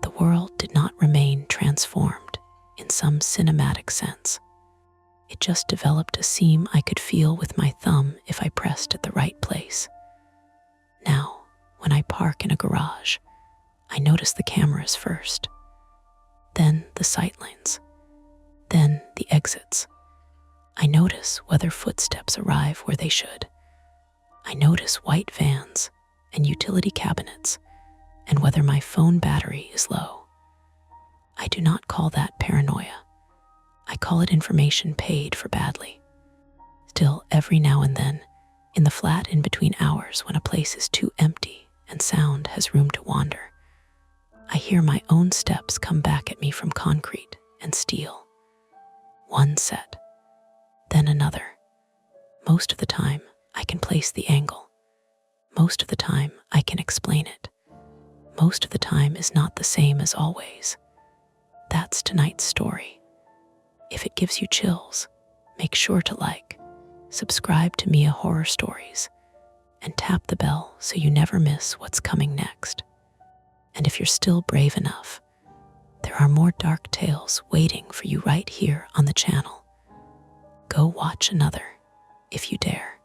The world did not remain transformed in some cinematic sense. It just developed a seam I could feel with my thumb if I pressed at the right place. Now, when I park in a garage, I notice the cameras first, then the sightlines, then the exits. I notice whether footsteps arrive where they should. I notice white vans and utility cabinets and whether my phone battery is low. I do not call that paranoia. I call it information paid for badly. Still, every now and then, in the flat in between hours when a place is too empty and sound has room to wander, I hear my own steps come back at me from concrete and steel. One set, then another. Most of the time, I can place the angle. Most of the time, I can explain it. Most of the time is not the same as always. That's tonight's story. If it gives you chills, make sure to like, subscribe to Mia Horror Stories, and tap the bell so you never miss what's coming next. And if you're still brave enough, there are more dark tales waiting for you right here on the channel. Go watch another if you dare.